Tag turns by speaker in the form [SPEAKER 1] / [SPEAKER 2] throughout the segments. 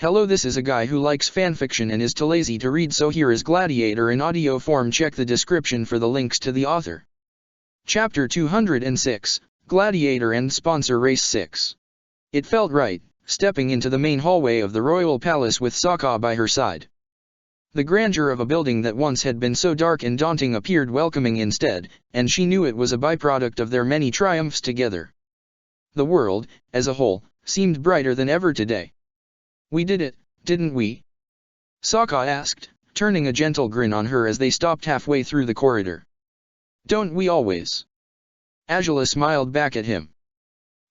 [SPEAKER 1] Hello, this is a guy who likes fanfiction and is too lazy to read, so here is Gladiator in audio form. Check the description for the links to the author. Chapter 206, Gladiator and Sponsor Race 6. It felt right, stepping into the main hallway of the royal palace with Sokka by her side. The grandeur of a building that once had been so dark and daunting appeared welcoming instead, and she knew it was a byproduct of their many triumphs together. The world, as a whole, seemed brighter than ever today. "We did it, didn't we?" Sokka asked, turning a gentle grin on her as they stopped halfway through the corridor. "Don't we always?" Azula smiled back at him.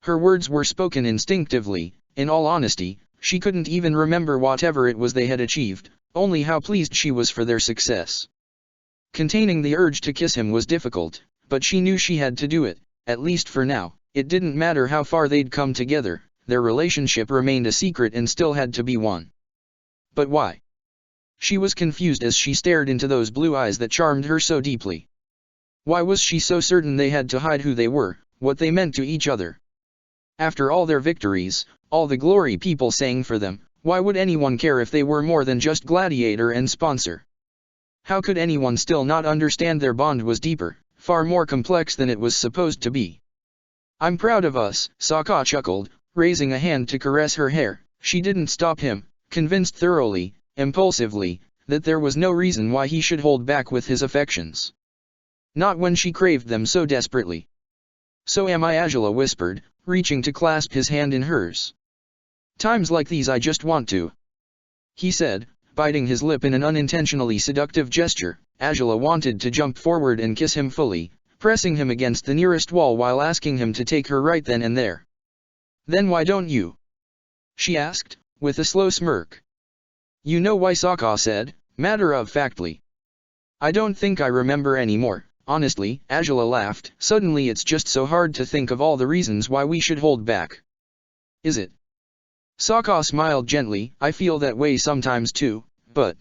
[SPEAKER 1] Her words were spoken instinctively. In all honesty, she couldn't even remember whatever it was they had achieved, only how pleased she was for their success. Containing the urge to kiss him was difficult, but she knew she had to do it, at least for now. It didn't matter how far they'd come together, their relationship remained a secret and still had to be won. But why? She was confused as she stared into those blue eyes that charmed her so deeply. Why was she so certain they had to hide who they were, what they meant to each other? After all their victories, all the glory people sang for them, why would anyone care if they were more than just Gladiator and Sponsor? How could anyone still not understand their bond was deeper, far more complex than it was supposed to be? "I'm proud of us," Sokka chuckled, raising a hand to caress her hair. She didn't stop him, convinced thoroughly, impulsively, that there was no reason why he should hold back with his affections. Not when she craved them so desperately. "So am I," Azula whispered, reaching to clasp his hand in hers. "Times like these I just want to," he said, biting his lip in an unintentionally seductive gesture. Azula wanted to jump forward and kiss him fully, pressing him against the nearest wall while asking him to take her right then and there. "Then why don't you?" she asked, with a slow smirk. "You know why," Sokka said, matter-of-factly. "I don't think I remember anymore, honestly," Azula laughed. "Suddenly it's just so hard to think of all the reasons why we should hold back." "Is it?" Sokka smiled gently. "I feel that way sometimes too, but...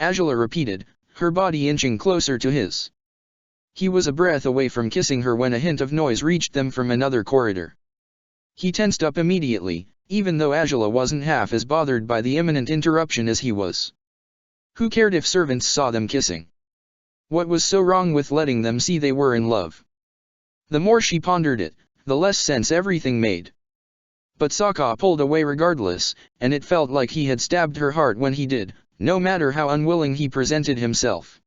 [SPEAKER 1] Azula repeated, her body inching closer to his. He was a breath away from kissing her when a hint of noise reached them from another corridor. He tensed up immediately, even though Azula wasn't half as bothered by the imminent interruption as he was. Who cared if servants saw them kissing? What was so wrong with letting them see they were in love? The more she pondered it, the less sense everything made. But Sokka pulled away regardless, and it felt like he had stabbed her heart when he did, no matter how unwilling he presented himself.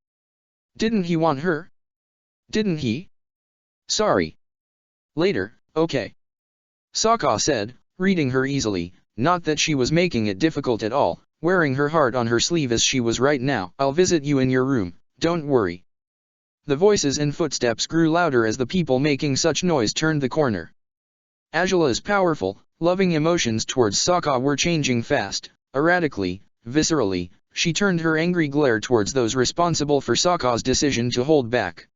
[SPEAKER 1] Didn't he want her? Didn't he? "Sorry. Later, okay," Sokka said, reading her easily, not that she was making it difficult at all, wearing her heart on her sleeve as she was right now. "I'll visit you in your room, don't worry." The voices and footsteps grew louder as the people making such noise turned the corner. Azula's powerful, loving emotions towards Sokka were changing fast, erratically, viscerally. She turned her angry glare towards those responsible for Sokka's decision to hold back.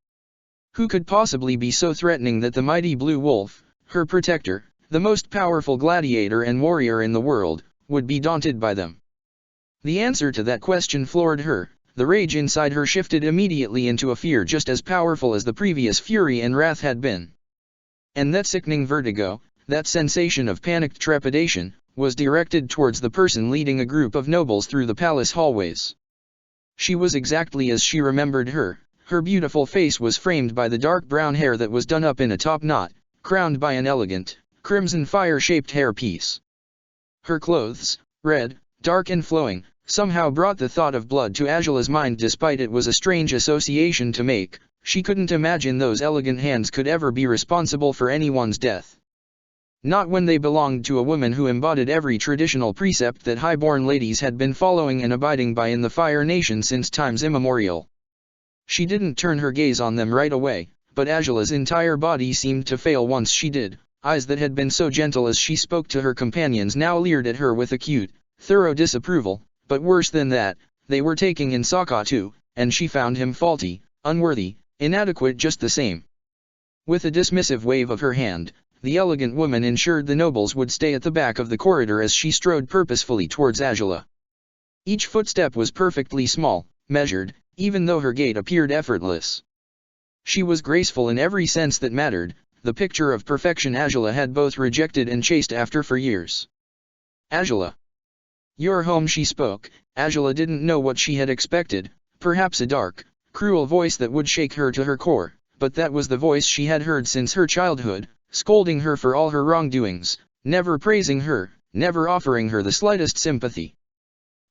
[SPEAKER 1] Who could possibly be so threatening that the mighty Blue Wolf, her protector, the most powerful gladiator and warrior in the world, would be daunted by them? The answer to that question floored her. The rage inside her shifted immediately into a fear just as powerful as the previous fury and wrath had been. And that sickening vertigo, that sensation of panicked trepidation, was directed towards the person leading a group of nobles through the palace hallways. She was exactly as she remembered her. Her beautiful face was framed by the dark brown hair that was done up in a top knot, crowned by an elegant, crimson fire-shaped hairpiece. Her clothes, red, dark and flowing, somehow brought the thought of blood to Azula's mind despite it was a strange association to make. She couldn't imagine those elegant hands could ever be responsible for anyone's death. Not when they belonged to a woman who embodied every traditional precept that high-born ladies had been following and abiding by in the Fire Nation since times immemorial. She didn't turn her gaze on them right away, but Azula's entire body seemed to fail once she did. Eyes that had been so gentle as she spoke to her companions now leered at her with acute, thorough disapproval, but worse than that, they were taking in Sokka too, and she found him faulty, unworthy, inadequate just the same. With a dismissive wave of her hand, the elegant woman ensured the nobles would stay at the back of the corridor as she strode purposefully towards Azula. Each footstep was perfectly small, measured, even though her gait appeared effortless. She was graceful in every sense that mattered, the picture of perfection Azula had both rejected and chased after for years. Angela. You're home, she spoke. Angela didn't know what she had expected, perhaps a dark, cruel voice that would shake her to her core, but that was the voice she had heard since her childhood, scolding her for all her wrongdoings, never praising her, never offering her the slightest sympathy.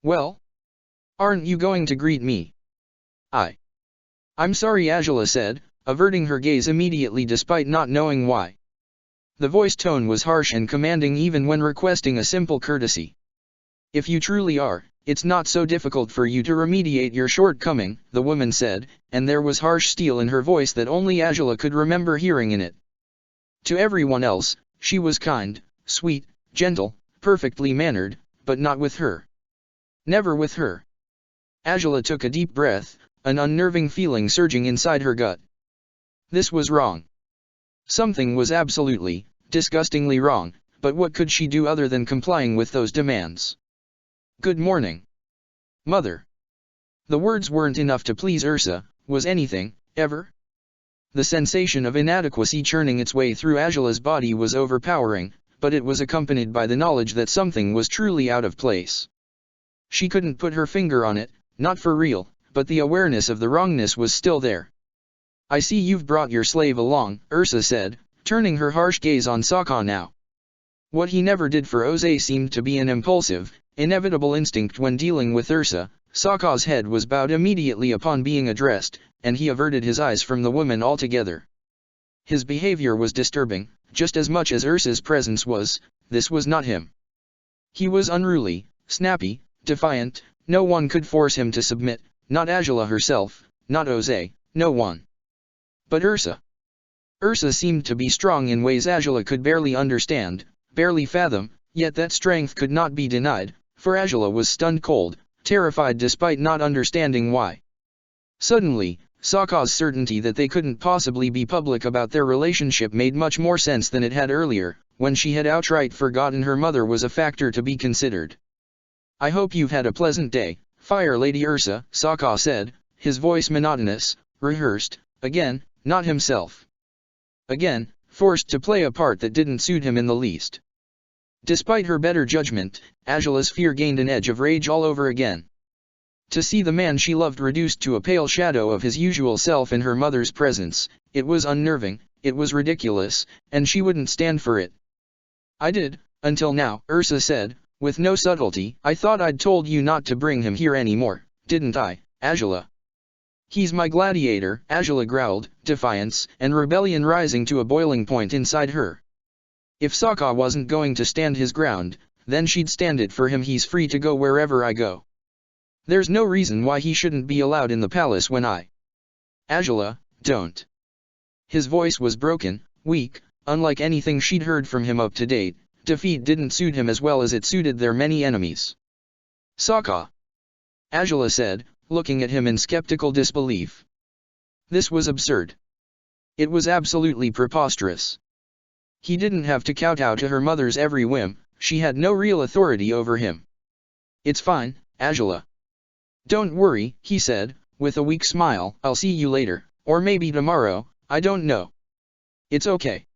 [SPEAKER 1] Well? Aren't you going to greet me? I'm sorry, Angela said, averting her gaze immediately despite not knowing why. The voice tone was harsh and commanding even when requesting a simple courtesy. If you truly are, it's not so difficult for you to remediate your shortcoming, the woman said, and there was harsh steel in her voice that only Angela could remember hearing in it. To everyone else, she was kind, sweet, gentle, perfectly mannered, but not with her. Never with her. Angela took a deep breath, an unnerving feeling surging inside her gut. This was wrong. Something was absolutely, disgustingly wrong, but what could she do other than complying with those demands? Good morning, Mother. The words weren't enough to please Ursa. Was anything, ever? The sensation of inadequacy churning its way through Angela's body was overpowering, but it was accompanied by the knowledge that something was truly out of place. She couldn't put her finger on it, not for real, but the awareness of the wrongness was still there. I see you've brought your slave along, Ursa said, turning her harsh gaze on Sokka now. What he never did for Ose seemed to be an impulsive, inevitable instinct when dealing with Ursa. Sokka's head was bowed immediately upon being addressed, and he averted his eyes from the woman altogether. His behavior was disturbing, just as much as Ursa's presence was. This was not him. He was unruly, snappy, defiant. No one could force him to submit, not Angela herself, not Ose, no one. But Ursa. Ursa seemed to be strong in ways Angela could barely understand, barely fathom, yet that strength could not be denied, for Angela was stunned cold, terrified despite not understanding why. Suddenly, Sokka's certainty that they couldn't possibly be public about their relationship made much more sense than it had earlier, when she had outright forgotten her mother was a factor to be considered. I hope you've had a pleasant day, Fire Lady Ursa, Sokka said, his voice monotonous, rehearsed, again, not himself. Again, forced to play a part that didn't suit him in the least. Despite her better judgment, Angela's fear gained an edge of rage all over again. To see the man she loved reduced to a pale shadow of his usual self in her mother's presence, it was unnerving, it was ridiculous, and she wouldn't stand for it. I did, until now, Ursa said, with no subtlety. I thought I'd told you not to bring him here anymore, didn't I, Angela? He's my gladiator, Angela growled, defiance and rebellion rising to a boiling point inside her. If Sokka wasn't going to stand his ground, then she'd stand it for him. He's free to go wherever I go. There's no reason why he shouldn't be allowed in the palace when I... Angela, don't. His voice was broken, weak, unlike anything she'd heard from him up to date. Defeat didn't suit him as well as it suited their many enemies. Sokka, Angela said, looking at him in skeptical disbelief. This was absurd. It was absolutely preposterous. He didn't have to kowtow to her mother's every whim. She had no real authority over him. It's fine, Angela. Don't worry, he said, with a weak smile. I'll see you later, or maybe tomorrow, I don't know. It's okay.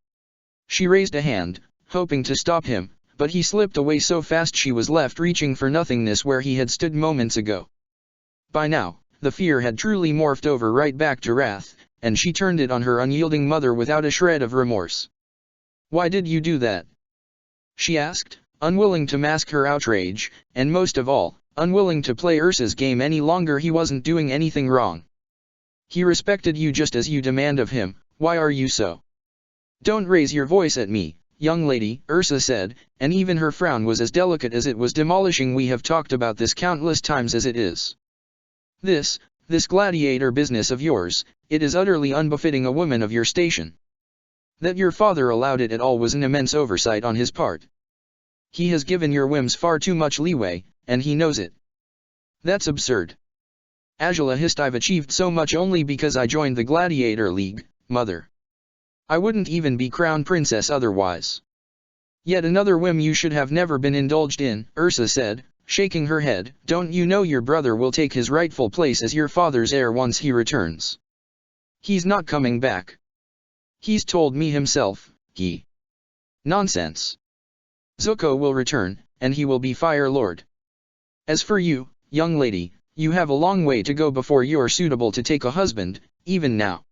[SPEAKER 1] She raised a hand, hoping to stop him, but he slipped away so fast she was left reaching for nothingness where he had stood moments ago. By now, the fear had truly morphed over right back to wrath, and she turned it on her unyielding mother without a shred of remorse. Why did you do that? She asked, unwilling to mask her outrage, and most of all, unwilling to play Ursa's game any longer. He wasn't doing anything wrong. He respected you just as you demand of him. Why are you so? Don't raise your voice at me, young lady, Ursa said, and even her frown was as delicate as it was demolishing. We have talked about this countless times as it is. This gladiator business of yours, it is utterly unbefitting a woman of your station. That your father allowed it at all was an immense oversight on his part. He has given your whims far too much leeway, and he knows it. That's absurd. Angela hissed. I've achieved so much only because I joined the Gladiator League, mother. I wouldn't even be crown princess otherwise. Yet another whim you should have never been indulged in, Ursa said, shaking her head. Don't you know your brother will take his rightful place as your father's heir once he returns? He's not coming back. He's told me himself. Nonsense. Zuko will return, and he will be Fire Lord. As for you, young lady, you have a long way to go before you are suitable to take a husband, even now.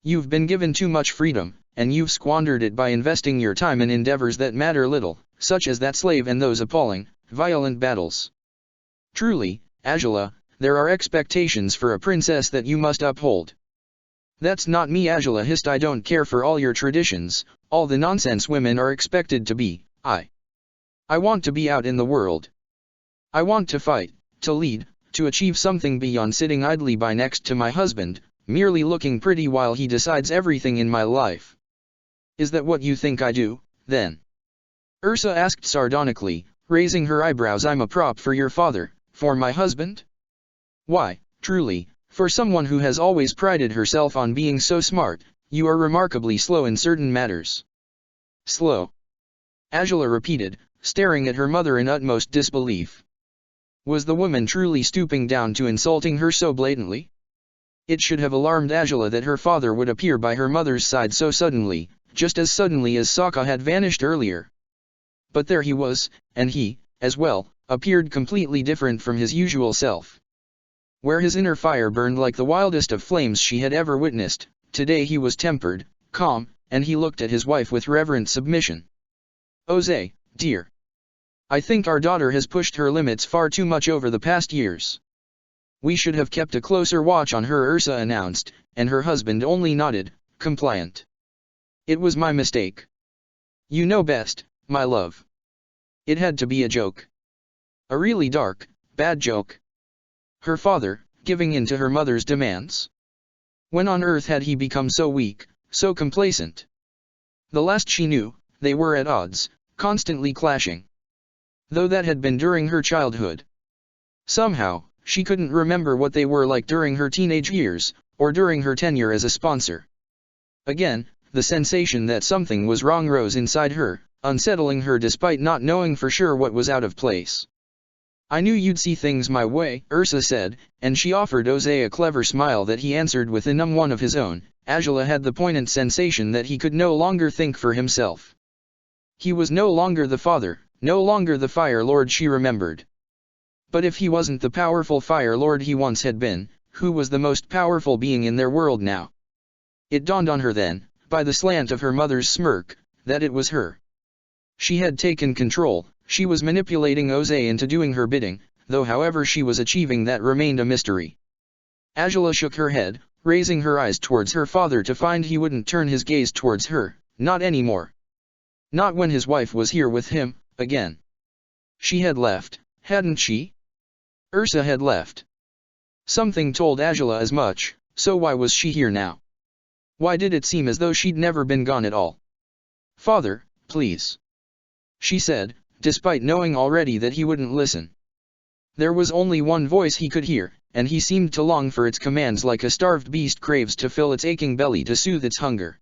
[SPEAKER 1] You've been given too much freedom, and you've squandered it by investing your time in endeavors that matter little, such as that slave and those appalling, violent battles. Truly, Angela, there are expectations for a princess that you must uphold. That's not me, Angela hissed. I don't care for all your traditions, all the nonsense women are expected to be. I want to be out in the world. I want to fight, to lead, to achieve something beyond sitting idly by next to my husband, merely looking pretty while he decides everything in my life. Is that what you think I do, then? Ursa asked sardonically, raising her eyebrows. I'm a prop for your father, for my husband? Why, truly, for someone who has always prided herself on being so smart, you are remarkably slow in certain matters. Slow? Angela repeated, staring at her mother in utmost disbelief. Was the woman truly stooping down to insulting her so blatantly? It should have alarmed Angela that her father would appear by her mother's side so suddenly, just as suddenly as Sokka had vanished earlier. But there he was, and he, as well, appeared completely different from his usual self. Where his inner fire burned like the wildest of flames she had ever witnessed, today he was tempered, calm, and he looked at his wife with reverent submission. Ozai, dear. I think our daughter has pushed her limits far too much over the past years. We should have kept a closer watch on her, Ursa announced, and her husband only nodded, compliant. It was my mistake. You know best, my love. It had to be a joke. A really dark, bad joke. Her father, giving in to her mother's demands. When on earth had he become so weak, so complacent? The last she knew, they were at odds, constantly clashing. Though that had been during her childhood. Somehow, she couldn't remember what they were like during her teenage years, or during her tenure as a sponsor. Again, the sensation that something was wrong rose inside her, unsettling her despite not knowing for sure what was out of place. I knew you'd see things my way, Ursa said, and she offered Ozai a clever smile that he answered with a numb one of his own. Angela had the poignant sensation that he could no longer think for himself. He was no longer the father, no longer the Fire Lord she remembered. But if he wasn't the powerful Fire Lord he once had been, who was the most powerful being in their world now? It dawned on her then, by the slant of her mother's smirk, that it was her. She had taken control, she was manipulating Ozai into doing her bidding, though however she was achieving that remained a mystery. Angela shook her head, raising her eyes towards her father to find he wouldn't turn his gaze towards her, not anymore. Not when his wife was here with him, again. She had left, hadn't she? Ursa had left. Something told Angela as much, so why was she here now? Why did it seem as though she'd never been gone at all? Father, please. She said, despite knowing already that he wouldn't listen. There was only one voice he could hear, and he seemed to long for its commands like a starved beast craves to fill its aching belly to soothe its hunger.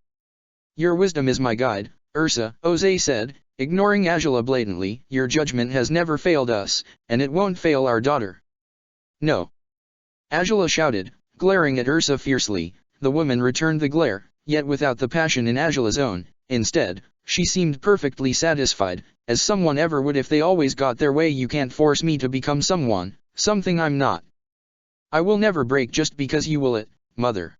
[SPEAKER 1] Your wisdom is my guide, Ursa, Ozai said, ignoring Angela blatantly. Your judgment has never failed us, and it won't fail our daughter. No. Angela shouted, glaring at Ursa fiercely. The woman returned the glare, yet without the passion in Angela's own. Instead, she seemed perfectly satisfied, as someone ever would if they always got their way. You can't force me to become something I'm not. I will never break just because you will it, mother.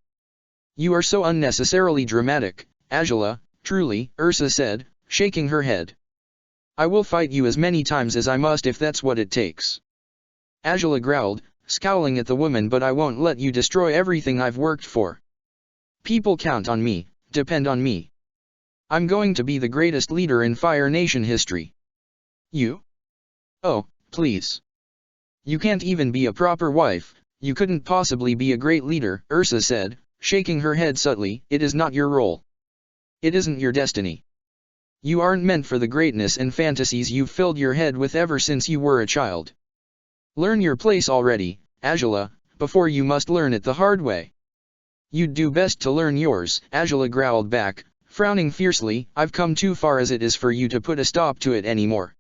[SPEAKER 1] You are so unnecessarily dramatic, Angela, truly, Ursa said, shaking her head. I will fight you as many times as I must if that's what it takes. Angela growled, scowling at the woman. But I won't let you destroy everything I've worked for. People count on me, depend on me. I'm going to be the greatest leader in Fire Nation history. You? Oh, please. You can't even be a proper wife, you couldn't possibly be a great leader, Ursa said, shaking her head subtly. It is not your role. It isn't your destiny. You aren't meant for the greatness and fantasies you've filled your head with ever since you were a child. Learn your place already, Angela, before you must learn it the hard way. You'd do best to learn yours, Angela growled back, frowning fiercely. I've come too far as it is for you to put a stop to it anymore.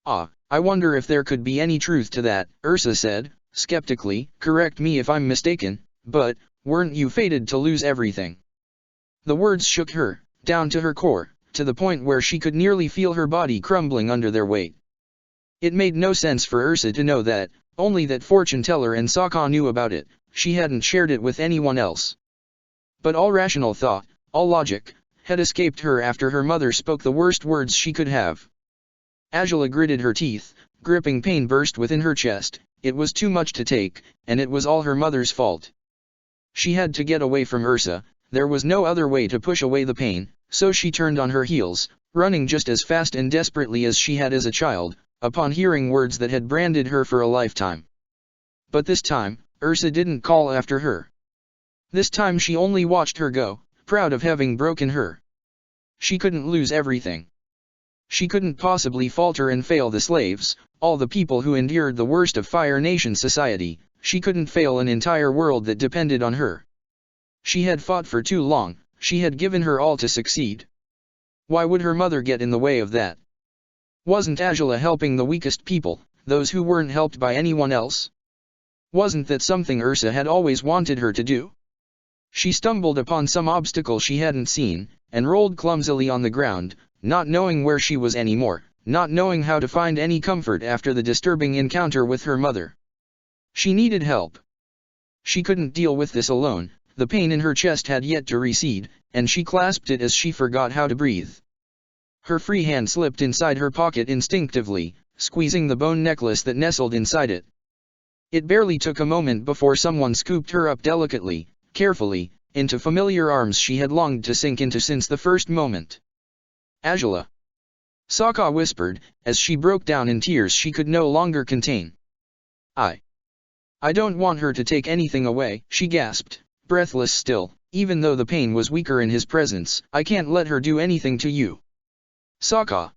[SPEAKER 1] I wonder if there could be any truth to that, Ursa said, skeptically. Correct me if I'm mistaken, but, weren't you fated to lose everything? The words shook her, down to her core, to the point where she could nearly feel her body crumbling under their weight. It made no sense for Ursa to know that, only that fortune teller and Sokka knew about it. She hadn't shared it with anyone else. But all rational thought, all logic, had escaped her after her mother spoke the worst words she could have. Angela gritted her teeth, gripping pain burst within her chest. It was too much to take, and it was all her mother's fault. She had to get away from Ursa, there was no other way to push away the pain, so she turned on her heels, running just as fast and desperately as she had as a child, upon hearing words that had branded her for a lifetime. But this time, Ursa didn't call after her. This time she only watched her go, proud of having broken her. She couldn't lose everything. She couldn't possibly falter and fail the slaves, all the people who endured the worst of Fire Nation society. She couldn't fail an entire world that depended on her. She had fought for too long, she had given her all to succeed. Why would her mother get in the way of that? Wasn't Angela helping the weakest people, those who weren't helped by anyone else? Wasn't that something Ursa had always wanted her to do? She stumbled upon some obstacle she hadn't seen, and rolled clumsily on the ground, not knowing where she was anymore, not knowing how to find any comfort after the disturbing encounter with her mother. She needed help. She couldn't deal with this alone, the pain in her chest had yet to recede, and she clasped it as she forgot how to breathe. Her free hand slipped inside her pocket instinctively, squeezing the bone necklace that nestled inside it. It barely took a moment before someone scooped her up delicately, carefully, into familiar arms she had longed to sink into since the first moment. Angela. Sokka whispered, as she broke down in tears she could no longer contain. I don't want her to take anything away, she gasped, breathless still, even though the pain was weaker in his presence. I can't let her do anything to you. Sokka.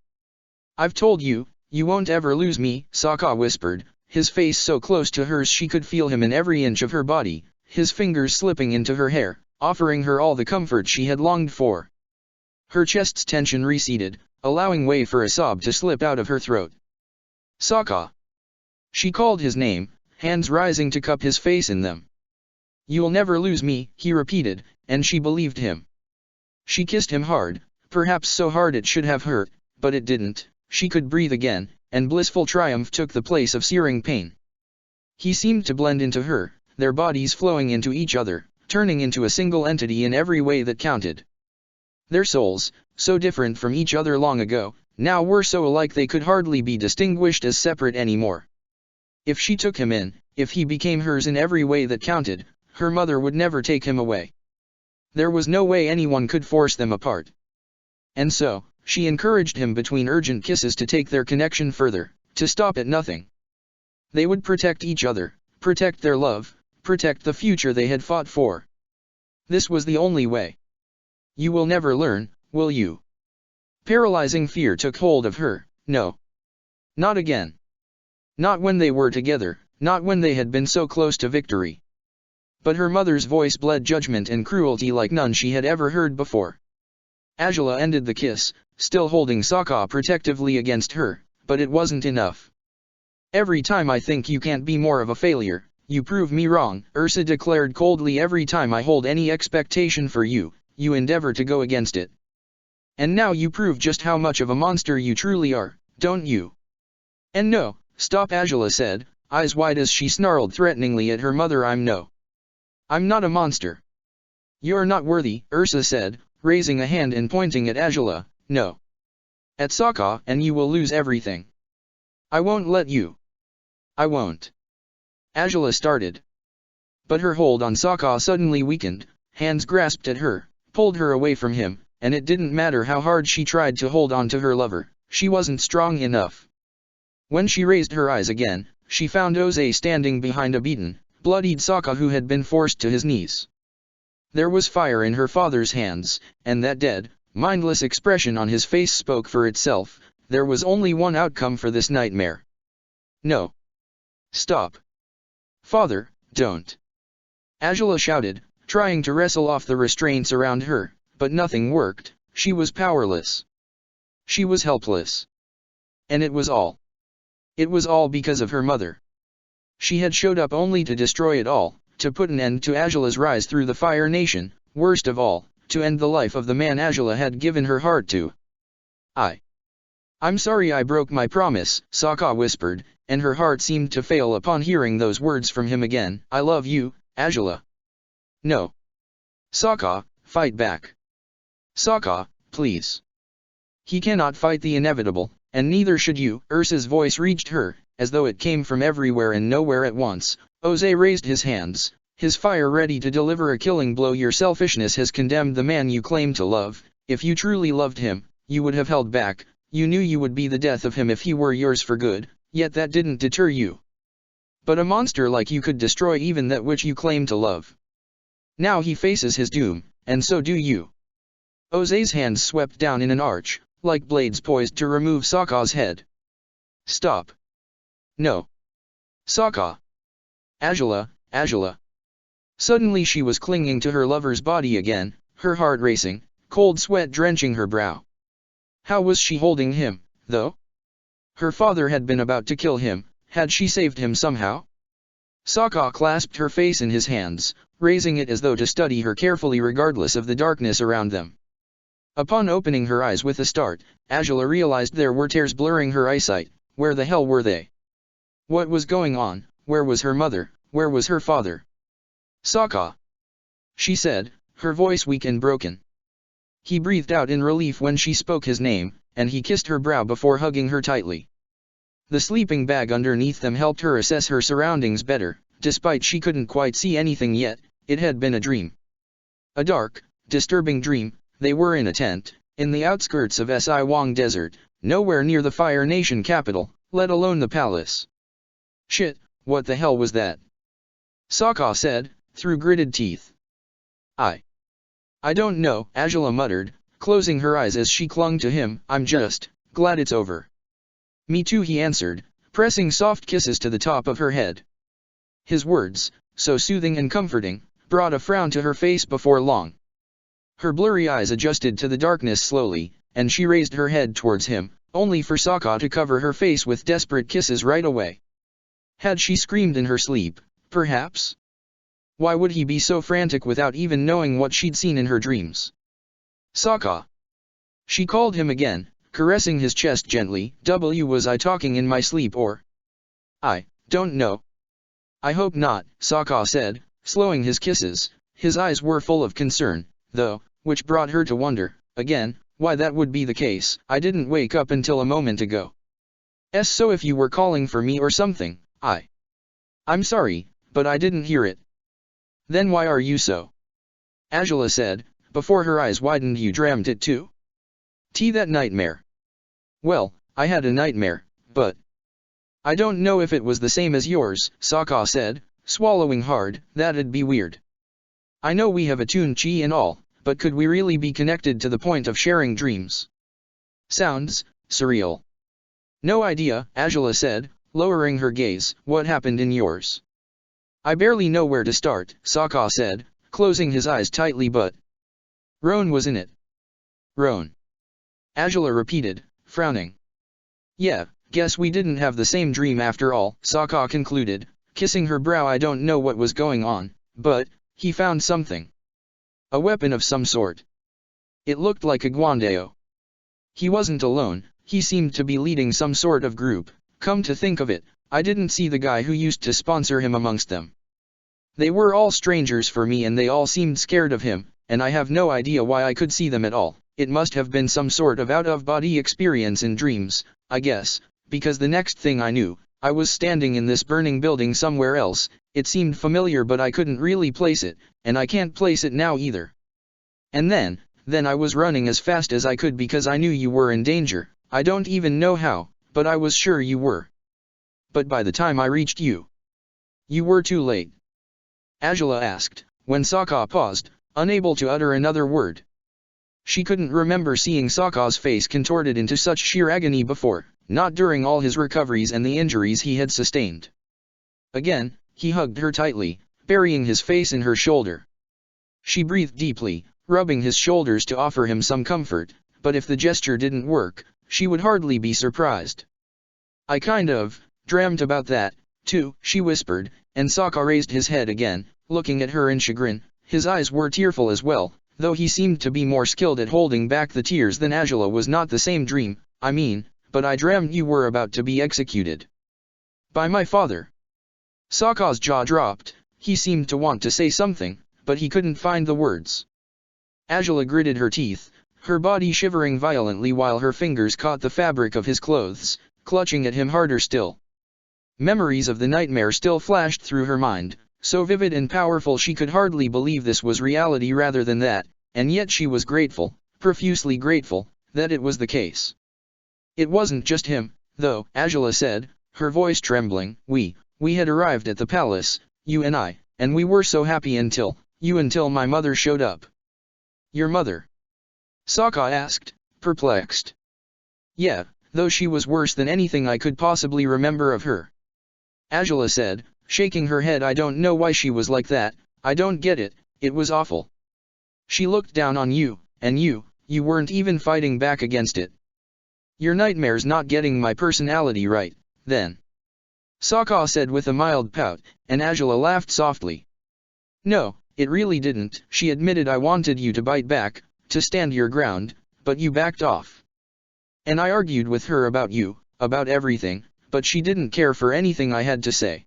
[SPEAKER 1] I've told you, you won't ever lose me, Sokka whispered, his face so close to hers she could feel him in every inch of her body, his fingers slipping into her hair, offering her all the comfort she had longed for. Her chest's tension receded, allowing way for a sob to slip out of her throat. Sokka. She called his name, hands rising to cup his face in them. You'll never lose me, he repeated, and she believed him. She kissed him hard, perhaps so hard it should have hurt, but it didn't. She could breathe again, and blissful triumph took the place of searing pain. He seemed to blend into her, their bodies flowing into each other, turning into a single entity in every way that counted. Their souls, so different from each other long ago, now were so alike they could hardly be distinguished as separate anymore. If she took him in, if he became hers in every way that counted, her mother would never take him away. There was no way anyone could force them apart. And so, she encouraged him between urgent kisses to take their connection further, to stop at nothing. They would protect each other, protect their love, protect the future they had fought for. This was the only way. You will never learn, will you? Paralyzing fear took hold of her. No. Not again. Not when they were together, not when they had been so close to victory. But her mother's voice bled judgment and cruelty like none she had ever heard before. Angela ended the kiss, still holding Sokka protectively against her, but it wasn't enough. Every time I think you can't be more of a failure, you prove me wrong, Ursa declared coldly. Every time I hold any expectation for you, you endeavor to go against it. And now you prove just how much of a monster you truly are, don't you? And no, stop, Angela said, eyes wide as she snarled threateningly at her mother. I'm not a monster. You're not worthy, Ursa said, raising a hand and pointing at Angela. No. At Sokka, and you will lose everything. I won't let you. I won't. Angela started. But her hold on Sokka suddenly weakened, hands grasped at her, pulled her away from him, and it didn't matter how hard she tried to hold on to her lover, she wasn't strong enough. When she raised her eyes again, she found Oze standing behind a beaten, bloodied Sokka who had been forced to his knees. There was fire in her father's hands, and that dead, mindless expression on his face spoke for itself. There was only one outcome for this nightmare. No. Stop. Father, don't. Angela shouted, trying to wrestle off the restraints around her, but nothing worked. She was powerless. She was helpless. And it was all because of her mother. She had showed up only to destroy it all, to put an end to Angela's rise through the Fire Nation, worst of all, to end the life of the man Angela had given her heart to. I I'm sorry I broke my promise, Sokka whispered, and her heart seemed to fail upon hearing those words from him again. I love you, Azula. No. Sokka, fight back. Sokka, please. He cannot fight the inevitable, and neither should you. Ursa's voice reached her, as though it came from everywhere and nowhere at once. Ozai raised his hands, his fire ready to deliver a killing blow. Your selfishness has condemned the man you claim to love. If you truly loved him, you would have held back. You knew you would be the death of him if he were yours for good, yet that didn't deter you. But a monster like you could destroy even that which you claim to love. Now he faces his doom, and so do you. Ozai's hands swept down in an arch, like blades poised to remove Sokka's head. Stop. No. Sokka. Azula, Azula. Suddenly she was clinging to her lover's body again, her heart racing, cold sweat drenching her brow. How was she holding him, though? Her father had been about to kill him. Had she saved him somehow? Sokka clasped her face in his hands, raising it as though to study her carefully regardless of the darkness around them. Upon opening her eyes with a start, Azula realized there were tears blurring her eyesight. Where the hell were they? What was going on? Where was her mother? Where was her father? Sokka, she said, her voice weak and broken. He breathed out in relief when she spoke his name, and he kissed her brow before hugging her tightly. The sleeping bag underneath them helped her assess her surroundings better. Despite she couldn't quite see anything yet, it had been a dream. A dark, disturbing dream. They were in a tent, in the outskirts of Si Wong Desert, nowhere near the Fire Nation capital, let alone the palace. Shit, what the hell was that? Sokka said, through gritted teeth. I don't know, Azula muttered, closing her eyes as she clung to him. I'm just glad it's over. Me too, he answered, pressing soft kisses to the top of her head. His words, so soothing and comforting, brought a frown to her face before long. Her blurry eyes adjusted to the darkness slowly, and she raised her head towards him, only for Sokka to cover her face with desperate kisses right away. Had she screamed in her sleep, perhaps? Why would he be so frantic without even knowing what she'd seen in her dreams? Sokka. She called him again, caressing his chest gently. Was I talking in my sleep or? I don't know. I hope not, Sokka said, slowing his kisses. His eyes were full of concern, though, which brought her to wonder, again, why that would be the case. I didn't wake up until a moment ago. So if you were calling for me or something, I'm sorry, but I didn't hear it. Then why are you so? Azula said, before her eyes widened. You dreamt it too? That nightmare. Well, I had a nightmare, but I don't know if it was the same as yours, Sokka said, swallowing hard. That'd be weird. I know we have attuned chi and all, but could we really be connected to the point of sharing dreams? Sounds surreal. No idea, Azula said, lowering her gaze. What happened in yours? I barely know where to start, Sokka said, closing his eyes tightly. But Roan was in it. Roan. Azula repeated, frowning. Yeah, guess we didn't have the same dream after all, Sokka concluded, kissing her brow. I don't know what was going on, but he found something. A weapon of some sort. It looked like a guandao. He wasn't alone, he seemed to be leading some sort of group. Come to think of it, I didn't see the guy who used to sponsor him amongst them. They were all strangers for me and they all seemed scared of him, and I have no idea why I could see them at all. It must have been some sort of out-of-body experience in dreams, I guess, because the next thing I knew, I was standing in this burning building somewhere else. It seemed familiar but I couldn't really place it, and I can't place it now either. And then I was running as fast as I could because I knew you were in danger. I don't even know how, but I was sure you were. But by the time I reached you, you were too late. Azula asked, when Sokka paused, unable to utter another word. She couldn't remember seeing Sokka's face contorted into such sheer agony before, not during all his recoveries and the injuries he had sustained. Again, he hugged her tightly, burying his face in her shoulder. She breathed deeply, rubbing his shoulders to offer him some comfort, but if the gesture didn't work, she would hardly be surprised. I kind of dreamt about that, too, she whispered, and Sokka raised his head again, looking at her in chagrin. His eyes were tearful as well, though he seemed to be more skilled at holding back the tears than Azula. Was not the same dream, I mean, but I dreamt you were about to be executed. By my father. Sokka's jaw dropped. He seemed to want to say something, but he couldn't find the words. Azula gritted her teeth, her body shivering violently while her fingers caught the fabric of his clothes, clutching at him harder still. Memories of the nightmare still flashed through her mind, so vivid and powerful she could hardly believe this was reality rather than that, and yet she was grateful, profusely grateful, that it was the case. It wasn't just him, though, Azula said, her voice trembling. We had arrived at the palace, you and I, and we were so happy until my mother showed up. Your mother? Sokka asked, perplexed. Yeah, though she was worse than anything I could possibly remember of her. Azula said, shaking her head. I don't know why she was like that, I don't get it, it was awful. She looked down on you, and you weren't even fighting back against it. Your nightmare's not getting my personality right, then. Sokka said with a mild pout, and Azula laughed softly. No, it really didn't, she admitted. I wanted you to bite back, to stand your ground, but you backed off. And I argued with her about you, about everything, but she didn't care for anything I had to say.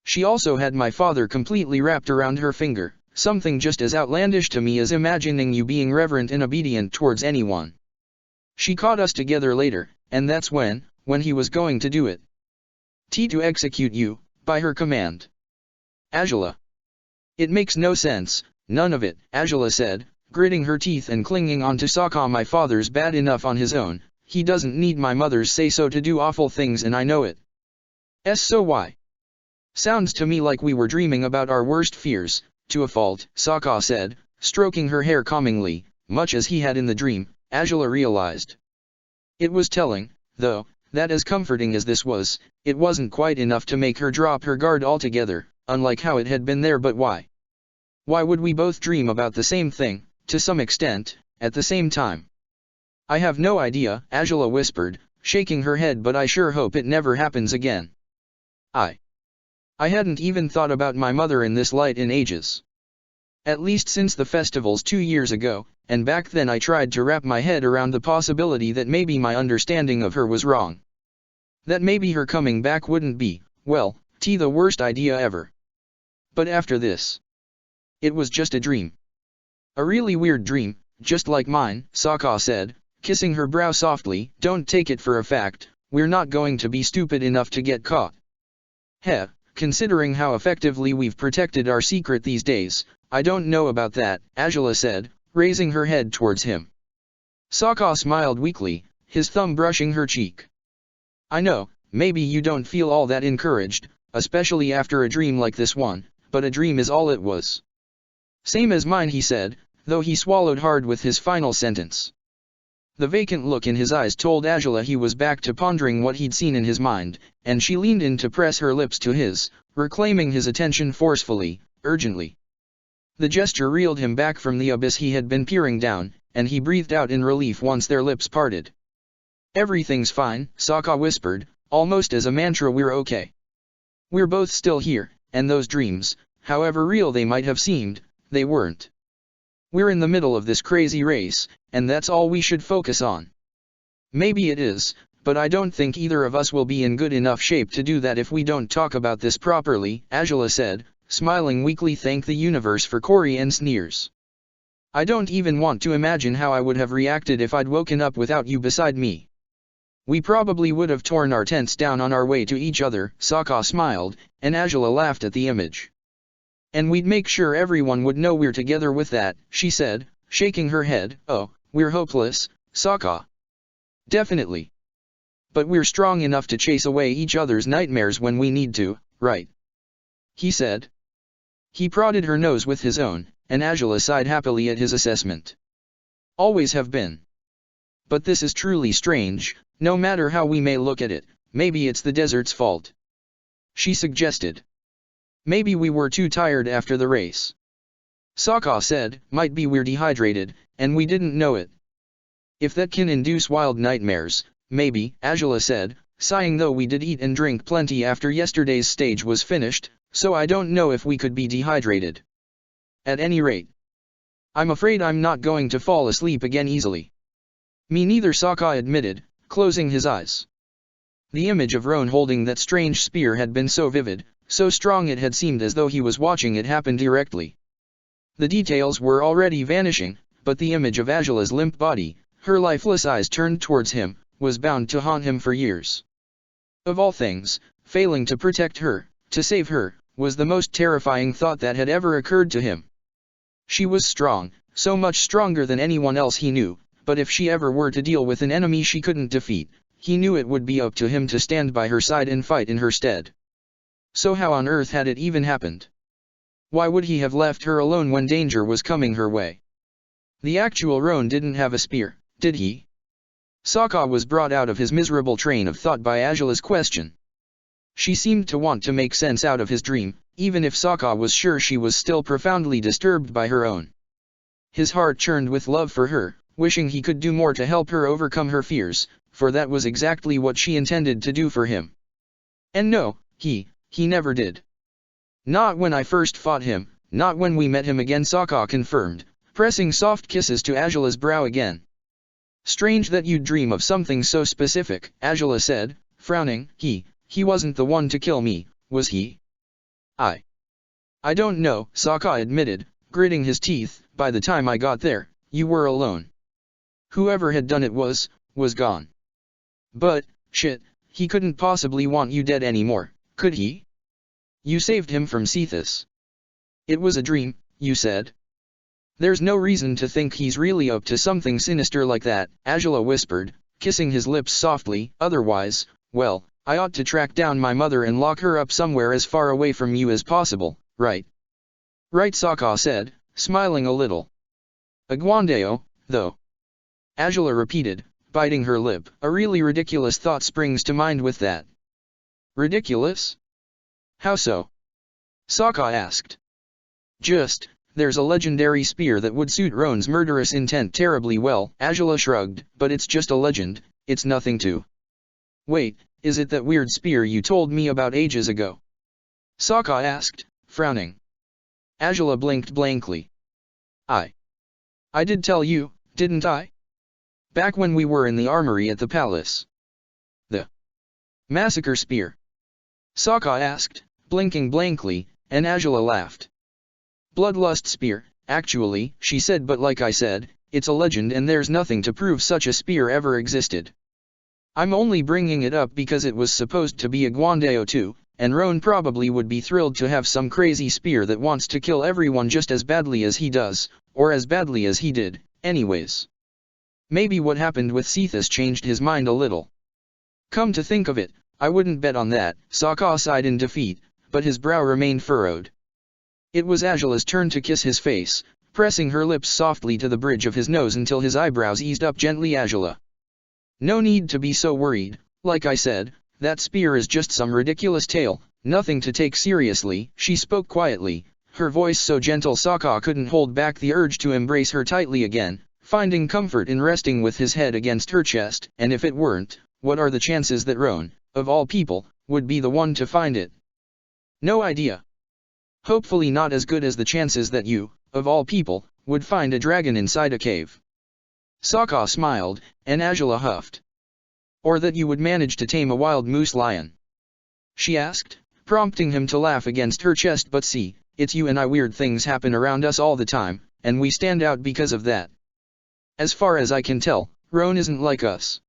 [SPEAKER 1] She also had my father completely wrapped around her finger, something just as outlandish to me as imagining you being reverent and obedient towards anyone. She caught us together later, and that's when he was going to do it. To execute you, by her command. Azula. It makes no sense, none of it, Azula said, gritting her teeth and clinging onto Sokka. My father's bad enough on his own, he doesn't need my mother's say-so to do awful things, and I know it. So why? Sounds to me like we were dreaming about our worst fears, to a fault, Sokka said, stroking her hair calmingly, much as he had in the dream, Azula realized. It was telling, though, that as comforting as this was, it wasn't quite enough to make her drop her guard altogether, unlike how it had been there. But why? Why would we both dream about the same thing, to some extent, at the same time? I have no idea, Azula whispered, shaking her head, but I sure hope it never happens again. I hadn't even thought about my mother in this light in ages. At least since the festivals 2 years ago, and back then I tried to wrap my head around the possibility that maybe my understanding of her was wrong. That maybe her coming back wouldn't be, well, the worst idea ever. But after this, it was just a dream. A really weird dream, just like mine, Sokka said, kissing her brow softly. Don't take it for a fact, we're not going to be stupid enough to get caught. Heh, considering how effectively we've protected our secret these days, I don't know about that, Azula said, raising her head towards him. Sokka smiled weakly, his thumb brushing her cheek. I know, maybe you don't feel all that encouraged, especially after a dream like this one, but a dream is all it was. Same as mine, he said, though he swallowed hard with his final sentence. The vacant look in his eyes told Azula he was back to pondering what he'd seen in his mind, and she leaned in to press her lips to his, reclaiming his attention forcefully, urgently. The gesture reeled him back from the abyss he had been peering down, and he breathed out in relief once their lips parted. Everything's fine, Sokka whispered, almost as a mantra. We're okay. We're both still here, and those dreams, however real they might have seemed, they weren't. We're in the middle of this crazy race, and that's all we should focus on. Maybe it is, but I don't think either of us will be in good enough shape to do that if we don't talk about this properly, Azula said, smiling weakly. Thank the universe for Cory and sneers. I don't even want to imagine how I would have reacted if I'd woken up without you beside me. We probably would have torn our tents down on our way to each other, Sokka smiled, and Azula laughed at the image. And we'd make sure everyone would know we're together with that, she said, shaking her head. Oh, we're hopeless, Sokka. Definitely. But we're strong enough to chase away each other's nightmares when we need to, right? He said. He prodded her nose with his own, and Azula sighed happily at his assessment. Always have been. But this is truly strange, no matter how we may look at it. Maybe it's the desert's fault. She suggested. Maybe we were too tired after the race. Sokka said, might be we're dehydrated, and we didn't know it. If that can induce wild nightmares, maybe, Azula said, sighing, though we did eat and drink plenty after yesterday's stage was finished, so I don't know if we could be dehydrated. At any rate, I'm afraid I'm not going to fall asleep again easily. Me neither, Sokka admitted, closing his eyes. The image of Roan holding that strange spear had been so vivid, so strong it had seemed as though he was watching it happen directly. The details were already vanishing, but the image of Angela's limp body, her lifeless eyes turned towards him, was bound to haunt him for years. Of all things, failing to protect her, to save her, was the most terrifying thought that had ever occurred to him. She was strong, so much stronger than anyone else he knew, but if she ever were to deal with an enemy she couldn't defeat, he knew it would be up to him to stand by her side and fight in her stead. So how on earth had it even happened? Why would he have left her alone when danger was coming her way? The actual Roan didn't have a spear, did he? Sokka was brought out of his miserable train of thought by Angela's question. She seemed to want to make sense out of his dream, even if Sokka was sure she was still profoundly disturbed by her own. His heart churned with love for her, wishing he could do more to help her overcome her fears, for that was exactly what she intended to do for him. And no, he never did. Not when I first fought him, not when we met him again, Sokka confirmed, pressing soft kisses to Angela's brow again. Strange that you'd dream of something so specific, Angela said, frowning. He wasn't the one to kill me, was he? I don't know, Sokka admitted, gritting his teeth. By the time I got there, you were alone. Whoever had done it was gone. But, shit, he couldn't possibly want you dead anymore, could he? You saved him from Cephas. It was a dream, you said. There's no reason to think he's really up to something sinister like that, Angela whispered, kissing his lips softly. Otherwise, well, I ought to track down my mother and lock her up somewhere as far away from you as possible, right? Right, Sokka said, smiling a little. A Gladiator, though. Angela repeated, biting her lip. A really ridiculous thought springs to mind with that. Ridiculous? How so? Sokka asked. Just, there's a legendary spear that would suit Roan's murderous intent terribly well, Angela shrugged, but it's just a legend, it's nothing to. Wait, is it that weird spear you told me about ages ago? Sokka asked, frowning. Angela blinked blankly. I did tell you, didn't I? Back when we were in the armory at the palace. The massacre spear? Sokka asked, blinking blankly, and Angela laughed. Bloodlust spear, actually, she said, but like I said, it's a legend and there's nothing to prove such a spear ever existed. I'm only bringing it up because it was supposed to be a Gladiator too, and Roan probably would be thrilled to have some crazy spear that wants to kill everyone just as badly as he does, or as badly as he did, anyways. Maybe what happened with Cephas changed his mind a little. Come to think of it, I wouldn't bet on that, Sokka sighed in defeat, but his brow remained furrowed. It was Angela's turn to kiss his face, pressing her lips softly to the bridge of his nose until his eyebrows eased up gently. Angela. No need to be so worried, like I said, that spear is just some ridiculous tale, nothing to take seriously. She spoke quietly, her voice so gentle Sokka couldn't hold back the urge to embrace her tightly again, finding comfort in resting with his head against her chest. And if it weren't, what are the chances that Roan, of all people, would be the one to find it? No idea. Hopefully not as good as the chances that you, of all people, would find a dragon inside a cave. Sokka smiled, and Angela huffed. Or that you would manage to tame a wild moose lion. She asked, prompting him to laugh against her chest. But see, it's you and I. Weird things happen around us all the time, and we stand out because of that. As far as I can tell, Roan isn't like us.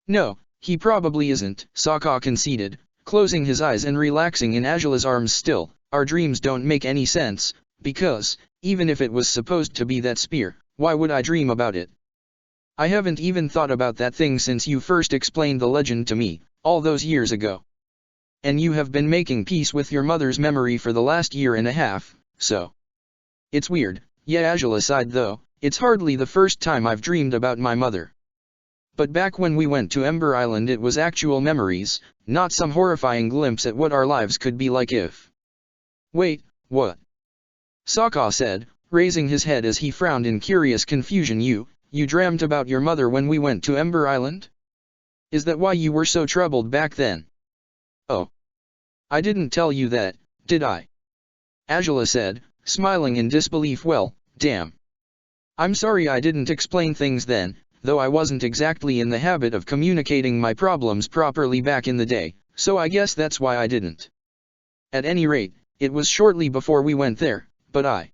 [SPEAKER 1] No, he probably isn't, Sokka conceded, closing his eyes and relaxing in Angela's arms. Still, our dreams don't make any sense, because, even if it was supposed to be that spear, why would I dream about it? I haven't even thought about that thing since you first explained the legend to me, all those years ago. And you have been making peace with your mother's memory for the last year and a half, so. It's weird, yeah, Angela sighed, though, it's hardly the first time I've dreamed about my mother. But back when we went to Ember Island it was actual memories, not some horrifying glimpse at what our lives could be like if. Wait, what? Sokka said, raising his head as he frowned in curious confusion. You dreamt about your mother when we went to Ember Island? Is that why you were so troubled back then? Oh. I didn't tell you that, did I? Angela said, smiling in disbelief. Well, damn. I'm sorry I didn't explain things then, though I wasn't exactly in the habit of communicating my problems properly back in the day, so I guess that's why I didn't. At any rate, it was shortly before we went there, but I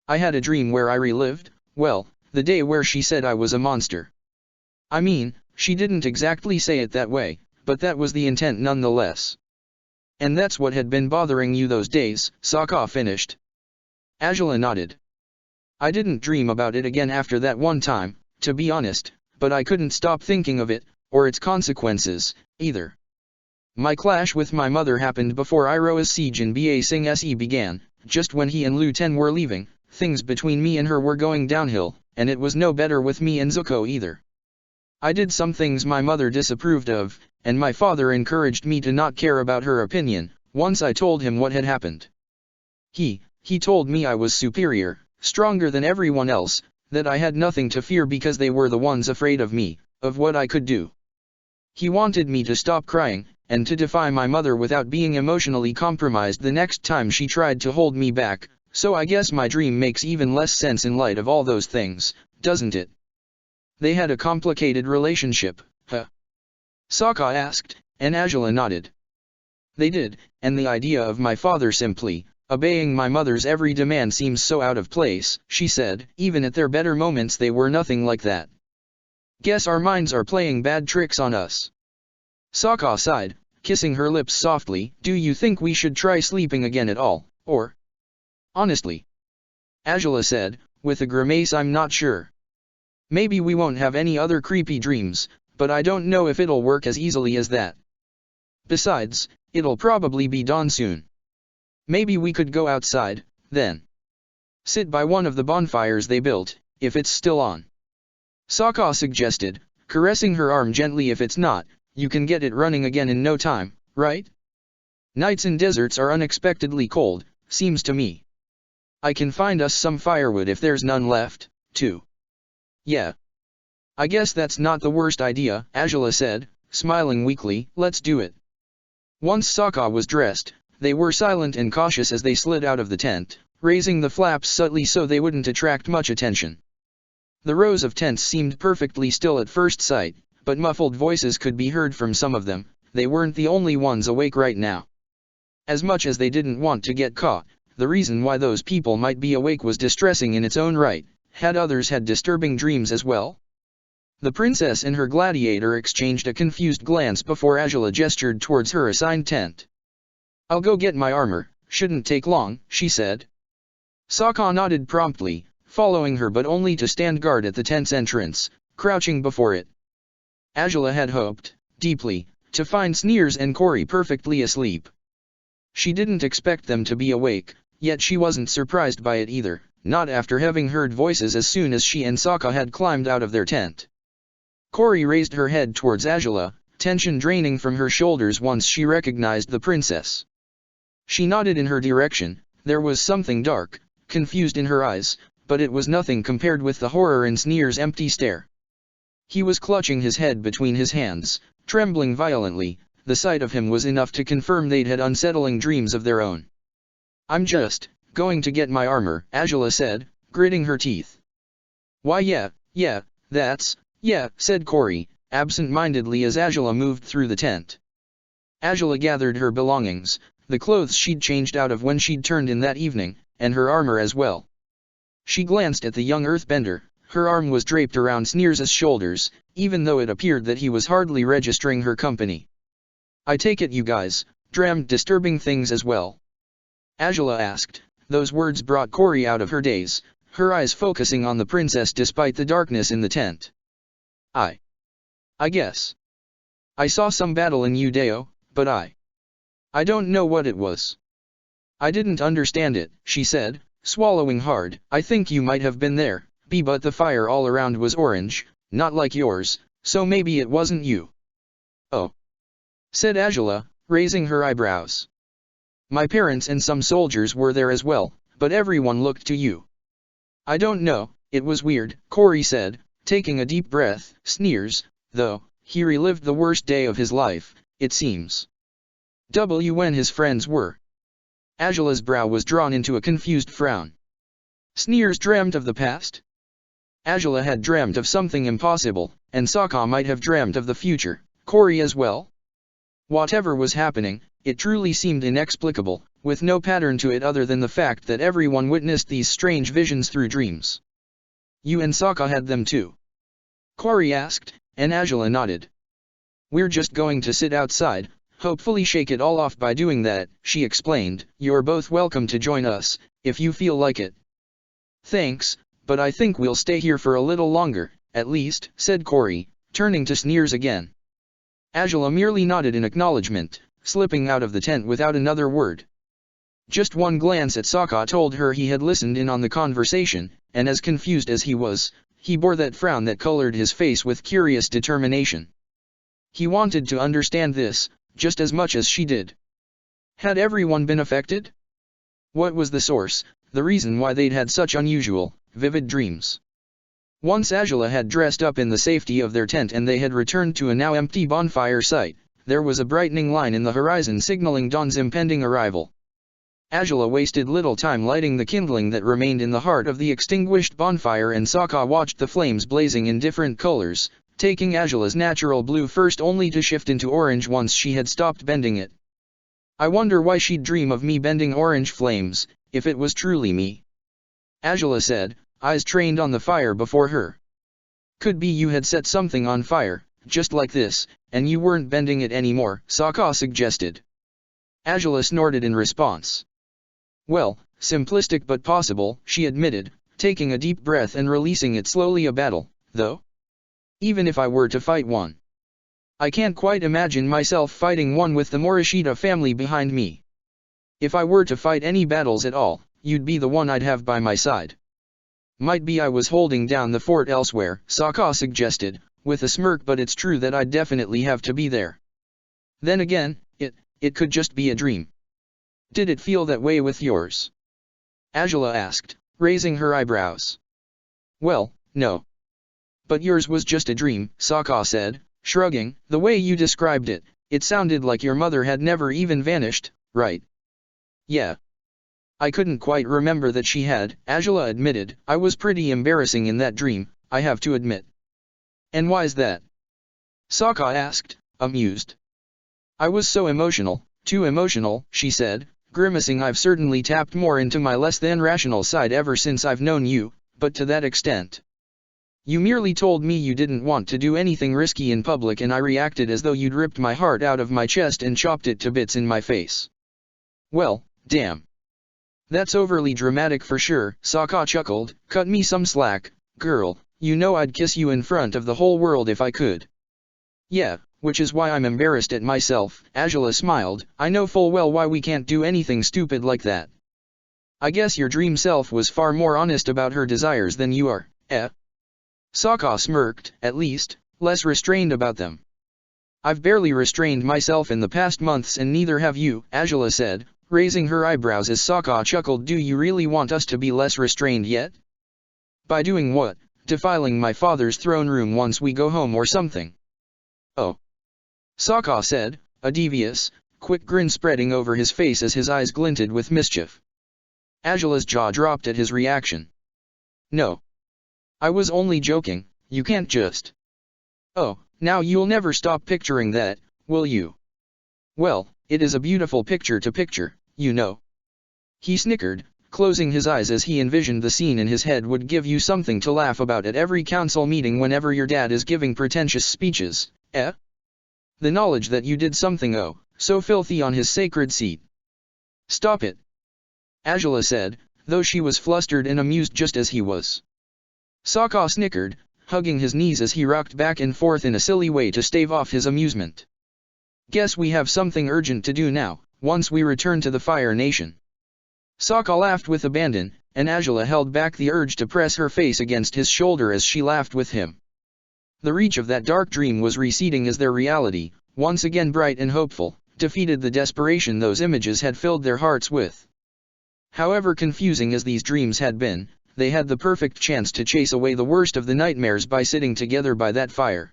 [SPEAKER 1] had a dream where I relived, well, the day where she said I was a monster. I mean, she didn't exactly say it that way, but that was the intent nonetheless. And that's what had been bothering you those days, Sokka finished. Angela nodded. I didn't dream about it again after that one time, to be honest, but I couldn't stop thinking of it, or its consequences, either. My clash with my mother happened before Iroha's siege in Ba Sing Se began, just when he and Lu Ten were leaving. Things between me and her were going downhill, and it was no better with me and Zuko either. I did some things my mother disapproved of, and my father encouraged me to not care about her opinion, once I told him what had happened. He told me I was superior, stronger than everyone else, that I had nothing to fear because they were the ones afraid of me, of what I could do. He wanted me to stop crying, and to defy my mother without being emotionally compromised the next time she tried to hold me back, so I guess my dream makes even less sense in light of all those things, doesn't it? They had a complicated relationship, huh? Sokka asked, and Angela nodded. They did, and the idea of my father simply obeying my mother's every demand seems so out of place, she said. Even at their better moments they were nothing like that. Guess our minds are playing bad tricks on us. Sokka sighed, kissing her lips softly. Do you think we should try sleeping again at all, or? Honestly, Angela said, with a grimace. I'm not sure. Maybe we won't have any other creepy dreams, but I don't know if it'll work as easily as that. Besides, it'll probably be dawn soon. Maybe we could go outside, then. Sit by one of the bonfires they built, if it's still on. Sokka suggested, caressing her arm gently. If it's not, you can get it running again in no time, right? Nights in deserts are unexpectedly cold, seems to me. I can find us some firewood if there's none left, too. Yeah. I guess that's not the worst idea, Angela said, smiling weakly. Let's do it. Once Sokka was dressed, they were silent and cautious as they slid out of the tent, raising the flaps subtly so they wouldn't attract much attention. The rows of tents seemed perfectly still at first sight, but muffled voices could be heard from some of them. They weren't the only ones awake right now. As much as they didn't want to get caught, the reason why those people might be awake was distressing in its own right. Had others had disturbing dreams as well? The princess and her gladiator exchanged a confused glance before Angela gestured towards her assigned tent. I'll go get my armor, shouldn't take long, she said. Sokka nodded promptly, following her but only to stand guard at the tent's entrance, crouching before it. Angela had hoped, deeply, to find Sneers and Corey perfectly asleep. She didn't expect them to be awake, yet she wasn't surprised by it either, not after having heard voices as soon as she and Sokka had climbed out of their tent. Corey raised her head towards Angela, tension draining from her shoulders once she recognized the princess. She nodded in her direction. There was something dark, confused in her eyes, but it was nothing compared with the horror in Sneer's empty stare. He was clutching his head between his hands, trembling violently. The sight of him was enough to confirm they'd had unsettling dreams of their own. I'm just going to get my armor, Angela said, gritting her teeth. Why yeah, said Corey, absent-mindedly as Angela moved through the tent. Angela gathered her belongings, the clothes she'd changed out of when she'd turned in that evening, and her armor as well. She glanced at the young earthbender. Her arm was draped around Sneers' shoulders, even though it appeared that he was hardly registering her company. I take it you guys dreamed disturbing things as well? Angela asked. Those words brought Corey out of her daze, her eyes focusing on the princess despite the darkness in the tent. I guess. I saw some battle in Udeo, but I don't know what it was. I didn't understand it, she said, swallowing hard. I think you might have been there, but the fire all around was orange, not like yours, so maybe it wasn't you. Oh, said Angela, raising her eyebrows. My parents and some soldiers were there as well, but everyone looked to you. I don't know, it was weird, Corey said, taking a deep breath. Sneers, though, he relived the worst day of his life, it seems. When his friends were. Angela's brow was drawn into a confused frown. Sneers dreamt of the past? Angela had dreamt of something impossible, and Sokka might have dreamt of the future, Cory as well. Whatever was happening, it truly seemed inexplicable, with no pattern to it other than the fact that everyone witnessed these strange visions through dreams. You and Sokka had them too? Cory asked, and Angela nodded. We're just going to sit outside, hopefully shake it all off by doing that, she explained. You're both welcome to join us, if you feel like it. Thanks, but I think we'll stay here for a little longer, at least, said Cory, turning to Sneers again. Angela merely nodded in acknowledgement, slipping out of the tent without another word. Just one glance at Sokka told her he had listened in on the conversation, and as confused as he was, he bore that frown that colored his face with curious determination. He wanted to understand this, just as much as she did. Had everyone been affected? What was the source, the reason why they'd had such unusual, vivid dreams? Once Angela had dressed up in the safety of their tent and they had returned to a now empty bonfire site, there was a brightening line in the horizon signaling dawn's impending arrival. Angela wasted little time lighting the kindling that remained in the heart of the extinguished bonfire, and Sokka watched the flames blazing in different colors, taking Angela's natural blue first only to shift into orange once she had stopped bending it. I wonder why she'd dream of me bending orange flames, if it was truly me. Angela said, eyes trained on the fire before her. Could be you had set something on fire, just like this, and you weren't bending it anymore, Sokka suggested. Angela snorted in response. Well, simplistic but possible, she admitted, taking a deep breath and releasing it slowly. A battle, though? Even if I were to fight one. I can't quite imagine myself fighting one with the Morishita family behind me. If I were to fight any battles at all, you'd be the one I'd have by my side. Might be I was holding down the fort elsewhere, Sokka suggested, with a smirk, but it's true that I'd definitely have to be there. Then again, it could just be a dream. Did it feel that way with yours? Angela asked, raising her eyebrows. Well, no. But yours was just a dream, Sokka said, shrugging. The way you described it, it sounded like your mother had never even vanished, right? Yeah. I couldn't quite remember that she had, Angela admitted. I was pretty embarrassing in that dream, I have to admit. And why's that? Sokka asked, amused. I was so emotional, too emotional, she said, grimacing. I've certainly tapped more into my less than rational side ever since I've known you, but to that extent. You merely told me you didn't want to do anything risky in public, and I reacted as though you'd ripped my heart out of my chest and chopped it to bits in my face. Well, damn. That's overly dramatic for sure, Sokka chuckled. Cut me some slack, girl, you know I'd kiss you in front of the whole world if I could. Yeah, which is why I'm embarrassed at myself, Angela smiled. I know full well why we can't do anything stupid like that. I guess your dream self was far more honest about her desires than you are, eh? Sokka smirked, at least, less restrained about them. I've barely restrained myself in the past months, and neither have you, Angela said, raising her eyebrows as Sokka chuckled. Do you really want us to be less restrained yet? By doing what? Defiling my father's throne room once we go home or something? Oh. Sokka said, a devious, quick grin spreading over his face as his eyes glinted with mischief. Angela's jaw dropped at his reaction. No. I was only joking, you can't just. Oh, now you'll never stop picturing that, will you? Well, it is a beautiful picture to picture, you know. He snickered, closing his eyes as he envisioned the scene in his head would give you something to laugh about at every council meeting whenever your dad is giving pretentious speeches, eh? The knowledge that you did something so filthy on his sacred seat. Stop it. Angela said, though she was flustered and amused just as he was. Sokka snickered, hugging his knees as he rocked back and forth in a silly way to stave off his amusement. Guess we have something urgent to do now, once we return to the Fire Nation. Sokka laughed with abandon, and Angela held back the urge to press her face against his shoulder as she laughed with him. The reach of that dark dream was receding as their reality, once again bright and hopeful, defeated the desperation those images had filled their hearts with. However confusing as these dreams had been, they had the perfect chance to chase away the worst of the nightmares by sitting together by that fire.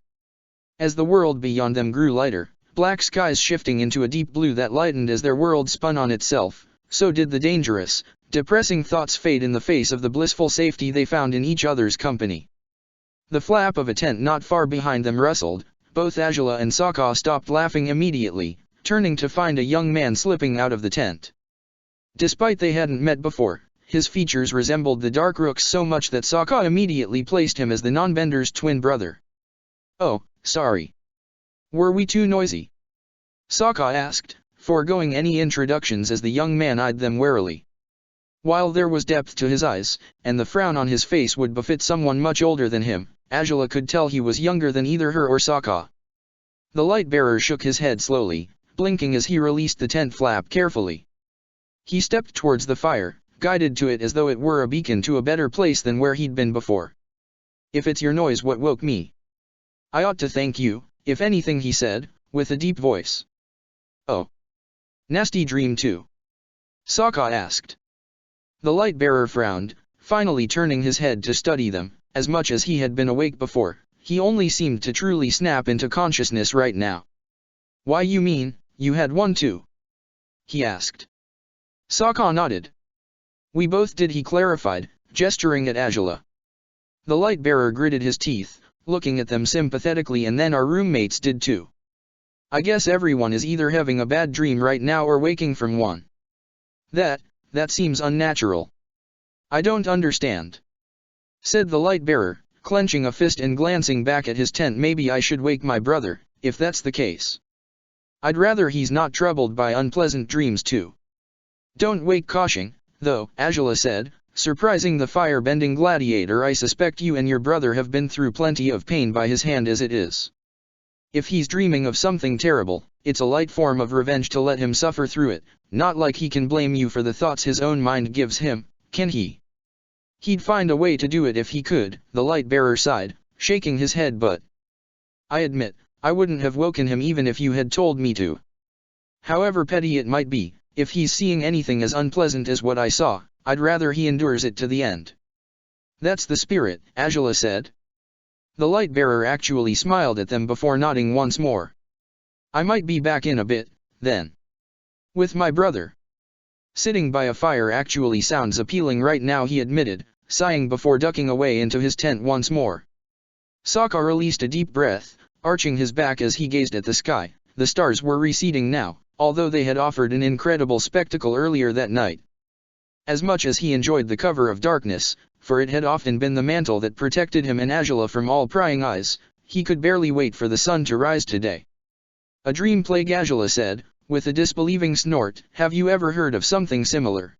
[SPEAKER 1] As the world beyond them grew lighter, black skies shifting into a deep blue that lightened as their world spun on itself, so did the dangerous, depressing thoughts fade in the face of the blissful safety they found in each other's company. The flap of a tent not far behind them rustled. Both Angela and Sokka stopped laughing immediately, turning to find a young man slipping out of the tent. Despite they hadn't met before, his features resembled the Dark Rook's so much that Sokka immediately placed him as the non-bender's twin brother. "Oh, sorry. Were we too noisy?" Sokka asked, foregoing any introductions as the young man eyed them warily. While there was depth to his eyes, and the frown on his face would befit someone much older than him, Angela could tell he was younger than either her or Sokka. The light-bearer shook his head slowly, blinking as he released the tent flap carefully. He stepped towards the fire, guided to it as though it were a beacon to a better place than where he'd been before. "If it's your noise what woke me, I ought to thank you, if anything," he said, with a deep voice. "Oh. Nasty dream too?" Sokka asked. The light-bearer frowned, finally turning his head to study them. As much as he had been awake before, he only seemed to truly snap into consciousness right now. "Why, you mean, you had one too?" he asked. Sokka nodded. "We both did," he clarified, gesturing at Angela. The light-bearer gritted his teeth, looking at them sympathetically. "And then our roommates did too. I guess everyone is either having a bad dream right now or waking from one. That seems unnatural." "I don't understand," said the light-bearer, clenching a fist and glancing back at his tent. "Maybe I should wake my brother, if that's the case. I'd rather he's not troubled by unpleasant dreams too." "Don't wake Koshing, though," Angela said, surprising the fire-bending gladiator. "I suspect you and your brother have been through plenty of pain by his hand as it is. If he's dreaming of something terrible, it's a light form of revenge to let him suffer through it. Not like he can blame you for the thoughts his own mind gives him, can he? He'd find a way to do it if he could," the light-bearer sighed, shaking his head. "But I admit, I wouldn't have woken him even if you had told me to. However petty it might be, if he's seeing anything as unpleasant as what I saw, I'd rather he endures it to the end." "That's the spirit," Angela said. The light-bearer actually smiled at them before nodding once more. "I might be back in a bit, then. With my brother. Sitting by a fire actually sounds appealing right now," he admitted, sighing before ducking away into his tent once more. Sokka released a deep breath, arching his back as he gazed at the sky. The stars were receding now, although they had offered an incredible spectacle earlier that night. As much as he enjoyed the cover of darkness, for it had often been the mantle that protected him and Angela from all prying eyes, he could barely wait for the sun to rise today. "A dream plague," Angela said, with a disbelieving snort. "Have you ever heard of something similar?"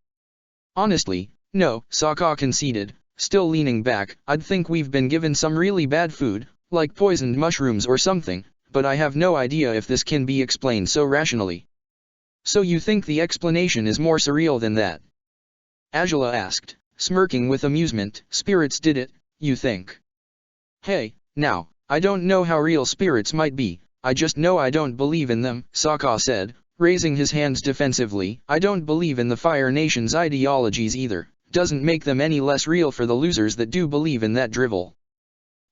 [SPEAKER 1] "Honestly, no," Sokka conceded, still leaning back. "I'd think we've been given some really bad food, like poisoned mushrooms or something, but I have no idea if this can be explained so rationally." "So you think the explanation is more surreal than that?" Angela asked, smirking with amusement. "Spirits did it, you think?" "Hey, now, I don't know how real spirits might be, I just know I don't believe in them," Sokka said, raising his hands defensively. "I don't believe in the Fire Nation's ideologies either. Doesn't make them any less real for the losers that do believe in that drivel."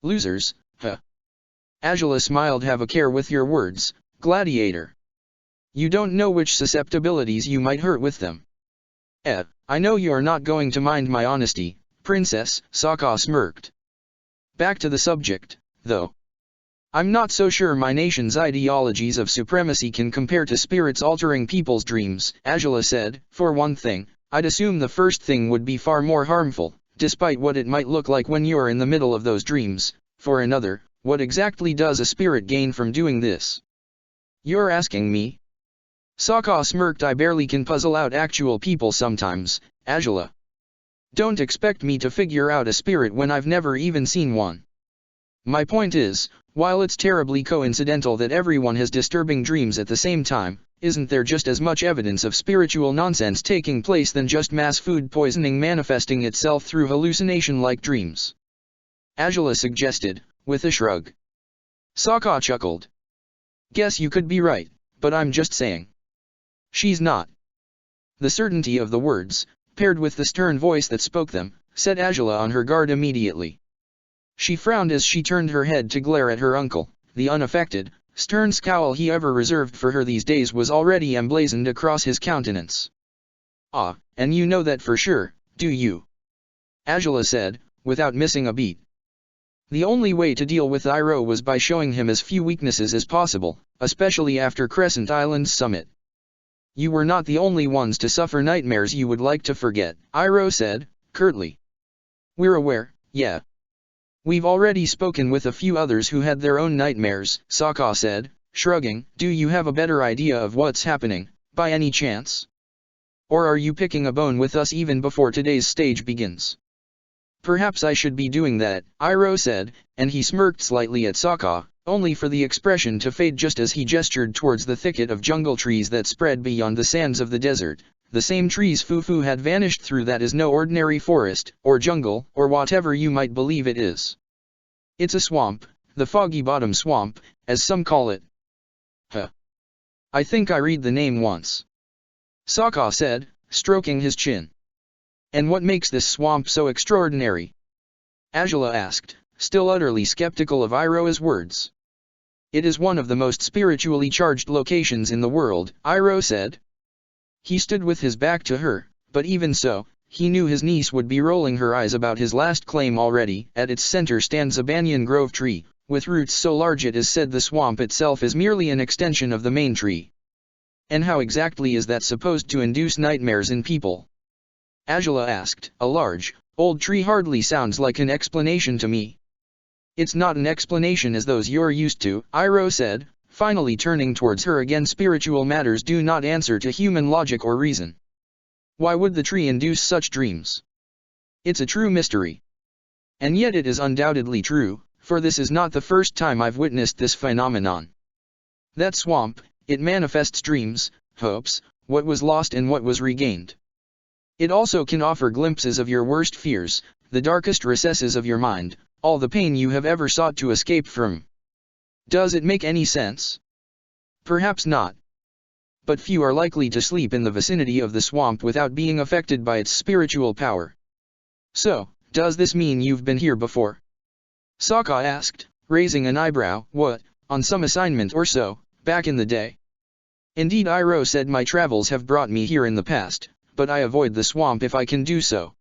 [SPEAKER 1] "Losers, huh?" Angela smiled. "Have a care with your words, Gladiator. You don't know which susceptibilities you might hurt with them." I know you're not going to mind my honesty, Princess," Sokka smirked. "Back to the subject, though. I'm not so sure my nation's ideologies of supremacy can compare to spirits altering people's dreams," Angela said. "For one thing, I'd assume the first thing would be far more harmful, despite what it might look like when you're in the middle of those dreams. For another, what exactly does a spirit gain from doing this?" "You're asking me?" Sokka smirked. "I barely can puzzle out actual people sometimes, Angela. Don't expect me to figure out a spirit when I've never even seen one. My point is, while it's terribly coincidental that everyone has disturbing dreams at the same time, isn't there just as much evidence of spiritual nonsense taking place than just mass food poisoning manifesting itself through hallucination-like dreams?" Angela suggested, with a shrug. Sokka chuckled. "Guess you could be right, but I'm just saying." "She's not." The certainty of the words, paired with the stern voice that spoke them, set Angela on her guard immediately. She frowned as she turned her head to glare at her uncle. The unaffected, stern scowl he ever reserved for her these days was already emblazoned across his countenance. "Ah, and you know that for sure, do you?" Angela said, without missing a beat. The only way to deal with Iroh was by showing him as few weaknesses as possible, especially after Crescent Island's summit. You were not the only ones to suffer nightmares you would like to forget, Iroh said, curtly. We're aware, yeah. We've already spoken with a few others who had their own nightmares, Sokka said, shrugging. Do you have a better idea of what's happening, by any chance? Or are you picking a bone with us even before today's stage begins? Perhaps I should be doing that, Iroh said, and he smirked slightly at Sokka, only for the expression to fade just as he gestured towards the thicket of jungle trees that spread beyond the sands of the desert, the same trees Fufu had vanished through. That is no ordinary forest, or jungle, or whatever you might believe it is. It's a swamp, the Foggy Bottom Swamp, as some call it. Huh. I think I read the name once. Sokka said, stroking his chin. And what makes this swamp so extraordinary? Azula asked, still utterly skeptical of Iroh's words. It is one of the most spiritually charged locations in the world, Iroh said. He stood with his back to her, but even so, he knew his niece would be rolling her eyes about his last claim already. At its center stands a banyan grove tree, with roots so large it is said the swamp itself is merely an extension of the main tree. And how exactly is that supposed to induce nightmares in people? Azula asked. A large, old tree hardly sounds like an explanation to me. It's not an explanation as those you're used to, Iroh said, finally turning towards her again. Spiritual matters do not answer to human logic or reason. Why would the tree induce such dreams? It's a true mystery. And yet it is undoubtedly true, for this is not the first time I've witnessed this phenomenon. That swamp, it manifests dreams, hopes, what was lost and what was regained. It also can offer glimpses of your worst fears, the darkest recesses of your mind, all the pain you have ever sought to escape from. Does it make any sense? Perhaps not. But few are likely to sleep in the vicinity of the swamp without being affected by its spiritual power. So, does this mean you've been here before? Sokka asked, raising an eyebrow. What, on some assignment or so, back in the day? Indeed, Iroh said, my travels have brought me here in the past, but I avoid the swamp if I can do so.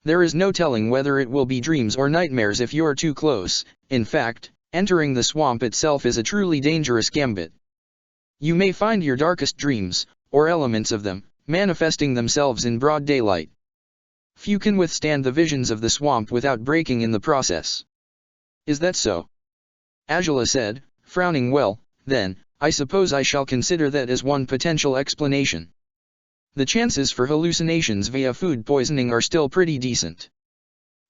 [SPEAKER 1] There is no telling whether it will be dreams or nightmares if you're too close. In fact, entering the swamp itself is a truly dangerous gambit. You may find your darkest dreams, or elements of them, manifesting themselves in broad daylight. Few can withstand the visions of the swamp without breaking in the process. Is that so? Azula said, frowning. Well, then, I suppose I shall consider that as one potential explanation. The chances for hallucinations via food poisoning are still pretty decent.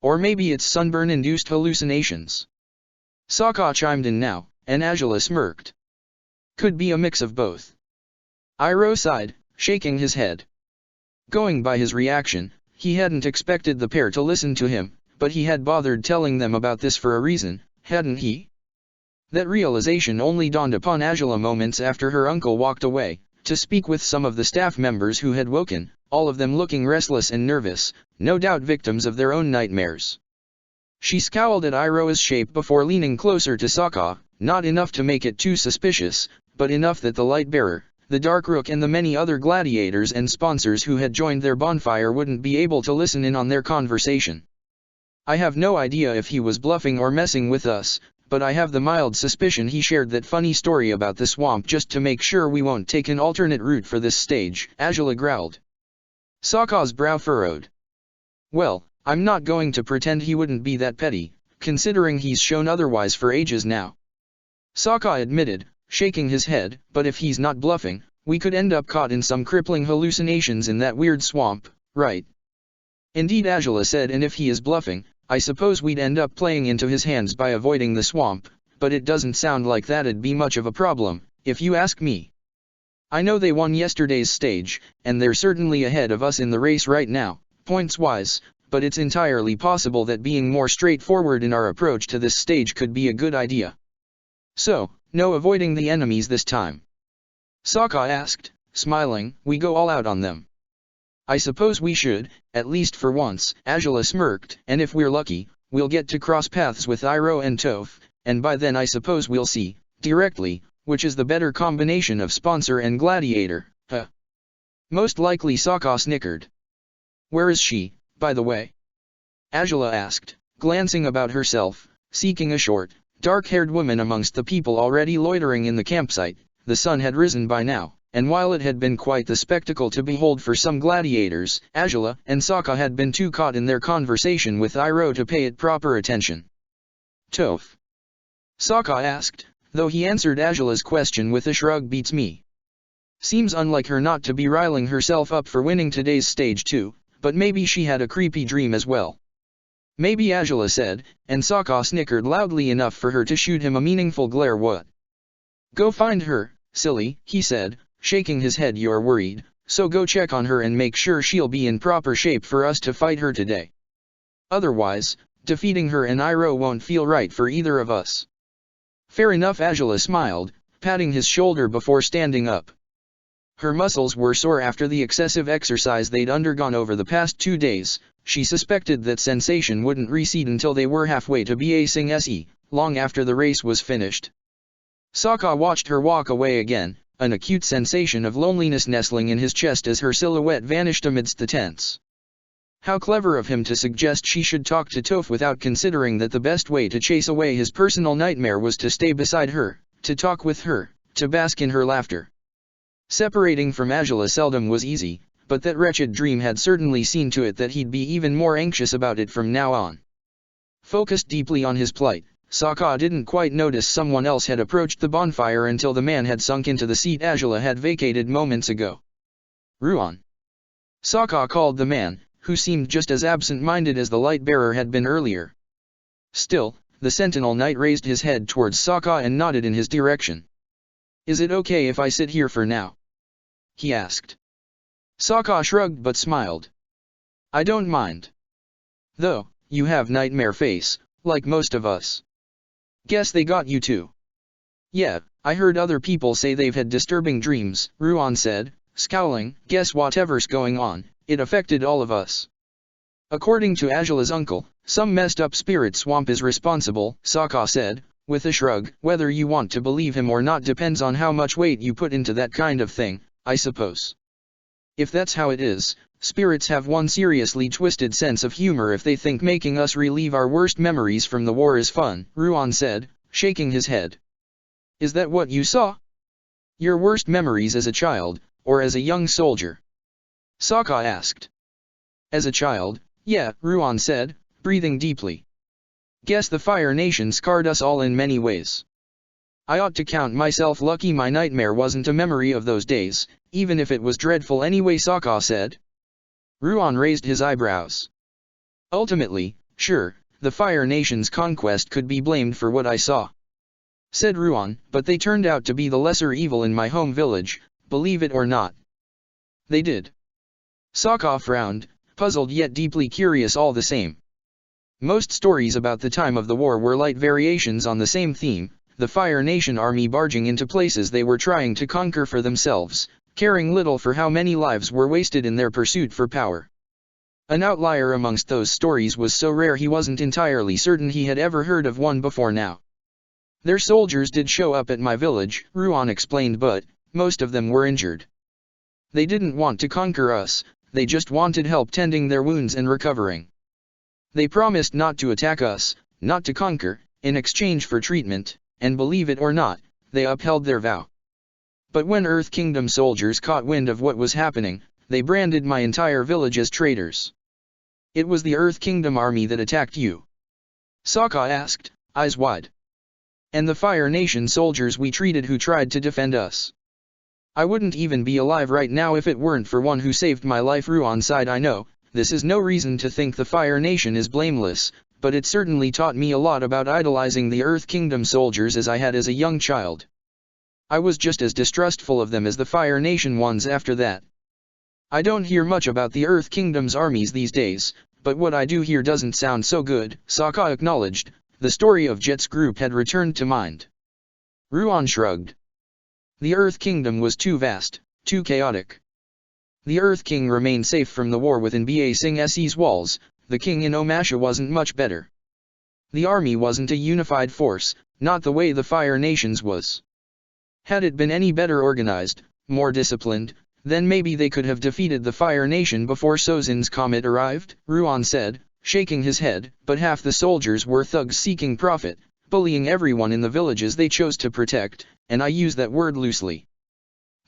[SPEAKER 1] Or maybe it's sunburn-induced hallucinations. Sokka chimed in now, and Azula smirked. Could be a mix of both. Iroh sighed, shaking his head. Going by his reaction, he hadn't expected the pair to listen to him, but he had bothered telling them about this for a reason, hadn't he? That realization only dawned upon Azula moments after her uncle walked away, to speak with some of the staff members who had woken, all of them looking restless and nervous, no doubt victims of their own nightmares. She scowled at Iroh's shape before leaning closer to Sokka, not enough to make it too suspicious, but enough that the Lightbearer, the Dark Rook and the many other gladiators and sponsors who had joined their bonfire wouldn't be able to listen in on their conversation. I have no idea if he was bluffing or messing with us, but I have the mild suspicion he shared that funny story about the swamp just to make sure we won't take an alternate route for this stage, Azula growled. Sokka's brow furrowed. Well, I'm not going to pretend he wouldn't be that petty, considering he's shown otherwise for ages now. Sokka admitted, shaking his head, but if he's not bluffing, we could end up caught in some crippling hallucinations in that weird swamp, right? Indeed, Azula said, and if he is bluffing, I suppose we'd end up playing into his hands by avoiding the swamp, but it doesn't sound like that'd be much of a problem, if you ask me. I know they won yesterday's stage, and they're certainly ahead of us in the race right now, points-wise, but it's entirely possible that being more straightforward in our approach to this stage could be a good idea. So, no avoiding the enemies this time? Sokka asked, smiling. We go all out on them. I suppose we should, at least for once, Azula smirked, and if we're lucky, we'll get to cross paths with Iroh and Toph, and by then I suppose we'll see, directly, which is the better combination of sponsor and gladiator, huh? Most likely, Sokka snickered. Where is she, by the way? Azula asked, glancing about herself, seeking a short, dark-haired woman amongst the people already loitering in the campsite. The sun had risen by now, and while it had been quite the spectacle to behold for some gladiators, Angela and Sokka had been too caught in their conversation with Iroh to pay it proper attention. Toph? Sokka asked, though he answered Angela's question with a shrug. Beats me. Seems unlike her not to be riling herself up for winning today's stage too, but maybe she had a creepy dream as well. Maybe, Angela said, and Sokka snickered loudly enough for her to shoot him a meaningful glare. What? Go find her, silly, he said, shaking his head. You're worried, so go check on her and make sure she'll be in proper shape for us to fight her today. Otherwise, defeating her and Iroh won't feel right for either of us. Fair enough, Angela smiled, patting his shoulder before standing up. Her muscles were sore after the excessive exercise they'd undergone over the past 2 days. She suspected that sensation wouldn't recede until they were halfway to Ba Sing Se, long after the race was finished. Sokka watched her walk away again, an acute sensation of loneliness nestling in his chest as her silhouette vanished amidst the tents. How clever of him to suggest she should talk to Toph without considering that the best way to chase away his personal nightmare was to stay beside her, to talk with her, to bask in her laughter. Separating from Angela seldom was easy, but that wretched dream had certainly seen to it that he'd be even more anxious about it from now on. Focused deeply on his plight, Sokka didn't quite notice someone else had approached the bonfire until the man had sunk into the seat Angela had vacated moments ago. Ruan. Sokka called the man, who seemed just as absent-minded as the light-bearer had been earlier. Still, the sentinel knight raised his head towards Sokka and nodded in his direction. Is it okay if I sit here for now? He asked. Sokka shrugged but smiled. I don't mind. Though, you have nightmare face, like most of us. Guess they got you too. Yeah, I heard other people say they've had disturbing dreams, Ruan said, scowling. Guess whatever's going on, it affected all of us. According to Angela's uncle, some messed up spirit swamp is responsible, Sokka said, with a shrug. Whether you want to believe him or not depends on how much weight you put into that kind of thing, I suppose. If that's how it is, spirits have one seriously twisted sense of humor if they think making us relive our worst memories from the war is fun, Ruan said, shaking his head. Is that what you saw? Your worst memories as a child, or as a young soldier? Sokka asked. As a child, yeah, Ruan said, breathing deeply. Guess the Fire Nation scarred us all in many ways. I ought to count myself lucky my nightmare wasn't a memory of those days, even if it was dreadful anyway, Sokka said. Ruan raised his eyebrows. Ultimately, sure, the Fire Nation's conquest could be blamed for what I saw, said Ruan, but they turned out to be the lesser evil in my home village, believe it or not. They did. Sokka frowned, puzzled yet deeply curious all the same. Most stories about the time of the war were light variations on the same theme, the Fire Nation army barging into places they were trying to conquer for themselves, caring little for how many lives were wasted in their pursuit for power. An outlier amongst those stories was so rare he wasn't entirely certain he had ever heard of one before now. Their soldiers did show up at my village, Ruan explained, but most of them were injured. They didn't want to conquer us, they just wanted help tending their wounds and recovering. They promised not to attack us, not to conquer, in exchange for treatment, and believe it or not, they upheld their vow. But when Earth Kingdom soldiers caught wind of what was happening, they branded my entire village as traitors. It was the Earth Kingdom army that attacked you? Sokka asked, eyes wide. And the Fire Nation soldiers we treated who tried to defend us. I wouldn't even be alive right now if it weren't for one who saved my life, Ruan sighed. I know, this is no reason to think the Fire Nation is blameless, but it certainly taught me a lot about idolizing the Earth Kingdom soldiers as I had as a young child. I was just as distrustful of them as the Fire Nation ones after that. I don't hear much about the Earth Kingdom's armies these days, but what I do hear doesn't sound so good, Sokka acknowledged. The story of Jet's group had returned to mind. Ruan shrugged. The Earth Kingdom was too vast, too chaotic. The Earth King remained safe from the war within Ba Sing Se's walls. The king in Omasha wasn't much better. The army wasn't a unified force, not the way the Fire Nations was. Had it been any better organized, more disciplined, then maybe they could have defeated the Fire Nation before Sozin's comet arrived, Ruan said, shaking his head, but half the soldiers were thugs seeking profit, bullying everyone in the villages they chose to protect, and I use that word loosely.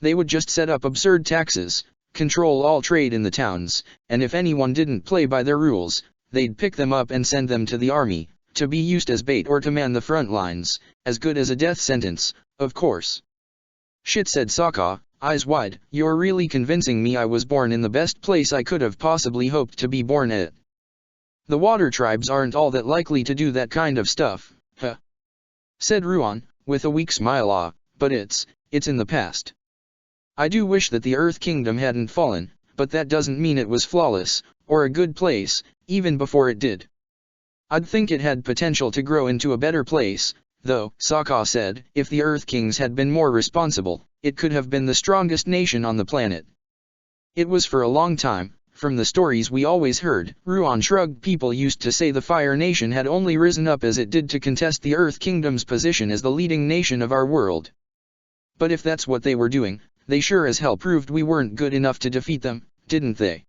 [SPEAKER 1] They would just set up absurd taxes, control all trade in the towns, and if anyone didn't play by their rules, they'd pick them up and send them to the army, to be used as bait or to man the front lines, as good as a death sentence, of course. Shit, said Sokka, eyes wide, you're really convincing me I was born in the best place I could have possibly hoped to be born at. The water tribes aren't all that likely to do that kind of stuff, huh? Said Ruan, with a weak smile. But it's in the past. I do wish that the Earth Kingdom hadn't fallen, but that doesn't mean it was flawless, or a good place, even before it did. I'd think it had potential to grow into a better place, though, Sokka said, if the Earth Kings had been more responsible, it could have been the strongest nation on the planet. It was for a long time, from the stories we always heard, Ruan shrugged, people used to say the Fire Nation had only risen up as it did to contest the Earth Kingdom's position as the leading nation of our world. But if that's what they were doing, they sure as hell proved we weren't good enough to defeat them, didn't they?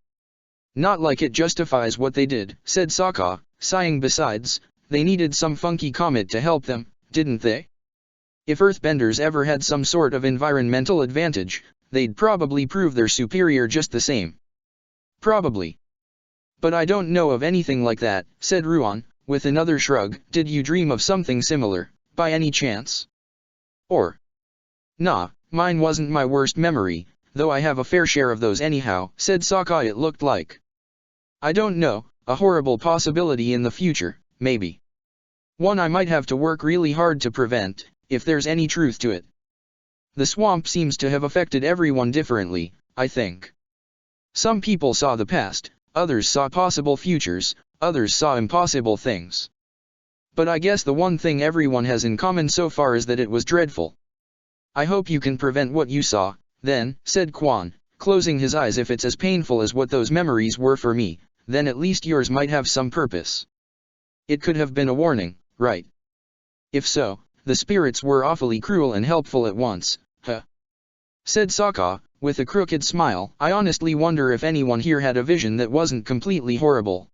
[SPEAKER 1] Not like it justifies what they did, said Sokka, sighing. Besides, they needed some funky comet to help them, didn't they? If Earthbenders ever had some sort of environmental advantage, they'd probably prove they're superior just the same. Probably. But I don't know of anything like that, said Ruan, with another shrug. Did you dream of something similar, by any chance? Or? Nah, mine wasn't my worst memory, though I have a fair share of those anyhow, said Sokka. It looked like, I don't know, a horrible possibility in the future, maybe. One I might have to work really hard to prevent, if there's any truth to it. The swamp seems to have affected everyone differently, I think. Some people saw the past, others saw possible futures, others saw impossible things. But I guess the one thing everyone has in common so far is that it was dreadful. I hope you can prevent what you saw, then, said Quan, closing his eyes. If it's as painful as what those memories were for me, then at least yours might have some purpose. It could have been a warning, right? If so, the spirits were awfully cruel and helpful at once, huh? Said Sokka, with a crooked smile. I honestly wonder if anyone here had a vision that wasn't completely horrible.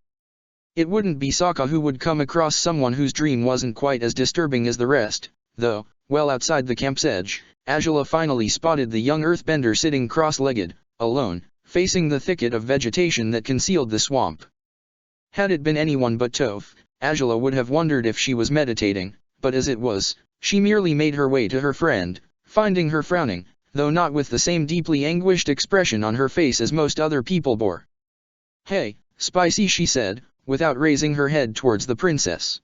[SPEAKER 1] It wouldn't be Sokka who would come across someone whose dream wasn't quite as disturbing as the rest, though. Well outside the camp's edge, Azula finally spotted the young earthbender sitting cross-legged, alone, facing the thicket of vegetation that concealed the swamp. Had it been anyone but Toph, Azula would have wondered if she was meditating, but as it was, she merely made her way to her friend, finding her frowning, though not with the same deeply anguished expression on her face as most other people bore. Hey, Spicy, she said, without raising her head towards the princess.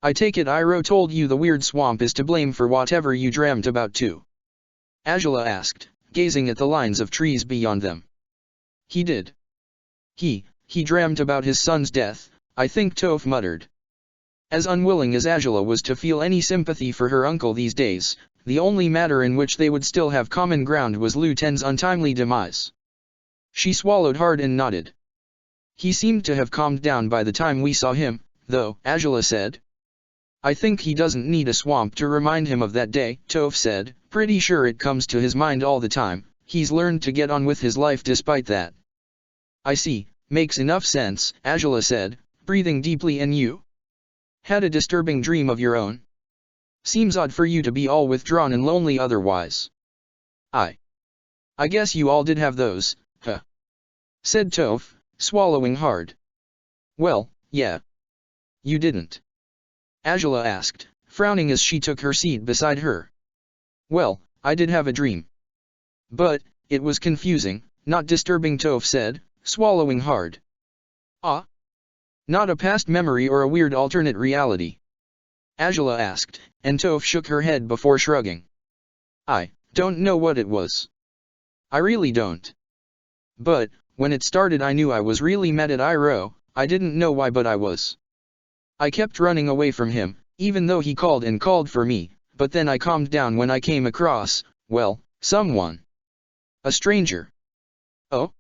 [SPEAKER 1] I take it Iroh told you the weird swamp is to blame for whatever you dreamt about too? Azula asked, gazing at the lines of trees beyond them. He did. He dreamt about his son's death, I think, Toph muttered. As unwilling as Azula was to feel any sympathy for her uncle these days, the only matter in which they would still have common ground was Lu Ten's untimely demise. She swallowed hard and nodded. He seemed to have calmed down by the time we saw him, though, Azula said. I think he doesn't need a swamp to remind him of that day, Toph said, pretty sure it comes to his mind all the time. He's learned to get on with his life despite that. I see, makes enough sense, Azula said, breathing deeply. And you? Had a disturbing dream of your own? Seems odd for you to be all withdrawn and lonely otherwise. I guess you all did have those, huh? Said Toph, swallowing hard. Well, yeah. You didn't? Azula asked, frowning as she took her seat beside her. Well, I did have a dream. But, it was confusing, not disturbing, Toph said, swallowing hard. Ah? Not a past memory or a weird alternate reality? Azula asked, and Toph shook her head before shrugging. I don't know what it was. I really don't. But, when it started I knew I was really mad at Iroh. I didn't know why, but I was. I kept running away from him, even though he called and called for me, but then I calmed down when I came across, well, someone. A stranger. Oh?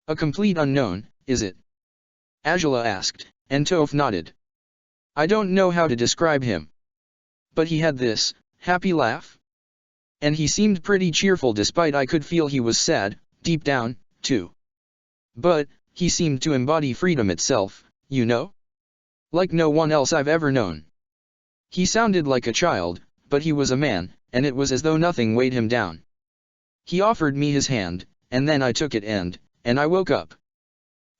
[SPEAKER 1] A complete unknown, is it? Azula asked, and Toph nodded. I don't know how to describe him. But he had this happy laugh. And he seemed pretty cheerful despite I could feel he was sad, deep down, too. But, he seemed to embody freedom itself, you know? Like no one else I've ever known. He sounded like a child, but he was a man, and it was as though nothing weighed him down. He offered me his hand, and then I took it and I woke up.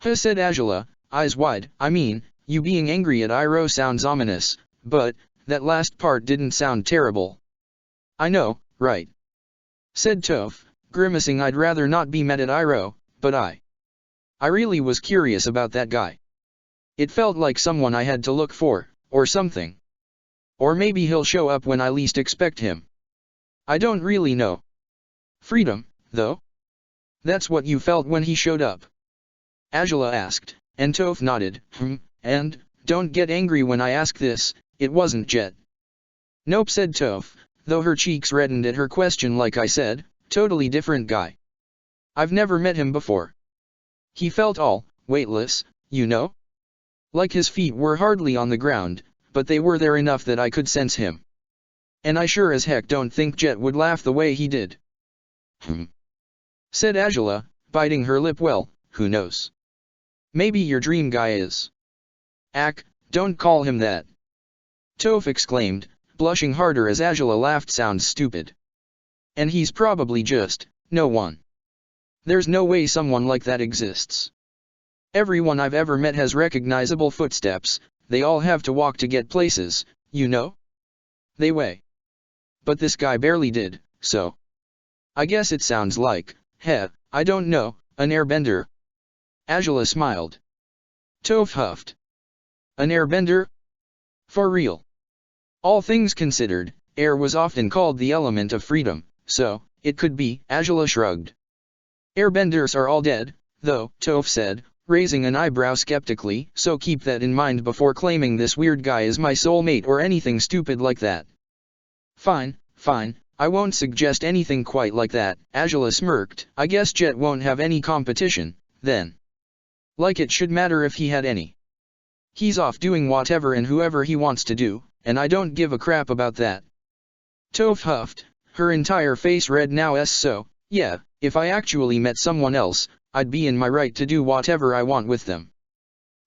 [SPEAKER 1] Huh, said Angela, eyes wide. I mean, you being angry at Iroh sounds ominous, but that last part didn't sound terrible. I know, right? Said Toph, grimacing. I'd rather not be mad at Iroh, but I really was curious about that guy. It felt like someone I had to look for, or something. Or maybe he'll show up when I least expect him. I don't really know. Freedom, though? That's what you felt when he showed up? Angela asked, and Toph nodded. And, don't get angry when I ask this, it wasn't Jet. Nope, said Toph, though her cheeks reddened at her question. Like I said, totally different guy. I've never met him before. He felt all weightless, you know? Like his feet were hardly on the ground, but they were there enough that I could sense him. And I sure as heck don't think Jet would laugh the way he did. Said Angela, biting her lip. Well, who knows? Maybe your dream guy is. Ack, don't call him that. Toph exclaimed, blushing harder as Angela laughed. Sounds stupid. And he's probably just no one. There's no way someone like that exists. Everyone I've ever met has recognizable footsteps, they all have to walk to get places, you know? They weigh. But this guy barely did, so. I guess it sounds like, I don't know, an airbender. Angela smiled. Toph huffed. An airbender? For real. All things considered, air was often called the element of freedom, so, it could be. Angela shrugged. Airbenders are all dead, though, Toph said, raising an eyebrow skeptically. So keep that in mind before claiming this weird guy is my soulmate or anything stupid like that. Fine, I won't suggest anything quite like that. Angela smirked. I guess Jet won't have any competition, then. Like it should matter if he had any. He's off doing whatever and whoever he wants to do, and I don't give a crap about that. Toph huffed, her entire face red now. So, yeah, if I actually met someone else, I'd be in my right to do whatever I want with them.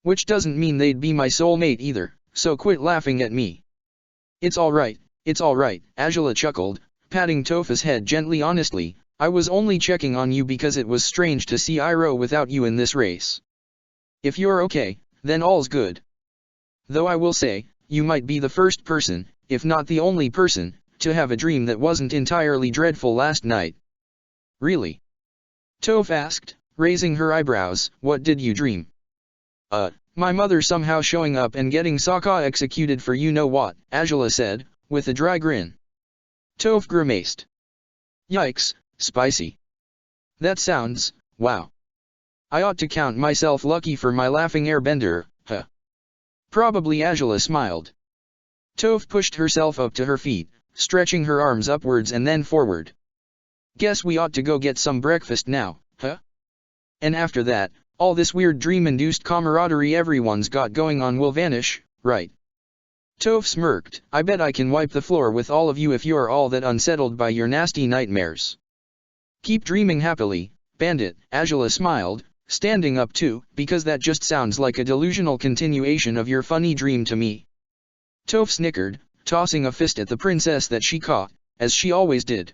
[SPEAKER 1] Which doesn't mean they'd be my soulmate either, so quit laughing at me. It's alright, Angela chuckled, patting Toph's head gently. Honestly, I was only checking on you because it was strange to see Iroh without you in this race. If you're okay, then all's good. Though I will say, you might be the first person, if not the only person, to have a dream that wasn't entirely dreadful last night. Really? Toph asked, raising her eyebrows. What did you dream? My mother somehow showing up and getting Sokka executed for you know what, Angela said, with a dry grin. Toph grimaced. Yikes, spicy. That sounds, wow. I ought to count myself lucky for my laughing airbender, huh? Probably. Angela smiled. Toph pushed herself up to her feet, stretching her arms upwards and then forward. Guess we ought to go get some breakfast now, huh? And after that, all this weird dream-induced camaraderie everyone's got going on will vanish, right? Toph smirked. I bet I can wipe the floor with all of you if you're all that unsettled by your nasty nightmares. Keep dreaming happily, Bandit, Angela smiled, standing up too, because that just sounds like a delusional continuation of your funny dream to me. Toph snickered, tossing a fist at the princess that she caught, as she always did.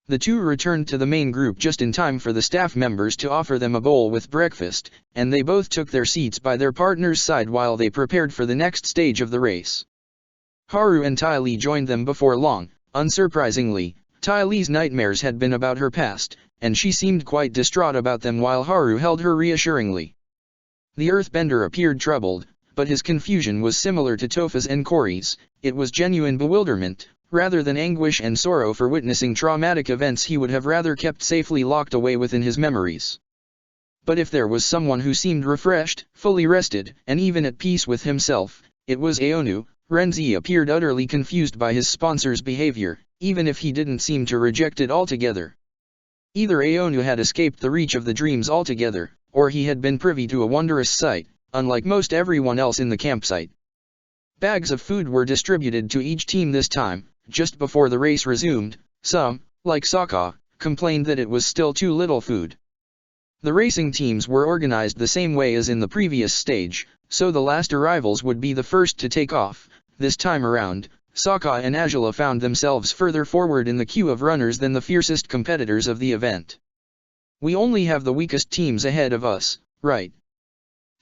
[SPEAKER 1] The two returned to the main group just in time for the staff members to offer them a bowl with breakfast, and they both took their seats by their partner's side while they prepared for the next stage of the race. Haru and Ty Lee joined them before long. Unsurprisingly, Ty Lee's nightmares had been about her past, and she seemed quite distraught about them while Haru held her reassuringly. The earthbender appeared troubled, but his confusion was similar to Toph's and Corey's. It was genuine bewilderment, rather than anguish and sorrow for witnessing traumatic events he would have rather kept safely locked away within his memories. But if there was someone who seemed refreshed, fully rested, and even at peace with himself, it was Aonu. Renzi appeared utterly confused by his sponsor's behavior, even if he didn't seem to reject it altogether. Either Aonu had escaped the reach of the dreams altogether, or he had been privy to a wondrous sight, unlike most everyone else in the campsite. Bags of food were distributed to each team this time. Just before the race resumed, some, like Sokka, complained that it was still too little food. The racing teams were organized the same way as in the previous stage, so the last arrivals would be the first to take off. This time around, Sokka and Angela found themselves further forward in the queue of runners than the fiercest competitors of the event. We only have the weakest teams ahead of us, right?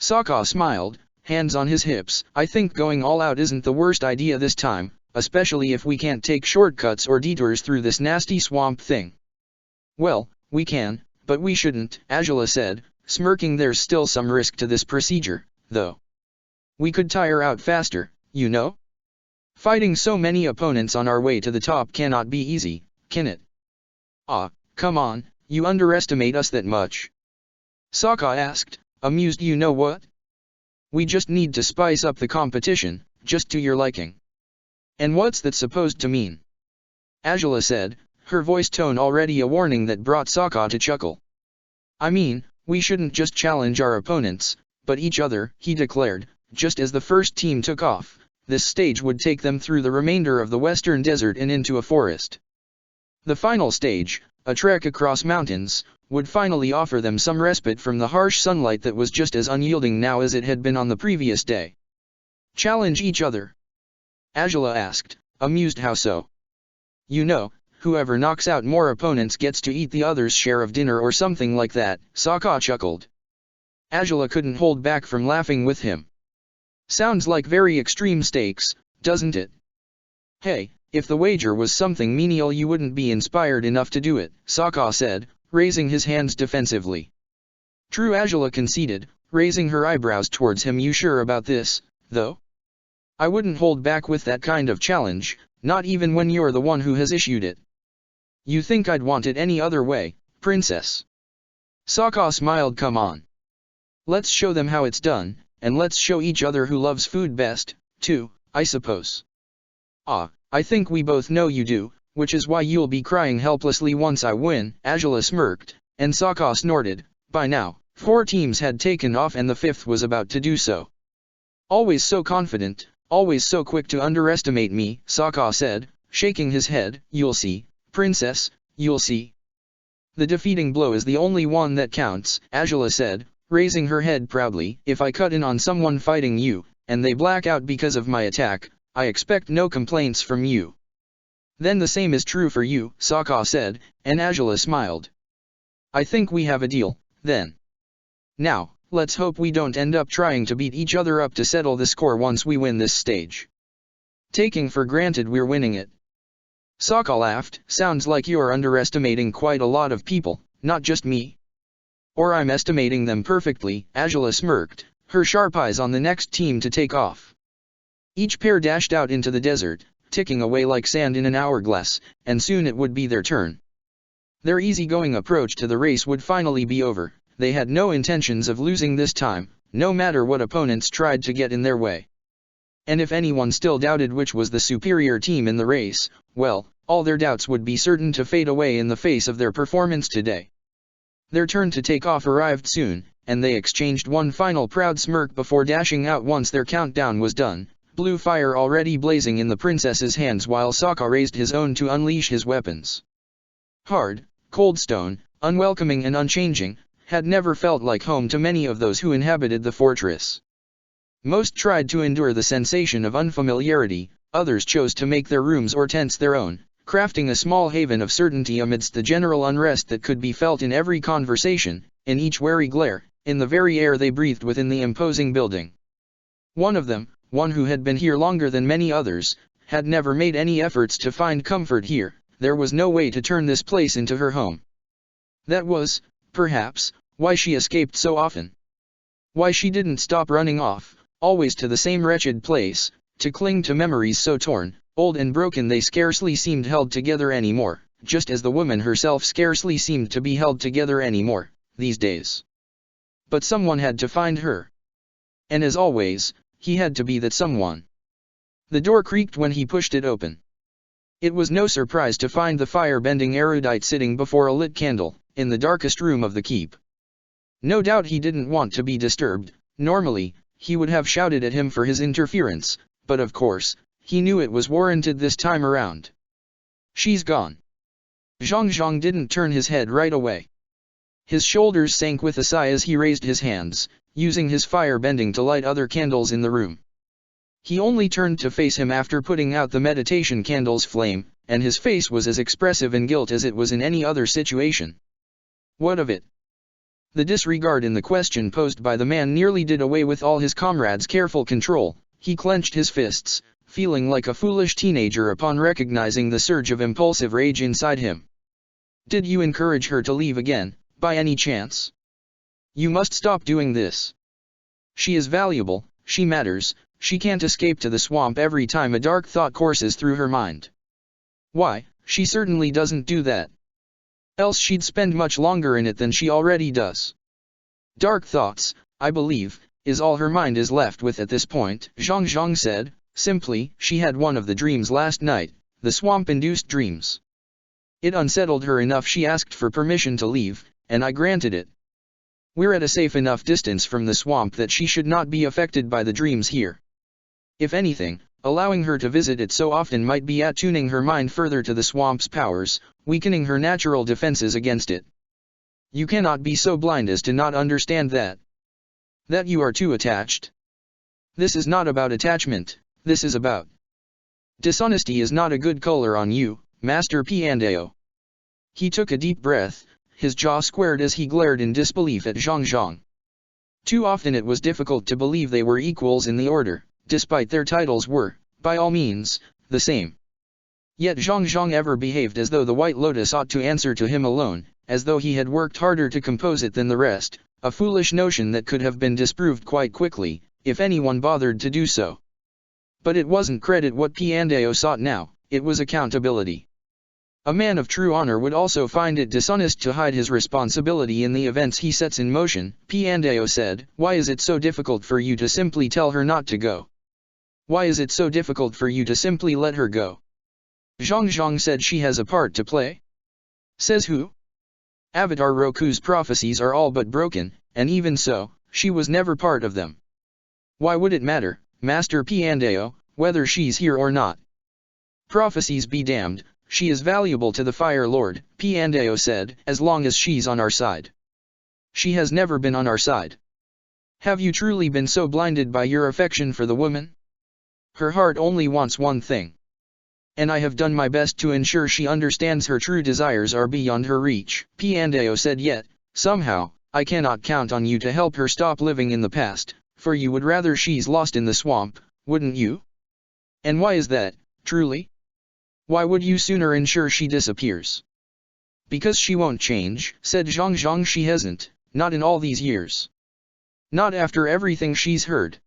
[SPEAKER 1] Sokka smiled, hands on his hips. I think going all out isn't the worst idea this time, especially if we can't take shortcuts or detours through this nasty swamp thing. Well, we can, but we shouldn't, Angela said, smirking. There's still some risk to this procedure, though. We could tire out faster, you know? Fighting so many opponents on our way to the top cannot be easy, can it? Ah, come on, you underestimate us that much? Sokka asked, amused. You know what? We just need to spice up the competition, just to your liking. And what's that supposed to mean? Angela said, her voice tone already a warning that brought Sokka to chuckle. I mean, we shouldn't just challenge our opponents, but each other, he declared. Just as the first team took off, this stage would take them through the remainder of the western desert and into a forest. The final stage, a trek across mountains, would finally offer them some respite from the harsh sunlight that was just as unyielding now as it had been on the previous day. Challenge each other? Angela asked, amused. How so? You know, whoever knocks out more opponents gets to eat the other's share of dinner or something like that, Sokka chuckled. Angela couldn't hold back from laughing with him. Sounds like very extreme stakes, doesn't it? Hey, if the wager was something menial you wouldn't be inspired enough to do it, Sokka said, raising his hands defensively. True, Angela conceded, raising her eyebrows towards him. You sure about this, though? I wouldn't hold back with that kind of challenge, not even when you're the one who has issued it. You think I'd want it any other way, princess? Sokka smiled. Come on. Let's show them how it's done, and let's show each other who loves food best, too, I suppose. Ah, I think we both know you do, which is why you'll be crying helplessly once I win, Angela smirked, and Sokka snorted. By now, 4 teams had taken off and the 5th was about to do so. Always so confident, always so quick to underestimate me, Sokka said, shaking his head. You'll see, princess, you'll see. The defeating blow is the only one that counts, Angela said, raising her head proudly. If I cut in on someone fighting you, and they black out because of my attack, I expect no complaints from you. Then the same is true for you, Sokka said, and Angela smiled. I think we have a deal, then. Now, let's hope we don't end up trying to beat each other up to settle the score once we win this stage. Taking for granted we're winning it. Sokka laughed. Sounds like you're underestimating quite a lot of people, not just me. Or I'm estimating them perfectly, Angela smirked, her sharp eyes on the next team to take off. Each pair dashed out into the desert, ticking away like sand in an hourglass, and soon it would be their turn. Their easygoing approach to the race would finally be over. They had no intentions of losing this time, no matter what opponents tried to get in their way. And if anyone still doubted which was the superior team in the race, well, all their doubts would be certain to fade away in the face of their performance today. Their turn to take off arrived soon, and they exchanged one final proud smirk before dashing out once their countdown was done, blue fire already blazing in the princess's hands while Sokka raised his own to unleash his weapons. Hard, cold stone, unwelcoming and unchanging, had never felt like home to many of those who inhabited the fortress. Most tried to endure the sensation of unfamiliarity, others chose to make their rooms or tents their own, crafting a small haven of certainty amidst the general unrest that could be felt in every conversation, in each wary glare, in the very air they breathed within the imposing building. One of them, one who had been here longer than many others, had never made any efforts to find comfort here. There was no way to turn this place into her home. That was, perhaps, why she escaped so often. Why she didn't stop running off, always to the same wretched place, to cling to memories so torn, old and broken they scarcely seemed held together anymore, just as the woman herself scarcely seemed to be held together anymore, these days. But someone had to find her. And as always, he had to be that someone. The door creaked when he pushed it open. It was no surprise to find the fire-bending erudite sitting before a lit candle, in the darkest room of the keep. No doubt he didn't want to be disturbed. Normally, he would have shouted at him for his interference, but of course, he knew it was warranted this time around. She's gone. Zhang didn't turn his head right away. His shoulders sank with a sigh as he raised his hands, using his fire bending to light other candles in the room. He only turned to face him after putting out the meditation candle's flame, and his face was as expressive in guilt as it was in any other situation. What of it? The disregard in the question posed by the man nearly did away with all his comrades' careful control. He clenched his fists, feeling like a foolish teenager upon recognizing the surge of impulsive rage inside him. Did you encourage her to leave again, by any chance? You must stop doing this. She is valuable, she matters, she can't escape to the swamp every time a dark thought courses through her mind. Why, she certainly doesn't do that. Else she'd spend much longer in it than she already does. Dark thoughts, I believe, is all her mind is left with at this point, Zhang said, simply. She had one of the dreams last night, the swamp-induced dreams. It unsettled her enough she asked for permission to leave, and I granted it. We're at a safe enough distance from the swamp that she should not be affected by the dreams here. If anything, allowing her to visit it so often might be attuning her mind further to the swamp's powers, weakening her natural defenses against it. You cannot be so blind as to not understand that. That you are too attached. This is not about attachment, this is about. Dishonesty is not a good color on you, Master Piandao. He took a deep breath, his jaw squared as he glared in disbelief at Zhang. Too often it was difficult to believe they were equals in the order, despite their titles were, by all means, the same. Yet Zhang ever behaved as though the White Lotus ought to answer to him alone, as though he had worked harder to compose it than the rest, a foolish notion that could have been disproved quite quickly, if anyone bothered to do so. But it wasn't credit what Piandao sought now, it was accountability. A man of true honor would also find it dishonest to hide his responsibility in the events he sets in motion. Piandao said, why is it so difficult for you to simply tell her not to go? Why is it so difficult for you to simply let her go? Zhang said she has a part to play. Says who? Avatar Roku's prophecies are all but broken, and even so, she was never part of them. Why would it matter, Master Piandao, whether she's here or not? Prophecies be damned, she is valuable to the Fire Lord, Piandao said, as long as she's on our side. She has never been on our side. Have you truly been so blinded by your affection for the woman? Her heart only wants one thing. And I have done my best to ensure she understands her true desires are beyond her reach, Piandao said, yet, somehow, I cannot count on you to help her stop living in the past, for you would rather she's lost in the swamp, wouldn't you? And why is that, truly? Why would you sooner ensure she disappears? Because she won't change, said Zhang. She hasn't, not in all these years. Not after everything she's heard.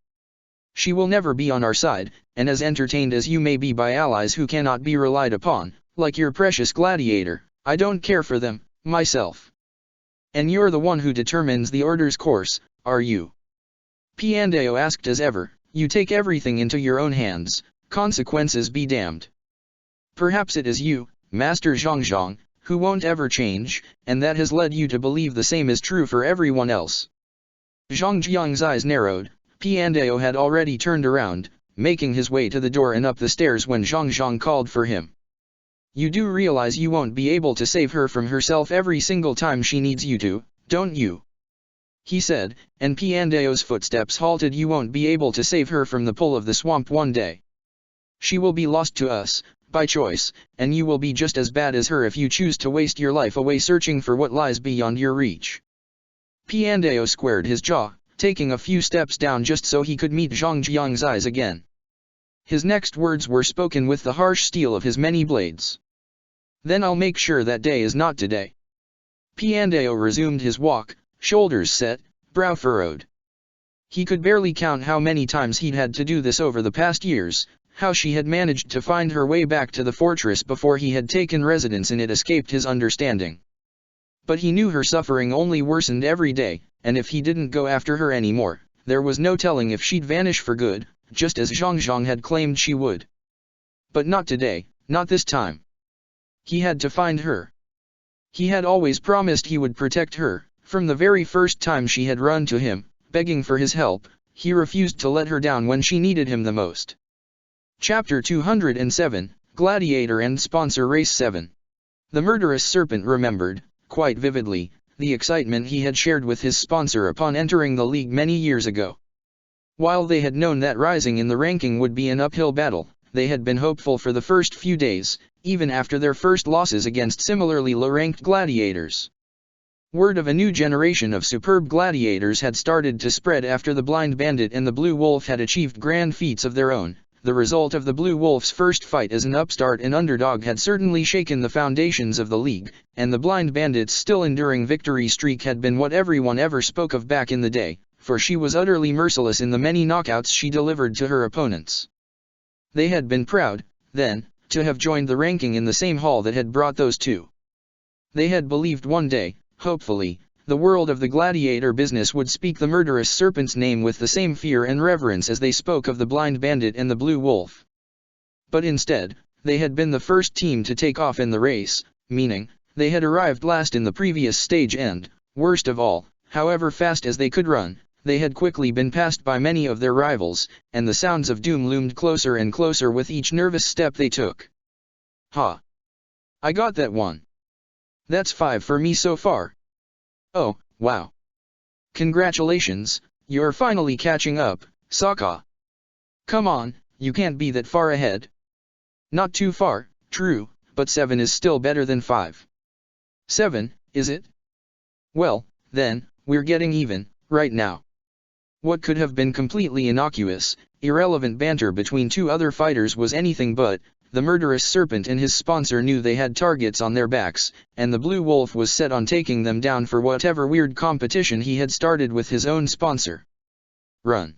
[SPEAKER 1] She will never be on our side, and as entertained as you may be by allies who cannot be relied upon, like your precious Gladiator, I don't care for them, myself. And you're the one who determines the order's course, are you? Piandao asked as ever, you take everything into your own hands, consequences be damned. Perhaps it is you, Master Zhang, who won't ever change, and that has led you to believe the same is true for everyone else. Zhang's eyes narrowed. Piandao had already turned around, making his way to the door and up the stairs when Zhang called for him. You do realize you won't be able to save her from herself every single time she needs you to, don't you? He said, and Piandao's footsteps halted. You won't be able to save her from the pull of the swamp one day. She will be lost to us, by choice, and you will be just as bad as her if you choose to waste your life away searching for what lies beyond your reach. Piandao squared his jaw, taking a few steps down just so he could meet Zhang's eyes again. His next words were spoken with the harsh steel of his many blades. Then I'll make sure that day is not today. Piandao resumed his walk, shoulders set, brow furrowed. He could barely count how many times he'd had to do this over the past years, how she had managed to find her way back to the fortress before he had taken residence in it escaped his understanding. But he knew her suffering only worsened every day, and if he didn't go after her anymore, there was no telling if she'd vanish for good, just as Zhang had claimed she would. But not today, not this time. He had to find her. He had always promised he would protect her. From the very first time she had run to him, begging for his help, he refused to let her down when she needed him the most. Chapter 207, Gladiator and Sponsor Race 7. The murderous serpent remembered, quite vividly, the excitement he had shared with his sponsor upon entering the league many years ago. While they had known that rising in the ranking would be an uphill battle, they had been hopeful for the first few days, even after their first losses against similarly low-ranked gladiators. Word of a new generation of superb gladiators had started to spread after the Blind Bandit and the Blue Wolf had achieved grand feats of their own. The result of the Blue Wolf's first fight as an upstart and underdog had certainly shaken the foundations of the league, and the Blind Bandit's still enduring victory streak had been what everyone ever spoke of back in the day, for she was utterly merciless in the many knockouts she delivered to her opponents. They had been proud, then, to have joined the ranking in the same hall that had brought those two. They had believed one day, hopefully, the world of the gladiator business would speak the murderous serpent's name with the same fear and reverence as they spoke of the Blind Bandit and the Blue Wolf. But instead, they had been the first team to take off in the race, meaning, they had arrived last in the previous stage and, worst of all, however fast as they could run, they had quickly been passed by many of their rivals, and the sounds of doom loomed closer and closer with each nervous step they took. Ha! I got that one. That's 5 for me so far. Oh, wow. Congratulations, you're finally catching up, Sokka. Come on, you can't be that far ahead. Not too far, true, but 7 is still better than 5. 7, is it? Well, then, we're getting even, right now. What could have been completely innocuous, irrelevant banter between two other fighters was anything but. The murderous serpent and his sponsor knew they had targets on their backs, and the Blue Wolf was set on taking them down for whatever weird competition he had started with his own sponsor. Run!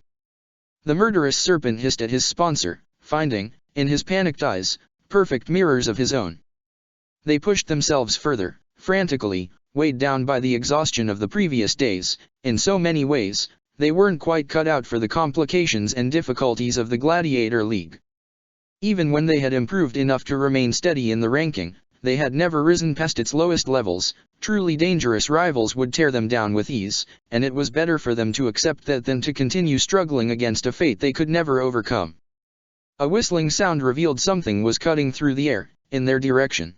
[SPEAKER 1] The murderous serpent hissed at his sponsor, finding, in his panicked eyes, perfect mirrors of his own. They pushed themselves further, frantically, weighed down by the exhaustion of the previous days. In so many ways, they weren't quite cut out for the complications and difficulties of the Gladiator League. Even when they had improved enough to remain steady in the ranking, they had never risen past its lowest levels. Truly dangerous rivals would tear them down with ease, and it was better for them to accept that than to continue struggling against a fate they could never overcome. A whistling sound revealed something was cutting through the air, in their direction.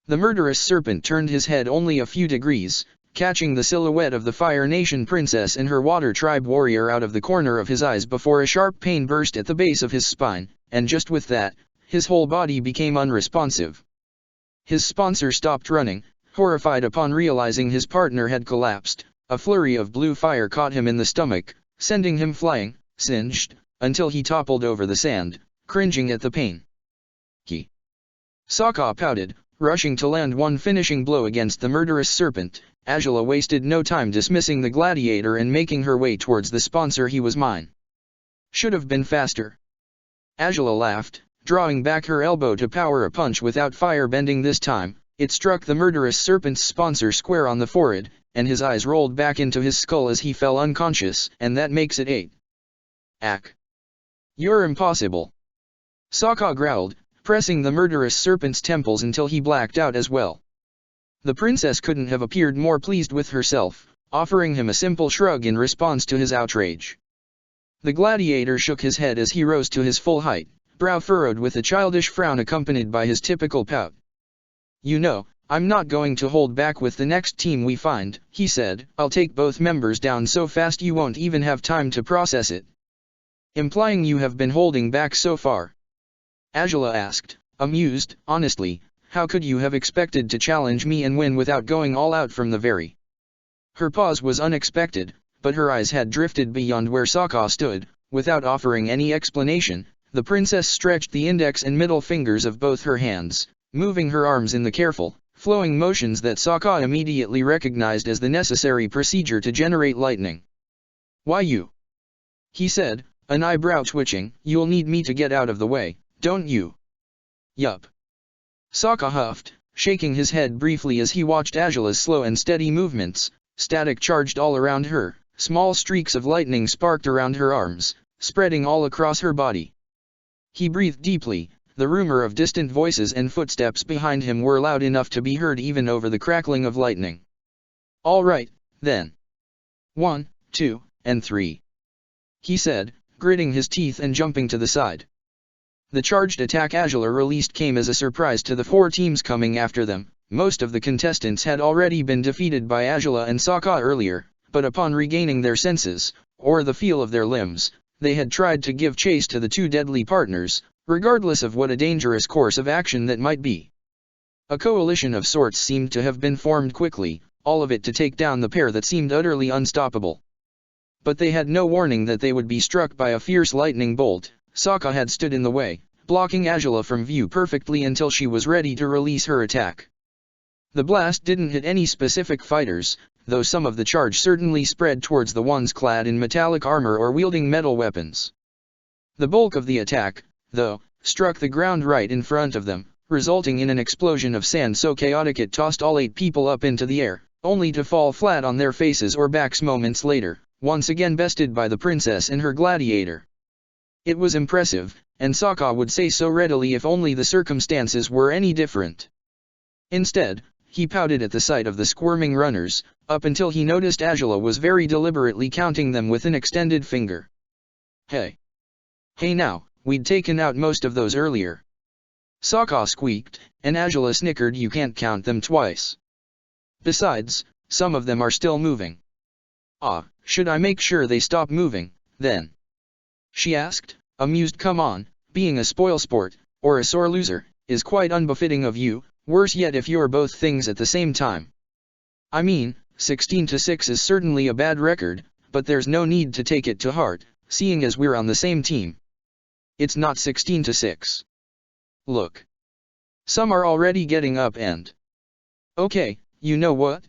[SPEAKER 1] The murderous serpent turned his head only a few degrees, catching the silhouette of the Fire Nation princess and her Water Tribe warrior out of the corner of his eyes before a sharp pain burst at the base of his spine, and just with that, his whole body became unresponsive. His sponsor stopped running, horrified upon realizing his partner had collapsed. A flurry of blue fire caught him in the stomach, sending him flying, singed, until he toppled over the sand, cringing at the pain. Sokka pouted, rushing to land one finishing blow against the murderous serpent. Angela wasted no time dismissing the gladiator and making her way towards the sponsor. He was mine. Should have been faster. Angela laughed, drawing back her elbow to power a punch without fire-bending this time. It struck the murderous serpent's sponsor square on the forehead, and his eyes rolled back into his skull as he fell unconscious, and that makes it 8. Ack. You're impossible. Sokka growled, pressing the murderous serpent's temples until he blacked out as well. The princess couldn't have appeared more pleased with herself, offering him a simple shrug in response to his outrage. The gladiator shook his head as he rose to his full height, brow furrowed with a childish frown accompanied by his typical pout. You know, I'm not going to hold back with the next team we find, he said. I'll take both members down so fast you won't even have time to process it. Implying you have been holding back so far? Angela asked, amused. Honestly, how could you have expected to challenge me and win without going all out from the very? Her pause was unexpected, but her eyes had drifted beyond where Sokka stood. Without offering any explanation, the princess stretched the index and middle fingers of both her hands, moving her arms in the careful, flowing motions that Sokka immediately recognized as the necessary procedure to generate lightning. Why you? He said, an eyebrow twitching. You'll need me to get out of the way, don't you? Yup. Sokka huffed, shaking his head briefly as he watched Angela's slow and steady movements. Static charged all around her, small streaks of lightning sparked around her arms, spreading all across her body. He breathed deeply. The rumor of distant voices and footsteps behind him were loud enough to be heard even over the crackling of lightning. All right, then. 1, 2, and 3. He said, gritting his teeth and jumping to the side. The charged attack Angela released came as a surprise to the 4 teams coming after them, Most of the contestants had already been defeated by Azula and Sokka earlier, but upon regaining their senses, or the feel of their limbs, they had tried to give chase to the two deadly partners, regardless of what a dangerous course of action that might be. A coalition of sorts seemed to have been formed quickly, all of it to take down the pair that seemed utterly unstoppable. But they had no warning that they would be struck by a fierce lightning bolt. Sokka had stood in the way, blocking Azula from view perfectly until she was ready to release her attack. The blast didn't hit any specific fighters, though some of the charge certainly spread towards the ones clad in metallic armor or wielding metal weapons. The bulk of the attack, though, struck the ground right in front of them, resulting in an explosion of sand so chaotic it tossed all 8 people up into the air, only to fall flat on their faces or backs moments later, once again bested by the princess and her gladiator. It was impressive, and Sokka would say so readily if only the circumstances were any different. Instead, he pouted at the sight of the squirming runners, up until he noticed Azula was very deliberately counting them with an extended finger. Hey now, we'd taken out most of those earlier. Sokka squeaked, and Azula snickered. You can't count them twice. Besides, some of them are still moving. Should I make sure they stop moving, then? She asked, amused. Come on, being a spoilsport, or a sore loser, is quite unbefitting of you, worse yet if you're both things at the same time. I mean, 16-6 is certainly a bad record, but there's no need to take it to heart, seeing as we're on the same team. It's not 16-6. Look. Some are already getting up and... Okay, you know what?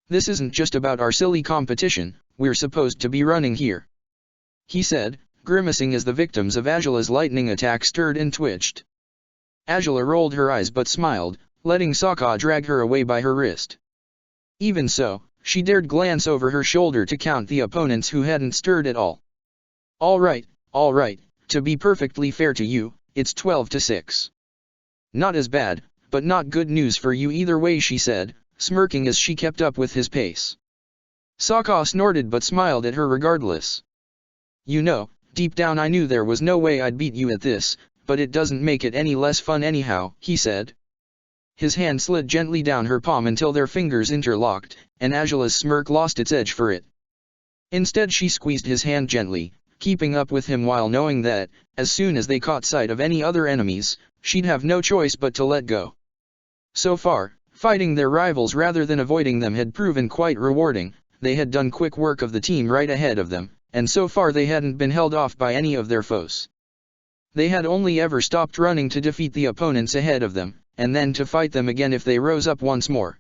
[SPEAKER 1] This isn't just about our silly competition, we're supposed to be running here. He said, grimacing as the victims of Azula's lightning attack stirred and twitched. Azula rolled her eyes but smiled, letting Sokka drag her away by her wrist. Even so, she dared glance over her shoulder to count the opponents who hadn't stirred at all. All right, to be perfectly fair to you, it's 12-6. Not as bad, but not good news for you either way, she said, smirking as she kept up with his pace. Sokka snorted but smiled at her regardless. You know, deep down I knew there was no way I'd beat you at this, but it doesn't make it any less fun anyhow, he said. His hand slid gently down her palm until their fingers interlocked, and Azula's smirk lost its edge for it. Instead she squeezed his hand gently, keeping up with him while knowing that, as soon as they caught sight of any other enemies, she'd have no choice but to let go. So far, fighting their rivals rather than avoiding them had proven quite rewarding. They had done quick work of the team right ahead of them, and so far they hadn't been held off by any of their foes. They had only ever stopped running to defeat the opponents ahead of them, and then to fight them again if they rose up once more.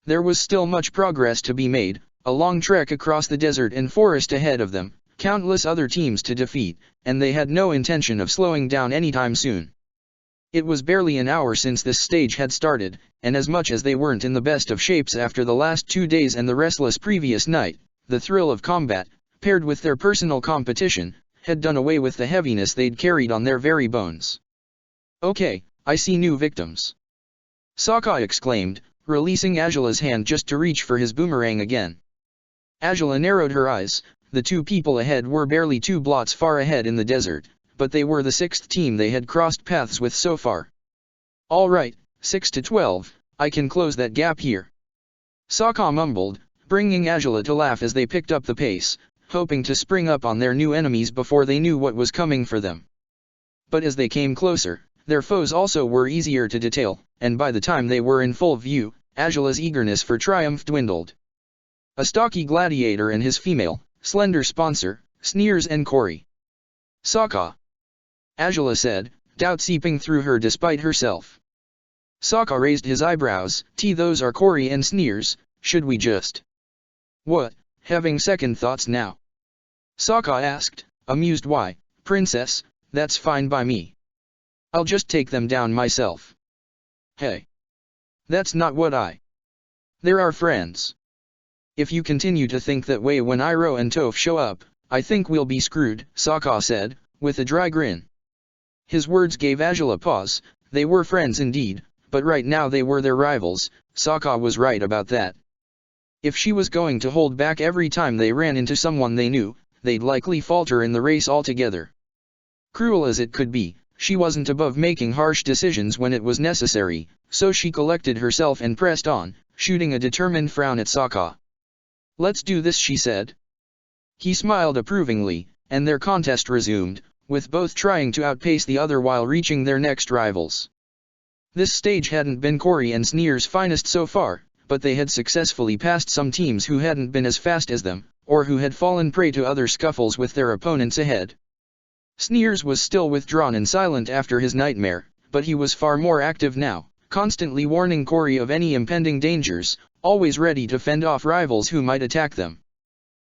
[SPEAKER 1] There was still much progress to be made, a long trek across the desert and forest ahead of them, countless other teams to defeat, and they had no intention of slowing down anytime soon. It was barely an hour since this stage had started, and as much as they weren't in the best of shapes after the last 2 days and the restless previous night, the thrill of combat, paired with their personal competition, had done away with the heaviness they'd carried on their very bones. Okay, I see new victims. Sokka exclaimed, releasing Azula's hand just to reach for his boomerang again. Azula narrowed her eyes. The 2 people ahead were barely 2 blots far ahead in the desert, but they were the 6th team they had crossed paths with so far. All right, 6-12, I can close that gap here. Sokka mumbled, bringing Azula to laugh as they picked up the pace, hoping to spring up on their new enemies before they knew what was coming for them. But as they came closer, their foes also were easier to detail, and by the time they were in full view, Azula's eagerness for triumph dwindled. A stocky gladiator and his female, slender sponsor, Sneers and Cory. Sokka. Azula said, doubt seeping through her despite herself. Sokka raised his eyebrows. Those are Cory and Sneers, should we just... What, having second thoughts now? Sokka asked, amused. Why, princess, that's fine by me. I'll just take them down myself. Hey. That's not what I... They're our friends. If you continue to think that way when Iroh and Toph show up, I think we'll be screwed, Sokka said, with a dry grin. His words gave Azula pause. They were friends indeed, but right now they were their rivals. Sokka was right about that. If she was going to hold back every time they ran into someone they knew, they'd likely falter in the race altogether. Cruel as it could be, she wasn't above making harsh decisions when it was necessary, so she collected herself and pressed on, shooting a determined frown at Sokka. "Let's do this," she said. He smiled approvingly, and their contest resumed, with both trying to outpace the other while reaching their next rivals. This stage hadn't been Cory and Sneer's finest so far, but they had successfully passed some teams who hadn't been as fast as them, or who had fallen prey to other scuffles with their opponents ahead. Sneers was still withdrawn and silent after his nightmare, but he was far more active now, constantly warning Cory of any impending dangers, always ready to fend off rivals who might attack them.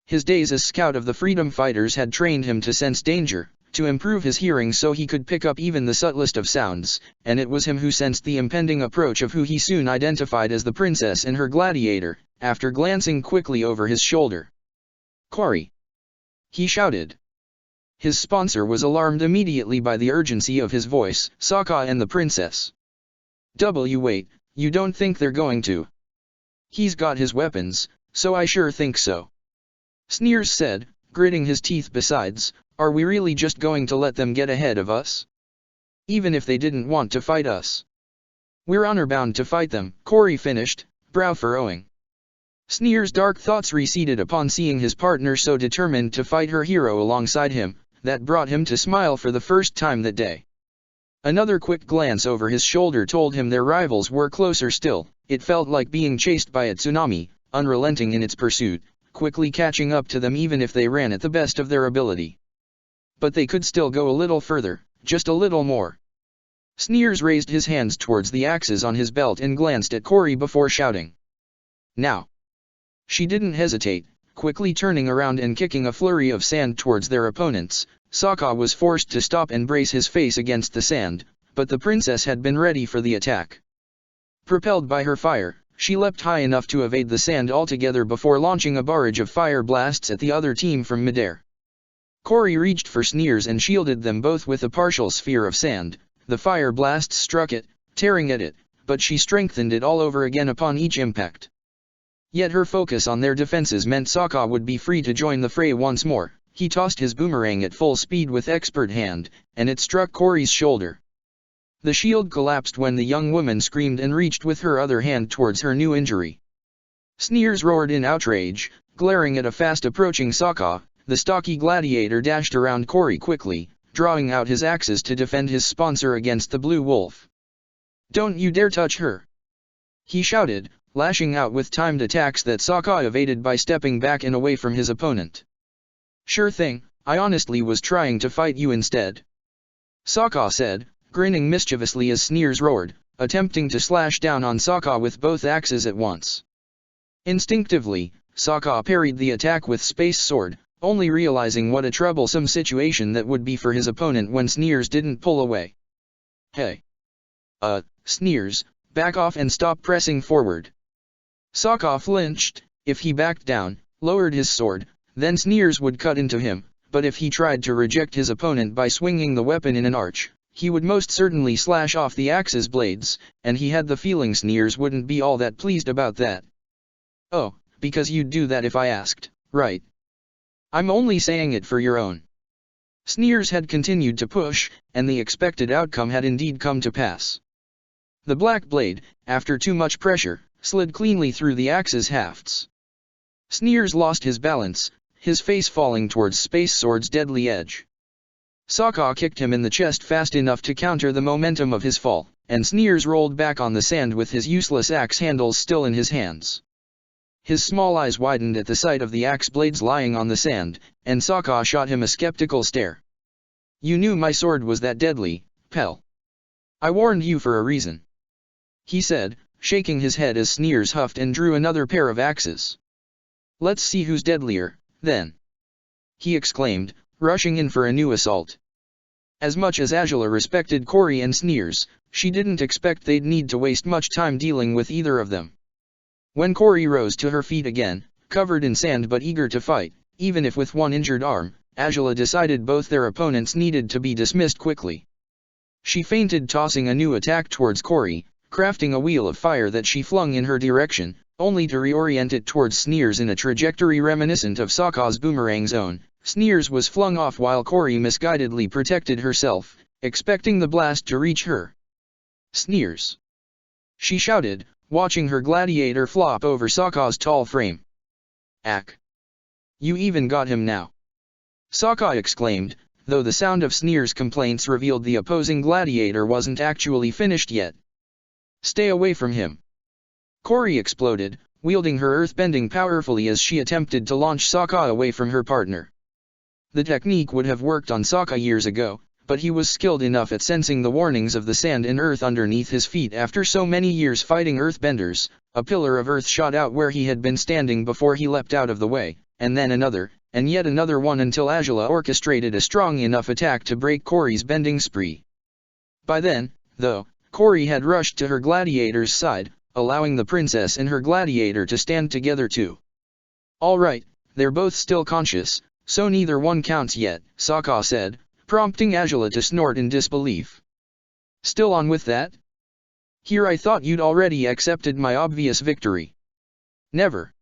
[SPEAKER 1] His days as scout of the freedom fighters had trained him to sense danger, to improve his hearing so he could pick up even the subtlest of sounds, and it was him who sensed the impending approach of who he soon identified as the princess and her gladiator, after glancing quickly over his shoulder. "Cory!" he shouted. His sponsor was alarmed immediately by the urgency of his voice. "Sokka and the princess." Wait, you don't think they're going to?" "He's got his weapons, so I sure think so," Sneers said, gritting his teeth. "Besides, are we really just going to let them get ahead of us? Even if they didn't want to fight us, we're honor-bound to fight them," Cory finished, brow furrowing. Sneers' dark thoughts receded upon seeing his partner so determined to fight her hero alongside him, that brought him to smile for the first time that day. Another quick glance over his shoulder told him their rivals were closer still. It felt like being chased by a tsunami, unrelenting in its pursuit, quickly catching up to them even if they ran at the best of their ability. But they could still go a little further, just a little more. Sneers raised his hands towards the axes on his belt and glanced at Cory before shouting, "Now!" She didn't hesitate, quickly turning around and kicking a flurry of sand towards their opponents. Sokka was forced to stop and brace his face against the sand, but the princess had been ready for the attack. Propelled by her fire, she leapt high enough to evade the sand altogether before launching a barrage of fire blasts at the other team from midair. Cory reached for Sneers and shielded them both with a partial sphere of sand. The fire blasts struck it, tearing at it, but she strengthened it all over again upon each impact. Yet her focus on their defenses meant Sokka would be free to join the fray once more. He tossed his boomerang at full speed with expert hand, and it struck Cory's shoulder. The shield collapsed when the young woman screamed and reached with her other hand towards her new injury. Sneers roared in outrage, glaring at a fast-approaching Sokka. The stocky gladiator dashed around Cory quickly, drawing out his axes to defend his sponsor against the blue wolf. "Don't you dare touch her!" he shouted, lashing out with timed attacks that Sokka evaded by stepping back and away from his opponent. "Sure thing, I honestly was trying to fight you instead," Sokka said, grinning mischievously as Sneers roared, attempting to slash down on Sokka with both axes at once. Instinctively, Sokka parried the attack with Space Sword, only realizing what a troublesome situation that would be for his opponent when Sneers didn't pull away. "Hey! Sneers, back off and stop pressing forward." Sokka flinched. If he backed down, lowered his sword, then Sneers would cut into him, but if he tried to reject his opponent by swinging the weapon in an arch, he would most certainly slash off the axe's blades, and he had the feeling Sneers wouldn't be all that pleased about that. "Oh, because you'd do that if I asked, right? I'm only saying it for your own." Sneers had continued to push, and the expected outcome had indeed come to pass. The black blade, after too much pressure, slid cleanly through the axe's hafts. Sneers lost his balance, his face falling towards Space Sword's deadly edge. Sokka kicked him in the chest fast enough to counter the momentum of his fall, and Sneers rolled back on the sand with his useless axe handles still in his hands. His small eyes widened at the sight of the axe blades lying on the sand, and Sokka shot him a skeptical stare. "You knew my sword was that deadly, pal. I warned you for a reason," he said, shaking his head as Sneers huffed and drew another pair of axes. "Let's see who's deadlier, then," he exclaimed, rushing in for a new assault. As much as Azula respected Cory and Sneers, she didn't expect they'd need to waste much time dealing with either of them. When Cory rose to her feet again, covered in sand but eager to fight, even if with one injured arm, Azula decided both their opponents needed to be dismissed quickly. She feinted, tossing a new attack towards Cory, crafting a wheel of fire that she flung in her direction, only to reorient it towards Sneers in a trajectory reminiscent of Sokka's boomerang zone. Sneers was flung off while Cory misguidedly protected herself, expecting the blast to reach her. Sneers she shouted, watching her gladiator flop over Sokka's tall frame. "Ack! You even got him now!" Sokka exclaimed, though the sound of Sneer's complaints revealed the opposing gladiator wasn't actually finished yet. "Stay away from him!" Kori exploded, wielding her earthbending powerfully as she attempted to launch Sokka away from her partner. The technique would have worked on Sokka years ago, but he was skilled enough at sensing the warnings of the sand and earth underneath his feet after so many years fighting earthbenders. A pillar of earth shot out where he had been standing before he leapt out of the way, and then another, and yet another one until Azula orchestrated a strong enough attack to break Kori's bending spree. By then, though, Kori had rushed to her gladiator's side, allowing the princess and her gladiator to stand together too. "All right, they're both still conscious, so neither one counts yet," Sokka said, prompting Azula to snort in disbelief. "Still on with that? Here I thought you'd already accepted my obvious victory." "Never,"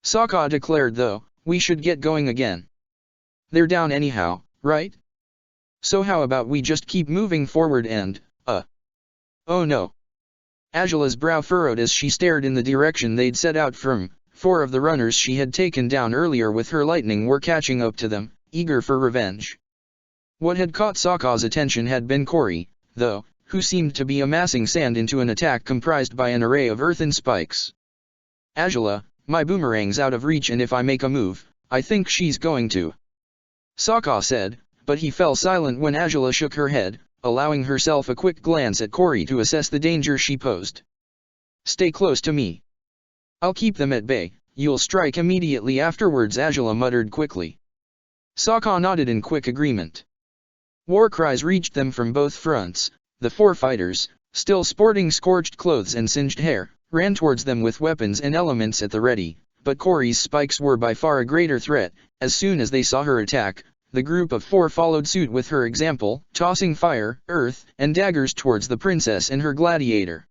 [SPEAKER 1] Sokka declared, though, "we should get going again. They're down anyhow, right? So how about we just keep moving forward and, oh no." Azula's brow furrowed as she stared in the direction they'd set out from. 4 of the runners she had taken down earlier with her lightning were catching up to them, eager for revenge. What had caught Sokka's attention had been Kori, though, who seemed to be amassing sand into an attack comprised by an array of earthen spikes. "Azula, my boomerang's out of reach, and if I make a move, I think she's going to," Sokka said, but he fell silent when Azula shook her head, allowing herself a quick glance at Kori to assess the danger she posed. "Stay close to me. I'll keep them at bay, you'll strike immediately afterwards," Azula muttered quickly. Sokka nodded in quick agreement. War cries reached them from both fronts. The 4 fighters, still sporting scorched clothes and singed hair, ran towards them with weapons and elements at the ready, but Kori's spikes were by far a greater threat. As soon as they saw her attack, the group of 4 followed suit with her example, tossing fire, earth, and daggers towards the princess and her gladiator.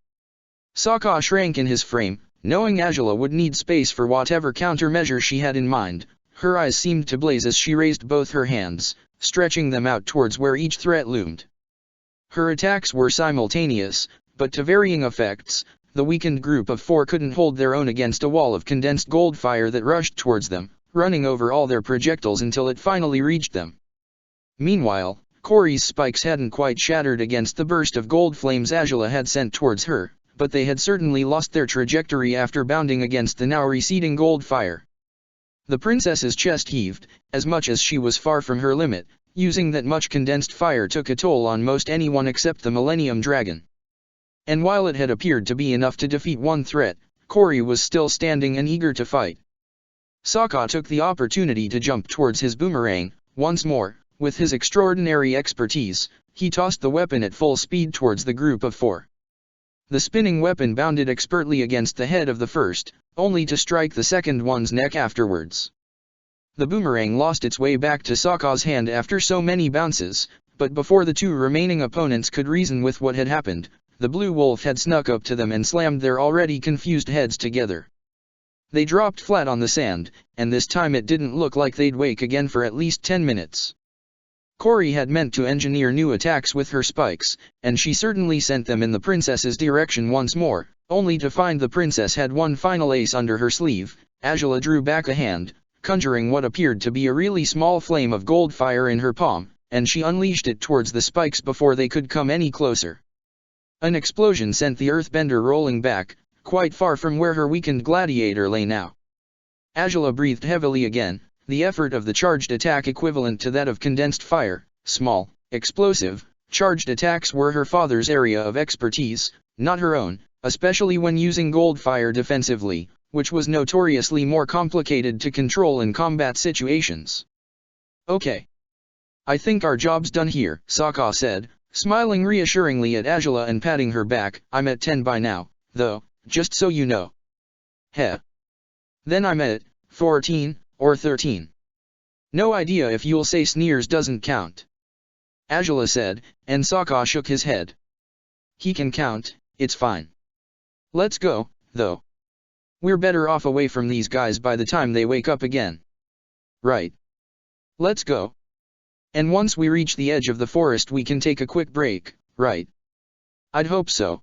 [SPEAKER 1] Sokka shrank in his frame, knowing Azula would need space for whatever countermeasure she had in mind. Her eyes seemed to blaze as she raised both her hands, stretching them out towards where each threat loomed. Her attacks were simultaneous, but to varying effects. The weakened group of 4 couldn't hold their own against a wall of condensed gold fire that rushed towards them, running over all their projectiles until it finally reached them. Meanwhile, Kori's spikes hadn't quite shattered against the burst of gold flames Azula had sent towards her, but they had certainly lost their trajectory after bounding against the now receding gold fire. The princess's chest heaved, as much as she was far from her limit. Using that much condensed fire took a toll on most anyone except the Millennium Dragon. And while it had appeared to be enough to defeat one threat, Kori was still standing and eager to fight. Sokka took the opportunity to jump towards his boomerang. Once more, with his extraordinary expertise, he tossed the weapon at full speed towards the group of 4. The spinning weapon bounded expertly against the head of the first, only to strike the second one's neck afterwards. The boomerang lost its way back to Sokka's hand after so many bounces, but before the 2 remaining opponents could reason with what had happened, the blue wolf had snuck up to them and slammed their already confused heads together. They dropped flat on the sand, and this time it didn't look like they'd wake again for at least 10 minutes. Kori had meant to engineer new attacks with her spikes, and she certainly sent them in the princess's direction once more, only to find the princess had one final ace under her sleeve. Azula drew back a hand, conjuring what appeared to be a really small flame of gold fire in her palm, and she unleashed it towards the spikes before they could come any closer. An explosion sent the earthbender rolling back, quite far from where her weakened gladiator lay now. Azula breathed heavily again, the effort of the charged attack equivalent to that of condensed fire. Small, explosive, charged attacks were her father's area of expertise, not her own, especially when using gold fire defensively, which was notoriously more complicated to control in combat situations. "Okay. I think our job's done here," Sokka said, smiling reassuringly at Azula and patting her back. "I'm at 10 by now, though, just so you know." "Heh. Then I'm at 14, or 13. No idea if you'll say Sneers doesn't count," Azula said, and Sokka shook his head. "He can count, it's fine. Let's go, though. We're better off away from these guys by the time they wake up again." "Right. Let's go. And once we reach the edge of the forest we can take a quick break, right?" "I'd hope so.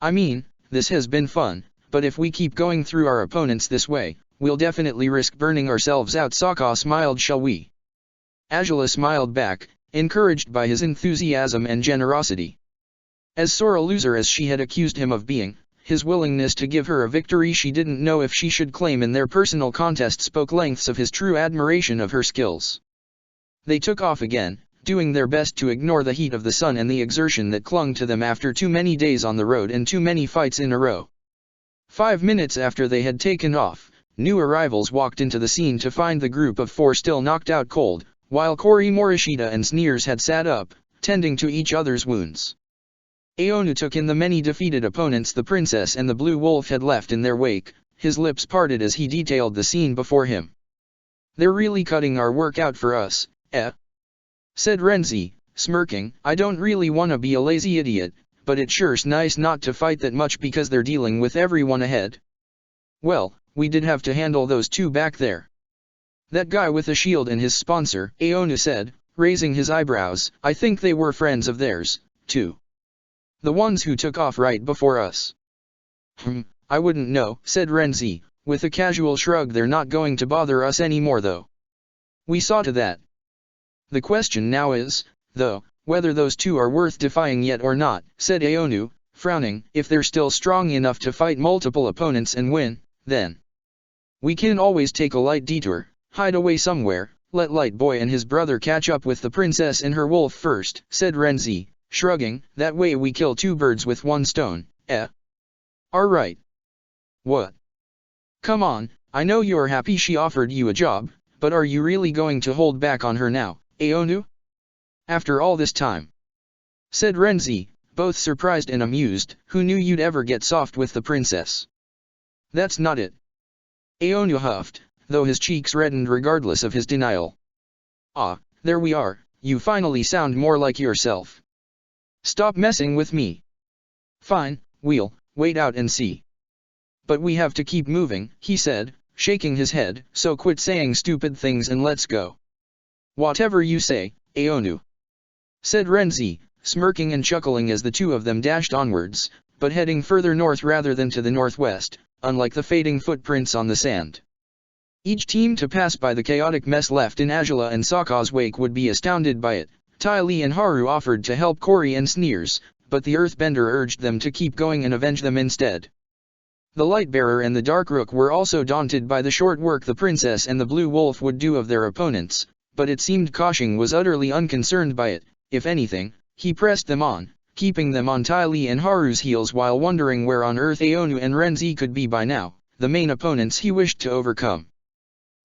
[SPEAKER 1] I mean, this has been fun, but if we keep going through our opponents this way, we'll definitely risk burning ourselves out. Sokka smiled. Shall we? Azula smiled back, encouraged by his enthusiasm and generosity. As sore a loser as she had accused him of being, his willingness to give her a victory she didn't know if she should claim in their personal contest spoke lengths of his true admiration of her skills. They took off again, doing their best to ignore the heat of the sun and the exertion that clung to them after too many days on the road and too many fights in a row. 5 minutes after they had taken off, new arrivals walked into the scene to find the group of 4 still knocked out cold, while Kori Morishita and Sneers had sat up, tending to each other's wounds. Aonu took in the many defeated opponents the princess and the blue wolf had left in their wake, his lips parted as he detailed the scene before him. "They're really cutting our work out for us, eh?" said Renzi, smirking. "I don't really wanna be a lazy idiot, but it's sure's nice not to fight that much because they're dealing with everyone ahead." "Well, we did have to handle those 2 back there. That guy with the shield and his sponsor," Aonu said, raising his eyebrows. "I think they were friends of theirs, too. The ones who took off right before us." I wouldn't know," said Renzi, with a casual shrug. "They're not going to bother us anymore though. We saw to that. The question now is, though, whether those 2 are worth defying yet or not," said Aonu, frowning. "If they're still strong enough to fight multiple opponents and win, then we can always take a light detour, hide away somewhere, let Light Boy and his brother catch up with the princess and her wolf first," said Renzi, shrugging. "That way we kill 2 birds with 1 stone, eh?" "Alright. What? Come on, I know you're happy she offered you a job, but are you really going to hold back on her now, Aonu? After all this time?" said Renzi, both surprised and amused. "Who knew you'd ever get soft with the princess?" "That's not it." Aonu huffed, though his cheeks reddened regardless of his denial. "Ah, there we are, you finally sound more like yourself. Stop messing with me." "Fine, we'll wait out and see. But we have to keep moving," he said, shaking his head, "so quit saying stupid things and let's go." "Whatever you say, Aonu," said Renzi, smirking and chuckling as the 2 of them dashed onwards, but heading further north rather than to the northwest, unlike the fading footprints on the sand. Each team to pass by the chaotic mess left in Azula and Sokka's wake would be astounded by it. Ty Lee and Haru offered to help Kori and Sneers, but the Earthbender urged them to keep going and avenge them instead. The Lightbearer and the Darkrook were also daunted by the short work the princess and the Blue Wolf would do of their opponents, but it seemed Koshing was utterly unconcerned by it. If anything, he pressed them on, keeping them on Ty Lee and Haru's heels while wondering where on earth Aonu and Renzi could be by now, the main opponents he wished to overcome.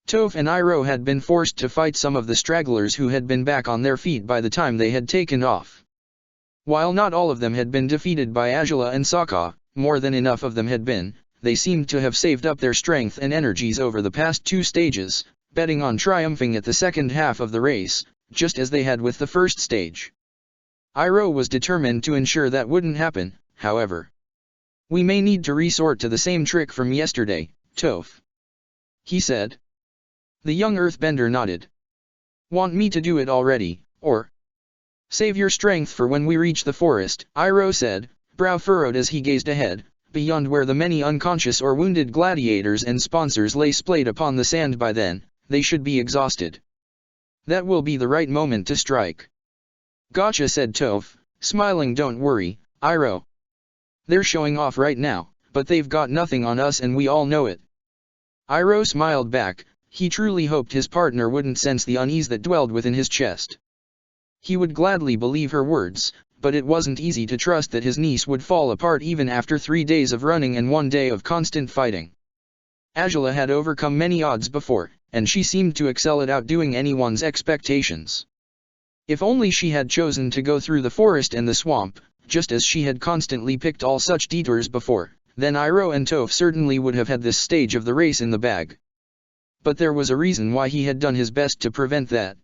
[SPEAKER 1] Toph and Iroh had been forced to fight some of the stragglers who had been back on their feet by the time they had taken off. While not all of them had been defeated by Azula and Sokka, more than enough of them had been. They seemed to have saved up their strength and energies over the past 2 stages, betting on triumphing at the second half of the race, just as they had with the first stage. Iroh was determined to ensure that wouldn't happen, however. "We may need to resort to the same trick from yesterday, Toph," he said. The young Earthbender nodded. "Want me to do it already, or save your strength for when we reach the forest?" Iroh said, brow furrowed as he gazed ahead, beyond where the many unconscious or wounded gladiators and sponsors lay splayed upon the sand. By then, they should be exhausted. "That will be the right moment to strike." "Gotcha," said Toph, smiling. "Don't worry, Iroh. They're showing off right now, but they've got nothing on us and we all know it." Iroh smiled back. He truly hoped his partner wouldn't sense the unease that dwelled within his chest. He would gladly believe her words, but it wasn't easy to trust that his niece would fall apart even after 3 days of running and 1 day of constant fighting. Azula had overcome many odds before, and she seemed to excel at outdoing anyone's expectations. If only she had chosen to go through the forest and the swamp, just as she had constantly picked all such detours before, then Iroh and Toph certainly would have had this stage of the race in the bag. But there was a reason why he had done his best to prevent that.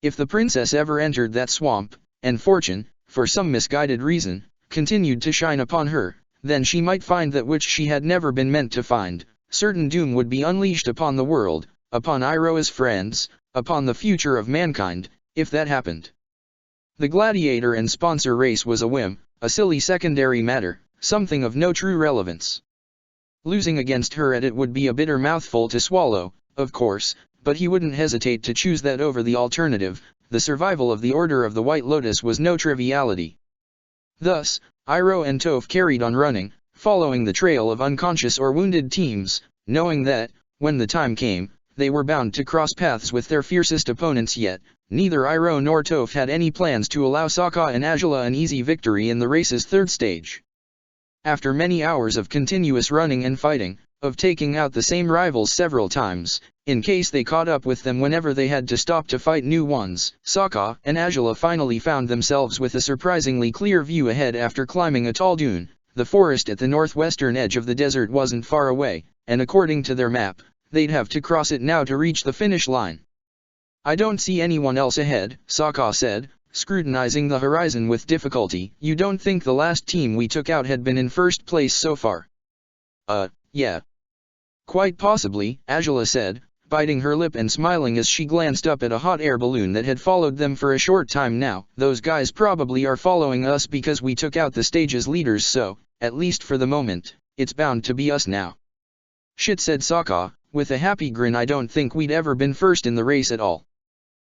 [SPEAKER 1] If the princess ever entered that swamp, and fortune, for some misguided reason, continued to shine upon her, then she might find that which she had never been meant to find. Certain doom would be unleashed upon the world, upon Iroh's friends, upon the future of mankind, if that happened. The gladiator and sponsor race was a whim, a silly secondary matter, something of no true relevance. Losing against her at it would be a bitter mouthful to swallow, of course, but he wouldn't hesitate to choose that over the alternative. The survival of the Order of the White Lotus was no triviality. Thus, Iroh and Toph carried on running, following the trail of unconscious or wounded teams, knowing that, when the time came, they were bound to cross paths with their fiercest opponents. Yet, neither Iroh nor Toph had any plans to allow Sokka and Azula an easy victory in the race's third stage. After many hours of continuous running and fighting, of taking out the same rivals several times, in case they caught up with them whenever they had to stop to fight new ones, Sokka and Azula finally found themselves with a surprisingly clear view ahead after climbing a tall dune. The forest at the northwestern edge of the desert wasn't far away, and according to their map, they'd have to cross it now to reach the finish line. "I don't see anyone else ahead," Sokka said, scrutinizing the horizon with difficulty. "You don't think the last team we took out had been in first place so far?" Yeah. "Quite possibly," Azula said, biting her lip and smiling as she glanced up at a hot air balloon that had followed them for a short time now. "Those guys probably are following us because we took out the stage's leaders, so, at least for the moment, it's bound to be us now." "Shit," said Sokka, with a happy grin. "I don't think we'd ever been first in the race at all.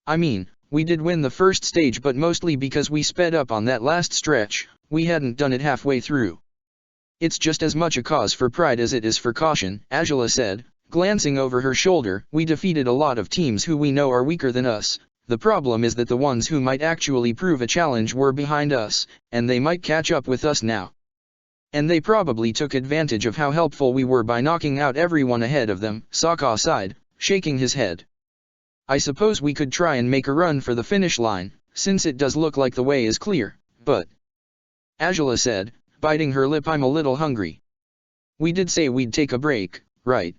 [SPEAKER 1] I mean, we did win the first stage, but mostly because we sped up on that last stretch. We hadn't done it halfway through." "It's just as much a cause for pride as it is for caution," Azula said, glancing over her shoulder. "We defeated a lot of teams who we know are weaker than us. The problem is that the ones who might actually prove a challenge were behind us, and they might catch up with us now. And they probably took advantage of how helpful we were by knocking out everyone ahead of them." Sokka sighed, shaking his head. "I suppose we could try and make a run for the finish line, since it does look like the way is clear, but..." Azula said, biting her lip. "I'm a little hungry." "We did say we'd take a break, right?"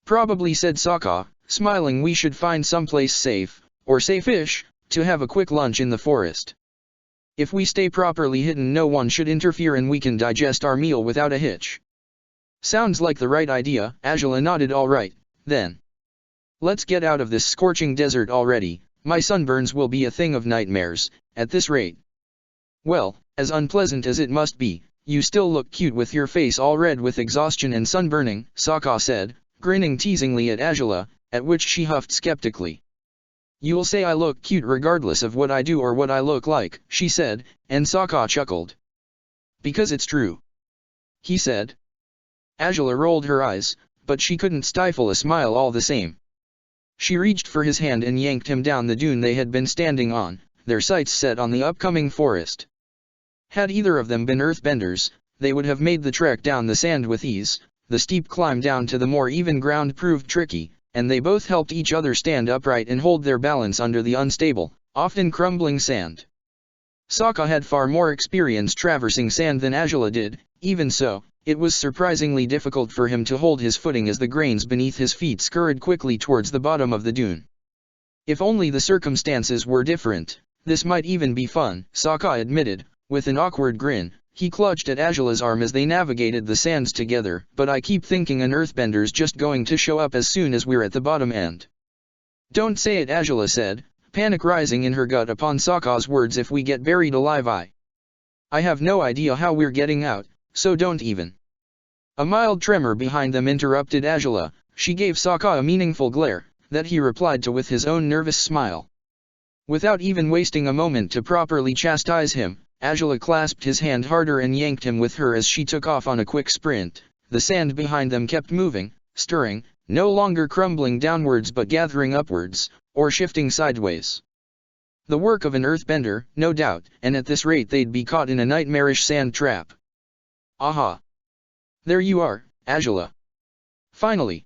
[SPEAKER 1] "Probably," said Sokka, smiling. "We should find someplace safe, or safe-ish, to have a quick lunch in the forest. If we stay properly hidden, no one should interfere and we can digest our meal without a hitch." "Sounds like the right idea," Azula nodded. "All right, then. Let's get out of this scorching desert already. My sunburns will be a thing of nightmares, at this rate." "Well, as unpleasant as it must be, you still look cute with your face all red with exhaustion and sunburning," Sokka said, grinning teasingly at Azula, at which she huffed skeptically. "You'll say I look cute regardless of what I do or what I look like," she said, and Sokka chuckled. "Because it's true," he said. Azula rolled her eyes, but she couldn't stifle a smile all the same. She reached for his hand and yanked him down the dune they had been standing on, their sights set on the upcoming forest. Had either of them been earthbenders, they would have made the trek down the sand with ease. The steep climb down to the more even ground proved tricky, and they both helped each other stand upright and hold their balance under the unstable, often crumbling sand. Sokka had far more experience traversing sand than Azula did. Even so, it was surprisingly difficult for him to hold his footing as the grains beneath his feet scurried quickly towards the bottom of the dune. If only the circumstances were different, this might even be fun, Sokka admitted, with an awkward grin. He clutched at Azula's arm as they navigated the sands together. "But I keep thinking an earthbender's just going to show up as soon as we're at the bottom end." "Don't say it," Azula said, panic rising in her gut upon Sokka's words. "If we get buried alive, I have no idea how we're getting out, so don't even." A mild tremor behind them interrupted Azula. She gave Sokka a meaningful glare, that he replied to with his own nervous smile. Without even wasting a moment to properly chastise him, Azula clasped his hand harder and yanked him with her as she took off on a quick sprint. The sand behind them kept moving, stirring, no longer crumbling downwards but gathering upwards, or shifting sideways. The work of an earthbender, no doubt, and at this rate they'd be caught in a nightmarish sand trap. "Aha! There you are, Azula. Finally!"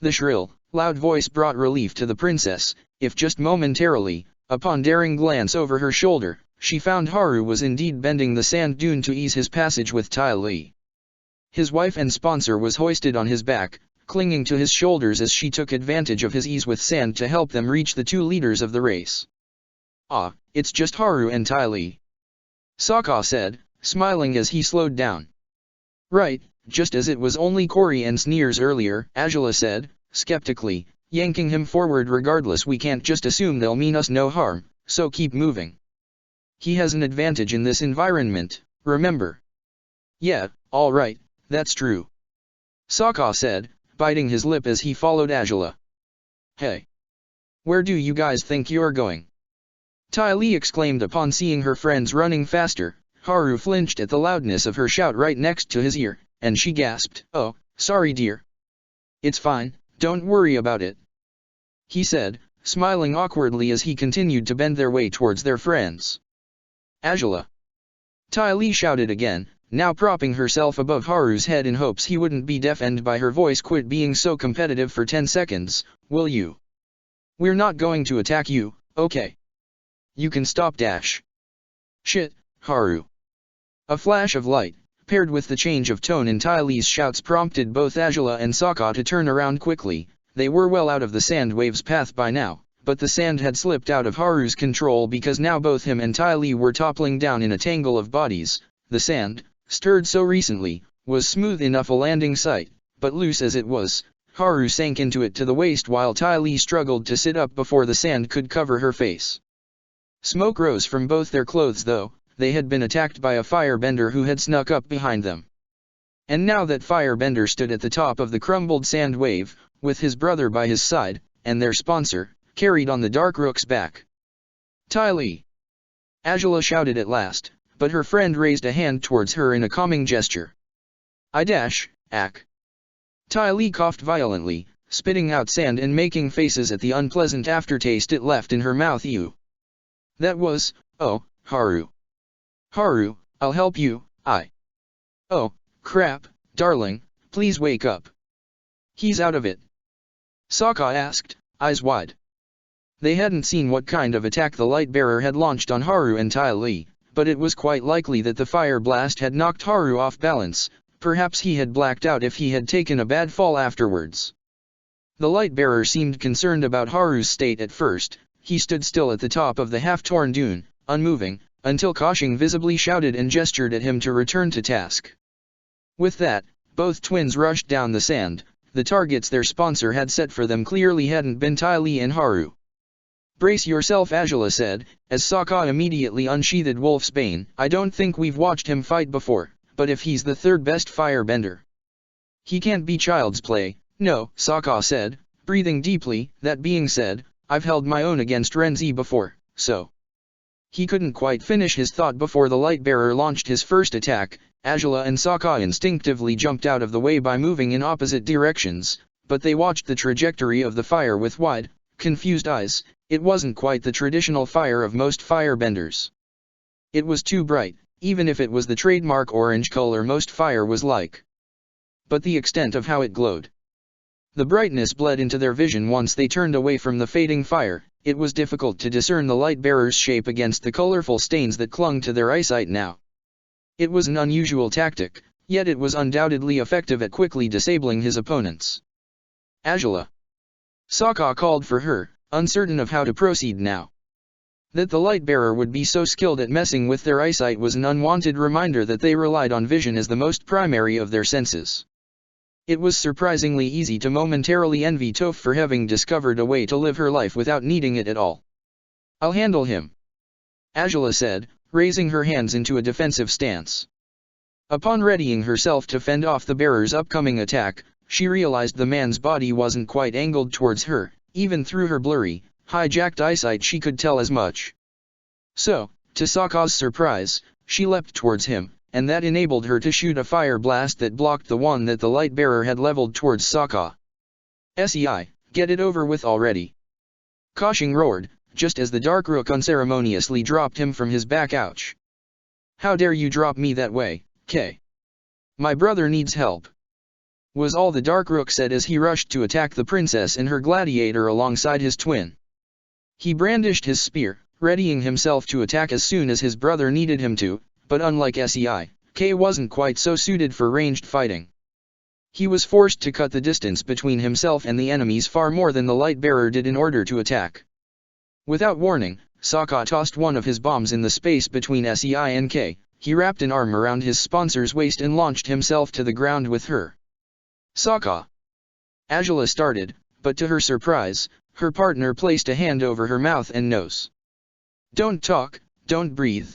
[SPEAKER 1] The shrill, loud voice brought relief to the princess, if just momentarily. Upon daring glance over her shoulder, she found Haru was indeed bending the sand dune to ease his passage with Ty Lee. His wife and sponsor was hoisted on his back, clinging to his shoulders as she took advantage of his ease with sand to help them reach the two leaders of the race. "Ah, it's just Haru and Ty Lee," Sokka said, smiling as he slowed down. "Right, just as it was only Cory and Sneers earlier," Azula said, skeptically, yanking him forward. "Regardless, we can't just assume they'll mean us no harm, so keep moving. He has an advantage in this environment, remember." Yeah, alright, that's true. Sokka said, biting his lip as he followed Angela. Hey! Where do you guys think you're going? Ty Lee exclaimed upon seeing her friends running faster. Haru flinched at the loudness of her shout right next to his ear, and she gasped, "Oh, sorry dear. It's fine, don't worry about it," he said, smiling awkwardly as he continued to bend their way towards their friends. Angela! Ty Lee shouted again, now propping herself above Haru's head in hopes he wouldn't be deafened by her voice. "Quit being so competitive for 10 seconds, will you? We're not going to attack you, okay? You can stop dash." "Shit, Haru." A flash of light, paired with the change of tone in Ty Lee's shouts, prompted both Angela and Sokka to turn around quickly. They were well out of the sand wave's path by now, but the sand had slipped out of Haru's control because now both him and Ty Lee were toppling down in a tangle of bodies. The sand, stirred so recently, was smooth enough a landing site, but loose as it was, Haru sank into it to the waist while Ty Lee struggled to sit up before the sand could cover her face. Smoke rose from both their clothes though. They had been attacked by a firebender who had snuck up behind them. And now that firebender stood at the top of the crumbled sand wave, with his brother by his side, and their sponsor, carried on the Dark Rook's back. "Ty Lee!" Angela shouted at last, but her friend raised a hand towards her in a calming gesture. "I dash, ack." Ty Lee coughed violently, spitting out sand and making faces at the unpleasant aftertaste it left in her mouth. "You. That was, oh, Haru. Haru, I'll help you, Oh, crap, darling, please wake up. He's out of it?" Sokka asked, eyes wide. They hadn't seen what kind of attack the Lightbearer had launched on Haru and Ty Lee, but it was quite likely that the fire blast had knocked Haru off balance. Perhaps he had blacked out if he had taken a bad fall afterwards. The Lightbearer seemed concerned about Haru's state at first. He stood still at the top of the half-torn dune, unmoving, until Kashing visibly shouted and gestured at him to return to task. With that, both twins rushed down the sand. The targets their sponsor had set for them clearly hadn't been Ty Lee and Haru. "Brace yourself," Angela said, as Sokka immediately unsheathed Wolf's Bane. "I don't think we've watched him fight before, but if he's the third best firebender, he can't be child's play." "No," Sokka said, breathing deeply. "That being said, I've held my own against Renzi before, so..." He couldn't quite finish his thought before the Lightbearer launched his first attack. Angela and Sokka instinctively jumped out of the way by moving in opposite directions, but they watched the trajectory of the fire with wide, confused eyes. It wasn't quite the traditional fire of most firebenders. It was too bright, even if it was the trademark orange color most fire was like. But the extent of how it glowed. The brightness bled into their vision once they turned away from the fading fire. It was difficult to discern the Lightbearer's shape against the colorful stains that clung to their eyesight now. It was an unusual tactic, yet it was undoubtedly effective at quickly disabling his opponents. "Angela!" Sokka called for her, uncertain of how to proceed now. That the Lightbearer would be so skilled at messing with their eyesight was an unwanted reminder that they relied on vision as the most primary of their senses. It was surprisingly easy to momentarily envy Toph for having discovered a way to live her life without needing it at all. "I'll handle him," Angela said, raising her hands into a defensive stance. Upon readying herself to fend off the bearer's upcoming attack, she realized the man's body wasn't quite angled towards her. Even through her blurry, hijacked eyesight she could tell as much. So, to Sokka's surprise, she leapt towards him, and that enabled her to shoot a fire blast that blocked the one that the Lightbearer had leveled towards Sokka. "Sei, get it over with already!" Kashing roared, just as the Dark Rook unceremoniously dropped him from his back. "Ouch! How dare you drop me that way, K? My brother needs help," was all the Dark Rook said as he rushed to attack the princess and her gladiator alongside his twin. He brandished his spear, readying himself to attack as soon as his brother needed him to, but unlike Sei, K wasn't quite so suited for ranged fighting. He was forced to cut the distance between himself and the enemies far more than the Lightbearer did in order to attack. Without warning, Sokka tossed one of his bombs in the space between Sei and K. He wrapped an arm around his sponsor's waist and launched himself to the ground with her. "Sokka!" Angela started, but to her surprise, her partner placed a hand over her mouth and nose. "Don't talk, don't breathe,"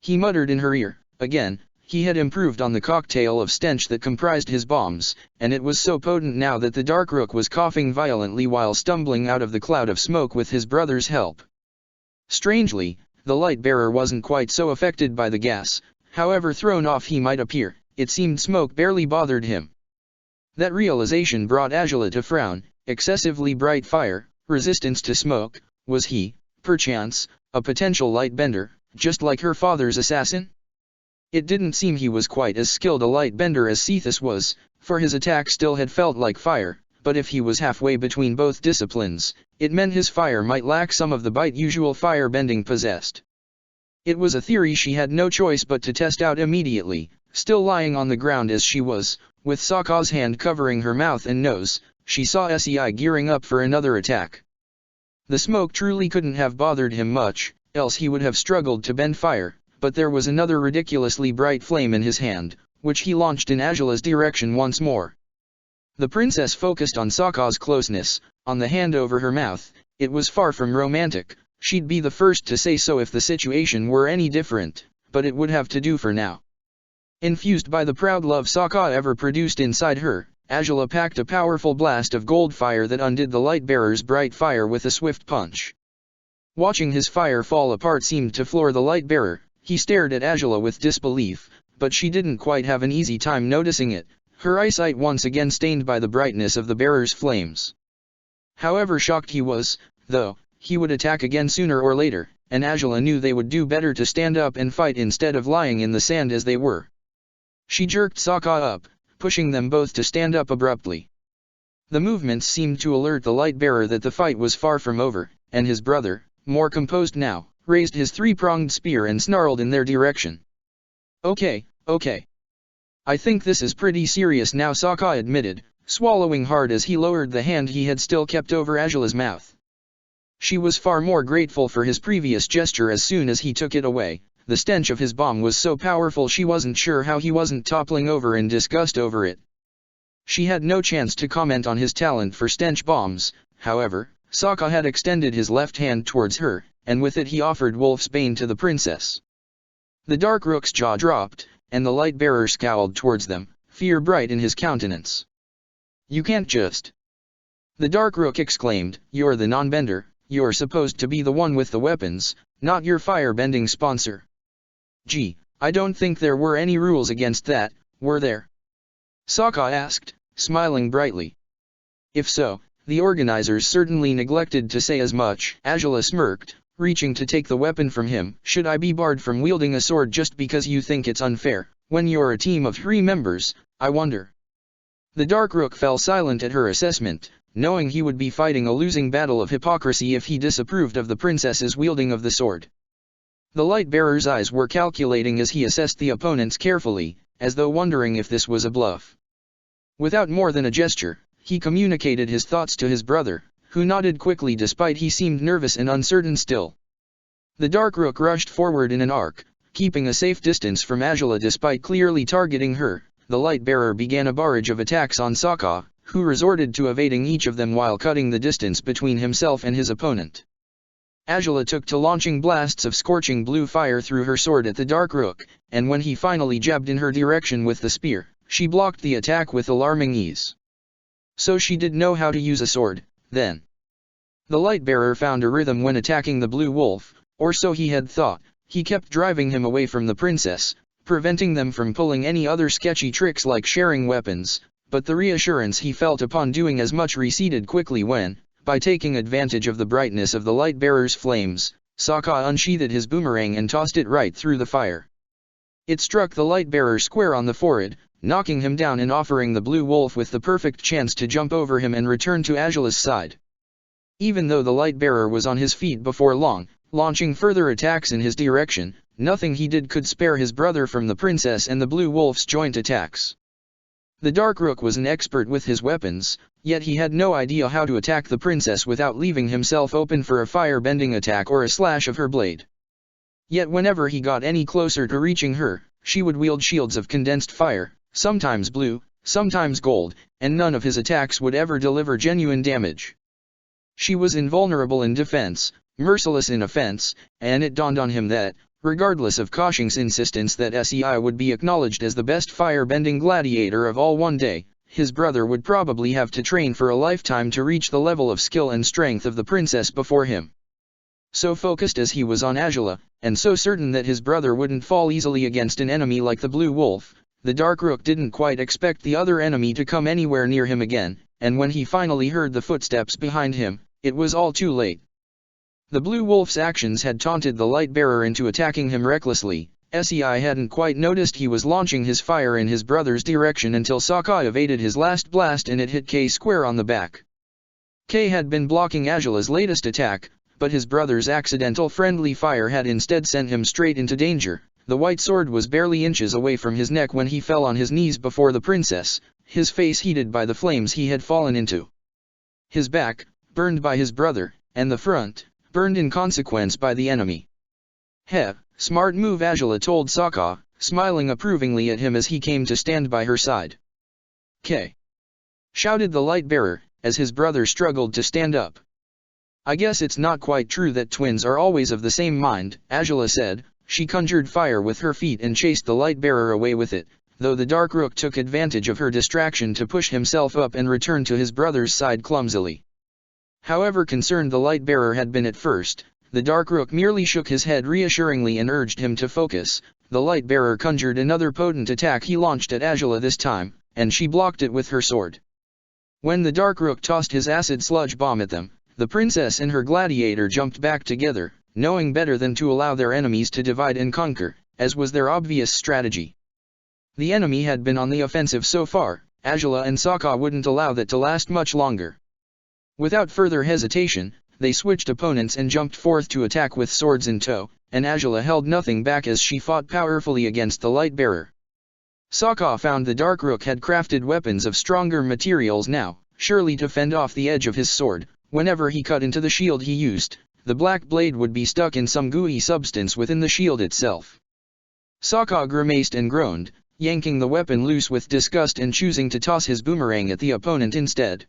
[SPEAKER 1] he muttered in her ear. Again, he had improved on the cocktail of stench that comprised his bombs, and it was so potent now that the Dark Rook was coughing violently while stumbling out of the cloud of smoke with his brother's help. Strangely, the light-bearer wasn't quite so affected by the gas, however thrown off he might appear. It seemed smoke barely bothered him. That realization brought Angela to frown. Excessively bright fire, resistance to smoke, was he, perchance, a potential light-bender, just like her father's assassin? It didn't seem he was quite as skilled a light-bender as Cephas was, for his attack still had felt like fire, but if he was halfway between both disciplines, it meant his fire might lack some of the bite usual fire-bending possessed. It was a theory she had no choice but to test out immediately. Still lying on the ground as she was, with Sokka's hand covering her mouth and nose, she saw Sei gearing up for another attack. The smoke truly couldn't have bothered him much, else he would have struggled to bend fire, but there was another ridiculously bright flame in his hand, which he launched in Angela's direction once more. The princess focused on Sokka's closeness, on the hand over her mouth. It was far from romantic. She'd be the first to say so if the situation were any different, but it would have to do for now. Infused by the proud love Sokka ever produced inside her, Angela packed a powerful blast of gold fire that undid the light-bearer's bright fire with a swift punch. Watching his fire fall apart seemed to floor the light-bearer. He stared at Angela with disbelief, but she didn't quite have an easy time noticing it, her eyesight once again stained by the brightness of the bearer's flames. However shocked he was, though, he would attack again sooner or later, and Angela knew they would do better to stand up and fight instead of lying in the sand as they were. She jerked Sokka up, pushing them both to stand up abruptly. The movements seemed to alert the light-bearer that the fight was far from over, and his brother, more composed now, raised his three-pronged spear and snarled in their direction. Okay. I think this is pretty serious now, Sokka admitted, swallowing hard as he lowered the hand he had still kept over Angela's mouth. She was far more grateful for his previous gesture as soon as he took it away. The stench of his bomb was so powerful she wasn't sure how he wasn't toppling over in disgust over it. She had no chance to comment on his talent for stench bombs, however. Sokka had extended his left hand towards her, and with it he offered Wolf's Bane to the princess. The Dark Rook's jaw dropped, and the light-bearer scowled towards them, fear bright in his countenance. You can't just... The Dark Rook exclaimed, you're the non-bender, you're supposed to be the one with the weapons, not your fire-bending sponsor. Gee, I don't think there were any rules against that, were there? Sokka asked, smiling brightly. If so, the organizers certainly neglected to say as much. Angela smirked, reaching to take the weapon from him. Should I be barred from wielding a sword just because you think it's unfair, when you're a team of 3 members, I wonder? The Dark Rook fell silent at her assessment, knowing he would be fighting a losing battle of hypocrisy if he disapproved of the princess's wielding of the sword. The light-bearer's eyes were calculating as he assessed the opponents carefully, as though wondering if this was a bluff. Without more than a gesture, he communicated his thoughts to his brother, who nodded quickly despite he seemed nervous and uncertain still. The Dark Rook rushed forward in an arc, keeping a safe distance from Angela despite clearly targeting her. The light-bearer began a barrage of attacks on Sokka, who resorted to evading each of them while cutting the distance between himself and his opponent. Angela took to launching blasts of scorching blue fire through her sword at the Dark Rook, and when he finally jabbed in her direction with the spear, she blocked the attack with alarming ease. So she did know how to use a sword, then. The light-bearer found a rhythm when attacking the blue wolf, or so he had thought. He kept driving him away from the princess, preventing them from pulling any other sketchy tricks like sharing weapons, but the reassurance he felt upon doing as much receded quickly when, by taking advantage of the brightness of the light-bearer's flames, Sokka unsheathed his boomerang and tossed it right through the fire. It struck the light-bearer square on the forehead, knocking him down and offering the blue wolf with the perfect chance to jump over him and return to Angela's side. Even though the light-bearer was on his feet before long, launching further attacks in his direction, nothing he did could spare his brother from the princess and the blue wolf's joint attacks. The Dark Rook was an expert with his weapons, yet he had no idea how to attack the princess without leaving himself open for a fire-bending attack or a slash of her blade. Yet whenever he got any closer to reaching her, she would wield shields of condensed fire, sometimes blue, sometimes gold, and none of his attacks would ever deliver genuine damage. She was invulnerable in defense, merciless in offense, and it dawned on him that, Regardless of Koshing's insistence that Sei would be acknowledged as the best fire-bending gladiator of all one day, his brother would probably have to train for a lifetime to reach the level of skill and strength of the princess before him. So focused as he was on Azula, and so certain that his brother wouldn't fall easily against an enemy like the Blue Wolf, the Dark Rook didn't quite expect the other enemy to come anywhere near him again, and when he finally heard the footsteps behind him, it was all too late. The Blue Wolf's actions had taunted the Light-Bearer into attacking him recklessly. Sei hadn't quite noticed he was launching his fire in his brother's direction until Sokka evaded his last blast and it hit K square on the back. K had been blocking Azula's latest attack, but his brother's accidental friendly fire had instead sent him straight into danger. The white sword was barely inches away from his neck when he fell on his knees before the princess, his face heated by the flames he had fallen into. His back, burned by his brother, and the front, burned in consequence by the enemy. "Heh, smart move," Azula told Sokka, smiling approvingly at him as he came to stand by her side. "K!" shouted the Light-Bearer, as his brother struggled to stand up. "I guess it's not quite true that twins are always of the same mind," Azula said. She conjured fire with her feet and chased the Light-Bearer away with it, though the Dark Rook took advantage of her distraction to push himself up and return to his brother's side clumsily. However concerned the Light-Bearer had been at first, the Dark Rook merely shook his head reassuringly and urged him to focus. The Light-Bearer conjured another potent attack he launched at Azula this time, and she blocked it with her sword. When the Dark Rook tossed his acid sludge bomb at them, the princess and her gladiator jumped back together, knowing better than to allow their enemies to divide and conquer, as was their obvious strategy. The enemy had been on the offensive so far, Azula and Sokka wouldn't allow that to last much longer. Without further hesitation, they switched opponents and jumped forth to attack with swords in tow, and Azula held nothing back as she fought powerfully against the Light-Bearer. Sokka found the Dark Rook had crafted weapons of stronger materials now, surely to fend off the edge of his sword. Whenever he cut into the shield he used, the black blade would be stuck in some gooey substance within the shield itself. Sokka grimaced and groaned, yanking the weapon loose with disgust and choosing to toss his boomerang at the opponent instead.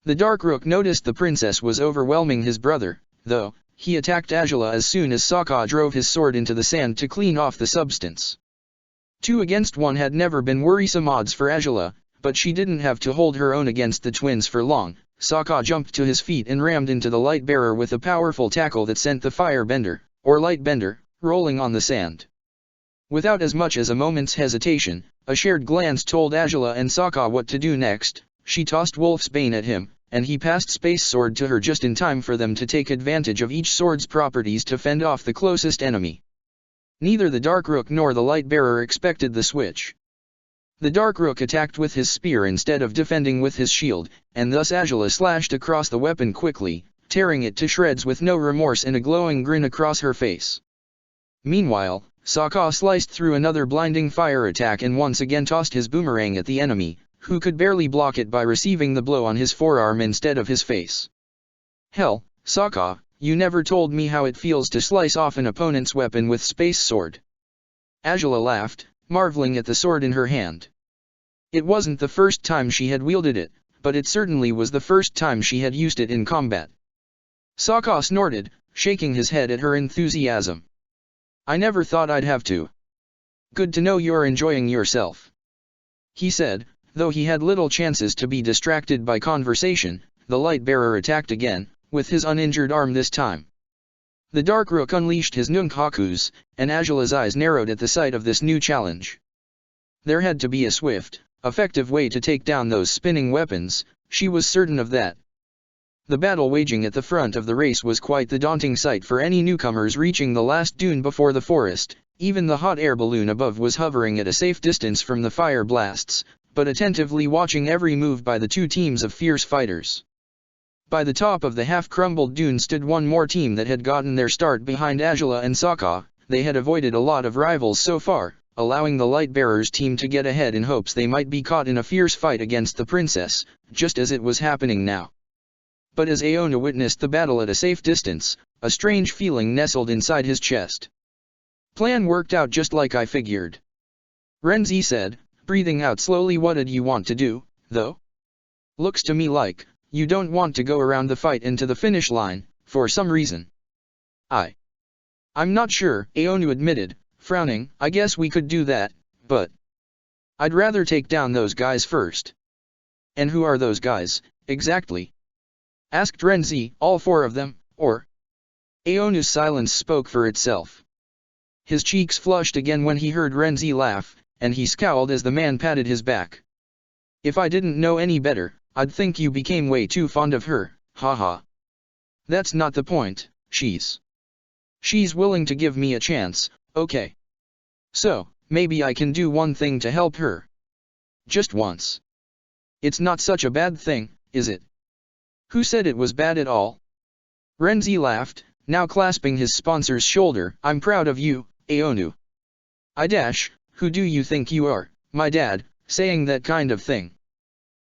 [SPEAKER 1] The Dark Rook noticed the princess was overwhelming his brother, though. He attacked Azula as soon as Sokka drove his sword into the sand to clean off the substance. 2 against 1 had never been worrisome odds for Azula, but she didn't have to hold her own against the twins for long. Sokka jumped to his feet and rammed into the Light-Bearer with a powerful tackle that sent the Firebender, or Lightbender, rolling on the sand. Without as much as a moment's hesitation, a shared glance told Azula and Sokka what to do next. She tossed Wolf's Bane at him, and he passed Space Sword to her just in time for them to take advantage of each sword's properties to fend off the closest enemy. Neither the Dark Rook nor the Light-Bearer expected the switch. The Dark Rook attacked with his spear instead of defending with his shield, and thus Azula slashed across the weapon quickly, tearing it to shreds with no remorse and a glowing grin across her face. Meanwhile, Sokka sliced through another blinding fire attack and once again tossed his boomerang at the enemy, who could barely block it by receiving the blow on his forearm instead of his face. "Hell, Sokka, you never told me how it feels to slice off an opponent's weapon with Space Sword." Azula laughed, marveling at the sword in her hand. It wasn't the first time she had wielded it, but it certainly was the first time she had used it in combat. Sokka snorted, shaking his head at her enthusiasm. "I never thought I'd have to." "Good to know you're enjoying yourself," he said. Though he had little chances to be distracted by conversation, the Light-Bearer attacked again, with his uninjured arm this time. The Dark Rook unleashed his Nunchakus, and Azula's eyes narrowed at the sight of this new challenge. There had to be a swift, effective way to take down those spinning weapons, she was certain of that. The battle waging at the front of the race was quite the daunting sight for any newcomers reaching the last dune before the forest. Even the hot air balloon above was hovering at a safe distance from the fire blasts, but attentively watching every move by the 2 teams of fierce fighters. By the top of the half-crumbled dune stood one more team that had gotten their start behind Azula and Sokka. They had avoided a lot of rivals so far, allowing the Light-Bearer's team to get ahead in hopes they might be caught in a fierce fight against the princess, just as it was happening now. But as Aona witnessed the battle at a safe distance, a strange feeling nestled inside his chest. "Plan worked out just like I figured," Renzi said, breathing out slowly. "What'd you want to do, though? Looks to me like you don't want to go around the fight and to the finish line, for some reason." I'm not sure, Aonu admitted, frowning. I guess we could do that, but I'd rather take down those guys first. And who are those guys, exactly? Asked Renzi. All four of them, or? Aonu's silence spoke for itself. His cheeks flushed again when he heard Renzi laugh, and he scowled as the man patted his back. If I didn't know any better, I'd think you became way too fond of her, haha. That's not the point, she's willing to give me a chance, okay. So, maybe I can do one thing to help her. Just once. It's not such a bad thing, is it? Who said it was bad at all? Renzi laughed, now clasping his sponsor's shoulder. I'm proud of you, Aonu. Who do you think you are, my dad, saying that kind of thing?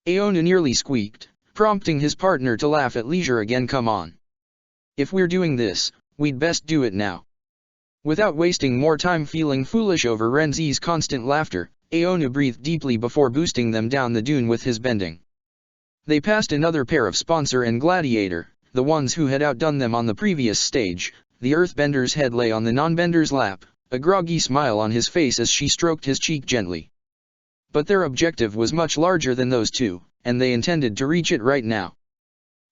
[SPEAKER 1] Aonu nearly squeaked, prompting his partner to laugh at leisure again. Come on. If we're doing this, we'd best do it now. Without wasting more time feeling foolish over Renzi's constant laughter, Aonu breathed deeply before boosting them down the dune with his bending. They passed another pair of Sponsor and Gladiator, the ones who had outdone them on the previous stage. The Earthbender's head lay on the non-bender's lap, a groggy smile on his face as she stroked his cheek gently. But their objective was much larger than those two, and they intended to reach it right now.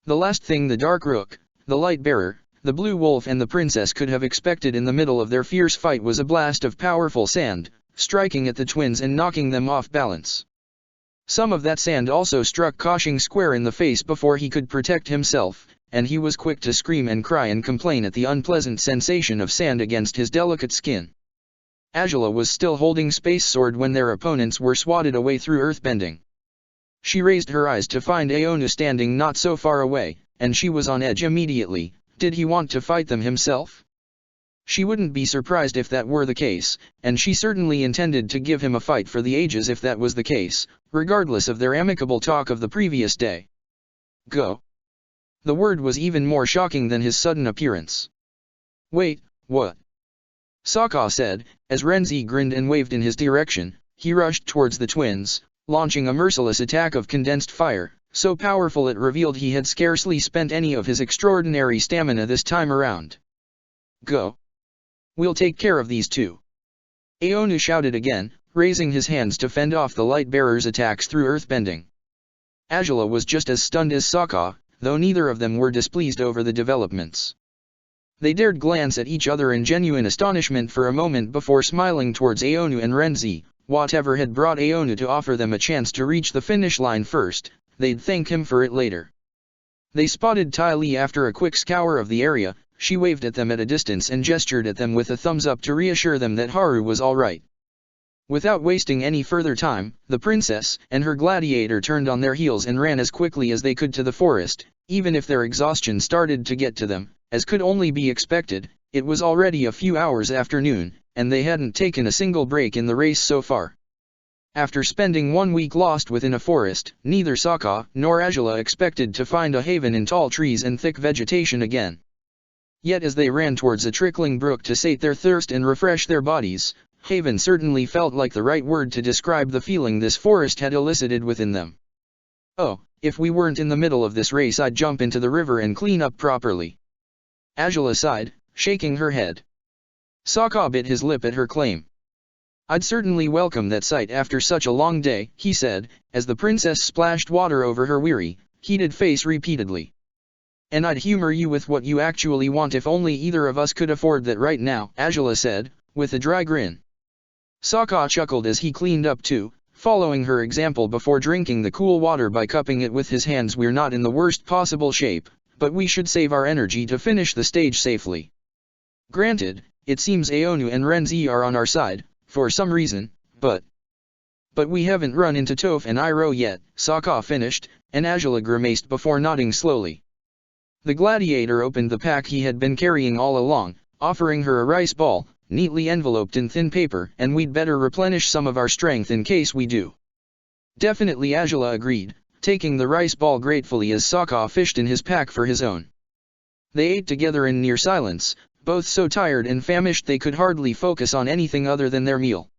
[SPEAKER 1] The last thing the Dark Rook, the Light Bearer, the Blue Wolf and the Princess could have expected in the middle of their fierce fight was a blast of powerful sand, striking at the twins and knocking them off balance. Some of that sand also struck Koshing square in the face before he could protect himself, and he was quick to scream and cry and complain at the unpleasant sensation of sand against his delicate skin. Azula was still holding Space Sword when their opponents were swatted away through earthbending. She raised her eyes to find Aonu standing not so far away, and she was on edge immediately. Did he want to fight them himself? She wouldn't be surprised if that were the case, and she certainly intended to give him a fight for the ages if that was the case, regardless of their amicable talk of the previous day. Go. The word was even more shocking than his sudden appearance. Wait, what? Sokka said, as Renzi grinned and waved in his direction. He rushed towards the twins, launching a merciless attack of condensed fire, so powerful it revealed he had scarcely spent any of his extraordinary stamina this time around. Go. We'll take care of these two. Aonu shouted again, raising his hands to fend off the Light-Bearer's attacks through earthbending. Azula was just as stunned as Sokka, though neither of them were displeased over the developments. They dared glance at each other in genuine astonishment for a moment before smiling towards Aonu and Renzi. Whatever had brought Aonu to offer them a chance to reach the finish line first, they'd thank him for it later. They spotted Ty Lee after a quick scour of the area. She waved at them at a distance and gestured at them with a thumbs up to reassure them that Haru was all right. Without wasting any further time, the princess and her gladiator turned on their heels and ran as quickly as they could to the forest. Even if their exhaustion started to get to them, as could only be expected, it was already a few hours after noon, and they hadn't taken a single break in the race so far. After spending 1 week lost within a forest, neither Sokka nor Azula expected to find a haven in tall trees and thick vegetation again. Yet as they ran towards a trickling brook to sate their thirst and refresh their bodies, haven certainly felt like the right word to describe the feeling this forest had elicited within them. Oh, if we weren't in the middle of this race I'd jump into the river and clean up properly. Azula sighed, shaking her head. Sokka bit his lip at her claim. I'd certainly welcome that sight after such a long day, he said, as the princess splashed water over her weary, heated face repeatedly. And I'd humor you with what you actually want if only either of us could afford that right now, Azula said, with a dry grin. Sokka chuckled as he cleaned up too, following her example before drinking the cool water by cupping it with his hands. We're not in the worst possible shape, but we should save our energy to finish the stage safely. Granted, it seems Aonu and Renzi are on our side, for some reason, but we haven't run into Toph and Iroh yet, Sokka finished, and Azula grimaced before nodding slowly. The gladiator opened the pack he had been carrying all along, offering her a rice ball, neatly enveloped in thin paper. And we'd better replenish some of our strength in case we do. Definitely, Azula agreed, taking the rice ball gratefully as Sokka fished in his pack for his own. They ate together in near silence, both so tired and famished they could hardly focus on anything other than their meal.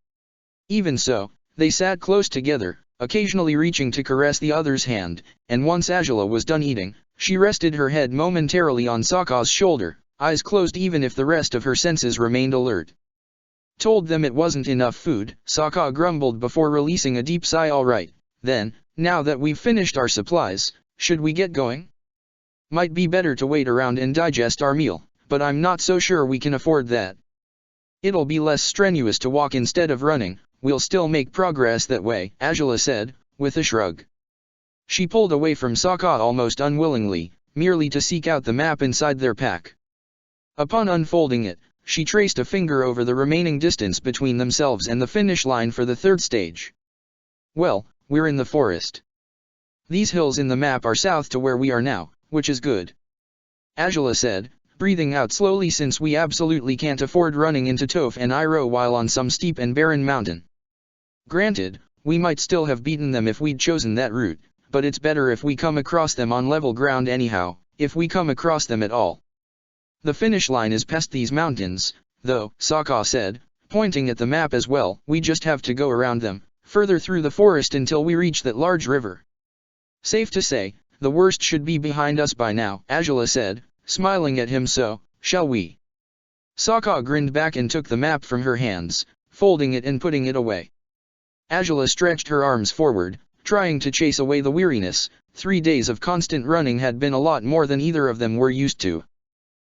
[SPEAKER 1] Even so, they sat close together, occasionally reaching to caress the other's hand, and once Azula was done eating, she rested her head momentarily on Sokka's shoulder, eyes closed even if the rest of her senses remained alert. Told them it wasn't enough food, Sokka grumbled before releasing a deep sigh. All right, then, now that we've finished our supplies, should we get going? Might be better to wait around and digest our meal, but I'm not so sure we can afford that. It'll be less strenuous to walk instead of running, we'll still make progress that way, Azula said, with a shrug. She pulled away from Sokka almost unwillingly, merely to seek out the map inside their pack. Upon unfolding it, she traced a finger over the remaining distance between themselves and the finish line for the third stage. Well, we're in the forest. These hills in the map are south to where we are now, which is good. Azula said, breathing out slowly since we absolutely can't afford running into Toph and Iroh while on some steep and barren mountain. Granted, we might still have beaten them if we'd chosen that route, but it's better if we come across them on level ground anyhow, if we come across them at all. The finish line is past these mountains, though, Sokka said, pointing at the map as well. We just have to go around them, further through the forest until we reach that large river. Safe to say, the worst should be behind us by now, Azula said, smiling at him. So, shall we? Sokka grinned back and took the map from her hands, folding it and putting it away. Azula stretched her arms forward, trying to chase away the weariness. 3 days of constant running had been a lot more than either of them were used to.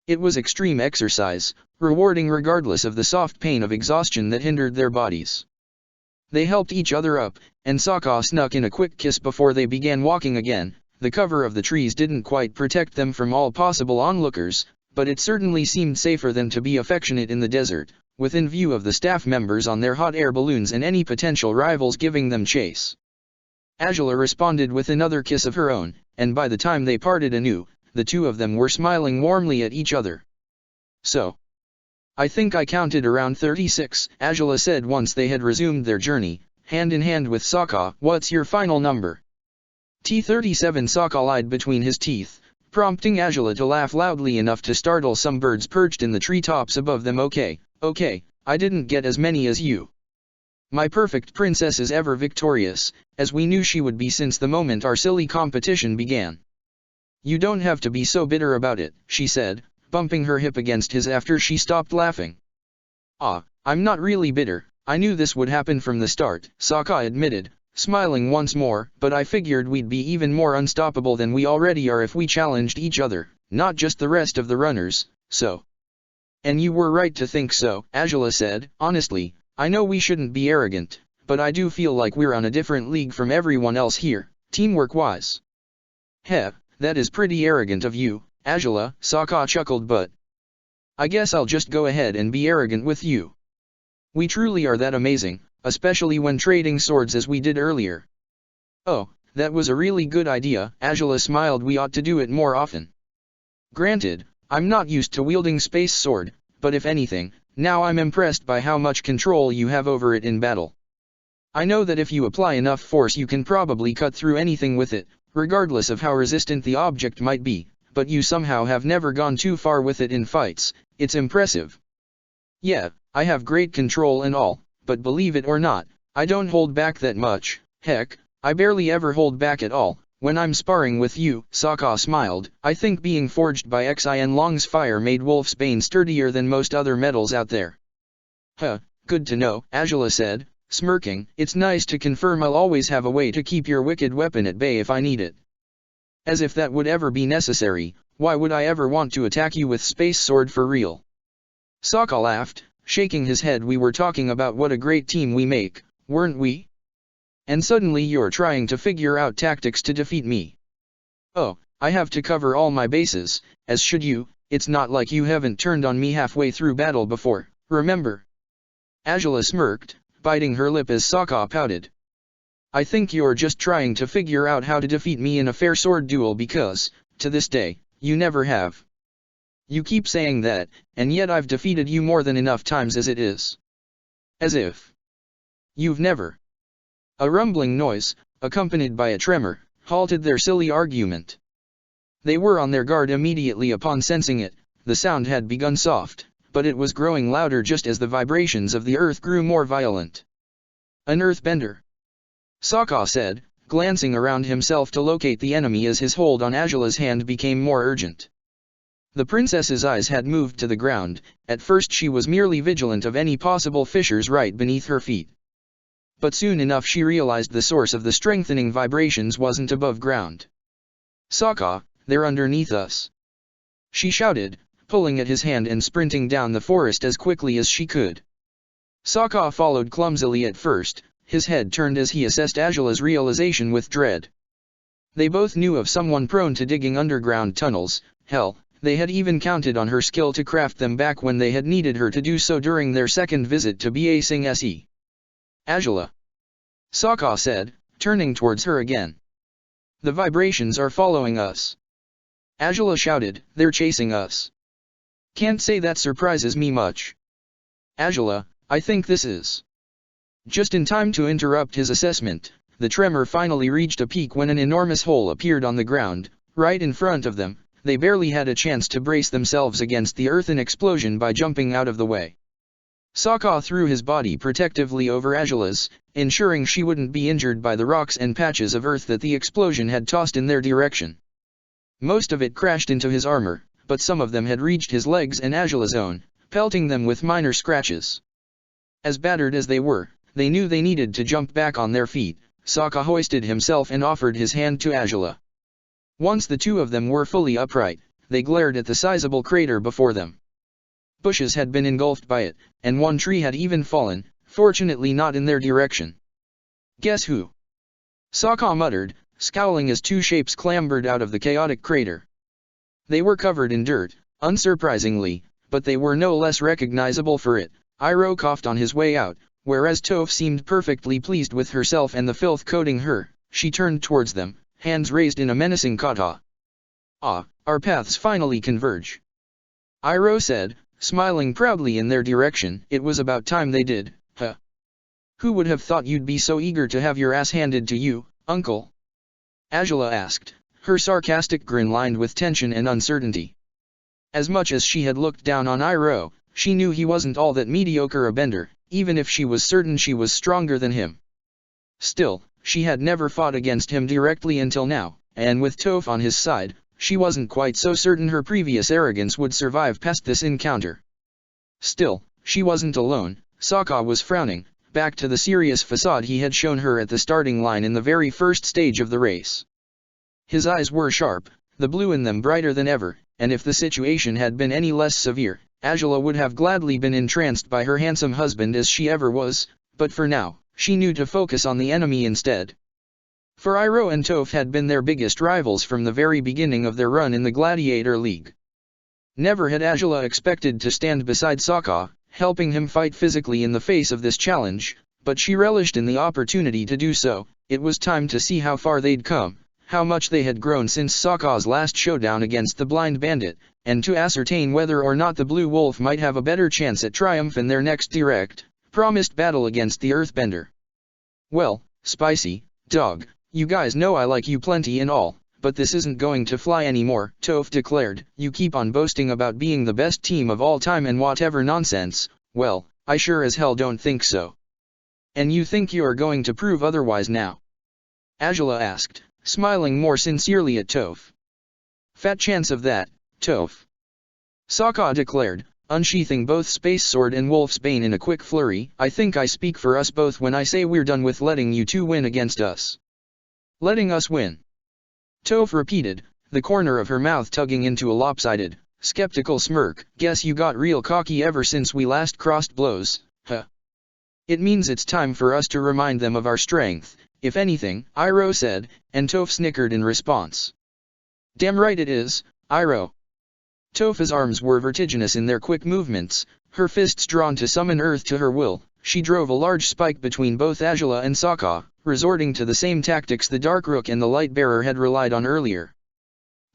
[SPEAKER 1] It was extreme exercise, rewarding regardless of the soft pain of exhaustion that hindered their bodies. They helped each other up, and Sokka snuck in a quick kiss before they began walking again. The cover of the trees didn't quite protect them from all possible onlookers, but it certainly seemed safer than to be affectionate in the desert, within view of the staff members on their hot air balloons and any potential rivals giving them chase. Azula responded with another kiss of her own, and by the time they parted anew, the two of them were smiling warmly at each other. So, I think I counted around 36, Azula said once they had resumed their journey, hand in hand with Sokka. What's your final number? T-37, Sokka lied between his teeth, prompting Azula to laugh loudly enough to startle some birds perched in the treetops above them. Okay, I didn't get as many as you. My perfect princess is ever victorious, as we knew she would be since the moment our silly competition began. You don't have to be so bitter about it, she said, bumping her hip against his after she stopped laughing. I'm not really bitter, I knew this would happen from the start, Sokka admitted, smiling once more, but I figured we'd be even more unstoppable than we already are if we challenged each other, not just the rest of the runners, so. And you were right to think so, Azula said, honestly, I know we shouldn't be arrogant, but I do feel like we're on a different league from everyone else here, teamwork-wise. Heh. That is pretty arrogant of you, Azula, Sokka chuckled, but I guess I'll just go ahead and be arrogant with you. We truly are that amazing, especially when trading swords as we did earlier. Oh, that was a really good idea, Azula smiled. We ought to do it more often. Granted, I'm not used to wielding space sword, but if anything, now I'm impressed by how much control you have over it in battle. I know that if you apply enough force you can probably cut through anything with it, regardless of how resistant the object might be, but you somehow have never gone too far with it in fights. It's impressive. Yeah, I have great control and all, but believe it or not, I don't hold back that much. Heck, I barely ever hold back at all, when I'm sparring with you, Sokka smiled. I think being forged by Xin Long's fire made Wolf's Bane sturdier than most other metals out there. Huh, good to know, Azula said, smirking. It's nice to confirm I'll always have a way to keep your wicked weapon at bay if I need it. As if that would ever be necessary, why would I ever want to attack you with space sword for real? Sokka laughed, shaking his head. We were talking about what a great team we make, weren't we? And suddenly you're trying to figure out tactics to defeat me. Oh, I have to cover all my bases, as should you. It's not like you haven't turned on me halfway through battle before, remember? Azula smirked, biting her lip as Sokka pouted. I think you're just trying to figure out how to defeat me in a fair sword duel because, to this day, you never have. You keep saying that, and yet I've defeated you more than enough times as it is. As if you've never. A rumbling noise, accompanied by a tremor, halted their silly argument. They were on their guard immediately upon sensing it. The sound had begun soft, but it was growing louder just as the vibrations of the earth grew more violent. An earthbender, Sokka said, glancing around himself to locate the enemy as his hold on Azula's hand became more urgent. The princess's eyes had moved to the ground. At first she was merely vigilant of any possible fissures right beneath her feet. But soon enough she realized the source of the strengthening vibrations wasn't above ground. "Sokka, they're underneath us!" she shouted, pulling at his hand and sprinting down the forest as quickly as she could. Sokka followed clumsily at first, his head turned as he assessed Azula's realization with dread. They both knew of someone prone to digging underground tunnels. Hell, they had even counted on her skill to craft them back when they had needed her to do so during their second visit to Ba Sing Se. "Azula," Sokka said, turning towards her again. "The vibrations are following us." Azula shouted, "They're chasing us." "Can't say that surprises me much. Azula, I think this is..." Just in time to interrupt his assessment, the tremor finally reached a peak when an enormous hole appeared on the ground, right in front of them. They barely had a chance to brace themselves against the earthen explosion by jumping out of the way. Sokka threw his body protectively over Azula's, ensuring she wouldn't be injured by the rocks and patches of earth that the explosion had tossed in their direction. Most of it crashed into his armor, but some of them had reached his legs and Azula's own, pelting them with minor scratches. As battered as they were, they knew they needed to jump back on their feet. Sokka hoisted himself and offered his hand to Azula. Once the two of them were fully upright, they glared at the sizable crater before them. Bushes had been engulfed by it, and one tree had even fallen, fortunately not in their direction. "Guess who?" Sokka muttered, scowling as two shapes clambered out of the chaotic crater. They were covered in dirt, unsurprisingly, but they were no less recognizable for it. Iroh coughed on his way out, whereas Toph seemed perfectly pleased with herself and the filth coating her. She turned towards them, hands raised in a menacing kata. "Ah, our paths finally converge," Iroh said, smiling proudly in their direction. "It was about time they did, huh? Who would have thought you'd be so eager to have your ass handed to you, uncle?" Azula asked, her sarcastic grin lined with tension and uncertainty. As much as she had looked down on Iroh, she knew he wasn't all that mediocre a bender, even if she was certain she was stronger than him. Still, she had never fought against him directly until now, and with Toph on his side, she wasn't quite so certain her previous arrogance would survive past this encounter. Still, she wasn't alone. Sokka was frowning, back to the serious facade he had shown her at the starting line in the very first stage of the race. His eyes were sharp, the blue in them brighter than ever, and if the situation had been any less severe, Azula would have gladly been entranced by her handsome husband as she ever was, but for now, she knew to focus on the enemy instead. For Iroh and Toph had been their biggest rivals from the very beginning of their run in the Gladiator League. Never had Azula expected to stand beside Sokka, helping him fight physically in the face of this challenge, but she relished in the opportunity to do so. It was time to see how far they'd come, how much they had grown since Sokka's last showdown against the blind bandit, and to ascertain whether or not the Blue Wolf might have a better chance at triumph in their next direct, promised battle against the Earthbender. "Well, Spicy, dog, you guys know I like you plenty and all, but this isn't going to fly anymore," Toph declared. "You keep on boasting about being the best team of all time and whatever nonsense. Well, I sure as hell don't think so. And you think you are going to prove otherwise now?" Azula asked, smiling more sincerely at Toph. "Fat chance of that, Toph," Sokka declared, unsheathing both Space Sword and Wolf's Bane in a quick flurry. "I think I speak for us both when I say we're done with letting you two win against us." "Letting us win?" Toph repeated, the corner of her mouth tugging into a lopsided, skeptical smirk. "Guess you got real cocky ever since we last crossed blows, huh? It means it's time for us to remind them of our strength, if anything," Iroh said, and Toph snickered in response. "Damn right it is, Iroh." Toph's arms were vertiginous in their quick movements, her fists drawn to summon earth to her will. She drove a large spike between both Azula and Sokka, resorting to the same tactics the Dark Rook and the Light Bearer had relied on earlier.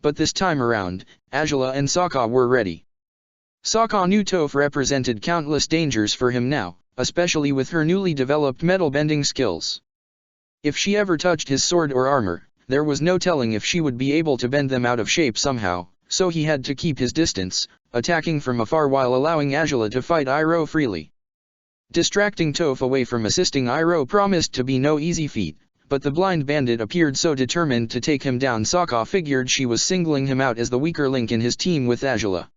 [SPEAKER 1] But this time around, Azula and Sokka were ready. Sokka knew Toph represented countless dangers for him now, especially with her newly developed metal-bending skills. If she ever touched his sword or armor, there was no telling if she would be able to bend them out of shape somehow, so he had to keep his distance, attacking from afar while allowing Azula to fight Iroh freely. Distracting Toph away from assisting Iroh promised to be no easy feat, but the blind bandit appeared so determined to take him down Sokka figured she was singling him out as the weaker link in his team with Azula.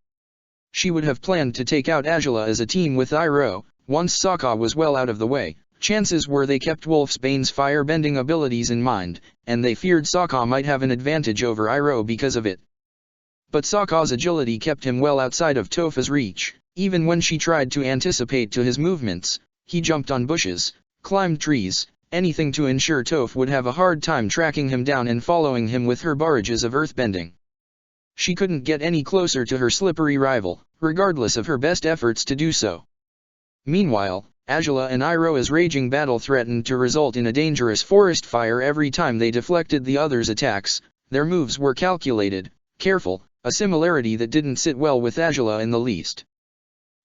[SPEAKER 1] She would have planned to take out Azula as a team with Iroh. Once Sokka was well out of the way, chances were they kept Wolfsbane's fire-bending abilities in mind, and they feared Sokka might have an advantage over Iroh because of it. But Sokka's agility kept him well outside of Toph's reach. Even when she tried to anticipate to his movements, he jumped on bushes, climbed trees, anything to ensure Toph would have a hard time tracking him down and following him with her barrages of earthbending. She couldn't get any closer to her slippery rival, regardless of her best efforts to do so. Meanwhile, Azula and Iroh's raging battle threatened to result in a dangerous forest fire every time they deflected the other's attacks. Their moves were calculated, careful, a similarity that didn't sit well with Azula in the least.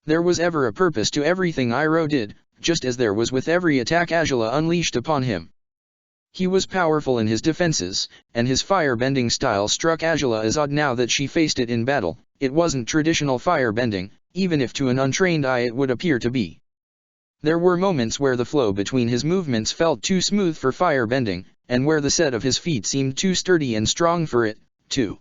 [SPEAKER 1] There was ever a purpose to everything Iroh did, just as there was with every attack Azula unleashed upon him. He was powerful in his defenses, and his fire-bending style struck Azula as odd now that she faced it in battle. It wasn't traditional fire-bending, even if to an untrained eye it would appear to be. There were moments where the flow between his movements felt too smooth for fire-bending, and where the set of his feet seemed too sturdy and strong for it, too.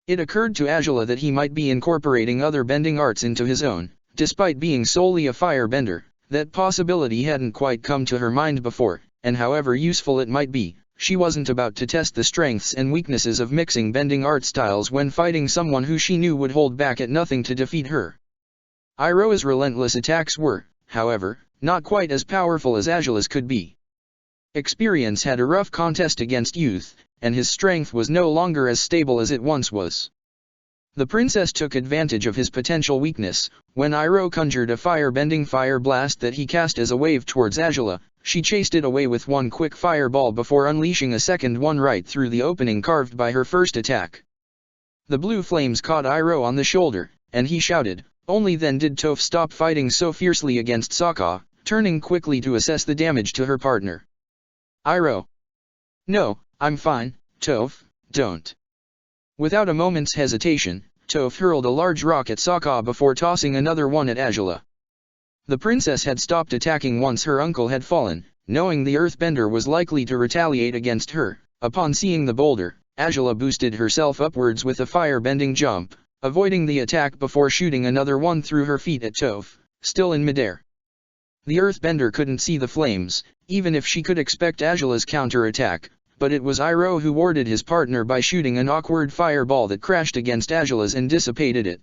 [SPEAKER 1] It occurred to Azula that he might be incorporating other bending arts into his own, despite being solely a fire-bender. That possibility hadn't quite come to her mind before, and however useful it might be, she wasn't about to test the strengths and weaknesses of mixing bending art styles when fighting someone who she knew would hold back at nothing to defeat her. Iroh's relentless attacks were, however, not quite as powerful as Azula's could be. Experience had a rough contest against youth, and his strength was no longer as stable as it once was. The princess took advantage of his potential weakness. When Iroh conjured a fire-bending fire blast that he cast as a wave towards Azula, she chased it away with one quick fireball before unleashing a second one right through the opening carved by her first attack. The blue flames caught Iroh on the shoulder, and he shouted. Only then did Toph stop fighting so fiercely against Sokka, turning quickly to assess the damage to her partner. Iroh. No, I'm fine, Toph, don't. Without a moment's hesitation, Toph hurled a large rock at Sokka before tossing another one at Azula. The princess had stopped attacking once her uncle had fallen, knowing the earthbender was likely to retaliate against her. Upon seeing the boulder, Azula boosted herself upwards with a fire-bending jump, avoiding the attack before shooting another one through her feet at Toph, still in midair. The earthbender couldn't see the flames, even if she could expect Azula's counter-attack, but it was Iroh who warded his partner by shooting an awkward fireball that crashed against Azula's and dissipated it.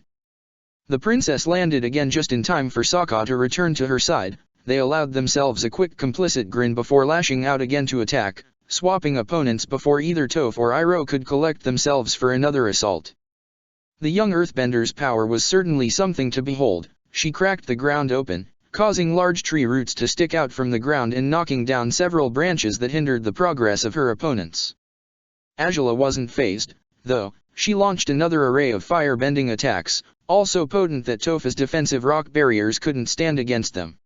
[SPEAKER 1] The princess landed again just in time for Sokka to return to her side. They allowed themselves a quick complicit grin before lashing out again to attack, swapping opponents before either Toph or Iroh could collect themselves for another assault. The young earthbender's power was certainly something to behold. She cracked the ground open, causing large tree roots to stick out from the ground and knocking down several branches that hindered the progress of her opponents. Azula wasn't fazed, though. She launched another array of fire-bending attacks, all so potent that Toph's defensive rock barriers couldn't stand against them.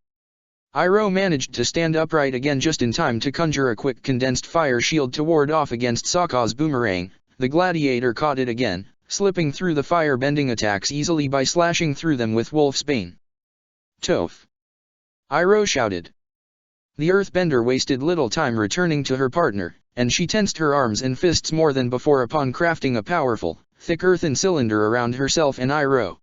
[SPEAKER 1] Iroh managed to stand upright again just in time to conjure a quick condensed fire shield to ward off against Sokka's boomerang. The gladiator caught it again, slipping through the fire-bending attacks easily by slashing through them with Wolfsbane. Toph! Iroh shouted. The earthbender wasted little time returning to her partner, and she tensed her arms and fists more than before upon crafting a powerful, thick earthen cylinder around herself and Iroh.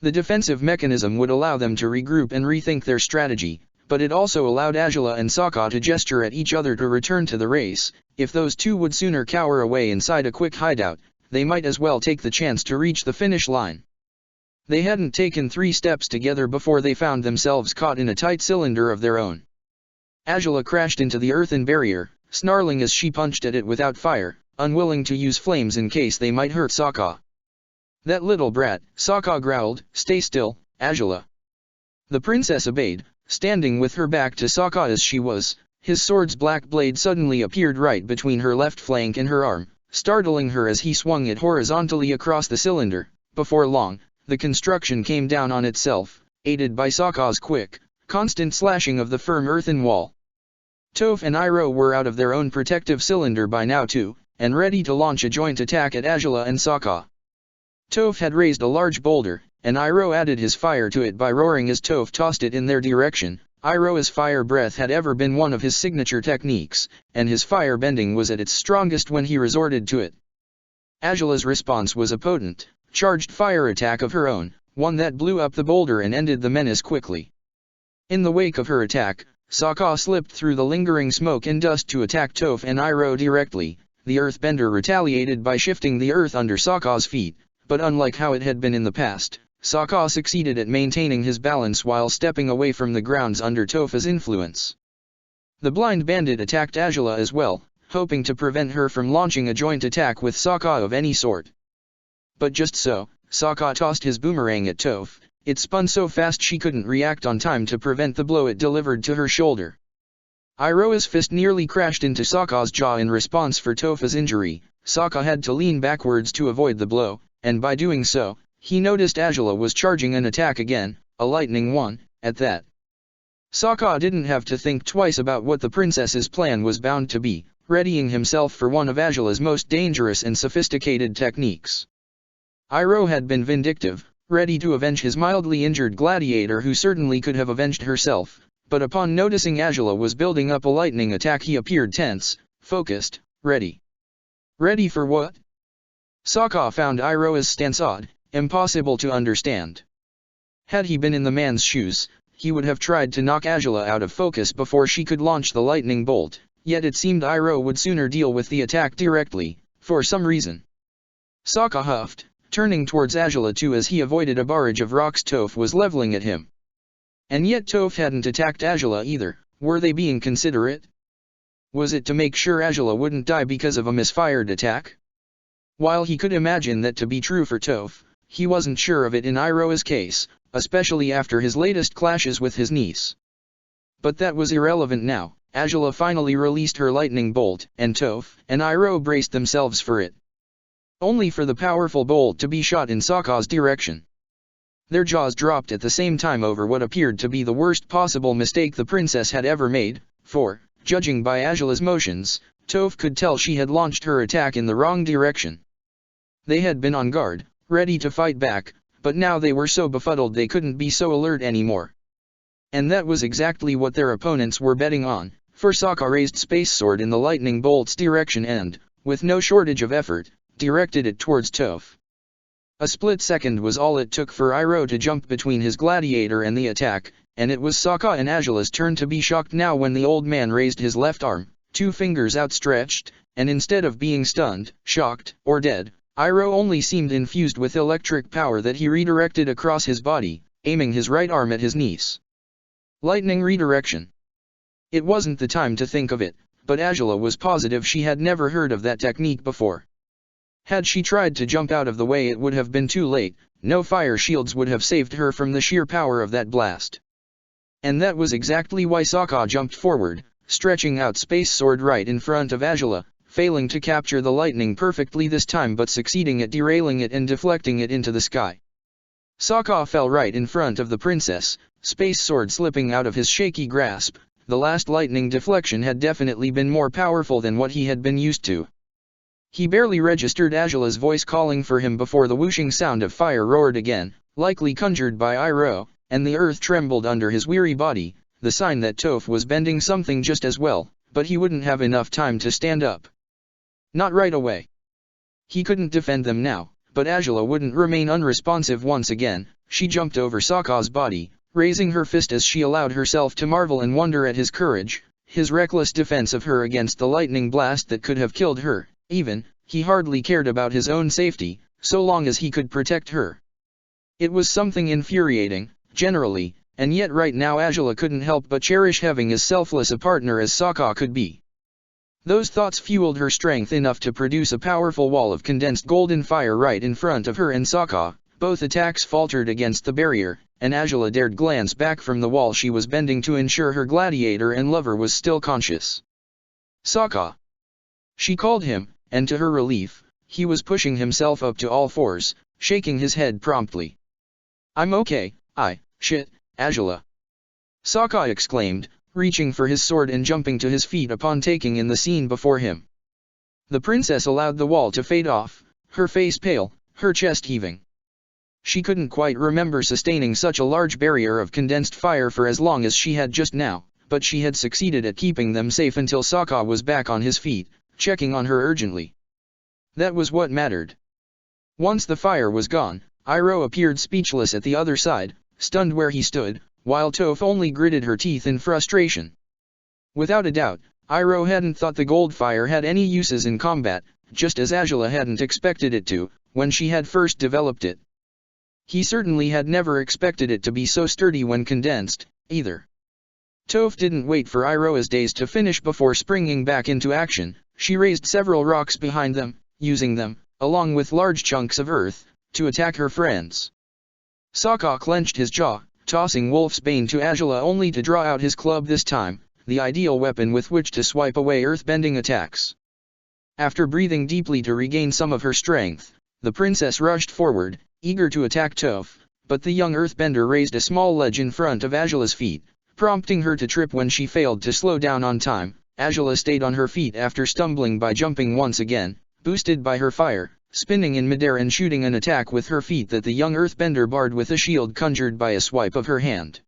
[SPEAKER 1] The defensive mechanism would allow them to regroup and rethink their strategy, but it also allowed Azula and Sokka to gesture at each other to return to the race. If those two would sooner cower away inside a quick hideout, they might as well take the chance to reach the finish line. They hadn't taken 3 steps together before they found themselves caught in a tight cylinder of their own. Azula crashed into the earthen barrier, snarling as she punched at it without fire, unwilling to use flames in case they might hurt Sokka. That little brat, Sokka growled. Stay still, Azula. The princess obeyed, standing with her back to Sokka as she was. His sword's black blade suddenly appeared right between her left flank and her arm, startling her as he swung it horizontally across the cylinder. Before long, the construction came down on itself, aided by Sokka's quick, constant slashing of the firm earthen wall. Toph and Iroh were out of their own protective cylinder by now too, and ready to launch a joint attack at Azula and Sokka. Toph had raised a large boulder, and Iroh added his fire to it by roaring as Toph tossed it in their direction. Iroha's fire breath had ever been one of his signature techniques, and his fire bending was at its strongest when he resorted to it. Angela's response was a potent, charged fire attack of her own, one that blew up the boulder and ended the menace quickly. In the wake of her attack, Sokka slipped through the lingering smoke and dust to attack Toph and Iroh directly. The earthbender retaliated by shifting the earth under Sokka's feet, but unlike how it had been in the past, Sokka succeeded at maintaining his balance while stepping away from the grounds under Toph's influence. The blind bandit attacked Angela as well, hoping to prevent her from launching a joint attack with Sokka of any sort. But just so, Sokka tossed his boomerang at Toph. It spun so fast she couldn't react on time to prevent the blow it delivered to her shoulder. Iroha's fist nearly crashed into Sokka's jaw in response for Toph's injury. Sokka had to lean backwards to avoid the blow, and by doing so, he noticed Angela was charging an attack again, a lightning one, at that. Sokka didn't have to think twice about what the princess's plan was bound to be, readying himself for one of Angela's most dangerous and sophisticated techniques. Iroh had been vindictive, ready to avenge his mildly injured gladiator who certainly could have avenged herself, but upon noticing Angela was building up a lightning attack he appeared tense, focused, ready. Ready for what? Sokka found Iroha's stance odd, impossible to understand. Had he been in the man's shoes, he would have tried to knock Angela out of focus before she could launch the lightning bolt, yet it seemed Iroh would sooner deal with the attack directly, for some reason. Sokka huffed, turning towards Angela too as he avoided a barrage of rocks Toph was leveling at him. And yet Toph hadn't attacked Angela either. Were they being considerate? Was it to make sure Angela wouldn't die because of a misfired attack? While he could imagine that to be true for Toph, he wasn't sure of it in Iroha's case, especially after his latest clashes with his niece. But that was irrelevant now. Angela finally released her lightning bolt, and Toph and Iroh braced themselves for it. Only for the powerful bolt to be shot in Sokka's direction. Their jaws dropped at the same time over what appeared to be the worst possible mistake the princess had ever made, for, judging by Angela's motions, Toph could tell she had launched her attack in the wrong direction. They had been on guard, ready to fight back, but now they were so befuddled they couldn't be so alert anymore. And that was exactly what their opponents were betting on, for Sokka raised Space Sword in the lightning bolt's direction and, with no shortage of effort, directed it towards Toph. A split second was all it took for Iroh to jump between his gladiator and the attack, and it was Sokka and Angela's turn to be shocked now when the old man raised his left arm, 2 fingers outstretched, and instead of being stunned, shocked, or dead, Iroh only seemed infused with electric power that he redirected across his body, aiming his right arm at his niece. Lightning redirection. It wasn't the time to think of it, but Angela was positive she had never heard of that technique before. Had she tried to jump out of the way it would have been too late, no fire shields would have saved her from the sheer power of that blast. And that was exactly why Sokka jumped forward, stretching out Space Sword right in front of Angela, failing to capture the lightning perfectly this time but succeeding at derailing it and deflecting it into the sky. Sokka fell right in front of the princess, Space Sword slipping out of his shaky grasp. The last lightning deflection had definitely been more powerful than what he had been used to. He barely registered Angela's voice calling for him before the whooshing sound of fire roared again, likely conjured by Iroh, and the earth trembled under his weary body, the sign that Toph was bending something just as well, but he wouldn't have enough time to stand up. Not right away. He couldn't defend them now, but Angela wouldn't remain unresponsive once again. She jumped over Sokka's body, raising her fist as she allowed herself to marvel and wonder at his courage, his reckless defense of her against the lightning blast that could have killed her. Even, he hardly cared about his own safety, so long as he could protect her. It was something infuriating, generally, and yet right now Angela couldn't help but cherish having as selfless a partner as Sokka could be. Those thoughts fueled her strength enough to produce a powerful wall of condensed golden fire right in front of her and Sokka. Both attacks faltered against the barrier, and Angela dared glance back from the wall she was bending to ensure her gladiator and lover was still conscious. Sokka! She called him, and to her relief, he was pushing himself up to all fours, shaking his head promptly. "I'm okay, shit, Angela!" Sokka exclaimed, reaching for his sword and jumping to his feet upon taking in the scene before him. The princess allowed the wall to fade off, her face pale, her chest heaving. She couldn't quite remember sustaining such a large barrier of condensed fire for as long as she had just now, but she had succeeded at keeping them safe until Sokka was back on his feet, checking on her urgently. That was what mattered. Once the fire was gone, Iroh appeared speechless at the other side, stunned where he stood, while Toph only gritted her teeth in frustration. Without a doubt, Iroh hadn't thought the gold fire had any uses in combat, just as Azula hadn't expected it to, when she had first developed it. He certainly had never expected it to be so sturdy when condensed, either. Toph didn't wait for Iroh's days to finish before springing back into action. She raised several rocks behind them, using them, along with large chunks of earth, to attack her friends. Sokka clenched his jaw, tossing Wolf's Bane to Azula only to draw out his club this time, the ideal weapon with which to swipe away earthbending attacks. After breathing deeply to regain some of her strength, the princess rushed forward, eager to attack Toph, but the young earthbender raised a small ledge in front of Azula's feet, prompting her to trip when she failed to slow down on time. Azula stayed on her feet after stumbling by jumping once again, boosted by her fire, spinning in midair and shooting an attack with her feet that the young earthbender barred with a shield conjured by a swipe of her hand.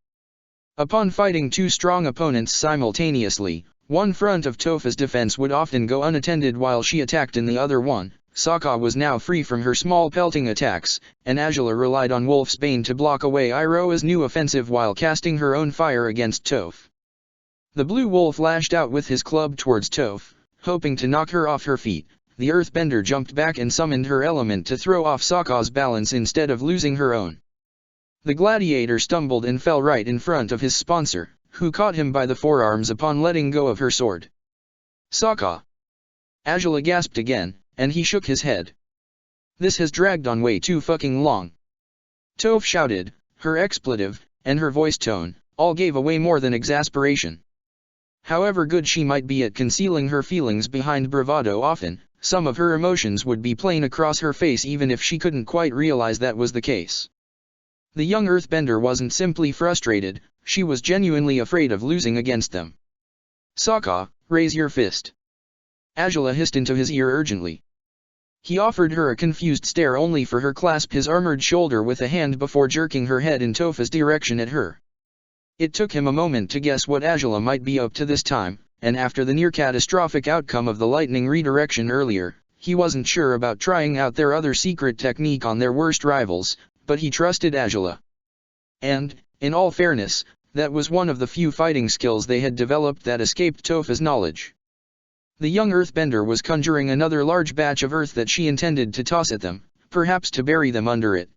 [SPEAKER 1] Upon fighting two strong opponents simultaneously, one front of Toph's defense would often go unattended while she attacked in the other one. Sokka was now free from her small pelting attacks, and Azula relied on Wolf's Bane to block away Iroh's new offensive while casting her own fire against Toph. The blue wolf lashed out with his club towards Toph, hoping to knock her off her feet. The earthbender jumped back and summoned her element to throw off Sokka's balance instead of losing her own. The gladiator stumbled and fell right in front of his sponsor, who caught him by the forearms upon letting go of her sword. Sokka! Azula gasped again, and he shook his head. This has dragged on way too fucking long. Toph shouted, her expletive, and her voice tone, all gave away more than exasperation. However good she might be at concealing her feelings behind bravado, often, some of her emotions would be plain across her face even if she couldn't quite realize that was the case. The young earthbender wasn't simply frustrated, she was genuinely afraid of losing against them. Sokka, raise your fist. Azula hissed into his ear urgently. He offered her a confused stare only for her clasp his armored shoulder with a hand before jerking her head in Toph's direction at her. It took him a moment to guess what Azula might be up to this time, and after the near-catastrophic outcome of the lightning redirection earlier, he wasn't sure about trying out their other secret technique on their worst rivals, but he trusted Azula. And, in all fairness, that was one of the few fighting skills they had developed that escaped Toph's knowledge. The young earthbender was conjuring another large batch of earth that she intended to toss at them, perhaps to bury them under it.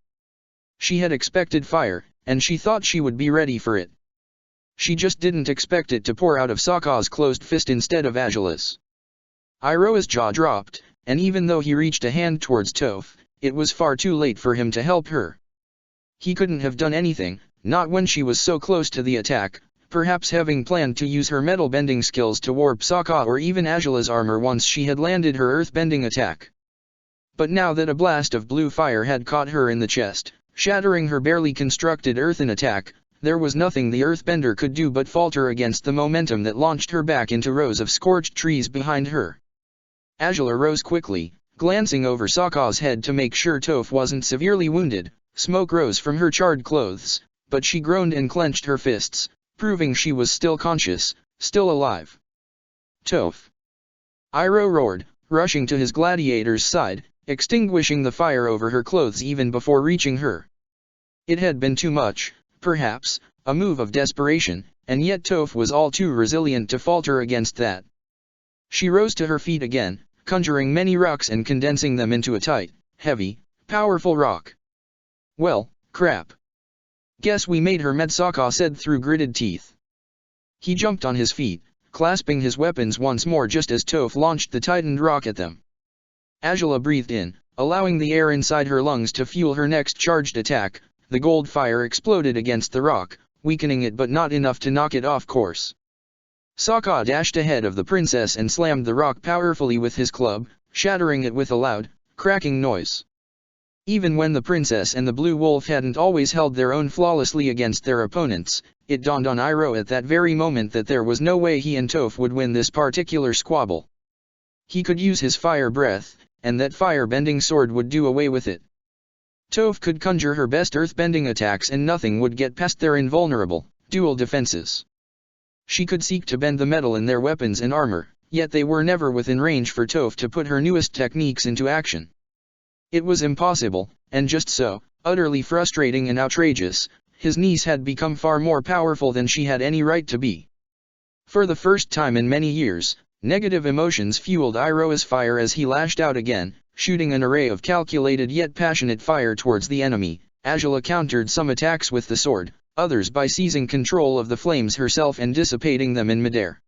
[SPEAKER 1] She had expected fire, and she thought she would be ready for it. She just didn't expect it to pour out of Sokka's closed fist instead of Azula's. Iroh's jaw dropped, and even though he reached a hand towards Toph, it was far too late for him to help her. He couldn't have done anything, not when she was so close to the attack, perhaps having planned to use her metal-bending skills to warp Sokka or even Azula's armor once she had landed her earth-bending attack. But now that a blast of blue fire had caught her in the chest, shattering her barely constructed earthen attack, there was nothing the earthbender could do but falter against the momentum that launched her back into rows of scorched trees behind her. Azula rose quickly, glancing over Sokka's head to make sure Toph wasn't severely wounded. Smoke rose from her charred clothes, but she groaned and clenched her fists, proving she was still conscious, still alive. Toph! Iroh roared, rushing to his gladiator's side, extinguishing the fire over her clothes even before reaching her. It had been too much, perhaps, a move of desperation, and yet Toph was all too resilient to falter against that. She rose to her feet again, conjuring many rocks and condensing them into a tight, heavy, powerful rock. Well, crap. Guess we made her mad, Sokka said through gritted teeth. He jumped on his feet, clasping his weapons once more just as Toph launched the tightened rock at them. Azula breathed in, allowing the air inside her lungs to fuel her next charged attack. The gold fire exploded against the rock, weakening it but not enough to knock it off course. Sokka dashed ahead of the princess and slammed the rock powerfully with his club, shattering it with a loud, cracking noise. Even when the princess and the blue wolf hadn't always held their own flawlessly against their opponents, it dawned on Iroh at that very moment that there was no way he and Toph would win this particular squabble. He could use his fire breath, and that fire-bending sword would do away with it. Toph could conjure her best earthbending attacks and nothing would get past their invulnerable, dual defenses. She could seek to bend the metal in their weapons and armor, yet they were never within range for Toph to put her newest techniques into action. It was impossible, and just so, utterly frustrating and outrageous, his niece had become far more powerful than she had any right to be. For the first time in many years, negative emotions fueled Iroha's fire as he lashed out again, shooting an array of calculated yet passionate fire towards the enemy. Azula countered some attacks with the sword, others by seizing control of the flames herself and dissipating them in midair.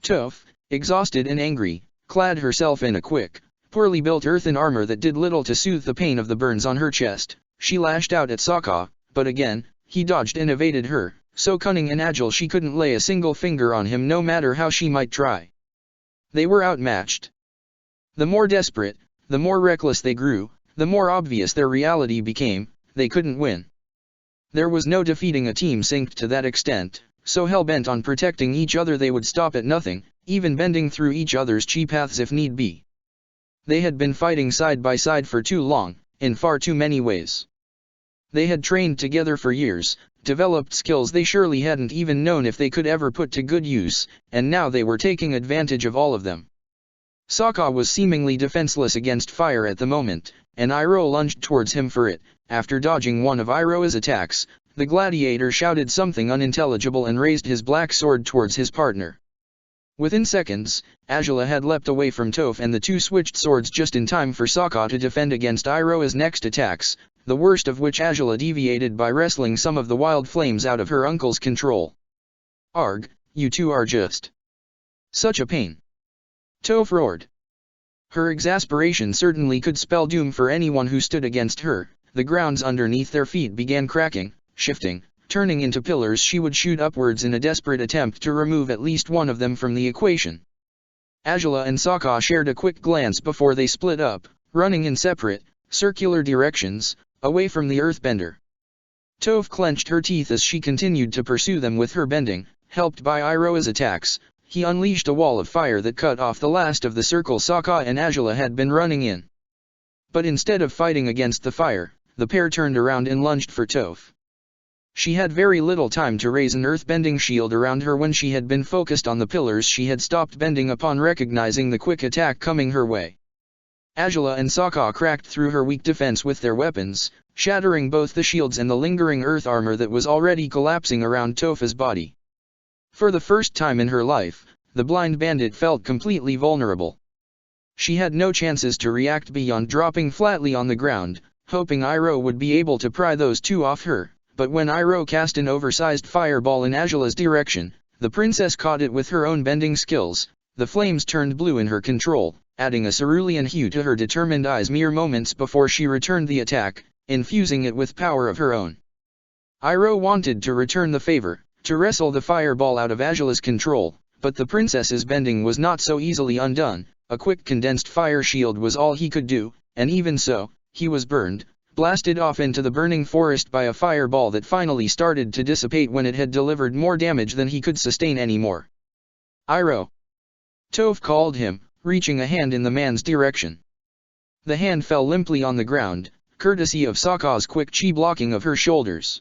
[SPEAKER 1] Toph, exhausted and angry, clad herself in a quick, poorly built earthen armor that did little to soothe the pain of the burns on her chest. She lashed out at Sokka, but again, he dodged and evaded her, so cunning and agile she couldn't lay a single finger on him no matter how she might try. They were outmatched. The more desperate, the more reckless they grew, the more obvious their reality became. They couldn't win. There was no defeating a team synced to that extent, so hell-bent on protecting each other they would stop at nothing, even bending through each other's chi paths if need be. They had been fighting side by side for too long, in far too many ways. They had trained together for years, developed skills they surely hadn't even known if they could ever put to good use, and now they were taking advantage of all of them. Sokka was seemingly defenseless against fire at the moment, and Iroha lunged towards him for it. After dodging one of Iroha's attacks, the gladiator shouted something unintelligible and raised his black sword towards his partner. Within seconds, Azula had leapt away from Toph and the two switched swords just in time for Sokka to defend against Iroha's next attacks, the worst of which Azula deviated by wrestling some of the wild flames out of her uncle's control. "Arg, you two are just such a pain!" Toph roared. Her exasperation certainly could spell doom for anyone who stood against her. The grounds underneath their feet began cracking, shifting, turning into pillars she would shoot upwards in a desperate attempt to remove at least one of them from the equation. Azula and Sokka shared a quick glance before they split up, running in separate, circular directions, away from the earthbender. Toph clenched her teeth as she continued to pursue them with her bending. Helped by Iroha's attacks, he unleashed a wall of fire that cut off the last of the circle Sokka and Azula had been running in. But instead of fighting against the fire, the pair turned around and lunged for Toph. She had very little time to raise an earthbending shield around her when she had been focused on the pillars she had stopped bending upon recognizing the quick attack coming her way. Azula and Sokka cracked through her weak defense with their weapons, shattering both the shields and the lingering earth armor that was already collapsing around Toph's body. For the first time in her life, the blind bandit felt completely vulnerable. She had no chances to react beyond dropping flatly on the ground, hoping Iroha would be able to pry those two off her, but when Iroha cast an oversized fireball in Azula's direction, the princess caught it with her own bending skills. The flames turned blue in her control, adding a cerulean hue to her determined eyes mere moments before she returned the attack, infusing it with power of her own. Iroha wanted to return the favor, to wrestle the fireball out of Azula's control, but the princess's bending was not so easily undone. A quick condensed fire shield was all he could do, and even so, he was burned, blasted off into the burning forest by a fireball that finally started to dissipate when it had delivered more damage than he could sustain anymore. "Iroha!" Toph called him, reaching a hand in the man's direction. The hand fell limply on the ground, courtesy of Sokka's quick chi blocking of her shoulders.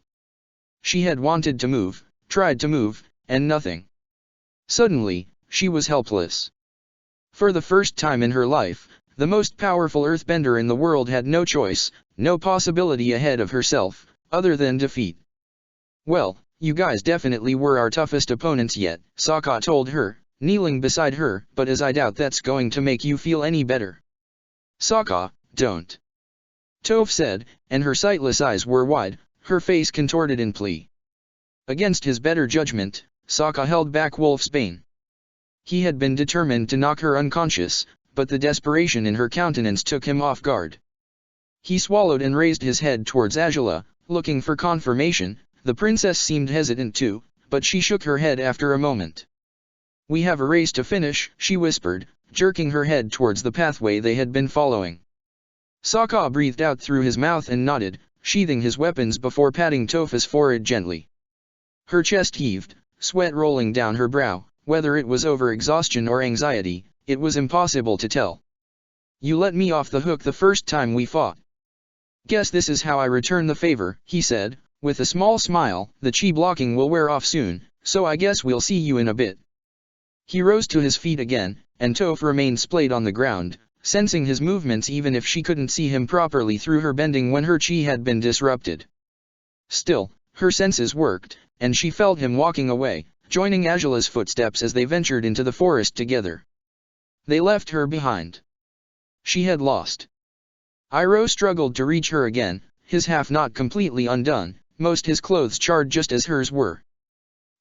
[SPEAKER 1] She had wanted to move, tried to move, and nothing. Suddenly, she was helpless. For the first time in her life, the most powerful earthbender in the world had no choice, no possibility ahead of herself, other than defeat. "Well, you guys definitely were our toughest opponents yet," Sokka told her, kneeling beside her, "but as I doubt that's going to make you feel any better." "Sokka, don't," Toph said, and her sightless eyes were wide, her face contorted in plea. Against his better judgment, Sokka held back Wolfsbane. He had been determined to knock her unconscious, but the desperation in her countenance took him off guard. He swallowed and raised his head towards Azula, looking for confirmation. The princess seemed hesitant too, but she shook her head after a moment. "We have a race to finish," she whispered, jerking her head towards the pathway they had been following. Sokka breathed out through his mouth and nodded, sheathing his weapons before patting Toph's forehead gently. Her chest heaved, sweat rolling down her brow. Whether it was overexhaustion or anxiety, it was impossible to tell. "You let me off the hook the first time we fought." Guess this is how I return the favor, he said, with a small smile. The chi blocking will wear off soon, so I guess we'll see you in a bit. He rose to his feet again, and Toph remained splayed on the ground, sensing his movements even if she couldn't see him properly through her bending when her chi had been disrupted. Still, her senses worked, and she felt him walking away, joining Angela's footsteps as they ventured into the forest together. They left her behind. She had lost. Iroh struggled to reach her again, his half not completely undone, most his clothes charred just as hers were.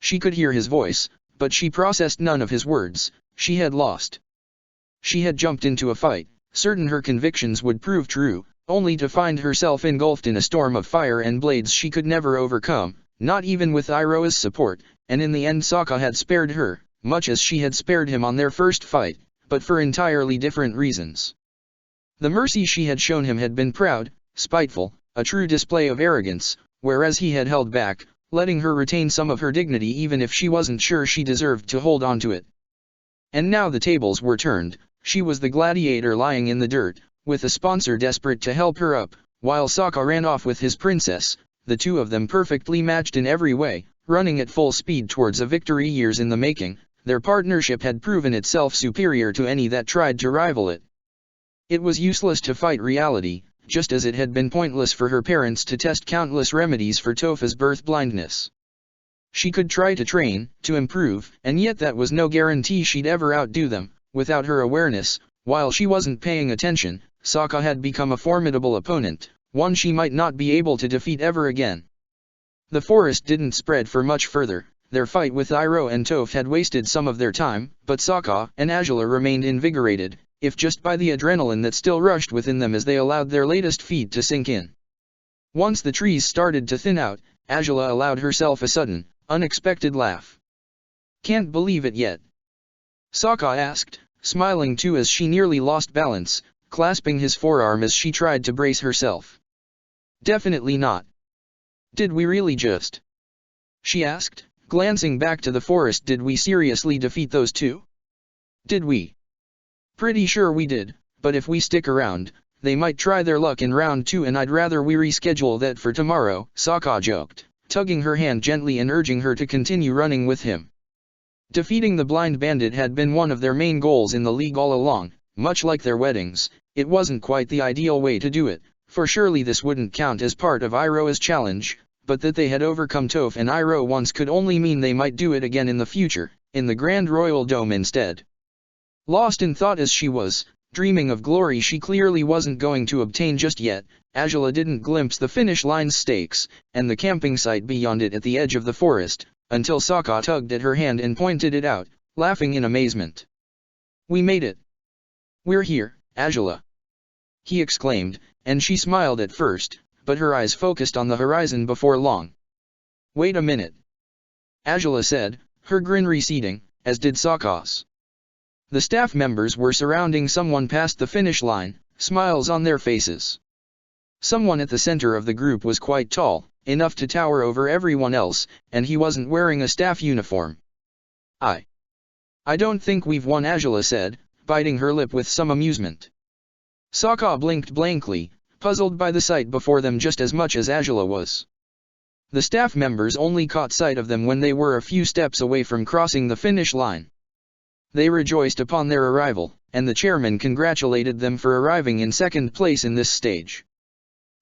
[SPEAKER 1] She could hear his voice, but she processed none of his words. She had lost. She had jumped into a fight, certain her convictions would prove true, only to find herself engulfed in a storm of fire and blades she could never overcome, not even with Iroh's support, and in the end Sokka had spared her, much as she had spared him on their first fight, but for entirely different reasons. The mercy she had shown him had been proud, spiteful, a true display of arrogance, whereas he had held back, letting her retain some of her dignity even if she wasn't sure she deserved to hold on to it. And now the tables were turned. She was the gladiator lying in the dirt, with a sponsor desperate to help her up, while Sokka ran off with his princess, the two of them perfectly matched in every way, running at full speed towards a victory years in the making. Their partnership had proven itself superior to any that tried to rival it. It was useless to fight reality, just as it had been pointless for her parents to test countless remedies for Topha's birth blindness. She could try to train, to improve, and yet that was no guarantee she'd ever outdo them. Without her awareness, while she wasn't paying attention, Sokka had become a formidable opponent, one she might not be able to defeat ever again. The forest didn't spread for much further. Their fight with Iroh and Toph had wasted some of their time, but Sokka and Angela remained invigorated, if just by the adrenaline that still rushed within them as they allowed their latest feat to sink in. Once the trees started to thin out, Angela allowed herself a sudden, unexpected laugh. "Can't believe it yet?" Sokka asked, smiling too as she nearly lost balance, clasping his forearm as she tried to brace herself. "Definitely not." "Did we really just?" she asked, glancing back to the forest. "Did we seriously defeat those two?" "Did we?" "Pretty sure we did, but if we stick around, they might try their luck in round 2 and I'd rather we reschedule that for tomorrow," Sokka joked, tugging her hand gently and urging her to continue running with him. Defeating the blind bandit had been one of their main goals in the league all along. Much like their weddings, it wasn't quite the ideal way to do it, for surely this wouldn't count as part of Iroh's challenge, but that they had overcome Toph and Iroh once could only mean they might do it again in the future, in the Grand Royal Dome instead. Lost in thought as she was, dreaming of glory she clearly wasn't going to obtain just yet, Angela didn't glimpse the finish line's stakes, and the camping site beyond it at the edge of the forest, until Sokka tugged at her hand and pointed it out, laughing in amazement. "We made it. We're here, Angela," he exclaimed, and she smiled at first, but her eyes focused on the horizon before long. "Wait a minute," Angela said, her grin receding, as did Sokka's. The staff members were surrounding someone past the finish line, smiles on their faces. Someone at the center of the group was quite tall, enough to tower over everyone else, and he wasn't wearing a staff uniform. I don't think we've won," Angela said, biting her lip with some amusement. Sokka blinked blankly, puzzled by the sight before them just as much as Angela was. The staff members only caught sight of them when they were a few steps away from crossing the finish line. They rejoiced upon their arrival, and the chairman congratulated them for arriving in second place in this stage.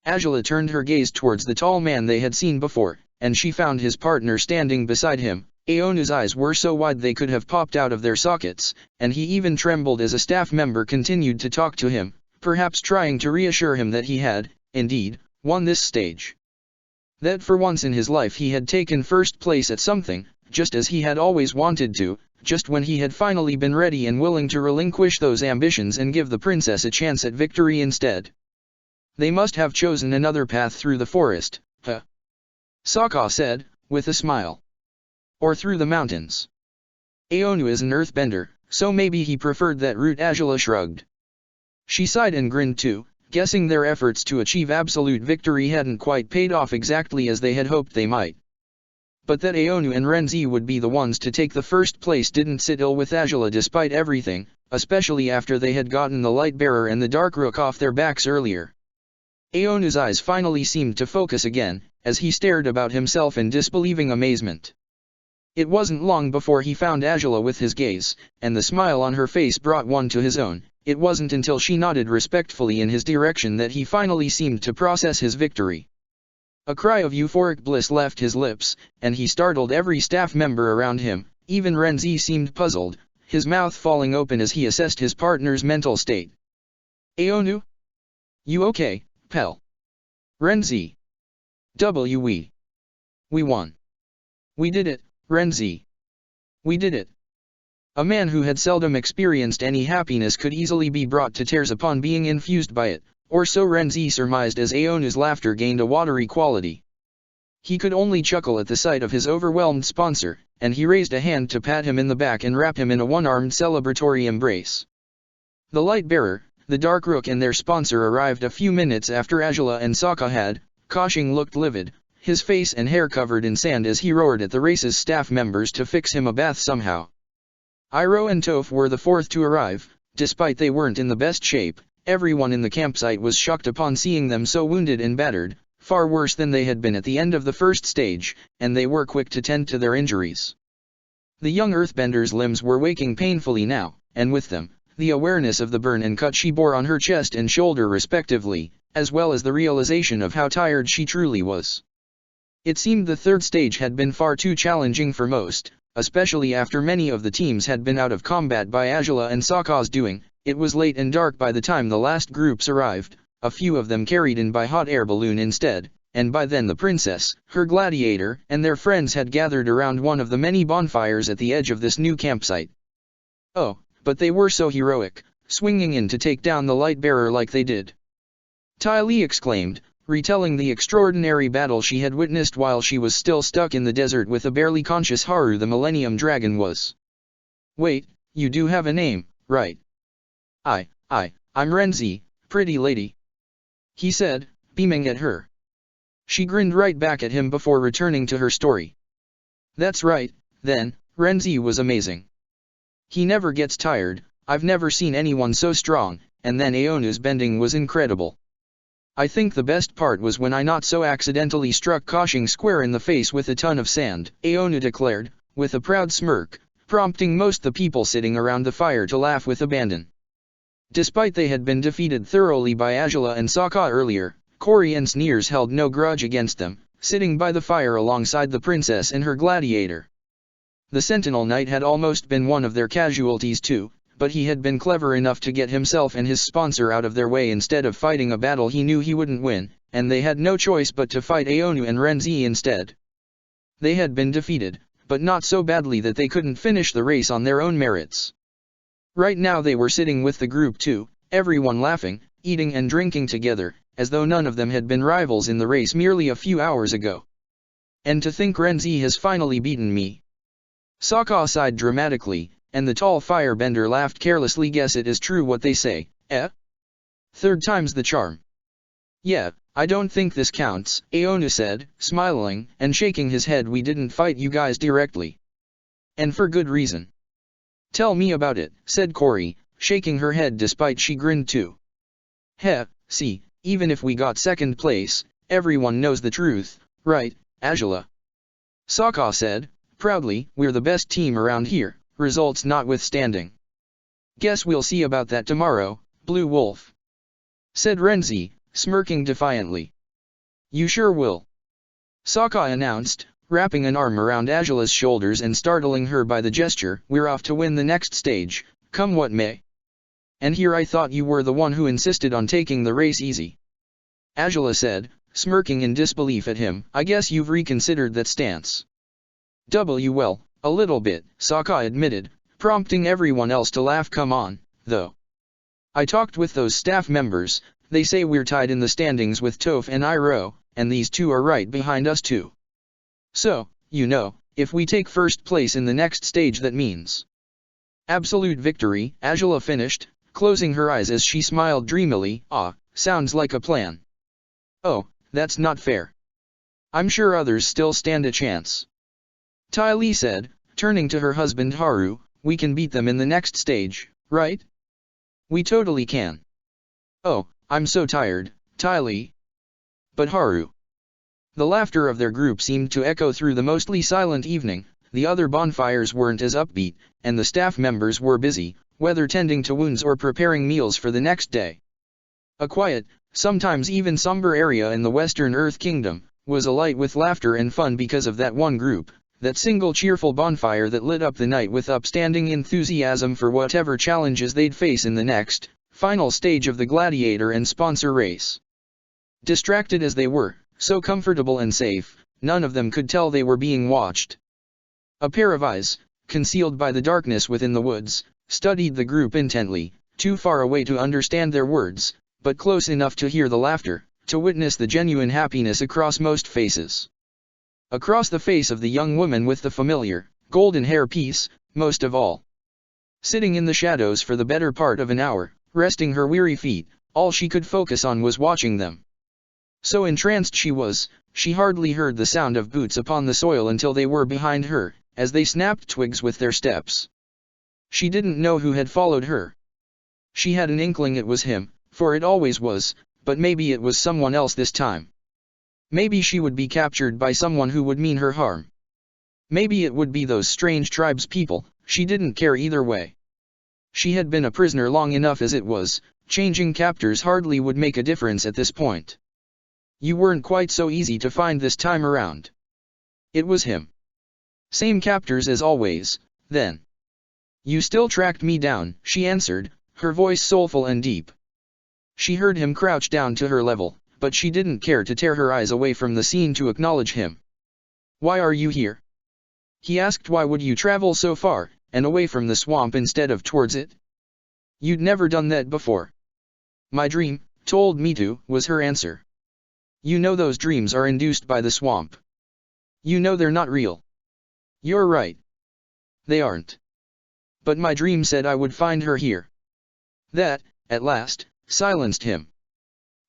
[SPEAKER 1] Angela turned her gaze towards the tall man they had seen before, and she found his partner standing beside him. Aonu's eyes were so wide they could have popped out of their sockets, and he even trembled as a staff member continued to talk to him, perhaps trying to reassure him that he had, indeed, won this stage. That for once in his life he had taken first place at something, just as he had always wanted to, just when he had finally been ready and willing to relinquish those ambitions and give the princess a chance at victory instead. They must have chosen another path through the forest, huh? Sokka said, with a smile. Or through the mountains. Aonu is an earthbender, so maybe he preferred that route. Angela shrugged. She sighed and grinned too, guessing their efforts to achieve absolute victory hadn't quite paid off exactly as they had hoped they might. But that Aonu and Renzi would be the ones to take the first place didn't sit ill with Angela despite everything, especially after they had gotten the Light Bearer and the Dark Rook off their backs earlier. Aonu's eyes finally seemed to focus again, as he stared about himself in disbelieving amazement. It wasn't long before he found Angela with his gaze, and the smile on her face brought one to his own. It wasn't until she nodded respectfully in his direction that he finally seemed to process his victory. A cry of euphoric bliss left his lips, and he startled every staff member around him. Even Renzi seemed puzzled, his mouth falling open as he assessed his partner's mental state. Aonu? You okay, pal? Renzi. We won. We did it, Renzi. We did it. A man who had seldom experienced any happiness could easily be brought to tears upon being infused by it, or so Renzi surmised as Aonu's laughter gained a watery quality. He could only chuckle at the sight of his overwhelmed sponsor, and he raised a hand to pat him in the back and wrap him in a one-armed celebratory embrace. The light bearer, the Dark Rook and their sponsor arrived a few minutes after Angela and Sokka had. Koshing looked livid, his face and hair covered in sand as he roared at the race's staff members to fix him a bath somehow. Iroh and Toph were the fourth to arrive. Despite they weren't in the best shape, everyone in the campsite was shocked upon seeing them so wounded and battered, far worse than they had been at the end of the first stage, and they were quick to tend to their injuries. The young earthbender's limbs were waking painfully now, and with them, the awareness of the burn and cut she bore on her chest and shoulder respectively, as well as the realization of how tired she truly was. It seemed the third stage had been far too challenging for most, especially after many of the teams had been out of combat by Angela and Sokka's doing. It was late and dark by the time the last groups arrived, a few of them carried in by hot air balloon instead, and by then the princess, her gladiator, and their friends had gathered around one of the many bonfires at the edge of this new campsite. Oh, but they were so heroic, swinging in to take down the light bearer like they did. Ty Lee exclaimed, retelling the extraordinary battle she had witnessed while she was still stuck in the desert with a barely conscious Haru the Millennium Dragon was. Wait, you do have a name, right? I'm Renzi, pretty lady. He said, beaming at her. She grinned right back at him before returning to her story. That's right, then, Renzi was amazing. He never gets tired, I've never seen anyone so strong, and then Aonu's bending was incredible. I think the best part was when I not so accidentally struck Koshing square in the face with a ton of sand, Aonu declared, with a proud smirk, prompting most the people sitting around the fire to laugh with abandon. Despite they had been defeated thoroughly by Angela and Sokka earlier, Cory and Sneers held no grudge against them, sitting by the fire alongside the princess and her gladiator. The Sentinel Knight had almost been one of their casualties too, but he had been clever enough to get himself and his sponsor out of their way instead of fighting a battle he knew he wouldn't win, and they had no choice but to fight Aonu and Renzi instead. They had been defeated, but not so badly that they couldn't finish the race on their own merits. Right now they were sitting with the group too, everyone laughing, eating and drinking together, as though none of them had been rivals in the race merely a few hours ago. And to think Renzi has finally beaten me. Sokka sighed dramatically, and the tall firebender laughed carelessly. Guess it is true what they say, eh? Third time's the charm. Yeah, I don't think this counts, Aonu said, smiling and shaking his head. We didn't fight you guys directly. And for good reason. Tell me about it, said Cory, shaking her head despite she grinned too. Heh, see, even if we got second place, everyone knows the truth, right, Angela? Sokka said, proudly. We're the best team around here, results notwithstanding. Guess we'll see about that tomorrow, Blue Wolf. Said Renzi, smirking defiantly. You sure will. Sokka announced, wrapping an arm around Angela's shoulders and startling her by the gesture. We're off to win the next stage, come what may. And here I thought you were the one who insisted on taking the race easy. Angela said, smirking in disbelief at him. I guess you've reconsidered that stance. Well, a little bit, Sokka admitted, prompting everyone else to laugh. Come on, though. I talked with those staff members, they say we're tied in the standings with Toph and Iroh, and these two are right behind us too. So, you know, if we take first place in the next stage that means absolute victory, Angela finished, closing her eyes as she smiled dreamily. Ah, sounds like a plan. Oh, that's not fair. I'm sure others still stand a chance. Ty Lee said, turning to her husband Haru, we can beat them in the next stage, right? We totally can. Oh, I'm so tired, Ty Lee. but Haru. The laughter of their group seemed to echo through the mostly silent evening. The other bonfires weren't as upbeat, and the staff members were busy, whether tending to wounds or preparing meals for the next day. A quiet, sometimes even somber area in the Western Earth Kingdom, was alight with laughter and fun because of that one group, that single cheerful bonfire that lit up the night with upstanding enthusiasm for whatever challenges they'd face in the next, final stage of the Gladiator and sponsor race. Distracted as they were, so comfortable and safe, none of them could tell they were being watched. A pair of eyes, concealed by the darkness within the woods, studied the group intently, too far away to understand their words, but close enough to hear the laughter, to witness the genuine happiness across most faces. Across the face of the young woman with the familiar, golden hair piece, most of all. Sitting in the shadows for the better part of an hour, resting her weary feet, all she could focus on was watching them. So entranced she was, she hardly heard the sound of boots upon the soil until they were behind her, as they snapped twigs with their steps. She didn't know who had followed her. She had an inkling it was him, for it always was, but maybe it was someone else this time. Maybe she would be captured by someone who would mean her harm. Maybe it would be those strange tribes people, she didn't care either way. She had been a prisoner long enough as it was, changing captors hardly would make a difference at this point. You weren't quite so easy to find this time around. It was him. Same captors as always, then. You still tracked me down, she answered, her voice soulful and deep. She heard him crouch down to her level, but she didn't care to tear her eyes away from the scene to acknowledge him. Why are you here? He asked. Why would you travel so far, and away from the swamp instead of towards it? You'd never done that before. My dream told me to, was her answer. You know those dreams are induced by the swamp. You know they're not real. You're right. They aren't. But my dream said I would find her here. That, at last, silenced him.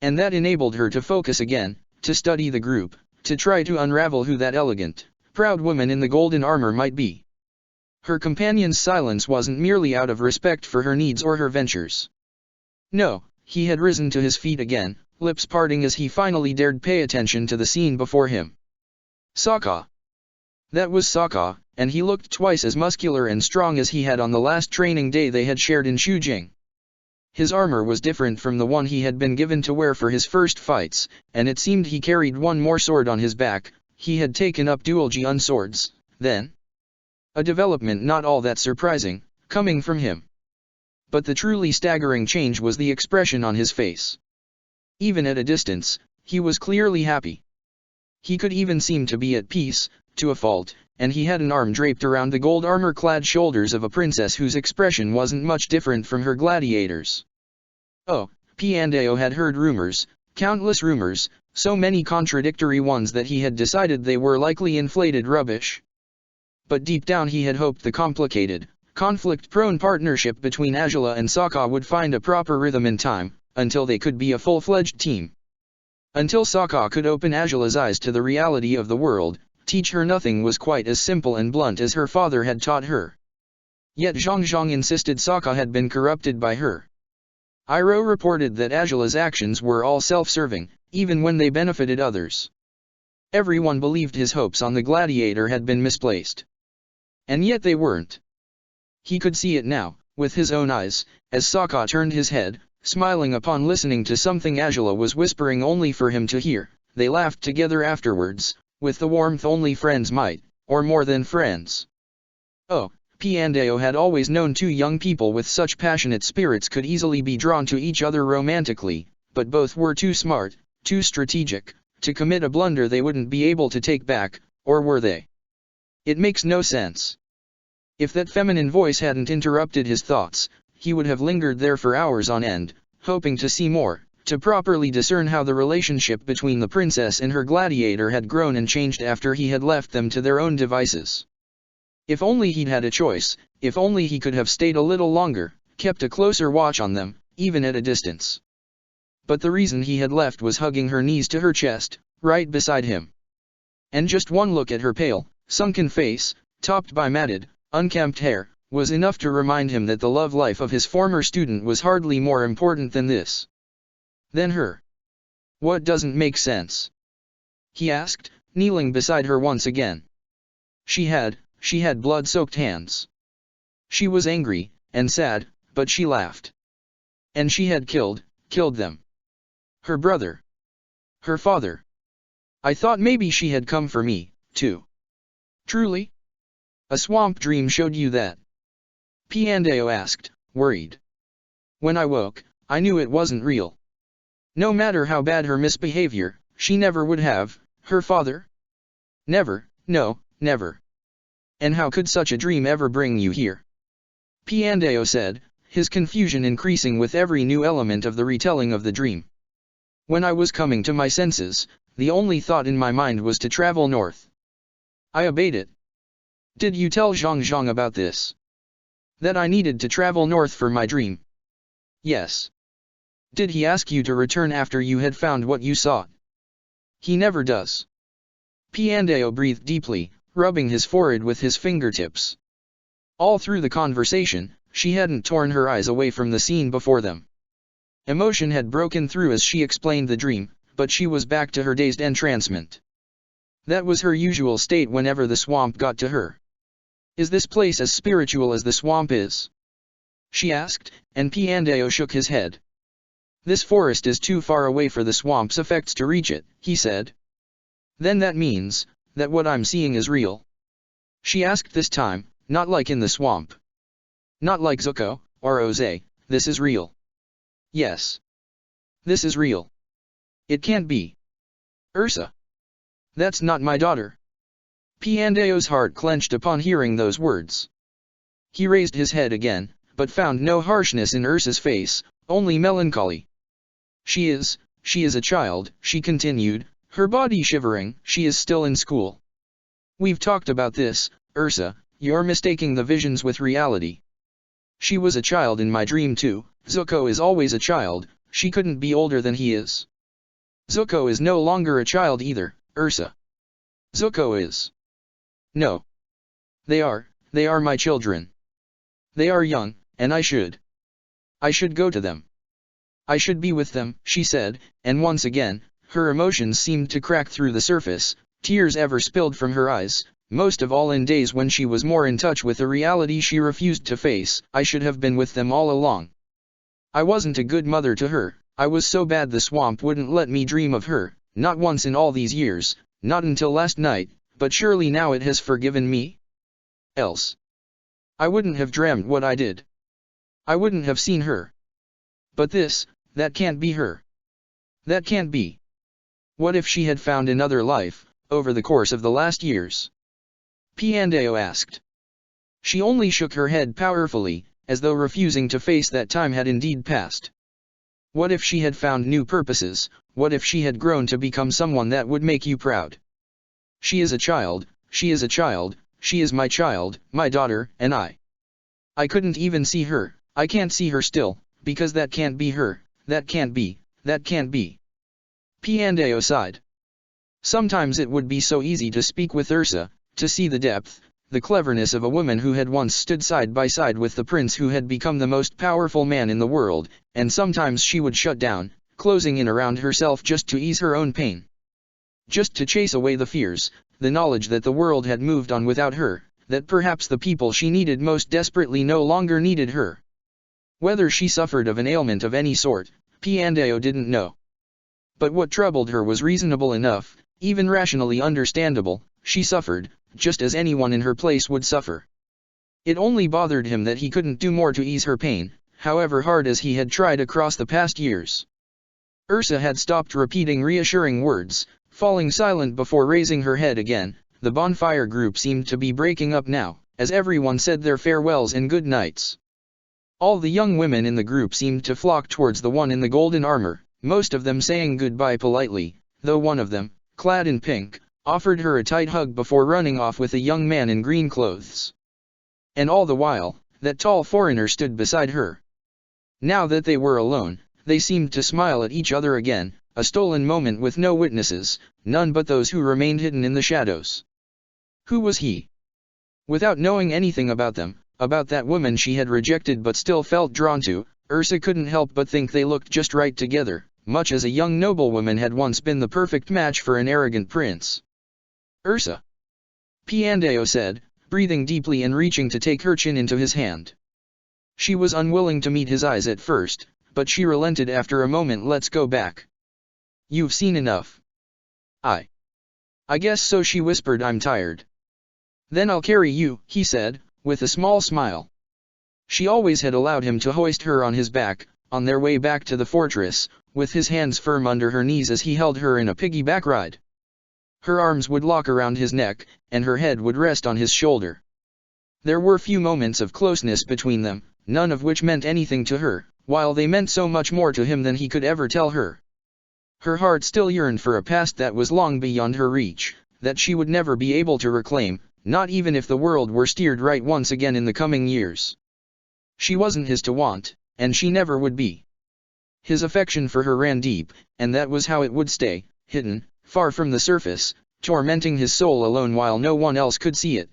[SPEAKER 1] And that enabled her to focus again, to study the group, to try to unravel who that elegant, proud woman in the golden armor might be. Her companion's silence wasn't merely out of respect for her needs or her ventures. No, he had risen to his feet again, lips parting as he finally dared pay attention to the scene before him. Sokka. That was Sokka, and he looked twice as muscular and strong as he had on the last training day they had shared in Shujing. His armor was different from the one he had been given to wear for his first fights, and it seemed he carried one more sword on his back. He had taken up dual Jiun swords, then. A development not all that surprising, coming from him. But the truly staggering change was the expression on his face. Even at a distance, he was clearly happy. He could even seem to be at peace, to a fault, and he had an arm draped around the gold armor-clad shoulders of a princess whose expression wasn't much different from her gladiators. Oh, Piandao had heard rumors, countless rumors, so many contradictory ones that he had decided they were likely inflated rubbish. But deep down he had hoped the complicated, conflict-prone partnership between Azula and Sokka would find a proper rhythm in time, until they could be a full-fledged team. Until Sokka could open Azula's eyes to the reality of the world, teach her nothing was quite as simple and blunt as her father had taught her. Yet Zhang insisted Sokka had been corrupted by her. Iroh reported that Azula's actions were all self-serving, even when they benefited others. Everyone believed his hopes on the Gladiator had been misplaced. And yet they weren't. He could see it now, with his own eyes, as Sokka turned his head, smiling upon listening to something Azula was whispering only for him to hear. They laughed together afterwards, with the warmth only friends might, or more than friends. Oh, Piandao had always known two young people with such passionate spirits could easily be drawn to each other romantically, but both were too smart, too strategic, to commit a blunder they wouldn't be able to take back, or were they? It makes no sense. If that feminine voice hadn't interrupted his thoughts, he would have lingered there for hours on end, hoping to see more, to properly discern how the relationship between the princess and her gladiator had grown and changed after he had left them to their own devices. If only he'd had a choice, if only he could have stayed a little longer, kept a closer watch on them, even at a distance. But the reason he had left was hugging her knees to her chest, right beside him. And just one look at her pale, sunken face, topped by matted, unkempt hair, was enough to remind him that the love life of his former student was hardly more important than this. Than her. What doesn't make sense? He asked, kneeling beside her once again. She had blood-soaked hands. She was angry, and sad, but she laughed. And she had killed them. Her brother. Her father. I thought maybe she had come for me, too. Truly? A swamp dream showed you that? Piandao asked, worried. When I woke, I knew it wasn't real. No matter how bad her misbehavior, she never would have, her father? Never, no, never. And how could such a dream ever bring you here? Piandao said, his confusion increasing with every new element of the retelling of the dream. When I was coming to my senses, the only thought in my mind was to travel north. I obeyed it. Did you tell Zhang Zhang about this? That I needed to travel north for my dream? Yes. Did he ask you to return after you had found what you sought? He never does. Piandao breathed deeply, rubbing his forehead with his fingertips. All through the conversation, she hadn't torn her eyes away from the scene before them. Emotion had broken through as she explained the dream, but she was back to her dazed entrancement. That was her usual state whenever the swamp got to her. Is this place as spiritual as the swamp is? She asked, and Piandao shook his head. This forest is too far away for the swamp's effects to reach it, he said. Then that means, that what I'm seeing is real? She asked this time, not like in the swamp. Not like Zuko, or Oze, this is real. Yes. This is real. It can't be. Ursa. That's not my daughter. Piandao's heart clenched upon hearing those words. He raised his head again, but found no harshness in Ursa's face, only melancholy. She is a child, she continued, her body shivering. She is still in school. We've talked about this, Ursa, you're mistaking the visions with reality. She was a child in my dream too. Zuko is always a child, she couldn't be older than he is. Zuko is no longer a child either, Ursa. Zuko is. No. They are my children. They are young, and I should go to them. I should be with them, she said, and once again, her emotions seemed to crack through the surface, tears ever spilled from her eyes, most of all in days when she was more in touch with a reality she refused to face. I should have been with them all along. I wasn't a good mother to her, I was so bad the swamp wouldn't let me dream of her, not once in all these years, not until last night, but surely now it has forgiven me? Else I wouldn't have dreamt what I did. I wouldn't have seen her. But that can't be her. That can't be. What if she had found another life, over the course of the last years? Piandao asked. She only shook her head powerfully, as though refusing to face that time had indeed passed. What if she had found new purposes? What if she had grown to become someone that would make you proud? She is a child, she is a child, she is my child, my daughter, and I couldn't even see her, I can't see her still, because that can't be her, that can't be, that can't be. Piandao sighed. Sometimes it would be so easy to speak with Ursa, to see the depth, the cleverness of a woman who had once stood side by side with the prince who had become the most powerful man in the world, and sometimes she would shut down, closing in around herself just to ease her own pain. Just to chase away the fears, the knowledge that the world had moved on without her, that perhaps the people she needed most desperately no longer needed her. Whether she suffered of an ailment of any sort, Piandao didn't know. But what troubled her was reasonable enough, even rationally understandable. She suffered, just as anyone in her place would suffer. It only bothered him that he couldn't do more to ease her pain, however hard as he had tried across the past years. Ursa had stopped repeating reassuring words, falling silent before raising her head again. The bonfire group seemed to be breaking up now, as everyone said their farewells and good nights. All the young women in the group seemed to flock towards the one in the golden armor, most of them saying goodbye politely, though one of them, clad in pink, offered her a tight hug before running off with a young man in green clothes. And all the while, that tall foreigner stood beside her. Now that they were alone, they seemed to smile at each other again, a stolen moment with no witnesses, none but those who remained hidden in the shadows. Who was he? Without knowing anything about them, about that woman she had rejected but still felt drawn to, Ursa couldn't help but think they looked just right together, much as a young noblewoman had once been the perfect match for an arrogant prince. "Ursa," Piandao said, breathing deeply and reaching to take her chin into his hand. She was unwilling to meet his eyes at first, but she relented after a moment. "Let's go back. You've seen enough." I guess so," she whispered. "I'm tired." "Then I'll carry you," he said, with a small smile. She always had allowed him to hoist her on his back, on their way back to the fortress, with his hands firm under her knees as he held her in a piggyback ride. Her arms would lock around his neck, and her head would rest on his shoulder. There were few moments of closeness between them, none of which meant anything to her, while they meant so much more to him than he could ever tell her. Her heart still yearned for a past that was long beyond her reach, that she would never be able to reclaim, not even if the world were steered right once again in the coming years. She wasn't his to want, and she never would be. His affection for her ran deep, and that was how it would stay, hidden, far from the surface, tormenting his soul alone while no one else could see it.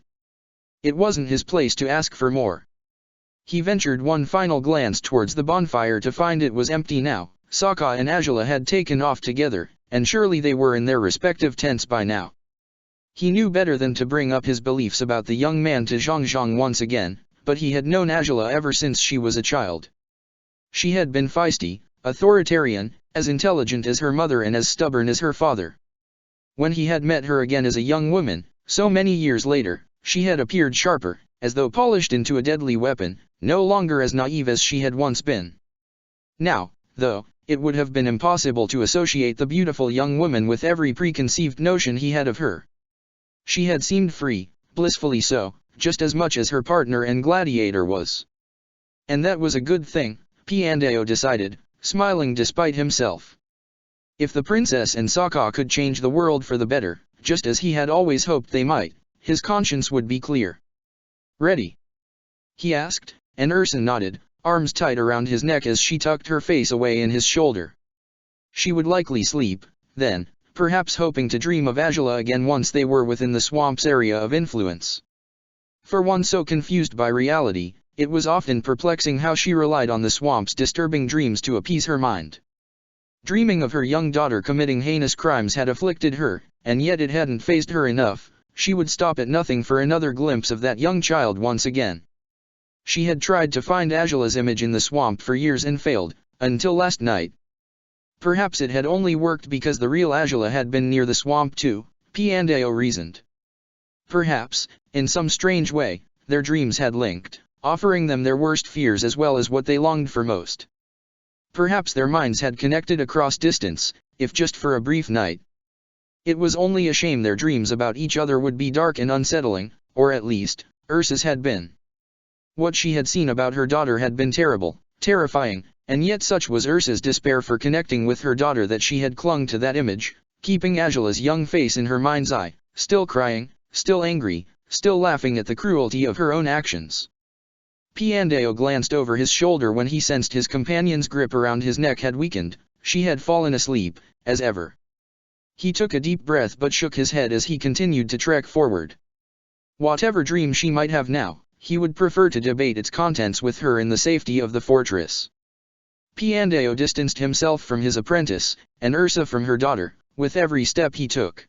[SPEAKER 1] It wasn't his place to ask for more. He ventured one final glance towards the bonfire to find it was empty now. Sokka and Azula had taken off together, and surely they were in their respective tents by now. He knew better than to bring up his beliefs about the young man to Zhang once again, but he had known Azula ever since she was a child. She had been feisty, authoritarian, as intelligent as her mother and as stubborn as her father. When he had met her again as a young woman, so many years later, she had appeared sharper, as though polished into a deadly weapon, no longer as naive as she had once been. Now, though, it would have been impossible to associate the beautiful young woman with every preconceived notion he had of her. She had seemed free, blissfully so, just as much as her partner and Gladiator was. And that was a good thing, Piandao decided, smiling despite himself. If the princess and Sokka could change the world for the better, just as he had always hoped they might, his conscience would be clear. "Ready?" he asked, and Ursa nodded, arms tight around his neck as she tucked her face away in his shoulder. She would likely sleep, then, perhaps hoping to dream of Azula again once they were within the swamp's area of influence. For one so confused by reality, it was often perplexing how she relied on the swamp's disturbing dreams to appease her mind. Dreaming of her young daughter committing heinous crimes had afflicted her, and yet it hadn't fazed her enough. She would stop at nothing for another glimpse of that young child once again. She had tried to find Azula's image in the swamp for years and failed, until last night. Perhaps it had only worked because the real Azula had been near the swamp too, Piandao reasoned. Perhaps, in some strange way, their dreams had linked, offering them their worst fears as well as what they longed for most. Perhaps their minds had connected across distance, if just for a brief night. It was only a shame their dreams about each other would be dark and unsettling, or at least, Ursa's had been. What she had seen about her daughter had been terrible, terrifying, and yet such was Ursa's despair for connecting with her daughter that she had clung to that image, keeping Azula's young face in her mind's eye, still crying, still angry, still laughing at the cruelty of her own actions. Piandao glanced over his shoulder when he sensed his companion's grip around his neck had weakened. She had fallen asleep, as ever. He took a deep breath but shook his head as he continued to trek forward. Whatever dream she might have now, he would prefer to debate its contents with her in the safety of the fortress. Piandao distanced himself from his apprentice, and Ursa from her daughter, with every step he took.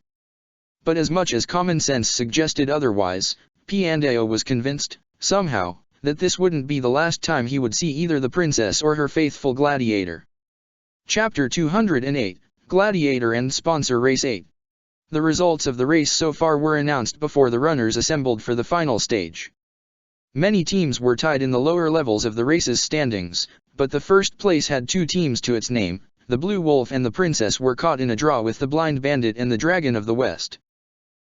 [SPEAKER 1] But as much as common sense suggested otherwise, Piandao was convinced, somehow, that this wouldn't be the last time he would see either the princess or her faithful Gladiator. Chapter 208, Gladiator and Sponsor Race 8. The results of the race so far were announced before the runners assembled for the final stage. Many teams were tied in the lower levels of the race's standings, but the first place had two teams to its name. The Blue Wolf and the Princess were caught in a draw with the Blind Bandit and the Dragon of the West.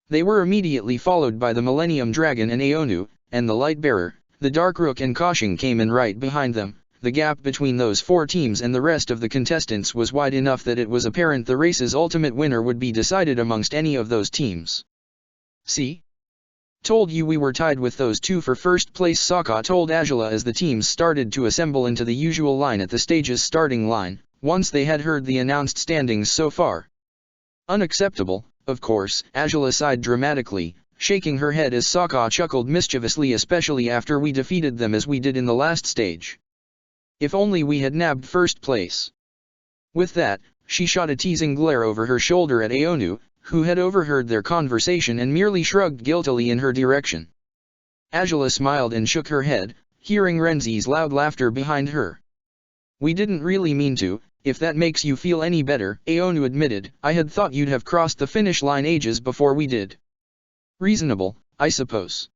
[SPEAKER 1] They were immediately followed by the Millennium Dragon and Aonu, and the Light Bearer, the Dark Rook and Koshing came in right behind them. The gap between those four teams and the rest of the contestants was wide enough that it was apparent the race's ultimate winner would be decided amongst any of those teams. "See? Told you we were tied with those two for first place," Sokka told Azula as the teams started to assemble into the usual line at the stage's starting line, once they had heard the announced standings so far. "Unacceptable, of course," Azula sighed dramatically, shaking her head as Sokka chuckled mischievously, "especially after we defeated them as we did in the last stage. If only we had nabbed first place." With that, she shot a teasing glare over her shoulder at Aonu, who had overheard their conversation and merely shrugged guiltily in her direction. Angela smiled and shook her head, hearing Renzi's loud laughter behind her. "We didn't really mean to, if that makes you feel any better," Aonu admitted. "I had thought you'd have crossed the finish line ages before we did." "Reasonable, I suppose."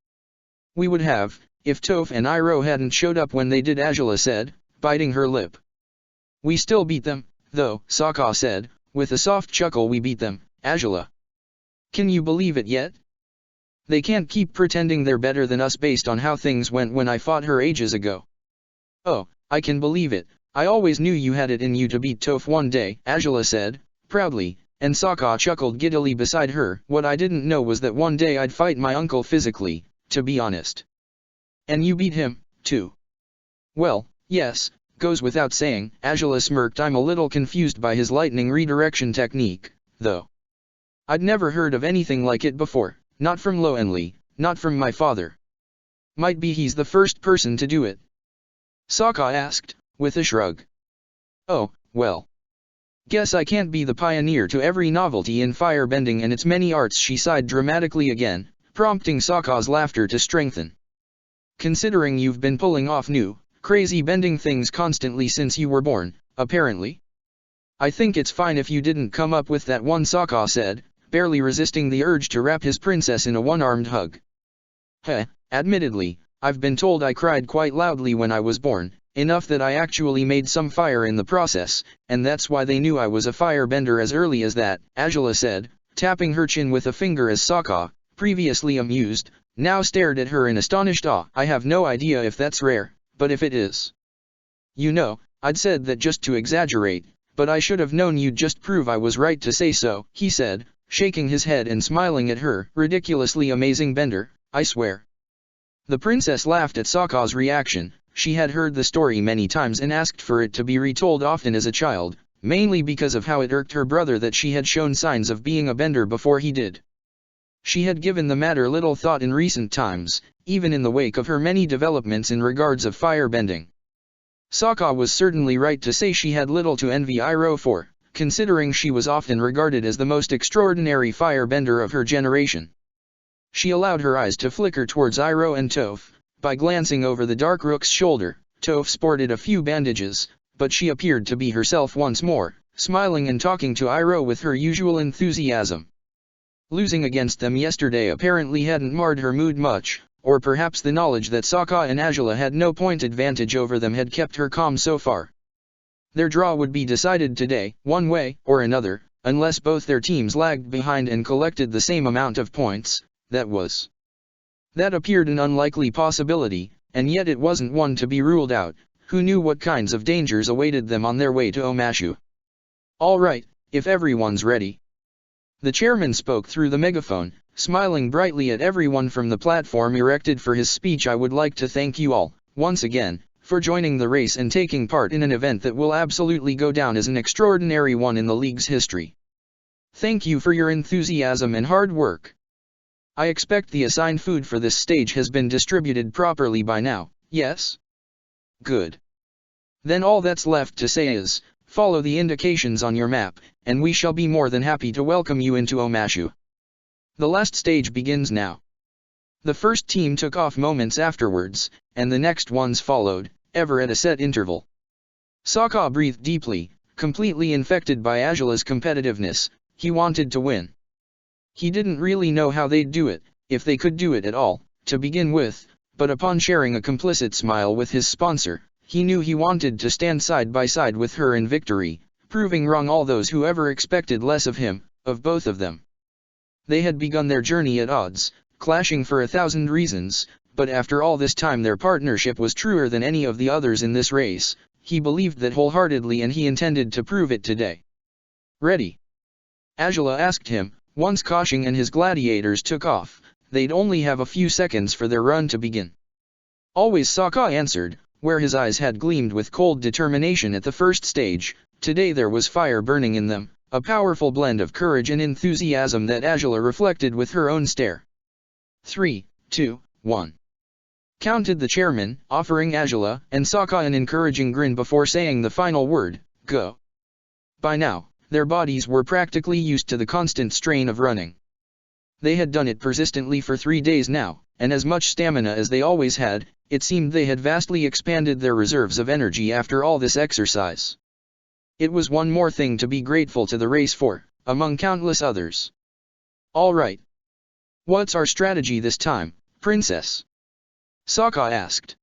[SPEAKER 1] "We would have, if Toph and Iroh hadn't showed up when they did," Angela said, biting her lip. "We still beat them, though," Sokka said, with a soft chuckle. "We beat them, Angela. Can you believe it yet? They can't keep pretending they're better than us based on how things went when I fought her ages ago." "Oh, I can believe it. I always knew you had it in you to beat Toph one day," Angela said, proudly, and Sokka chuckled giddily beside her. "What I didn't know was that one day I'd fight my uncle physically, to be honest." "And you beat him, too?" "Well, yes, goes without saying," Angela smirked. "I'm a little confused by his lightning redirection technique, though. I'd never heard of anything like it before, not from Loenli, not from my father. Might be he's the first person to do it?" Sokka asked, with a shrug. "Oh, well. Guess I can't be the pioneer to every novelty in firebending and its many arts," she sighed dramatically again, prompting Sokka's laughter to strengthen. "Considering you've been pulling off new, crazy bending things constantly since you were born, apparently. I think it's fine if you didn't come up with that one," Sokka said, barely resisting the urge to wrap his princess in a one-armed hug. Admittedly, I've been told I cried quite loudly when I was born, enough that I actually made some fire in the process, and that's why they knew I was a firebender as early as that," Angela said, tapping her chin with a finger as Sokka, previously amused, now stared at her in astonished awe. "I have no idea if that's rare, but if it is. You know, I'd said that just to exaggerate, but I should have known you'd just prove I was right to say so," he said, shaking his head and smiling at her. "Ridiculously amazing bender, I swear." The princess laughed at Sokka's reaction. She had heard the story many times and asked for it to be retold often as a child, mainly because of how it irked her brother that she had shown signs of being a bender before he did. She had given the matter little thought in recent times, even in the wake of her many developments in regards of firebending. Sokka was certainly right to say she had little to envy Iroh for, considering she was often regarded as the most extraordinary firebender of her generation. She allowed her eyes to flicker towards Iroh and Toph. By glancing over the dark rook's shoulder, Toph sported a few bandages, but she appeared to be herself once more, smiling and talking to Iroh with her usual enthusiasm. Losing against them yesterday apparently hadn't marred her mood much, or perhaps the knowledge that Sokka and Angela had no point advantage over them had kept her calm so far. Their draw would be decided today, one way or another, unless both their teams lagged behind and collected the same amount of points. That appeared an unlikely possibility, and yet it wasn't one to be ruled out. Who knew what kinds of dangers awaited them on their way to Omashu? "All right, if everyone's ready." The chairman spoke through the megaphone, smiling brightly at everyone from the platform erected for his speech. "I would like to thank you all, once again, for joining the race and taking part in an event that will absolutely go down as an extraordinary one in the league's history. Thank you for your enthusiasm and hard work. I expect the assigned food for this stage has been distributed properly by now, yes? Good. Then all that's left to say is, follow the indications on your map, and we shall be more than happy to welcome you into Omashu. The last stage begins now." The first team took off moments afterwards, and the next ones followed, ever at a set interval. Sokka breathed deeply, completely infected by Angela's competitiveness. He wanted to win. He didn't really know how they'd do it, if they could do it at all, to begin with, but upon sharing a complicit smile with his sponsor, he knew he wanted to stand side by side with her in victory, proving wrong all those who ever expected less of him, of both of them. They had begun their journey at odds, clashing for 1,000 reasons, but after all this time their partnership was truer than any of the others in this race. He believed that wholeheartedly, and he intended to prove it today. "Ready?" Angela asked him. Once Koshing and his gladiators took off, they'd only have a few seconds for their run to begin. "Always," Sokka answered, where his eyes had gleamed with cold determination at the first stage. Today there was fire burning in them, a powerful blend of courage and enthusiasm that Angela reflected with her own stare. 3, 2, 1. Counted the chairman, offering Angela and Sokka an encouraging grin before saying the final word, "Go." By now, their bodies were practically used to the constant strain of running. They had done it persistently for 3 days now, and as much stamina as they always had, it seemed they had vastly expanded their reserves of energy after all this exercise. It was one more thing to be grateful to the race for, among countless others. "All right. What's our strategy this time, Princess?" Sokka asked.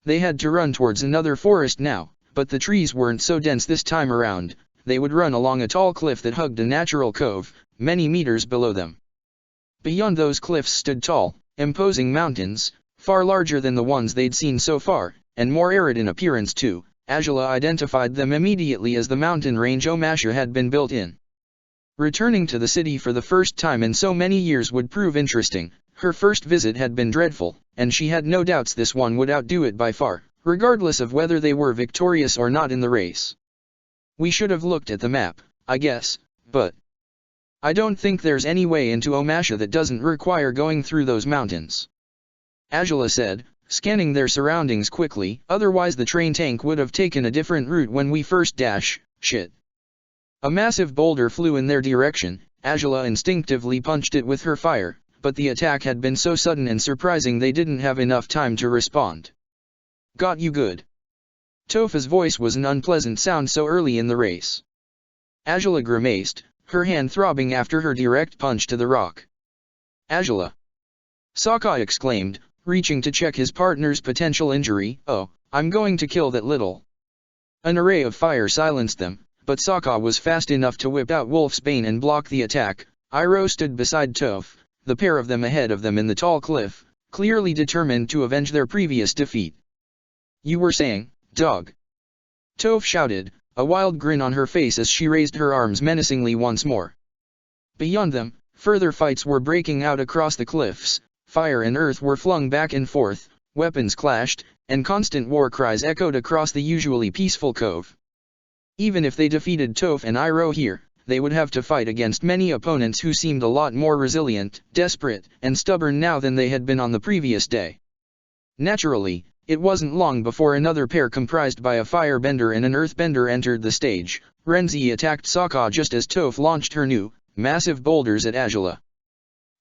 [SPEAKER 1] They had to run towards another forest now, but the trees weren't so dense this time around. They would run along a tall cliff that hugged a natural cove, many meters below them. Beyond those cliffs stood tall, imposing mountains, far larger than the ones they'd seen so far, and more arid in appearance too. Azula identified them immediately as the mountain range Omasha had been built in. Returning to the city for the first time in so many years would prove interesting. Her first visit had been dreadful, and she had no doubts this one would outdo it by far, regardless of whether they were victorious or not in the race. "We should have looked at the map, I guess, but I don't think there's any way into Omasha that doesn't require going through those mountains," Azula said, scanning their surroundings quickly. "Otherwise the train tank would have taken a different route when we first shit." A massive boulder flew in their direction. Azula instinctively punched it with her fire, but the attack had been so sudden and surprising they didn't have enough time to respond. "Got you good." Topha's voice was an unpleasant sound so early in the race. Azula grimaced, her hand throbbing after her direct punch to the rock. "Azula!" Sokka exclaimed, reaching to check his partner's potential injury. "Oh, I'm going to kill that little." An array of fire silenced them, but Sokka was fast enough to whip out Wolf's Bane and block the attack. Iroh stood beside Toph, the pair of them ahead of them in the tall cliff, clearly determined to avenge their previous defeat. "You were saying, dog?" Toph shouted, a wild grin on her face as she raised her arms menacingly once more. Beyond them, further fights were breaking out across the cliffs. Fire and earth were flung back and forth, weapons clashed, and constant war cries echoed across the usually peaceful cove. Even if they defeated Toph and Iroh here, they would have to fight against many opponents who seemed a lot more resilient, desperate, and stubborn now than they had been on the previous day. Naturally, it wasn't long before another pair comprised by a firebender and an earthbender entered the stage. Renzi attacked Sokka just as Toph launched her new, massive boulders at Azula.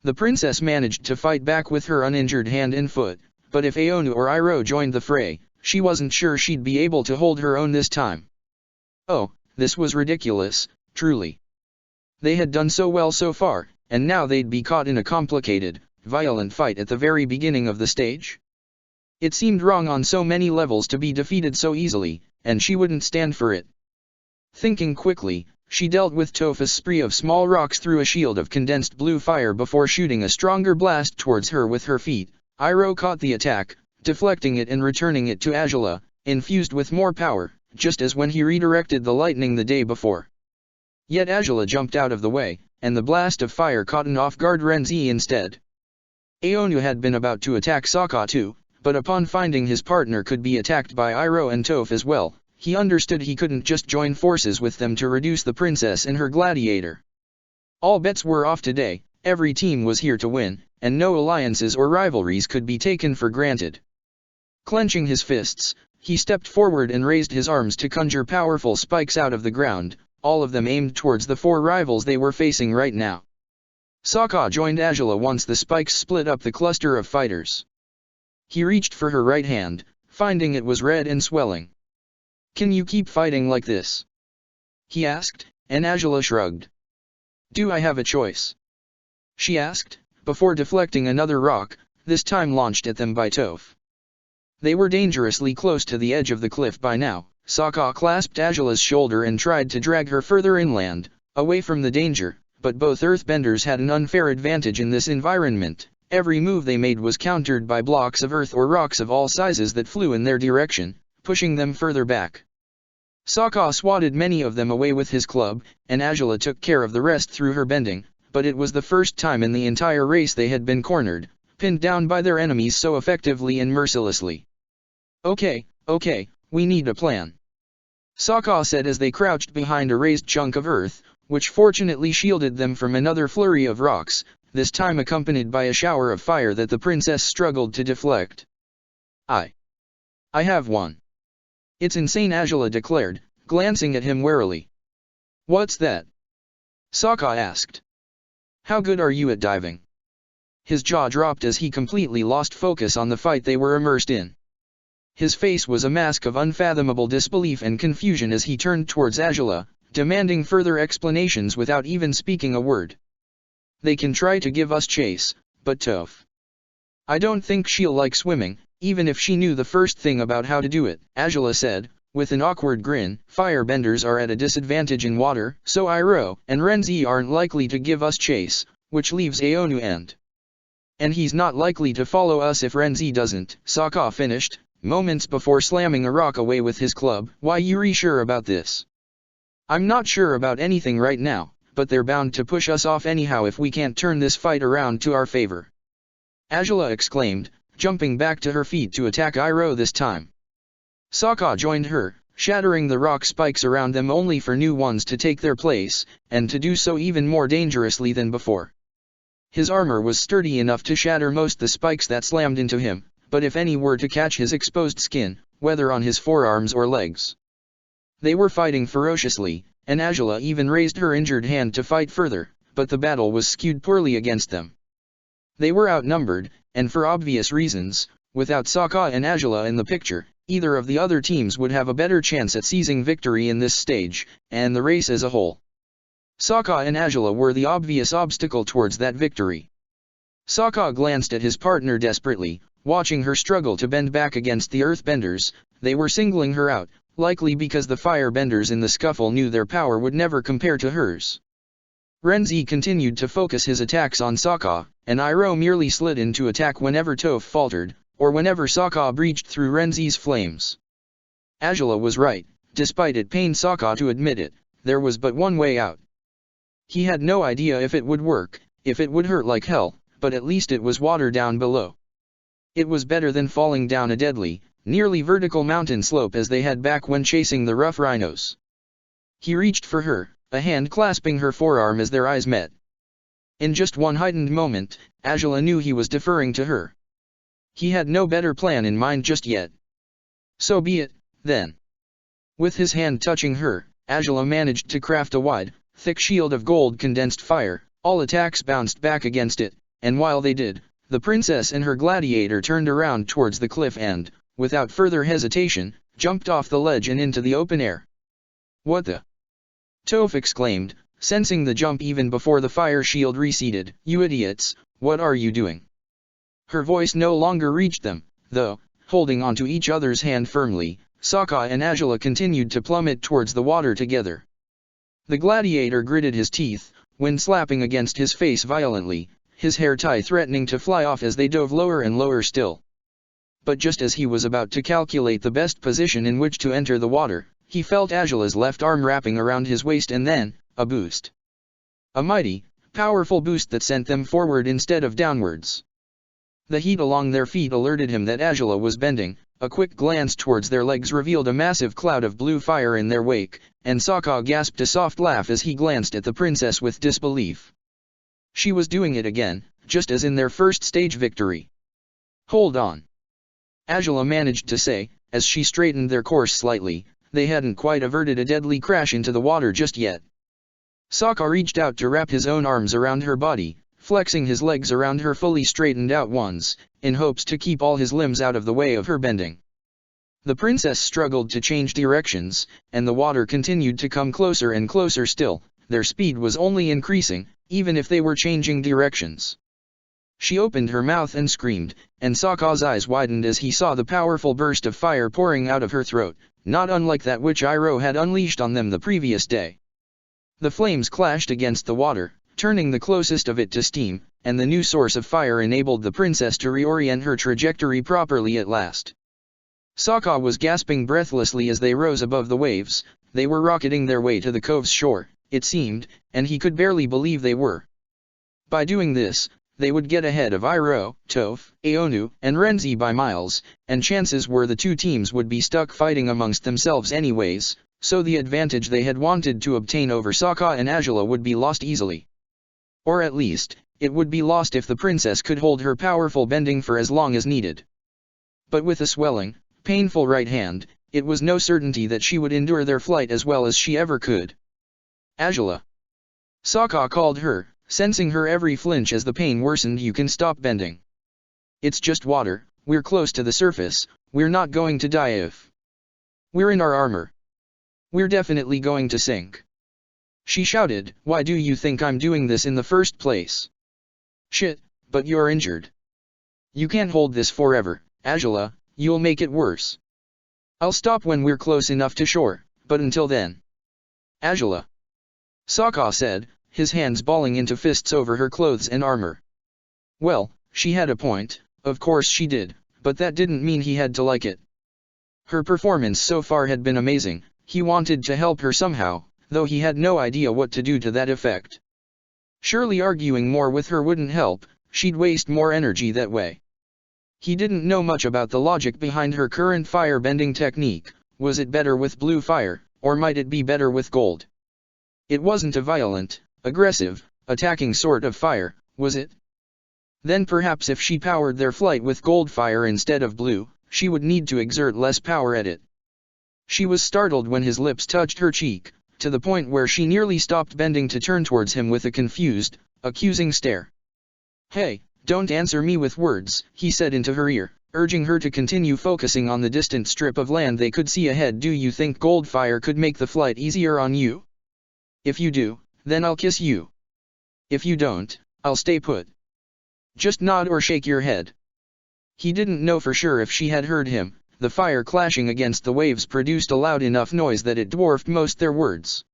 [SPEAKER 1] The princess managed to fight back with her uninjured hand and foot, but if Aonu or Iroh joined the fray, she wasn't sure she'd be able to hold her own this time. Oh, this was ridiculous, truly. They had done so well so far, and now they'd be caught in a complicated, violent fight at the very beginning of the stage? It seemed wrong on so many levels to be defeated so easily, and she wouldn't stand for it. Thinking quickly, she dealt with Topha's spree of small rocks through a shield of condensed blue fire before shooting a stronger blast towards her with her feet. Iroh caught the attack, deflecting it and returning it to Azula, infused with more power, just as when he redirected the lightning the day before. Yet Azula jumped out of the way, and the blast of fire caught an off-guard Renzi instead. Aonu had been about to attack Sokka too, but upon finding his partner could be attacked by Iroh and Toph as well, he understood he couldn't just join forces with them to reduce the princess and her gladiator. All bets were off today, every team was here to win, and no alliances or rivalries could be taken for granted. Clenching his fists, he stepped forward and raised his arms to conjure powerful spikes out of the ground, all of them aimed towards the 4 rivals they were facing right now. Sokka joined Azula once the spikes split up the cluster of fighters. He reached for her right hand, finding it was red and swelling. "Can you keep fighting like this?" he asked, and Azula shrugged. "Do I have a choice?" she asked, before deflecting another rock, this time launched at them by Toph. They were dangerously close to the edge of the cliff by now. Sokka clasped Azula's shoulder and tried to drag her further inland, away from the danger, but both earthbenders had an unfair advantage in this environment. Every move they made was countered by blocks of earth or rocks of all sizes that flew in their direction, pushing them further back. Sokka swatted many of them away with his club, and Azula took care of the rest through her bending, but it was the first time in the entire race they had been cornered, pinned down by their enemies so effectively and mercilessly. Okay, we need a plan," Sokka said as they crouched behind a raised chunk of earth, which fortunately shielded them from another flurry of rocks, this time accompanied by a shower of fire that the princess struggled to deflect. I have one. It's insane," Azula declared, glancing at him warily. What's that? Sokka asked. How good are you at diving? His jaw dropped as he completely lost focus on the fight they were immersed in. His face was a mask of unfathomable disbelief and confusion as he turned towards Azula, demanding further explanations without even speaking a word. They can try to give us chase, but Toph. I don't think she'll like swimming, even if she knew the first thing about how to do it, Azula said, with an awkward grin. Firebenders are at a disadvantage in water, so Iroh and Renzi aren't likely to give us chase, which leaves Aonu and he's not likely to follow us if Renzi doesn't, Sokka finished, moments before slamming a rock away with his club. Why you sure about this? I'm not sure about anything right now, but they're bound to push us off anyhow if we can't turn this fight around to our favor. Azula exclaimed, jumping back to her feet to attack Iroh this time. Sokka joined her, shattering the rock spikes around them only for new ones to take their place, and to do so even more dangerously than before. His armor was sturdy enough to shatter most the spikes that slammed into him, but if any were to catch his exposed skin, whether on his forearms or legs. They were fighting ferociously, and Azula even raised her injured hand to fight further, but the battle was skewed poorly against them. They were outnumbered, and for obvious reasons, without Sokka and Azula in the picture, either of the other teams would have a better chance at seizing victory in this stage, and the race as a whole. Sokka and Azula were the obvious obstacle towards that victory. Sokka glanced at his partner desperately, watching her struggle to bend back against the earthbenders. They were singling her out, likely because the firebenders in the scuffle knew their power would never compare to hers. Renzi continued to focus his attacks on Sokka, and Iroh merely slid in to attack whenever Toph faltered, or whenever Sokka breached through Renzi's flames. Azula was right, despite it pained Sokka to admit it, there was but one way out. He had no idea if it would work, if it would hurt like hell, but at least it was water down below. It was better than falling down a deadly, nearly vertical mountain slope as they had back when chasing the rough rhinos. He reached for her, a hand clasping her forearm as their eyes met. In just one heightened moment, Azula knew he was deferring to her. He had no better plan in mind just yet. So be it, then. With his hand touching her, Azula managed to craft a wide, thick shield of gold condensed fire. All attacks bounced back against it, and while they did, the princess and her gladiator turned around towards the cliff and, without further hesitation, jumped off the ledge and into the open air. What the? Toph exclaimed, sensing the jump even before the fire shield receded. You idiots, what are you doing? Her voice no longer reached them, though, holding onto each other's hand firmly, Sokka and Azula continued to plummet towards the water together. The gladiator gritted his teeth, wind slapping against his face violently, his hair tie threatening to fly off as they dove lower and lower still. But just as he was about to calculate the best position in which to enter the water, he felt Azula's left arm wrapping around his waist and then, a boost. A mighty, powerful boost that sent them forward instead of downwards. The heat along their feet alerted him that Azula was bending. A quick glance towards their legs revealed a massive cloud of blue fire in their wake, and Sokka gasped a soft laugh as he glanced at the princess with disbelief. She was doing it again, just as in their first stage victory. Hold on. Azula managed to say, as she straightened their course slightly. They hadn't quite averted a deadly crash into the water just yet. Sokka reached out to wrap his own arms around her body, flexing his legs around her fully straightened out ones, in hopes to keep all his limbs out of the way of her bending. The princess struggled to change directions, and the water continued to come closer and closer still. Their speed was only increasing, even if they were changing directions. She opened her mouth and screamed, and Sokka's eyes widened as he saw the powerful burst of fire pouring out of her throat, not unlike that which Iroh had unleashed on them the previous day. The flames clashed against the water, turning the closest of it to steam, and the new source of fire enabled the princess to reorient her trajectory properly at last. Sokka was gasping breathlessly as they rose above the waves. They were rocketing their way to the cove's shore, it seemed, and he could barely believe they were. By doing this, they would get ahead of Iroh, Toph, Aonu, and Renzi by miles, and chances were the two teams would be stuck fighting amongst themselves anyways, so the advantage they had wanted to obtain over Sokka and Azula would be lost easily. Or at least, it would be lost if the princess could hold her powerful bending for as long as needed. But with a swelling, painful right hand, it was no certainty that she would endure their flight as well as she ever could. Angela. Sokka called her, sensing her every flinch as the pain worsened. You can stop bending. It's just water, we're close to the surface, we're not going to die if we're in our armor. We're definitely going to sink. She shouted, why do you think I'm doing this in the first place? Shit, but you're injured. You can't hold this forever, Angela, you'll make it worse. I'll stop when we're close enough to shore, but until then. Angela. Sokka said, his hands balling into fists over her clothes and armor. Well, she had a point, of course she did, but that didn't mean he had to like it. Her performance so far had been amazing, he wanted to help her somehow, though he had no idea what to do to that effect. Surely arguing more with her wouldn't help, she'd waste more energy that way. He didn't know much about the logic behind her current fire-bending technique. Was it better with blue fire, or might it be better with gold? It wasn't a violent, aggressive, attacking sort of fire, was it? Then perhaps if she powered their flight with gold fire instead of blue, she would need to exert less power at it. She was startled when his lips touched her cheek, to the point where she nearly stopped bending to turn towards him with a confused, accusing stare. Hey, don't answer me with words, he said into her ear, urging her to continue focusing on the distant strip of land they could see ahead. Do you think gold fire could make the flight easier on you? If you do, then I'll kiss you. If you don't, I'll stay put. Just nod or shake your head. He didn't know for sure if she had heard him. The fire clashing against the waves produced a loud enough noise that it dwarfed most their words.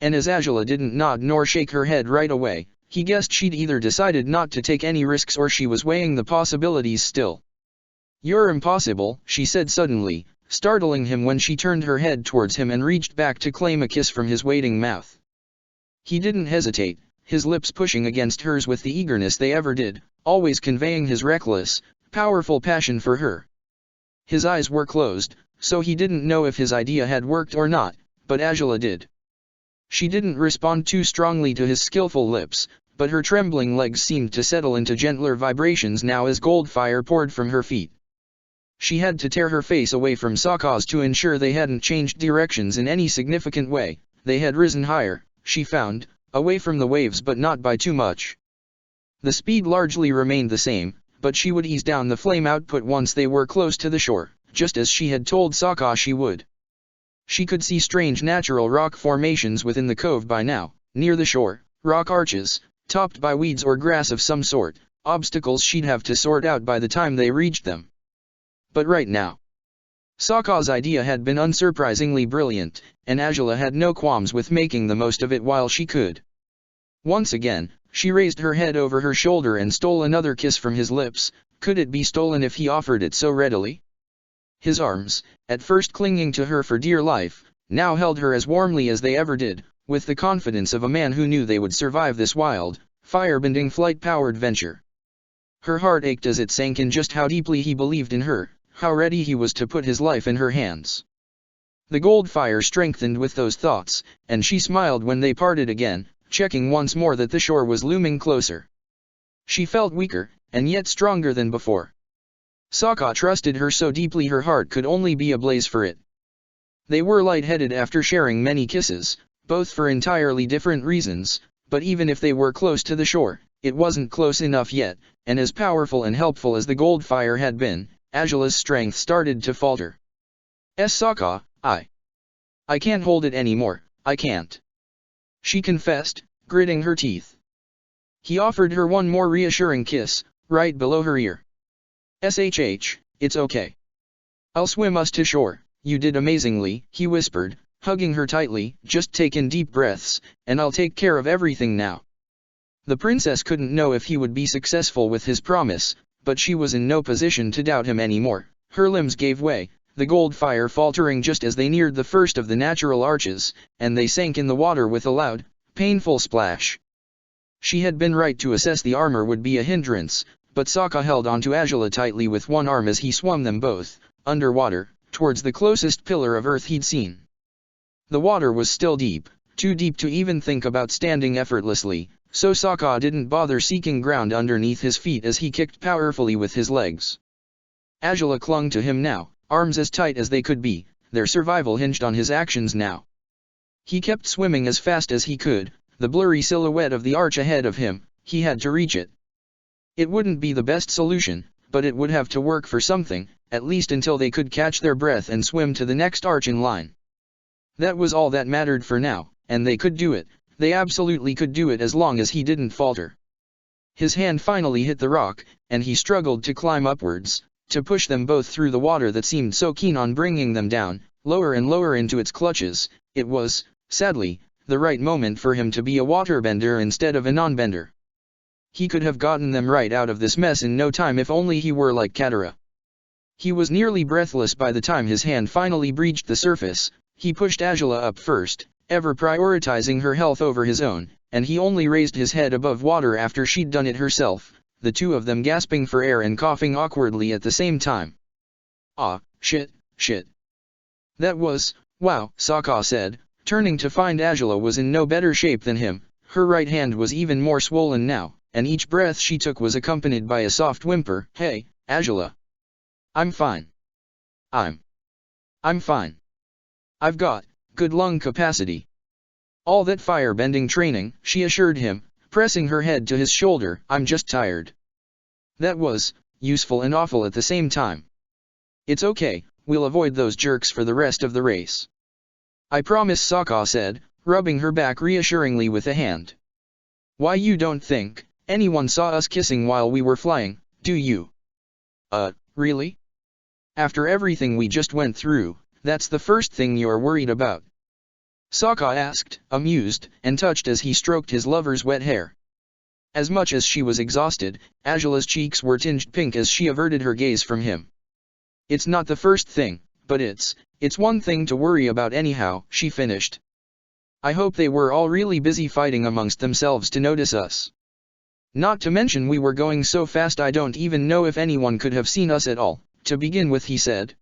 [SPEAKER 1] And as Angela didn't nod nor shake her head right away, he guessed she'd either decided not to take any risks or she was weighing the possibilities still. You're impossible, she said suddenly, startling him when she turned her head towards him and reached back to claim a kiss from his waiting mouth. He didn't hesitate, his lips pushing against hers with the eagerness they ever did, always conveying his reckless, powerful passion for her. His eyes were closed, so he didn't know if his idea had worked or not, but Angela did. She didn't respond too strongly to his skillful lips, but her trembling legs seemed to settle into gentler vibrations now as gold fire poured from her feet. She had to tear her face away from Sokka's to ensure they hadn't changed directions in any significant way. They had risen higher, she found, away from the waves but not by too much. The speed largely remained the same, but she would ease down the flame output once they were close to the shore, just as she had told Sokka she would. She could see strange natural rock formations within the cove by now, near the shore, rock arches, topped by weeds or grass of some sort, obstacles she'd have to sort out by the time they reached them. But right now, Sokka's idea had been unsurprisingly brilliant, and Angela had no qualms with making the most of it while she could. Once again, she raised her head over her shoulder and stole another kiss from his lips. Could it be stolen if he offered it so readily? His arms, at first clinging to her for dear life, now held her as warmly as they ever did, with the confidence of a man who knew they would survive this wild, fire-bending flight-powered venture. Her heart ached as it sank in just how deeply he believed in her, how ready he was to put his life in her hands. The gold fire strengthened with those thoughts, and she smiled when they parted again, checking once more that the shore was looming closer. She felt weaker, and yet stronger than before. Sokka trusted her so deeply her heart could only be ablaze for it. They were lightheaded after sharing many kisses, both for entirely different reasons, but even if they were close to the shore, it wasn't close enough yet, and as powerful and helpful as the gold fire had been, Angela's strength started to falter. Sokka, I can't hold it anymore, I can't. She confessed, gritting her teeth. He offered her one more reassuring kiss, right below her ear. Shh, it's okay. I'll swim us to shore, you did amazingly, he whispered, hugging her tightly. Just take in deep breaths, and I'll take care of everything now. The princess couldn't know if he would be successful with his promise, but she was in no position to doubt him anymore. Her limbs gave way, the gold fire faltering just as they neared the first of the natural arches, and they sank in the water with a loud, painful splash. She had been right to assess the armor would be a hindrance, but Sokka held onto Angela tightly with one arm as he swung them both, underwater, towards the closest pillar of earth he'd seen. The water was still deep, too deep to even think about standing effortlessly, so Sokka didn't bother seeking ground underneath his feet as he kicked powerfully with his legs. Angela clung to him now, arms as tight as they could be, their survival hinged on his actions now. He kept swimming as fast as he could, the blurry silhouette of the arch ahead of him, he had to reach it. It wouldn't be the best solution, but it would have to work for something, at least until they could catch their breath and swim to the next arch in line. That was all that mattered for now, and they could do it, they absolutely could do it as long as he didn't falter. His hand finally hit the rock, and he struggled to climb upwards, to push them both through the water that seemed so keen on bringing them down, lower and lower into its clutches. It was, sadly, the right moment for him to be a waterbender instead of a non-bender. He could have gotten them right out of this mess in no time if only he were like Katara. He was nearly breathless by the time his hand finally breached the surface. He pushed Angela up first, ever prioritizing her health over his own, and he only raised his head above water after she'd done it herself, the two of them gasping for air and coughing awkwardly at the same time. "Ah, shit. That was, wow," Sokka said, turning to find Angela was in no better shape than him. Her right hand was even more swollen now, and each breath she took was accompanied by a soft whimper. "Hey, Angela. I'm fine. I'm fine. I've got good lung capacity. All that fire-bending training," she assured him, pressing her head to his shoulder. "I'm just tired." That was useful and awful at the same time. "It's okay, we'll avoid those jerks for the rest of the race. I promise," Sokka said, rubbing her back reassuringly with a hand. "Why, you don't think anyone saw us kissing while we were flying, do you?" Really? After everything we just went through, that's the first thing you're worried about?" Sokka asked, amused and touched as he stroked his lover's wet hair. As much as she was exhausted, Angela's cheeks were tinged pink as she averted her gaze from him. "It's not the first thing, but it's one thing to worry about anyhow," she finished. "I hope they were all really busy fighting amongst themselves to notice us. Not to mention we were going so fast I don't even know if anyone could have seen us at all, to begin with," he said.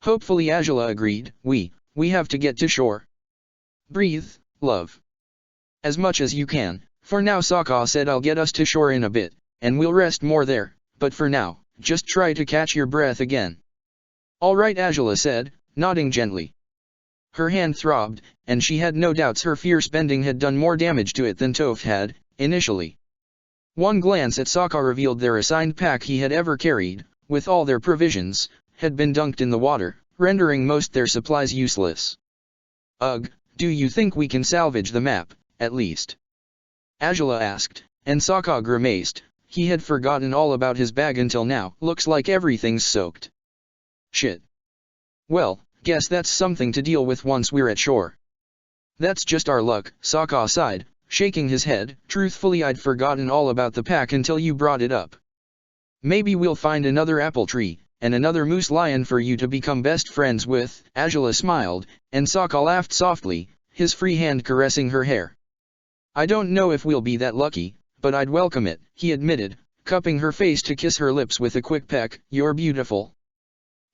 [SPEAKER 1] Hopefully Angela agreed. We have to get to shore. Breathe, love. As much as you can, for now," Sokka said. "I'll get us to shore in a bit, and we'll rest more there, but for now, just try to catch your breath again." "All right," Angela said, nodding gently. Her hand throbbed, and she had no doubts her fierce bending had done more damage to it than Toph had, initially. One glance at Sokka revealed their assigned pack he had ever carried, with all their provisions, had been dunked in the water, rendering most their supplies useless. "Ugh, do you think we can salvage the map, at least?" Angela asked, and Sokka grimaced. He had forgotten all about his bag until now. "Looks like everything's soaked." "Shit. Well, guess that's something to deal with once we're at shore." "That's just our luck," Sokka sighed, shaking his head. "Truthfully, I'd forgotten all about the pack until you brought it up. Maybe we'll find another apple tree, and another moose lion for you to become best friends with." Angela smiled, and Sokka laughed softly, his free hand caressing her hair. "I don't know if we'll be that lucky, but I'd welcome it," he admitted, cupping her face to kiss her lips with a quick peck. "You're beautiful."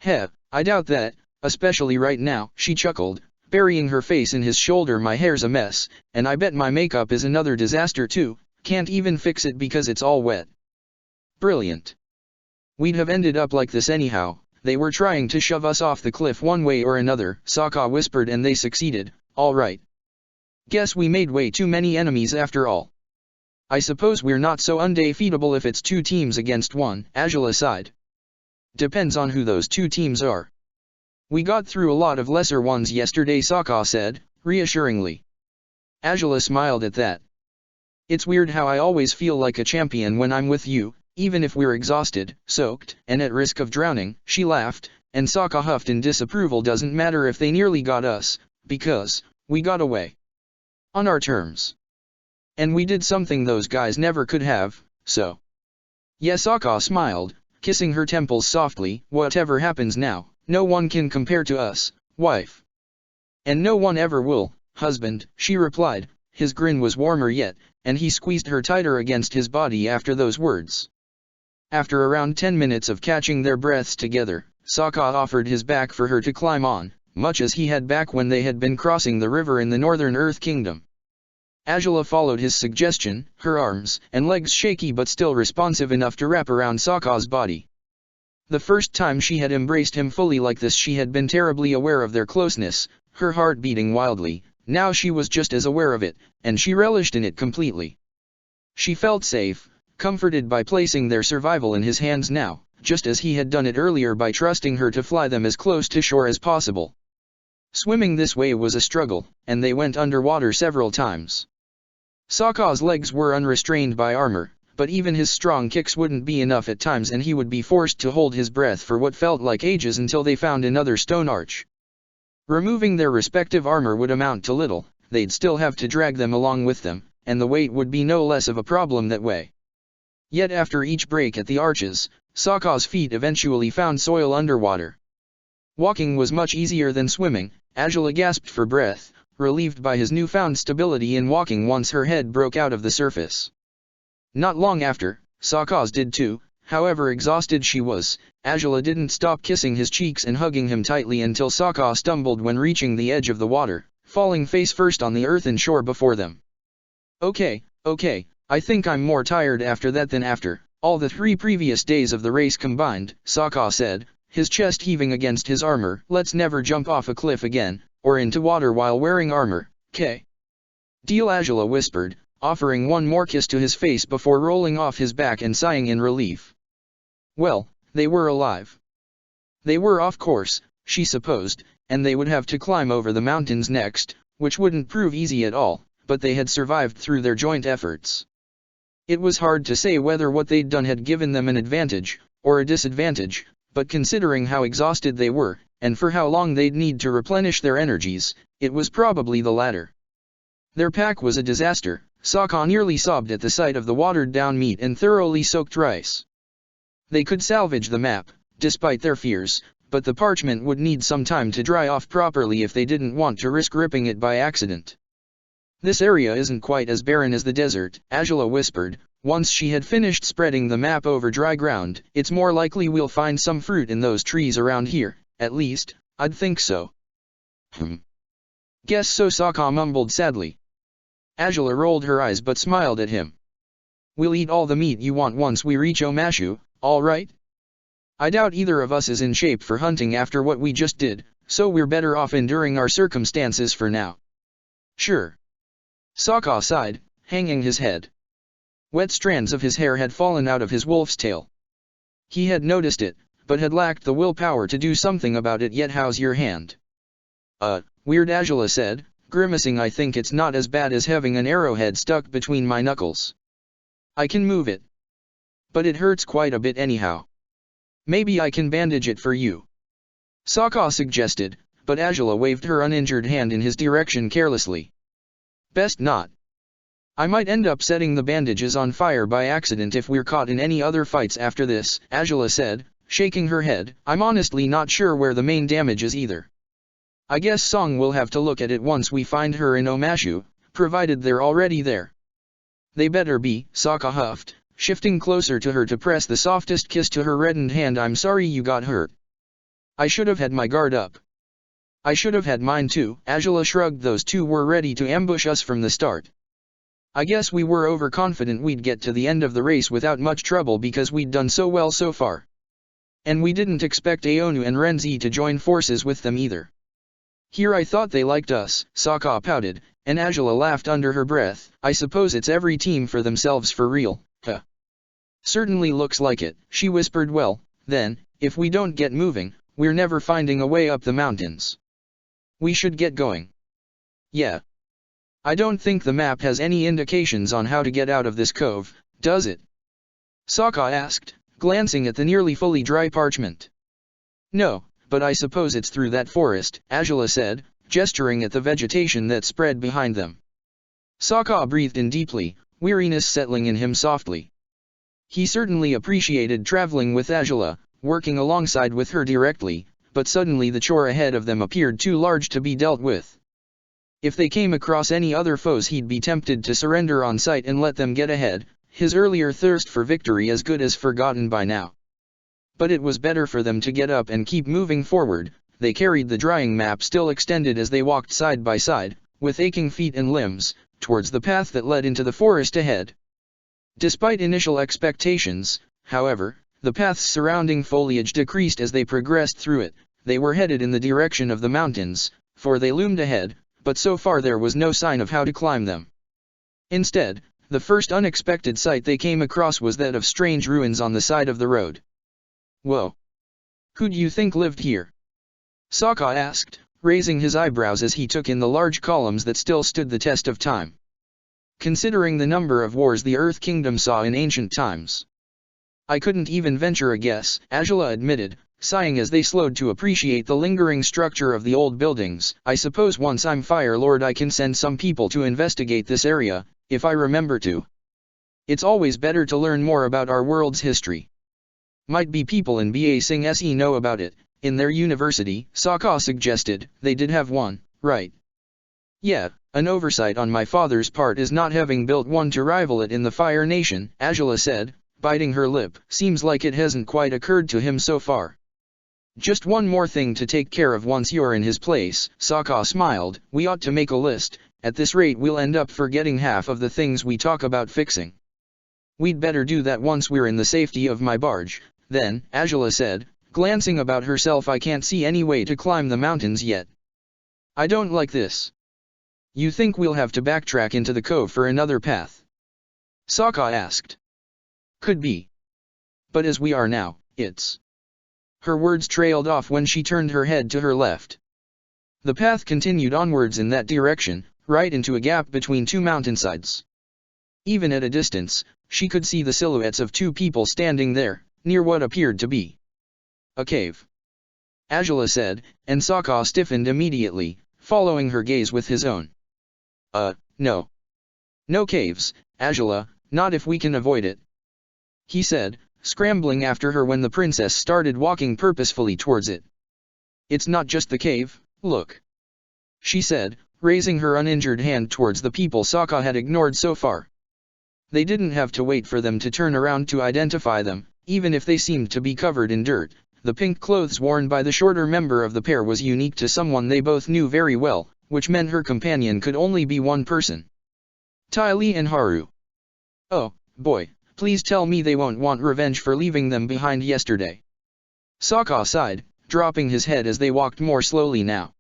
[SPEAKER 1] "Heh, I doubt that, especially right now," she chuckled, burying her face in his shoulder. "My hair's a mess, and I bet my makeup is another disaster too, can't even fix it because it's all wet." "Brilliant. We'd have ended up like this anyhow. They were trying to shove us off the cliff one way or another," Sokka whispered, "and they succeeded, all right. Guess we made way too many enemies after all. I suppose we're not so undefeatable if it's 2 teams against 1, Angela sighed. "Depends on who those 2 teams are. We got through a lot of lesser ones yesterday," Sokka said, reassuringly. Angela smiled at that. "It's weird how I always feel like a champion when I'm with you, even if we're exhausted, soaked, and at risk of drowning," she laughed, and Sokka huffed in disapproval. "Doesn't matter if they nearly got us, because we got away. On our terms. And we did something those guys never could have, so." "Yes," Sokka smiled, kissing her temples softly. "Whatever happens now, no one can compare to us, wife. And no one ever will, husband," she replied. His grin was warmer yet, and he squeezed her tighter against his body after those words. After around 10 minutes of catching their breaths together, Sokka offered his back for her to climb on, much as he had back when they had been crossing the river in the Northern Earth Kingdom. Angela followed his suggestion, her arms and legs shaky but still responsive enough to wrap around Sokka's body. The first time she had embraced him fully like this, she had been terribly aware of their closeness, her heart beating wildly, Now she was just as aware of it, and she relished in it completely. She felt safe, comforted by placing their survival in his hands now, just as he had done it earlier by trusting her to fly them as close to shore as possible. Swimming this way was a struggle, and they went underwater several times. Sokka's legs were unrestrained by armor, but even his strong kicks wouldn't be enough at times, and he would be forced to hold his breath for what felt like ages until they found another stone arch. Removing their respective armor would amount to little, they'd still have to drag them along with them, and the weight would be no less of a problem that way. Yet after each break at the arches, Sokka's feet eventually found soil underwater. Walking was much easier than swimming. Azula gasped for breath, relieved by his newfound stability in walking once her head broke out of the surface. Not long after, Sokka's did too. However exhausted she was, Azula didn't stop kissing his cheeks and hugging him tightly until Sokka stumbled when reaching the edge of the water, falling face first on the earthen shore before them. Okay, I think I'm more tired after that than after all the 3 previous days of the race combined, Sokka said, his chest heaving against his armor. Let's never jump off a cliff again, or into water while wearing armor, K. Deal, Azula whispered, offering one more kiss to his face before rolling off his back and sighing in relief. Well, they were alive. They were off course, she supposed, and they would have to climb over the mountains next, which wouldn't prove easy at all, but they had survived through their joint efforts. It was hard to say whether what they'd done had given them an advantage, or a disadvantage, but considering how exhausted they were, and for how long they'd need to replenish their energies, it was probably the latter. Their pack was a disaster. Sokka nearly sobbed at the sight of the watered-down meat and thoroughly soaked rice. They could salvage the map, despite their fears, but the parchment would need some time to dry off properly if they didn't want to risk ripping it by accident. This area isn't quite as barren as the desert, Azula whispered, once she had finished spreading the map over dry ground. It's more likely we'll find some fruit in those trees around here, at least, I'd think so. Guess so, Sokka mumbled sadly. Azula rolled her eyes but smiled at him. We'll eat all the meat you want once we reach Omashu, all right? I doubt either of us is in shape for hunting after what we just did, so we're better off enduring our circumstances for now. Sure. Sokka sighed, hanging his head. Wet strands of his hair had fallen out of his wolf's tail. He had noticed it, but had lacked the willpower to do something about it yet. How's your hand? Weird, Azula said, grimacing. I think it's not as bad as having an arrowhead stuck between my knuckles. I can move it. But it hurts quite a bit anyhow. Maybe I can bandage it for you. Sokka suggested, but Azula waved her uninjured hand in his direction carelessly. Best not. I might end up setting the bandages on fire by accident if we're caught in any other fights after this, Azula said, shaking her head. I'm honestly not sure where the main damage is either. I guess Song will have to look at it once we find her in Omashu, provided they're already there. They better be, Sokka huffed, shifting closer to her to press the softest kiss to her reddened hand. I'm sorry you got hurt. I should have had my guard up. I should have had mine too, Azula shrugged. Those two were ready to ambush us from the start. I guess we were overconfident we'd get to the end of the race without much trouble because we'd done so well so far. And we didn't expect Aonu and Renzi to join forces with them either. Here I thought they liked us, Sokka pouted, and Azula laughed under her breath. I suppose it's every team for themselves for real, huh? Certainly looks like it, she whispered. Well, then, if we don't get moving, we're never finding a way up the mountains. We should get going. Yeah. I don't think the map has any indications on how to get out of this cove, does it? Sokka asked, glancing at the nearly fully dry parchment. No, but I suppose it's through that forest, Azula said, gesturing at the vegetation that spread behind them. Sokka breathed in deeply, weariness settling in him softly. He certainly appreciated traveling with Azula, working alongside with her directly, but suddenly the chore ahead of them appeared too large to be dealt with. If they came across any other foes, he'd be tempted to surrender on sight and let them get ahead, his earlier thirst for victory as good as forgotten by now. But it was better for them to get up and keep moving forward. They carried the drying map still extended as they walked side by side, with aching feet and limbs, towards the path that led into the forest ahead. Despite initial expectations, however, the path's surrounding foliage decreased as they progressed through it. They were headed in the direction of the mountains, for they loomed ahead, but so far there was no sign of how to climb them. Instead, the first unexpected sight they came across was that of strange ruins on the side of the road. Whoa! Who do you think lived here? Sokka asked, raising his eyebrows as he took in the large columns that still stood the test of time. Considering the number of wars the Earth Kingdom saw in ancient times, I couldn't even venture a guess, Azula admitted, sighing as they slowed to appreciate the lingering structure of the old buildings. I suppose once I'm Fire Lord I can send some people to investigate this area, if I remember to. It's always better to learn more about our world's history. Might be people in Ba Sing Se know about it, in their university, Sokka suggested. They did have one, right? Yeah, an oversight on my father's part is not having built one to rival it in the Fire Nation, Azula said, biting her lip. Seems like it hasn't quite occurred to him so far. Just one more thing to take care of once you're in his place, Sokka smiled. We ought to make a list. At this rate we'll end up forgetting half of the things we talk about fixing. We'd better do that once we're in the safety of my barge, then, Azula said, glancing about herself. I can't see any way to climb the mountains yet. I don't like this. You think we'll have to backtrack into the cove for another path? Sokka asked. Could be. But as we are now, it's... Her words trailed off when she turned her head to her left. The path continued onwards in that direction, right into a gap between two mountainsides. Even at a distance, she could see the silhouettes of two people standing there, near what appeared to be a cave. Azula said, and Sokka stiffened immediately, following her gaze with his own. No. No caves, Azula, not if we can avoid it. He said, scrambling after her when the princess started walking purposefully towards it. It's not just the cave, look. She said, raising her uninjured hand towards the people Sokka had ignored so far. They didn't have to wait for them to turn around to identify them, even if they seemed to be covered in dirt. The pink clothes worn by the shorter member of the pair was unique to someone they both knew very well, which meant her companion could only be one person. Ty Lee and Haru. Oh, boy, please tell me they won't want revenge for leaving them behind yesterday. Sokka sighed, dropping his head as they walked more slowly now.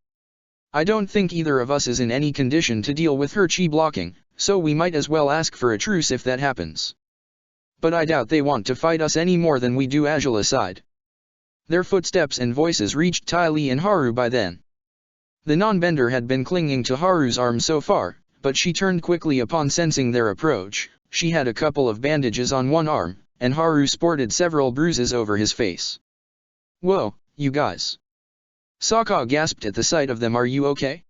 [SPEAKER 1] I don't think either of us is in any condition to deal with her chi blocking, so we might as well ask for a truce if that happens. But I doubt they want to fight us any more than we do, Azula sighed. Their footsteps and voices reached Ty Lee and Haru by then. The non-bender had been clinging to Haru's arm so far, but she turned quickly upon sensing their approach. She had a couple of bandages on one arm, and Haru sported several bruises over his face. Whoa, you guys. Sokka gasped at the sight of them. Are you okay?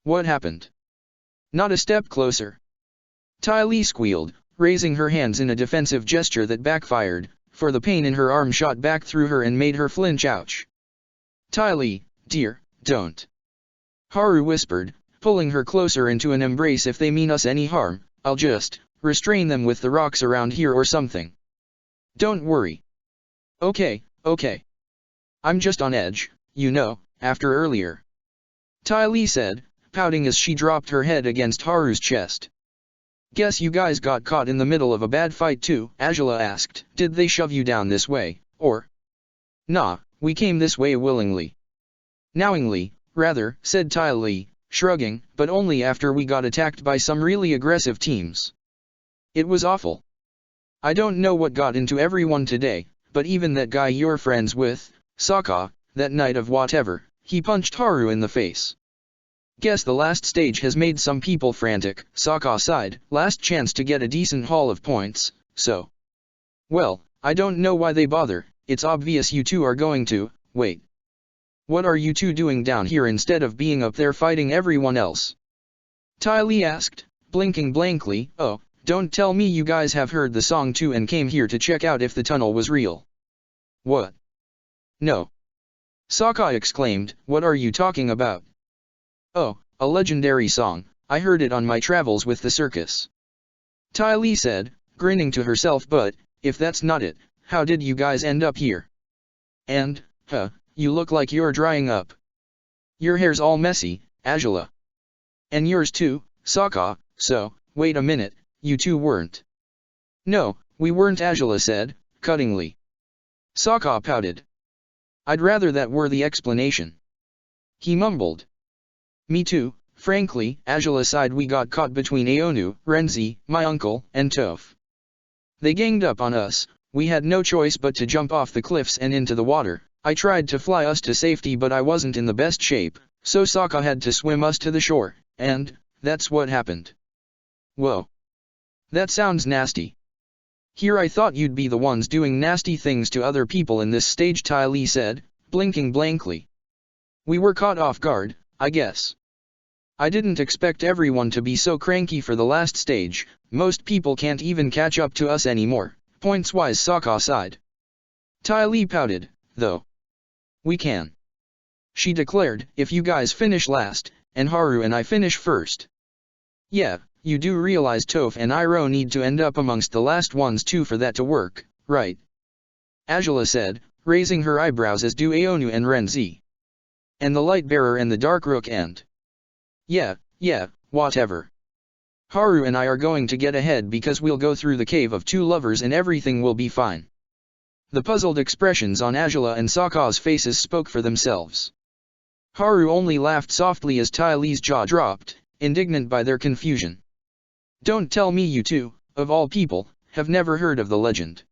[SPEAKER 1] What happened? Not a step closer. Ty Lee squealed, raising her hands in a defensive gesture that backfired, for the pain in her arm shot back through her and made her flinch. Ouch. Ty Lee, dear, don't. Haru whispered, pulling her closer into an embrace. If they mean us any harm, I'll just restrain them with the rocks around here or something. Don't worry. Okay. I'm just on edge, you know, after earlier. Ty Lee said, pouting as she dropped her head against Haru's chest. Guess you guys got caught in the middle of a bad fight too, Azula asked. Did they shove you down this way, or? Nah, we came this way willingly. Knowingly, rather, said Ty Lee, shrugging, but only after we got attacked by some really aggressive teams. It was awful. I don't know what got into everyone today, but even that guy you're friends with, Sokka, that knight of whatever, he punched Haru in the face. Guess the last stage has made some people frantic, Sokka sighed. Last chance to get a decent haul of points, so. Well, I don't know why they bother. It's obvious you two are going to, wait. What are you two doing down here instead of being up there fighting everyone else? Ty Lee asked, blinking blankly. Oh, don't tell me you guys have heard the song too and came here to check out if the tunnel was real. What? No. Sokka exclaimed, what are you talking about? Oh, a legendary song, I heard it on my travels with the circus. Ty Lee said, grinning to herself. But, if that's not it, how did you guys end up here? And, you look like you're drying up. Your hair's all messy, Azula. And yours too, Sokka. So, wait a minute, you two weren't. No, we weren't, Azula said, cuttingly. Sokka pouted. I'd rather that were the explanation. He mumbled. Me too, Frankly, Angela sighed, we got caught between Aonu, Renzi, my uncle, and Toph. They ganged up on us, we had no choice but to jump off the cliffs and into the water. I tried to fly us to safety but I wasn't in the best shape, so Sokka had to swim us to the shore, and that's what happened. Whoa. That sounds nasty. Here I thought you'd be the ones doing nasty things to other people in this stage, Ty Lee said, blinking blankly. We were caught off guard, I guess. I didn't expect everyone to be so cranky for the last stage, most people can't even catch up to us anymore, points-wise Sokka sighed. Ty Lee pouted, though. We can. She declared, if you guys finish last, and Haru and I finish first. Yeah, you do realize Toph and Iroh need to end up amongst the last ones too for that to work, right? Azula said, raising her eyebrows, as do Aonu and Renzi. And the Lightbearer and the Dark Rook and... Yeah, whatever. Haru and I are going to get ahead because we'll go through the Cave of Two Lovers and everything will be fine. The puzzled expressions on Azula and Sokka's faces spoke for themselves. Haru only laughed softly as Ty Lee's jaw dropped, indignant by their confusion. Don't tell me you two, of all people, have never heard of the legend.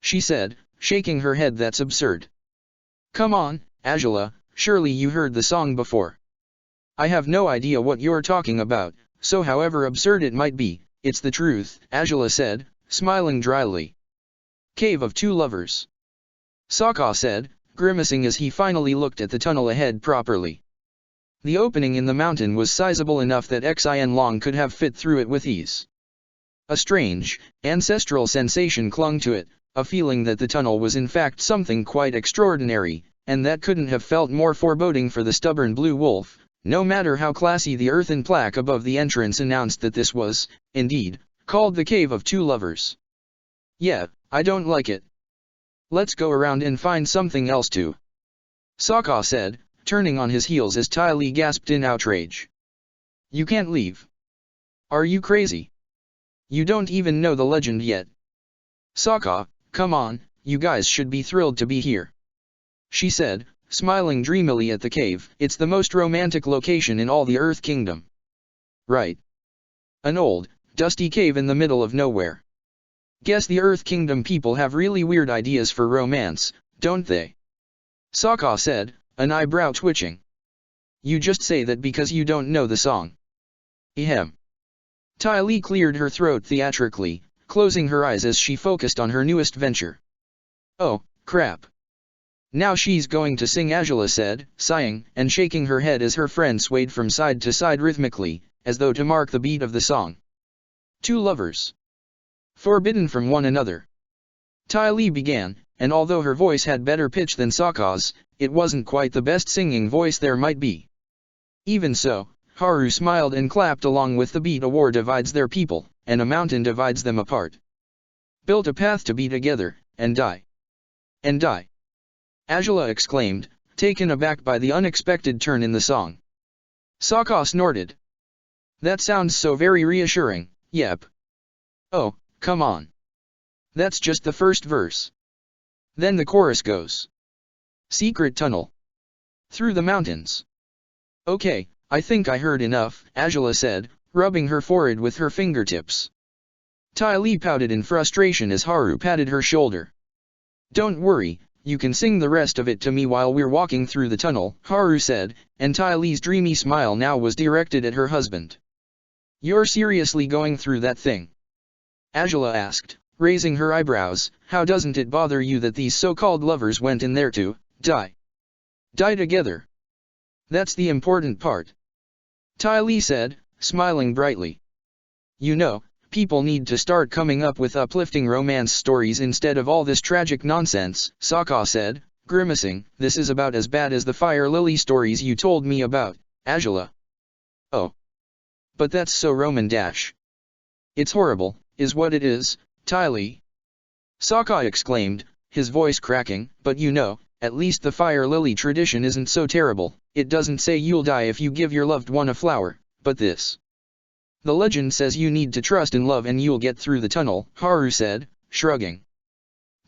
[SPEAKER 1] She said, shaking her head, that's absurd. Come on, Azula, surely you heard the song before. I have no idea what you're talking about, so however absurd it might be, it's the truth, Azula said, smiling dryly. Cave of Two Lovers. Sokka said, grimacing as he finally looked at the tunnel ahead properly. The opening in the mountain was sizable enough that Xin Long could have fit through it with ease. A strange, ancestral sensation clung to it, a feeling that the tunnel was in fact something quite extraordinary, and that couldn't have felt more foreboding for the stubborn blue wolf, no matter how classy the earthen plaque above the entrance announced that this was, indeed, called the Cave of Two Lovers. Yeah, I don't like it. Let's go around and find something else to. Sokka said, turning on his heels as Ty Lee gasped in outrage. You can't leave. Are you crazy? You don't even know the legend yet. Sokka, come on, you guys should be thrilled to be here. She said, smiling dreamily at the cave. It's the most romantic location in all the Earth Kingdom. Right. An old, dusty cave in the middle of nowhere. Guess the Earth Kingdom people have really weird ideas for romance, don't they? Sokka said, an eyebrow twitching. You just say that because you don't know the song. Ahem. Ty Lee cleared her throat theatrically, closing her eyes as she focused on her newest venture. Oh, crap. Now she's going to sing, Azula said, sighing and shaking her head as her friend swayed from side to side rhythmically, as though to mark the beat of the song. Two lovers. Forbidden from one another. Ty Lee began, and although her voice had better pitch than Sokka's, it wasn't quite the best singing voice there might be. Even so, Haru smiled and clapped along with the beat. A war divides their people, and a mountain divides them apart. Built a path to be together, and die. And die. Azula exclaimed, taken aback by the unexpected turn in the song. Sokka snorted. That sounds so very reassuring, yep. Oh, come on. That's just the first verse. Then the chorus goes. Secret tunnel. Through the mountains. Okay, I think I heard enough, Azula said, rubbing her forehead with her fingertips. Ty Lee pouted in frustration as Haru patted her shoulder. Don't worry, you can sing the rest of it to me while we're walking through the tunnel, Haru said, and Ty Lee's dreamy smile now was directed at her husband. You're seriously going through that thing? Azula asked, raising her eyebrows. How doesn't it bother you that these so-called lovers went in there to die? Die together. That's the important part. Ty Lee said, smiling brightly. You know, people need to start coming up with uplifting romance stories instead of all this tragic nonsense, Sokka said, grimacing. This is about as bad as the fire lily stories you told me about, Azula. Oh. But that's so Roman dash. It's horrible, is what it is, Ty Lee. Sokka exclaimed, his voice cracking, but you know, at least the fire lily tradition isn't so terrible. It doesn't say you'll die if you give your loved one a flower, but this. The legend says you need to trust in love and you'll get through the tunnel, Haru said, shrugging.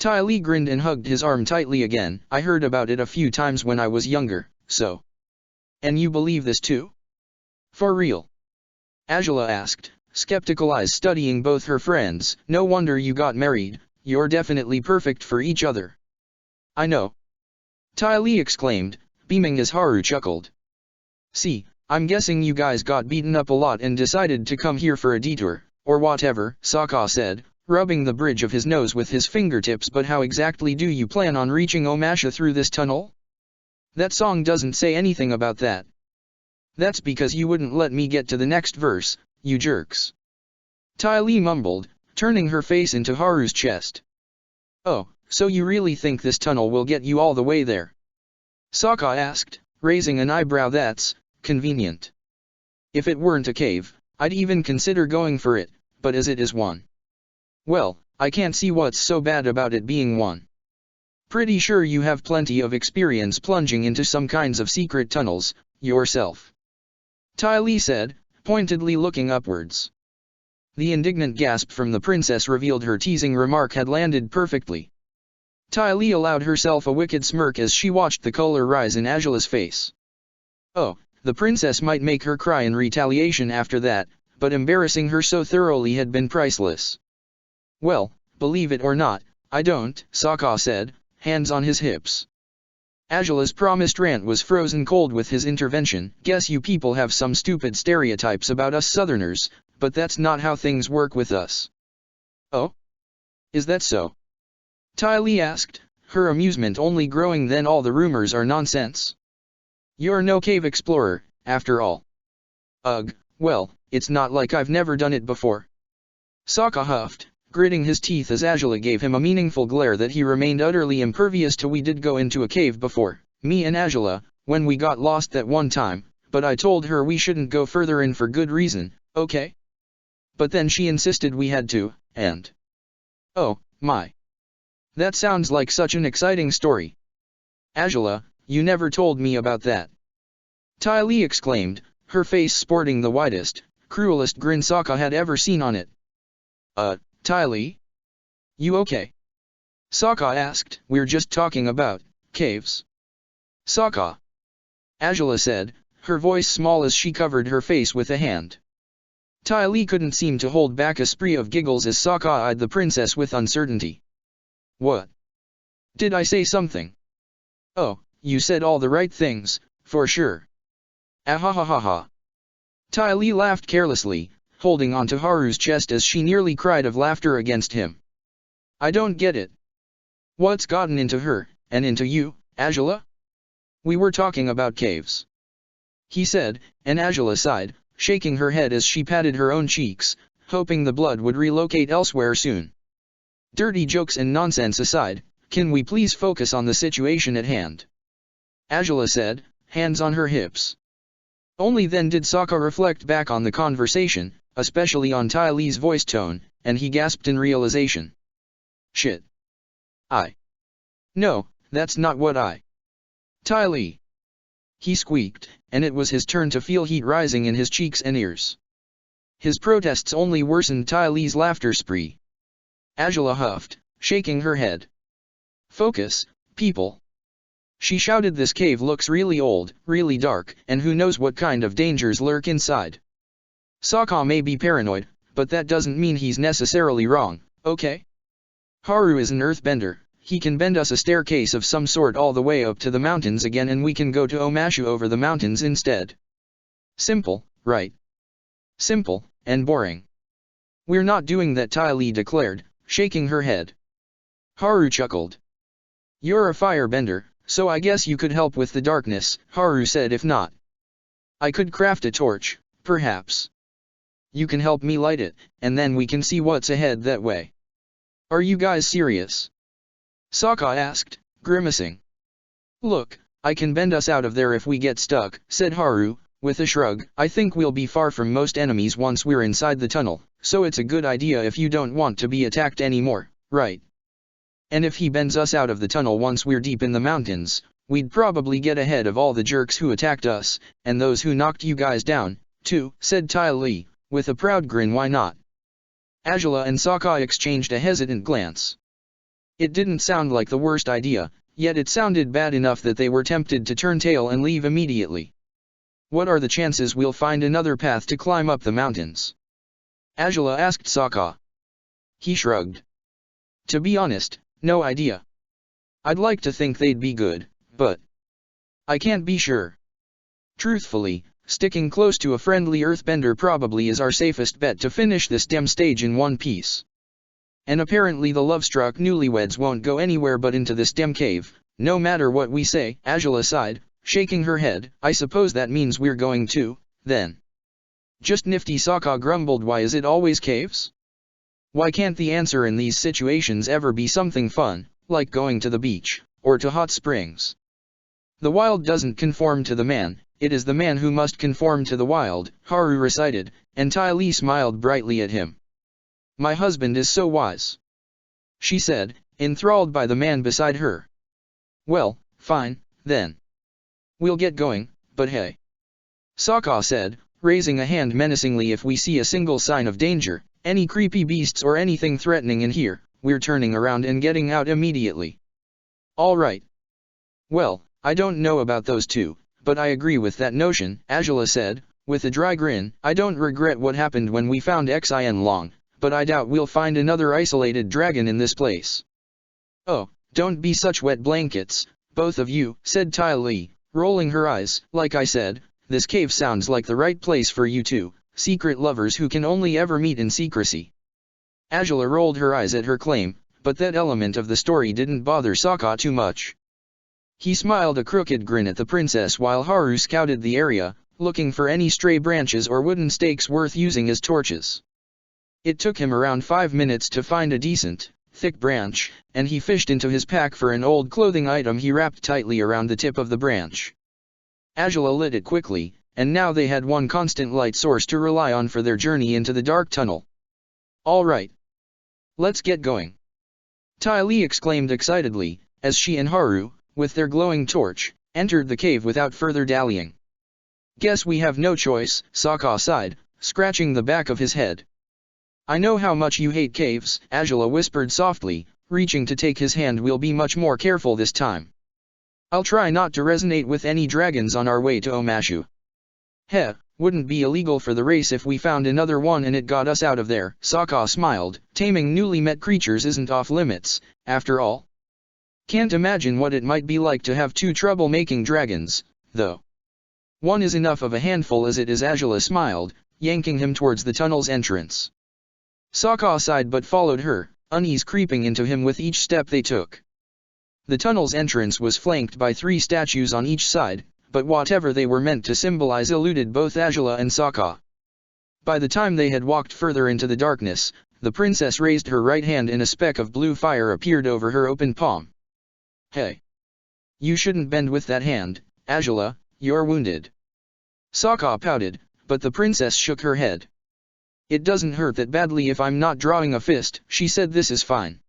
[SPEAKER 1] Ty Lee grinned and hugged his arm tightly again. I heard about it a few times when I was younger, so. And you believe this too? For real? Angela asked, skeptical eyes studying both her friends. No wonder you got married, you're definitely perfect for each other. I know. Ty Lee exclaimed, beaming as Haru chuckled. See, I'm guessing you guys got beaten up a lot and decided to come here for a detour, or whatever, Sokka said, rubbing the bridge of his nose with his fingertips. But how exactly do you plan on reaching Omasha through this tunnel? That song doesn't say anything about that. That's because you wouldn't let me get to the next verse, you jerks. Ty Lee mumbled, turning her face into Haru's chest. Oh, so you really think this tunnel will get you all the way there? Sokka asked, raising an eyebrow. That's convenient. If it weren't a cave, I'd even consider going for it, but as it is one. Well, I can't see what's so bad about it being one. Pretty sure you have plenty of experience plunging into some kinds of secret tunnels, yourself. Ty Lee said, pointedly looking upwards. The indignant gasp from the princess revealed her teasing remark had landed perfectly. Ty Lee allowed herself a wicked smirk as she watched the color rise in Angela's face. Oh, the princess might make her cry in retaliation after that, but embarrassing her so thoroughly had been priceless. Well, believe it or not, I don't, Sokka said, hands on his hips. Angela's promised rant was frozen cold with his intervention. Guess you people have some stupid stereotypes about us Southerners, but that's not how things work with us. Oh? Is that so? Ty Lee asked, her amusement only growing. Then all the rumors are nonsense. You're no cave explorer, after all. Ugh, well, it's not like I've never done it before. Sokka huffed, gritting his teeth as Angela gave him a meaningful glare that he remained utterly impervious to. We did go into a cave before, me and Angela, when we got lost that one time, but I told her we shouldn't go further in for good reason, okay? But then she insisted we had to, and... Oh, my. That sounds like such an exciting story. Angela, you never told me about that. Ty Lee exclaimed, her face sporting the widest, cruelest grin Sokka had ever seen on it. Ty Lee? You okay? Sokka asked. We're just talking about caves. Sokka. Angela said, her voice small as she covered her face with a hand. Ty Lee couldn't seem to hold back a spree of giggles as Sokka eyed the princess with uncertainty. What? Did I say something? Oh, you said all the right things, for sure. Ahahaha. Ty Lee laughed carelessly, holding onto Haru's chest as she nearly cried of laughter against him. I don't get it. What's gotten into her, and into you, Angela? We were talking about caves. He said, and Angela sighed, shaking her head as she patted her own cheeks, hoping the blood would relocate elsewhere soon. Dirty jokes and nonsense aside, can we please focus on the situation at hand? Angela said, hands on her hips. Only then did Sokka reflect back on the conversation, especially on Ty Lee's voice tone, and he gasped in realization. Shit. No, that's not what I... Ty Lee. He squeaked, and it was his turn to feel heat rising in his cheeks and ears. His protests only worsened Ty Lee's laughter spree. Angela huffed, shaking her head. Focus, people. She shouted. This cave looks really old, really dark, and who knows what kind of dangers lurk inside. Sokka may be paranoid, but that doesn't mean he's necessarily wrong, okay? Haru is an earthbender. He can bend us a staircase of some sort all the way up to the mountains again, and we can go to Omashu over the mountains instead. Simple, right? Simple, and boring. We're not doing that, Ty Lee declared, shaking her head. Haru chuckled. You're a firebender, so I guess you could help with the darkness, Haru said. If not, I could craft a torch, perhaps. You can help me light it, and then we can see what's ahead that way. Are you guys serious? Sokka asked, grimacing. Look, I can bend us out of there if we get stuck, said Haru, with a shrug. I think we'll be far from most enemies once we're inside the tunnel, so it's a good idea if you don't want to be attacked anymore, right? And if he bends us out of the tunnel once we're deep in the mountains, we'd probably get ahead of all the jerks who attacked us, and those who knocked you guys down, too, said Ty Lee, with a proud grin. Why not? Angela and Sokka exchanged a hesitant glance. It didn't sound like the worst idea, yet it sounded bad enough that they were tempted to turn tail and leave immediately. What are the chances we'll find another path to climb up the mountains? Azula asked Sokka. He shrugged. To be honest, no idea. I'd like to think they'd be good, but I can't be sure. Truthfully, sticking close to a friendly earthbender probably is our safest bet to finish this damn stage in one piece. And apparently the love-struck newlyweds won't go anywhere but into this damn cave, no matter what we say. Azula sighed, shaking her head. I suppose that means we're going to, then. Just nifty. Sokka grumbled. Why is it always caves? Why can't the answer in these situations ever be something fun, like going to the beach, or to hot springs? The wild doesn't conform to the man, it is the man who must conform to the wild, Haru recited, and Ty Lee smiled brightly at him. My husband is so wise, she said, enthralled by the man beside her. Well, fine, then. We'll get going, but hey. Sokka said, raising a hand menacingly, if we see a single sign of danger, any creepy beasts or anything threatening in here, we're turning around and getting out immediately. All right. Well, I don't know about those two, but I agree with that notion, Azula said, with a dry grin. I don't regret what happened when we found Xin Long, but I doubt we'll find another isolated dragon in this place. Oh, don't be such wet blankets, both of you, said Ty Lee, rolling her eyes. Like I said, this cave sounds like the right place for you two, secret lovers who can only ever meet in secrecy. Azula rolled her eyes at her claim, but that element of the story didn't bother Sokka too much. He smiled a crooked grin at the princess while Haru scouted the area, looking for any stray branches or wooden stakes worth using as torches. It took him around 5 minutes to find a decent, thick branch, and he fished into his pack for an old clothing item he wrapped tightly around the tip of the branch. Azula lit it quickly, and now they had one constant light source to rely on for their journey into the dark tunnel. All right. Let's get going. Ty Lee exclaimed excitedly, as she and Haru, with their glowing torch, entered the cave without further dallying. Guess we have no choice, Sokka sighed, scratching the back of his head. I know how much you hate caves, Azula whispered softly, reaching to take his hand. We'll be much more careful this time. I'll try not to resonate with any dragons on our way to Omashu. Heh, wouldn't be illegal for the race if we found another one and it got us out of there. Sokka smiled, taming newly met creatures isn't off limits, after all. Can't imagine what it might be like to have two trouble-making dragons, though. One is enough of a handful as it is. Azula smiled, yanking him towards the tunnel's entrance. Sokka sighed but followed her, unease creeping into him with each step they took. The tunnel's entrance was flanked by 3 statues on each side, but whatever they were meant to symbolize eluded both Azula and Sokka. By the time they had walked further into the darkness, the princess raised her right hand and a speck of blue fire appeared over her open palm. Hey! You shouldn't bend with that hand, Azula, you're wounded. Sokka pouted, but the princess shook her head. It doesn't hurt that badly if I'm not drawing a fist, she said. This is fine.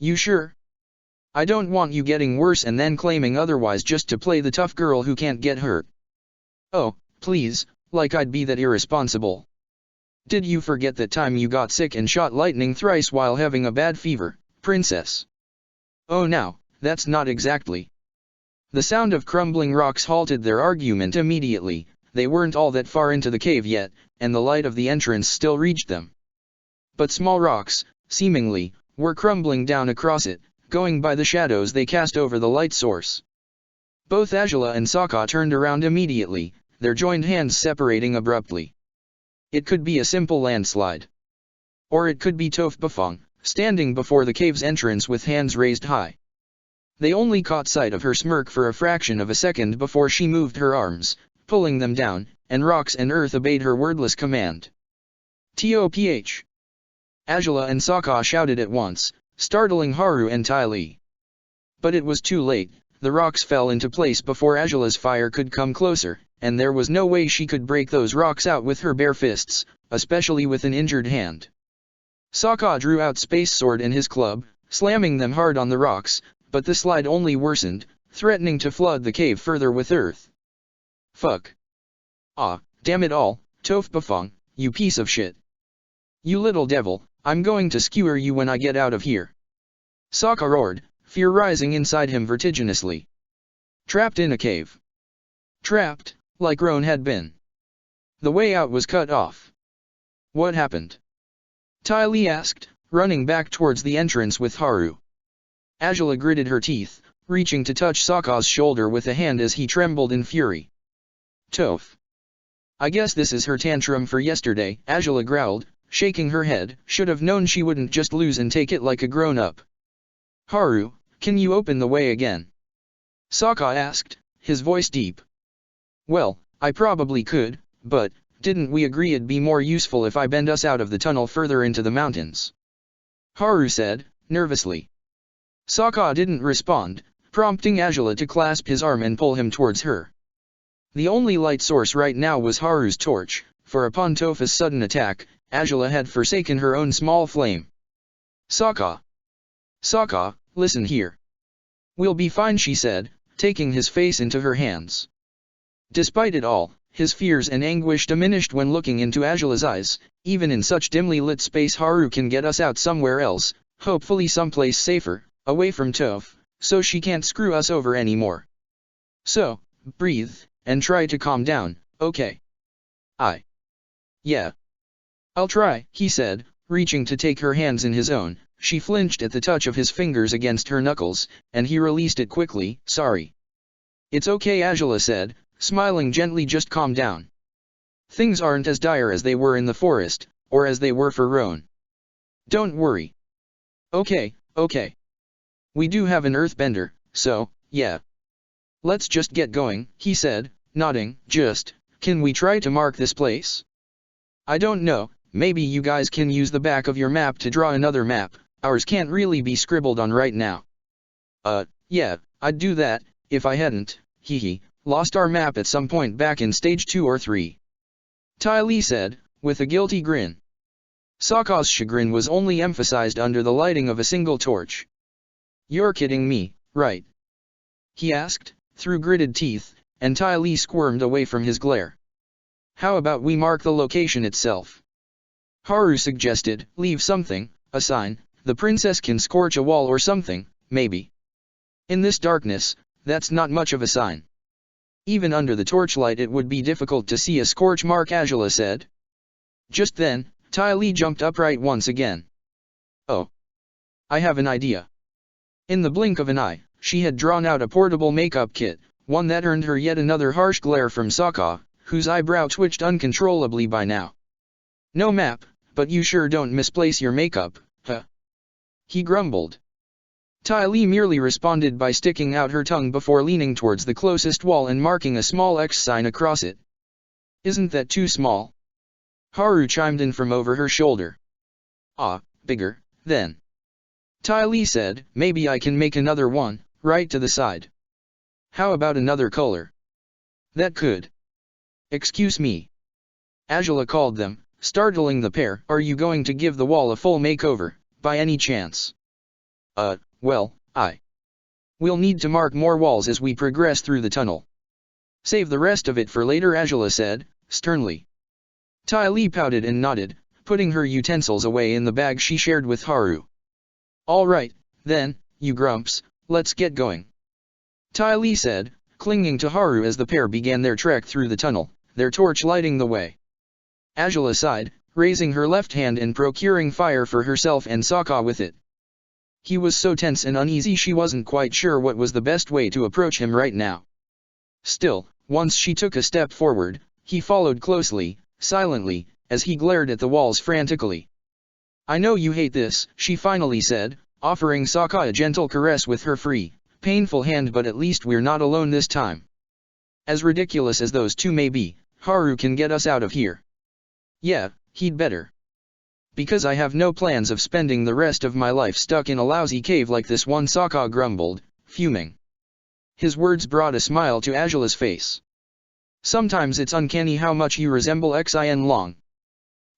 [SPEAKER 1] You sure? I don't want you getting worse and then claiming otherwise just to play the tough girl who can't get hurt. Oh, please, like I'd be that irresponsible. Did you forget that time you got sick and shot lightning thrice while having a bad fever, princess? Oh now, that's not exactly. The sound of crumbling rocks halted their argument immediately. They weren't all that far into the cave yet, and the light of the entrance still reached them. But small rocks, seemingly, were crumbling down across it, going by the shadows they cast over the light source. Both Azula and Sokka turned around immediately, their joined hands separating abruptly. It could be a simple landslide. Or it could be Toph Bafong, standing before the cave's entrance with hands raised high. They only caught sight of her smirk for a fraction of a second before she moved her arms, pulling them down, and rocks and earth obeyed her wordless command. Toph! Azula and Sokka shouted at once, startling Haru and Ty Lee. But it was too late. The rocks fell into place before Azula's fire could come closer, and there was no way she could break those rocks out with her bare fists, especially with an injured hand. Sokka drew out Space Sword and his club, slamming them hard on the rocks, but the slide only worsened, threatening to flood the cave further with earth. Fuck. Ah, damn it all, Toph Bafong, you piece of shit. You little devil, I'm going to skewer you when I get out of here. Sokka roared, fear rising inside him vertiginously. Trapped in a cave. Trapped, like Roan had been. The way out was cut off. What happened? Ty Lee asked, running back towards the entrance with Haru. Angela gritted her teeth, reaching to touch Sokka's shoulder with a hand as he trembled in fury. Toph. I guess this is her tantrum for yesterday, Angela growled, shaking her head. Should have known she wouldn't just lose and take it like a grown-up. Haru, can you open the way again? Sokka asked, his voice deep. Well, I probably could, but, didn't we agree it'd be more useful if I bend us out of the tunnel further into the mountains? Haru said, nervously. Sokka didn't respond, prompting Angela to clasp his arm and pull him towards her. The only light source right now was Haru's torch, for upon Toph's sudden attack, Angela had forsaken her own small flame. Sokka! Sokka, listen here. We'll be fine, she said, taking his face into her hands. Despite it all, his fears and anguish diminished when looking into Angela's eyes. Even in such dimly lit space, Haru can get us out somewhere else, hopefully someplace safer, away from Toph, so she can't screw us over anymore. So, breathe, and try to calm down, okay? Yeah. I'll try, he said, reaching to take her hands in his own. She flinched at the touch of his fingers against her knuckles, and he released it quickly. Sorry. It's okay, Angela said, smiling gently. Just calm down. Things aren't as dire as they were in the forest, or as they were for Roan. Don't worry. Okay. We do have an earthbender, so, yeah. Let's just get going, he said, nodding. Can we try to mark this place? I don't know, maybe you guys can use the back of your map to draw another map. Ours can't really be scribbled on right now. Yeah, I'd do that, if I hadn't, lost our map at some point back in stage 2 or 3. Ty Lee said, with a guilty grin. Sokka's chagrin was only emphasized under the lighting of a single torch. You're kidding me, right? He asked, through gritted teeth, and Ty Lee squirmed away from his glare. How about we mark the location itself? Haru suggested. Leave something, a sign. The princess can scorch a wall or something, maybe. In this darkness, that's not much of a sign. Even under the torchlight it would be difficult to see a scorch mark, Angela said. Just then, Ty Lee jumped upright once again. Oh. I have an idea. In the blink of an eye, she had drawn out a portable makeup kit, one that earned her yet another harsh glare from Sokka, whose eyebrow twitched uncontrollably by now. No map, but you sure don't misplace your makeup, huh? He grumbled. Ty Lee merely responded by sticking out her tongue before leaning towards the closest wall and marking a small X sign across it. Isn't that too small? Haru chimed in from over her shoulder. Bigger, then. Ty Lee said, maybe I can make another one, right to the side. How about another color? That could. Excuse me. Angela called them, startling the pair. Are you going to give the wall a full makeover, by any chance? Well, we'll need to mark more walls as we progress through the tunnel. Save the rest of it for later, Angela said, sternly. Ty Lee pouted and nodded, putting her utensils away in the bag she shared with Haru. All right, then, you grumps, let's get going. Ty Lee said, clinging to Haru as the pair began their trek through the tunnel, their torch lighting the way. Angela sighed, raising her left hand and procuring fire for herself and Sokka with it. He was so tense and uneasy she wasn't quite sure what was the best way to approach him right now. Still, once she took a step forward, he followed closely, silently, as he glared at the walls frantically. I know you hate this, she finally said, offering Sokka a gentle caress with her free, painful hand, but at least we're not alone this time. As ridiculous as those two may be, Haru can get us out of here. Yeah, he'd better. Because I have no plans of spending the rest of my life stuck in a lousy cave like this one, Sokka grumbled, fuming. His words brought a smile to Angela's face. Sometimes it's uncanny how much you resemble Xin Long.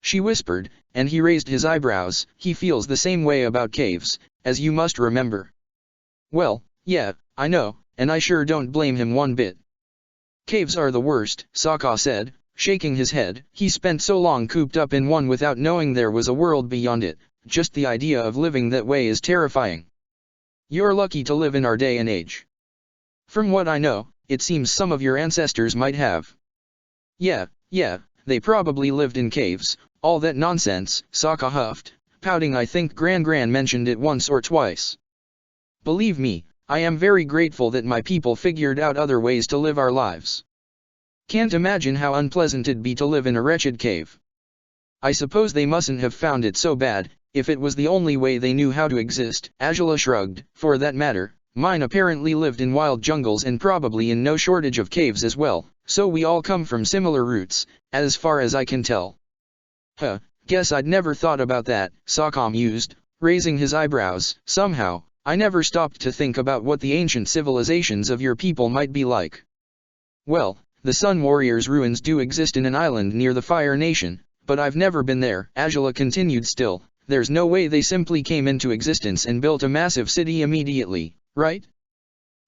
[SPEAKER 1] She whispered, and he raised his eyebrows. He feels the same way about caves, as you must remember. Well, yeah, I know, and I sure don't blame him one bit. Caves are the worst, Sokka said, shaking his head. He spent so long cooped up in one without knowing there was a world beyond it. Just the idea of living that way is terrifying. You're lucky to live in our day and age. From what I know, it seems some of your ancestors might have. Yeah, they probably lived in caves, all that nonsense, Sokka huffed, pouting. I think Gran mentioned it once or twice. Believe me, I am very grateful that my people figured out other ways to live our lives. Can't imagine how unpleasant it'd be to live in a wretched cave. I suppose they mustn't have found it so bad, if it was the only way they knew how to exist. Azula shrugged. For that matter, mine apparently lived in wild jungles and probably in no shortage of caves as well, so we all come from similar roots, as far as I can tell. Huh, guess I'd never thought about that, Sokka mused, raising his eyebrows. Somehow, I never stopped to think about what the ancient civilizations of your people might be like. Well, the Sun Warriors' ruins do exist in an island near the Fire Nation, but I've never been there, Azula continued. Still, there's no way they simply came into existence and built a massive city immediately, right?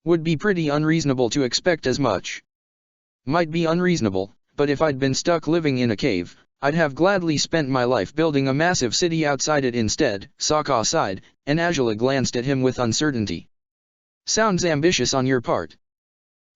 [SPEAKER 1] Would be pretty unreasonable to expect as much. Might be unreasonable, but if I'd been stuck living in a cave, I'd have gladly spent my life building a massive city outside it instead. Sokka sighed, and Azula glanced at him with uncertainty. Sounds ambitious on your part.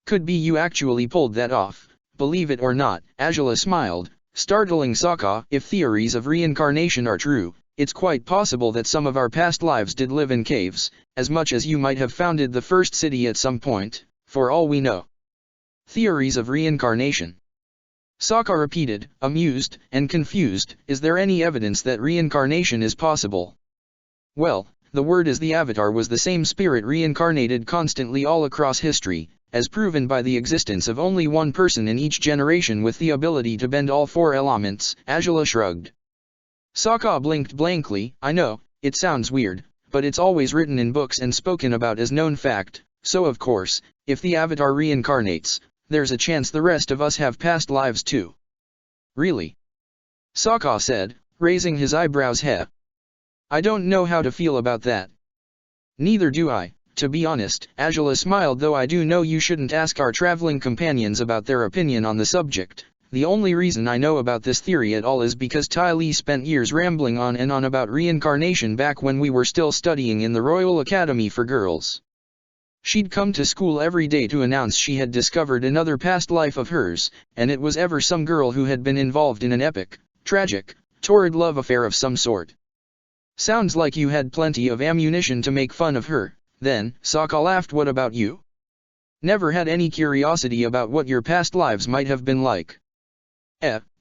[SPEAKER 1] Could be you actually pulled that off, believe it or not, Azula smiled, startling Sokka. If theories of reincarnation are true, it's quite possible that some of our past lives did live in caves, as much as you might have founded the first city at some point, for all we know. Theories of reincarnation. Sokka repeated, amused and confused. Is there any evidence that reincarnation is possible? Well, the word is the Avatar was the same spirit reincarnated constantly all across history, as proven by the existence of only one person in each generation with the ability to bend all four elements. Azula shrugged. Sokka blinked blankly. I know, it sounds weird, but it's always written in books and spoken about as known fact, so of course, if the Avatar reincarnates, there's a chance the rest of us have past lives too. Really? Sokka said, raising his eyebrows. Heh. I don't know how to feel about that. Neither do I, to be honest, Azula smiled. Though I do know you shouldn't ask our traveling companions about their opinion on the subject. The only reason I know about this theory at all is because Ty Lee spent years rambling on and on about reincarnation back when we were still studying in the Royal Academy for Girls. She'd come to school every day to announce she had discovered another past life of hers, and it was ever some girl who had been involved in an epic, tragic, torrid love affair of some sort. Sounds like you had plenty of ammunition to make fun of her, then. Sokka laughed. What about you? Never had any curiosity about what your past lives might have been like?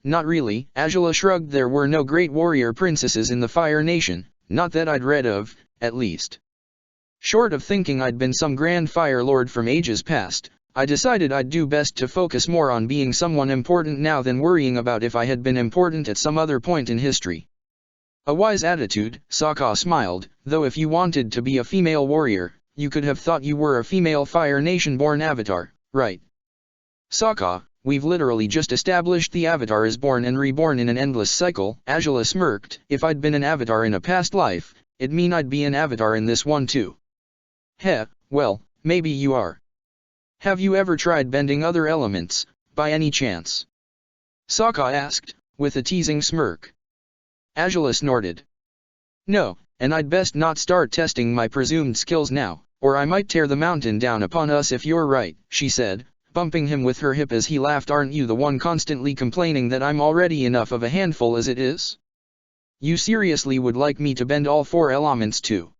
[SPEAKER 1] Not really, Azula shrugged. There were no great warrior princesses in the Fire Nation, not that I'd read of, at least. Short of thinking I'd been some grand Fire Lord from ages past, I decided I'd do best to focus more on being someone important now than worrying about if I had been important at some other point in history. A wise attitude, Sokka smiled, though if you wanted to be a female warrior, you could have thought you were a female Fire Nation-born Avatar, right? Sokka, we've literally just established the Avatar is born and reborn in an endless cycle. Azula smirked. If I'd been an Avatar in a past life, it'd mean I'd be an Avatar in this one too. Heh, well, maybe you are. Have you ever tried bending other elements, by any chance? Sokka asked, with a teasing smirk. Azula snorted. No, and I'd best not start testing my presumed skills now, or I might tear the mountain down upon us if you're right, she said, bumping him with her hip as he laughed. Aren't you the one constantly complaining that I'm already enough of a handful as it is? You seriously would like me to bend all four elements too?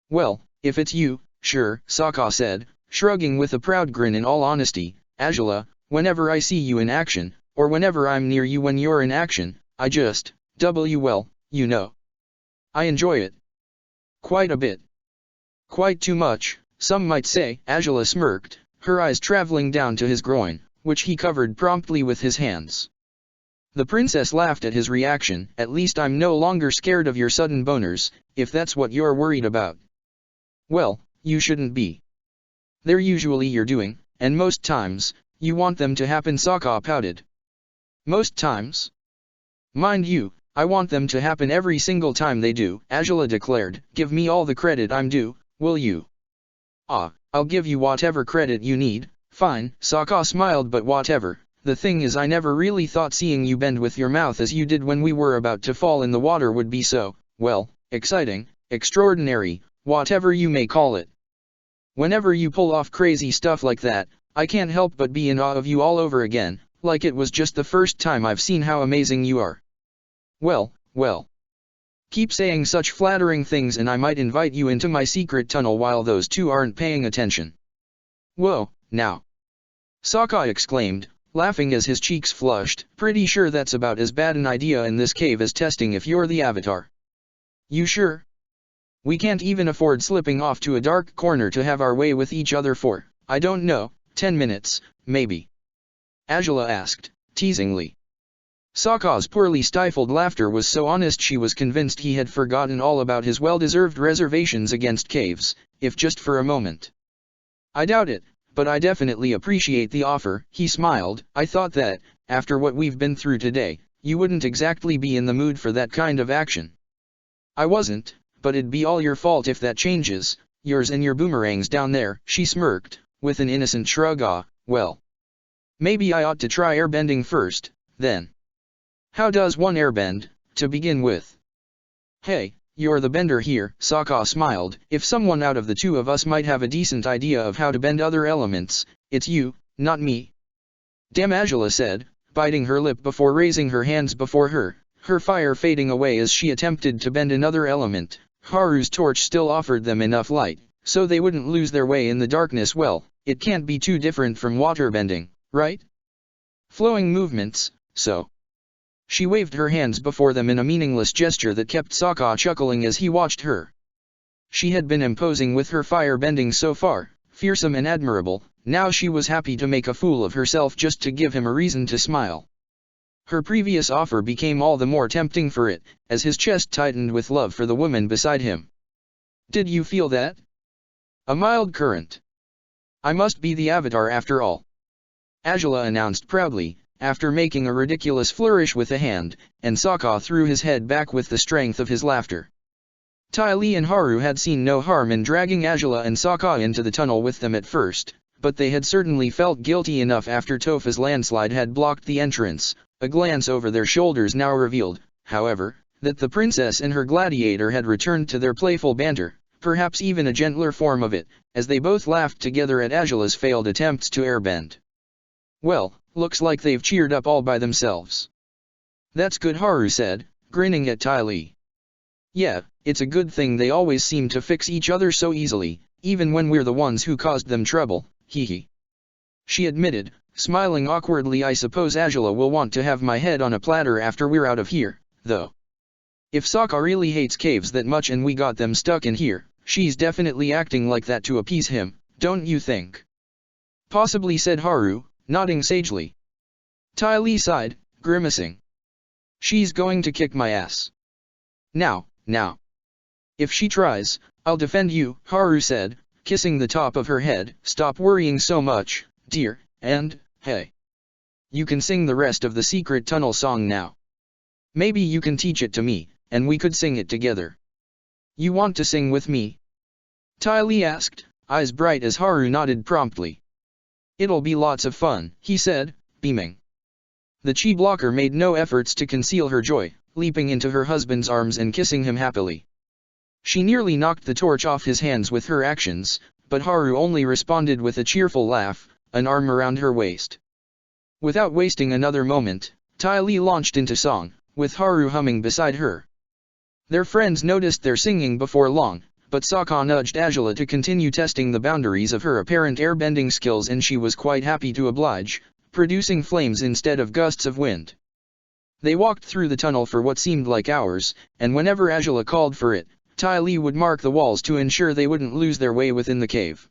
[SPEAKER 1] Well, if it's you, sure, Sokka said, shrugging with a proud grin. In all honesty, Azula, whenever I see you in action, or whenever I'm near you when you're in action, I just, well, you know. I enjoy it. Quite a bit. Quite too much, some might say. Azula smirked, her eyes traveling down to his groin, which he covered promptly with his hands. The princess laughed at his reaction. At least I'm no longer scared of your sudden boners, if that's what you're worried about. Well, you shouldn't be. They're usually your doing, and most times, you want them to happen. Sokka pouted. Most times? Mind you, I want them to happen every single time they do, Azula declared. Give me all the credit I'm due, will you? I'll give you whatever credit you need. Fine, Sokka smiled. But whatever. The thing is, I never really thought seeing you bend with your mouth as you did when we were about to fall in the water would be so, well, exciting, extraordinary, whatever you may call it. Whenever you pull off crazy stuff like that, I can't help but be in awe of you all over again. like it was just the first time I've seen how amazing you are. Well, well. Keep saying such flattering things and I might invite you into my secret tunnel while those two aren't paying attention. Whoa, now. Sokka exclaimed, laughing as his cheeks flushed. Pretty sure that's about as bad an idea in this cave as testing if you're the Avatar. You sure? We can't even afford slipping off to a dark corner to have our way with each other for, I don't know, 10 minutes, maybe. Azula asked, teasingly. Sokka's poorly stifled laughter was so honest she was convinced he had forgotten all about his well-deserved reservations against caves, if just for a moment. I doubt it, but I definitely appreciate the offer, he smiled. I thought that, after what we've been through today, you wouldn't exactly be in the mood for that kind of action. I wasn't, but it'd be all your fault if that changes, yours and your boomerangs down there, she smirked, with an innocent shrug. Well. Maybe I ought to try airbending first, then. How does one airbend, to begin with? Hey, you're the bender here, Sokka smiled. If someone out of the two of us might have a decent idea of how to bend other elements, it's you, not me. Damn, Azula said, biting her lip before raising her hands before her, her fire fading away as she attempted to bend another element. Haru's torch still offered them enough light, so they wouldn't lose their way in the darkness. Well, it can't be too different from waterbending, right? Flowing movements, so. She waved her hands before them in a meaningless gesture that kept Sokka chuckling as he watched her. She had been imposing with her fire bending so far, fearsome and admirable. Now she was happy to make a fool of herself just to give him a reason to smile. Her previous offer became all the more tempting for it, as his chest tightened with love for the woman beside him. Did you feel that? A mild current. I must be the Avatar after all. Azula announced proudly, after making a ridiculous flourish with a hand, and Sokka threw his head back with the strength of his laughter. Ty Lee and Haru had seen no harm in dragging Azula and Sokka into the tunnel with them at first, but they had certainly felt guilty enough after Topha's landslide had blocked the entrance. A glance over their shoulders now revealed, however, that the princess and her gladiator had returned to their playful banter, perhaps even a gentler form of it, as they both laughed together at Azula's failed attempts to airbend. Well, looks like they've cheered up all by themselves. That's good, Haru said, grinning at Ty Lee. Yeah, it's a good thing they always seem to fix each other so easily, even when we're the ones who caused them trouble, hee. She admitted, smiling awkwardly. I suppose Azula will want to have my head on a platter after we're out of here, though. If Sokka really hates caves that much and we got them stuck in here, she's definitely acting like that to appease him, don't you think? Possibly, said Haru, nodding sagely. Ty Lee sighed, grimacing. She's going to kick my ass. Now. If she tries, I'll defend you, Haru said, kissing the top of her head. Stop worrying so much, dear, and, hey. You can sing the rest of the secret tunnel song now. Maybe you can teach it to me, and we could sing it together. You want to sing with me? Ty Lee asked, eyes bright as Haru nodded promptly. It'll be lots of fun, he said, beaming. The chi blocker made no efforts to conceal her joy, leaping into her husband's arms and kissing him happily. She nearly knocked the torch off his hands with her actions, but Haru only responded with a cheerful laugh, an arm around her waist. Without wasting another moment, Ty Lee launched into song, with Haru humming beside her. Their friends noticed their singing before long, but Sokka nudged Azula to continue testing the boundaries of her apparent airbending skills, and she was quite happy to oblige, producing flames instead of gusts of wind. They walked through the tunnel for what seemed like hours, and whenever Azula called for it, Ty Lee would mark the walls to ensure they wouldn't lose their way within the cave.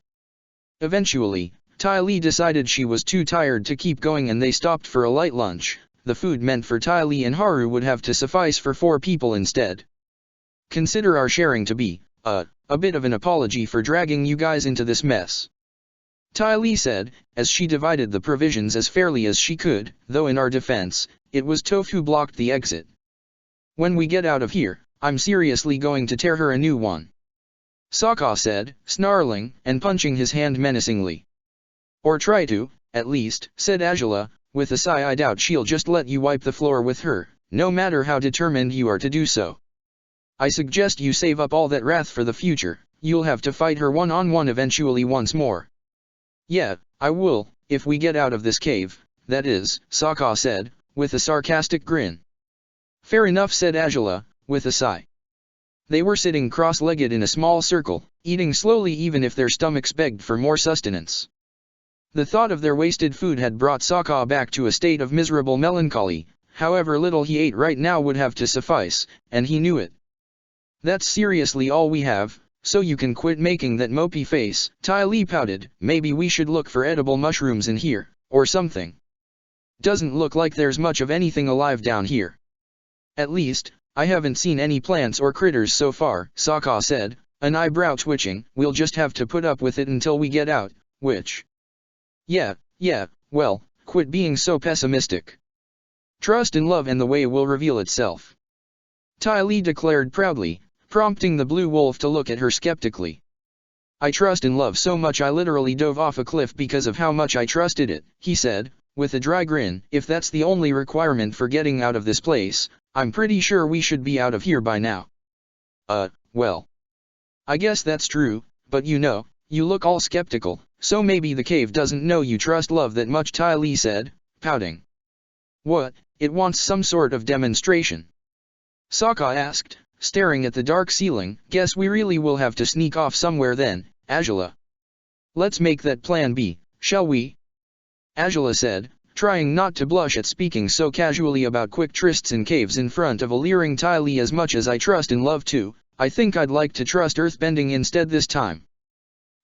[SPEAKER 1] Eventually, Ty Lee decided she was too tired to keep going and they stopped for a light lunch. The food meant for Ty Lee and Haru would have to suffice for 4 people instead. Consider our sharing to be, a bit of an apology for dragging you guys into this mess. Ty Lee said, as she divided the provisions as fairly as she could, though in our defense, it was Toph who blocked the exit. When we get out of here, I'm seriously going to tear her a new one. Sokka said, snarling, and punching his hand menacingly. Or try to, at least, said Azula, with a sigh. I doubt she'll just let you wipe the floor with her, no matter how determined you are to do so. I suggest you save up all that wrath for the future. You'll have to fight her one-on-one eventually once more. Yeah, I will, if we get out of this cave, that is, Sokka said, with a sarcastic grin. Fair enough, said Azula, with a sigh. They were sitting cross-legged in a small circle, eating slowly even if their stomachs begged for more sustenance. The thought of their wasted food had brought Sokka back to a state of miserable melancholy. However little he ate right now would have to suffice, and he knew it. That's seriously all we have, so you can quit making that mopey face, Ty Lee pouted. Maybe we should look for edible mushrooms in here, or something. Doesn't look like there's much of anything alive down here. At least, I haven't seen any plants or critters so far, Sokka said, an eyebrow twitching. We'll just have to put up with it until we get out, which... Yeah, well, quit being so pessimistic. Trust in love and the way will reveal itself. Ty Lee declared proudly, prompting the blue wolf to look at her skeptically. I trust in love so much I literally dove off a cliff because of how much I trusted it, he said, with a dry grin. If that's the only requirement for getting out of this place, I'm pretty sure we should be out of here by now. Well. I guess that's true, but you know, you look all skeptical, so maybe the cave doesn't know you trust love that much, Ty Lee said, pouting. What, it wants some sort of demonstration? Sokka asked, staring at the dark ceiling. Guess we really will have to sneak off somewhere then, Azula. Let's make that plan B, shall we? Azula said, trying not to blush at speaking so casually about quick trysts in caves in front of a leering Ty Lee. As much as I trust in love too, I think I'd like to trust earthbending instead this time.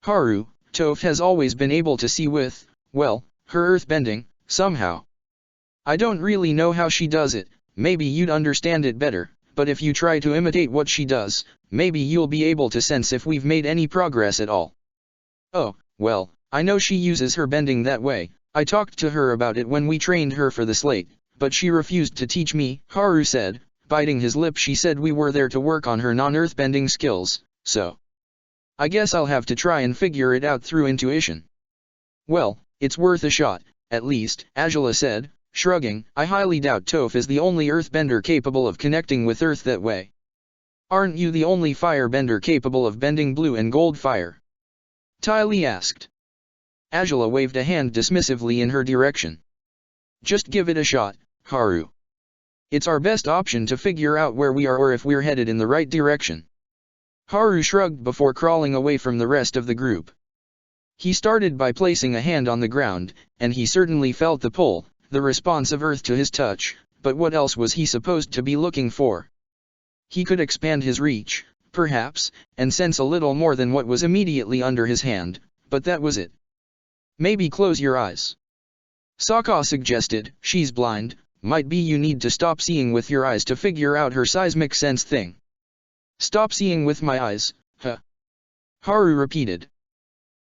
[SPEAKER 1] Haru, Toph has always been able to see with, well, her earthbending, somehow. I don't really know how she does it, maybe you'd understand it better, but if you try to imitate what she does, maybe you'll be able to sense if we've made any progress at all. Oh, well, I know she uses her bending that way. I talked to her about it when we trained her for the slate, but she refused to teach me, Haru said, biting his lip. She said we were there to work on her non-earthbending skills, so I guess I'll have to try and figure it out through intuition. Well, it's worth a shot, at least, Azula said, shrugging. I highly doubt Toph is the only earthbender capable of connecting with Earth that way. Aren't you the only firebender capable of bending blue and gold fire? Ty Lee asked. Azula waved a hand dismissively in her direction. Just give it a shot, Haru. It's our best option to figure out where we are or if we're headed in the right direction. Haru shrugged before crawling away from the rest of the group. He started by placing a hand on the ground, and he certainly felt the pull, the response of Earth to his touch, but what else was he supposed to be looking for? He could expand his reach, perhaps, and sense a little more than what was immediately under his hand, but that was it. Maybe close your eyes. Sokka suggested. She's blind, might be you need to stop seeing with your eyes to figure out her seismic sense thing. Stop seeing with my eyes, huh? Haru repeated.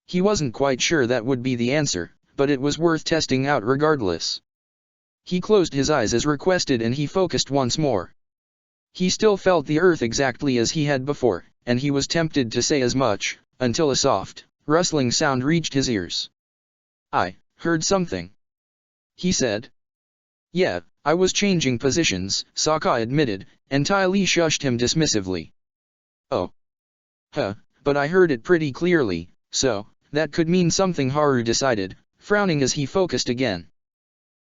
[SPEAKER 1] He wasn't quite sure that would be the answer, but it was worth testing out regardless. He closed his eyes as requested and he focused once more. He still felt the earth exactly as he had before, and he was tempted to say as much, until a soft, rustling sound reached his ears. I heard something, he said. Yeah, I was changing positions, Sokka admitted, and Ty Lee shushed him dismissively. Oh. Huh, but I heard it pretty clearly, so that could mean something, Haru decided, frowning as he focused again.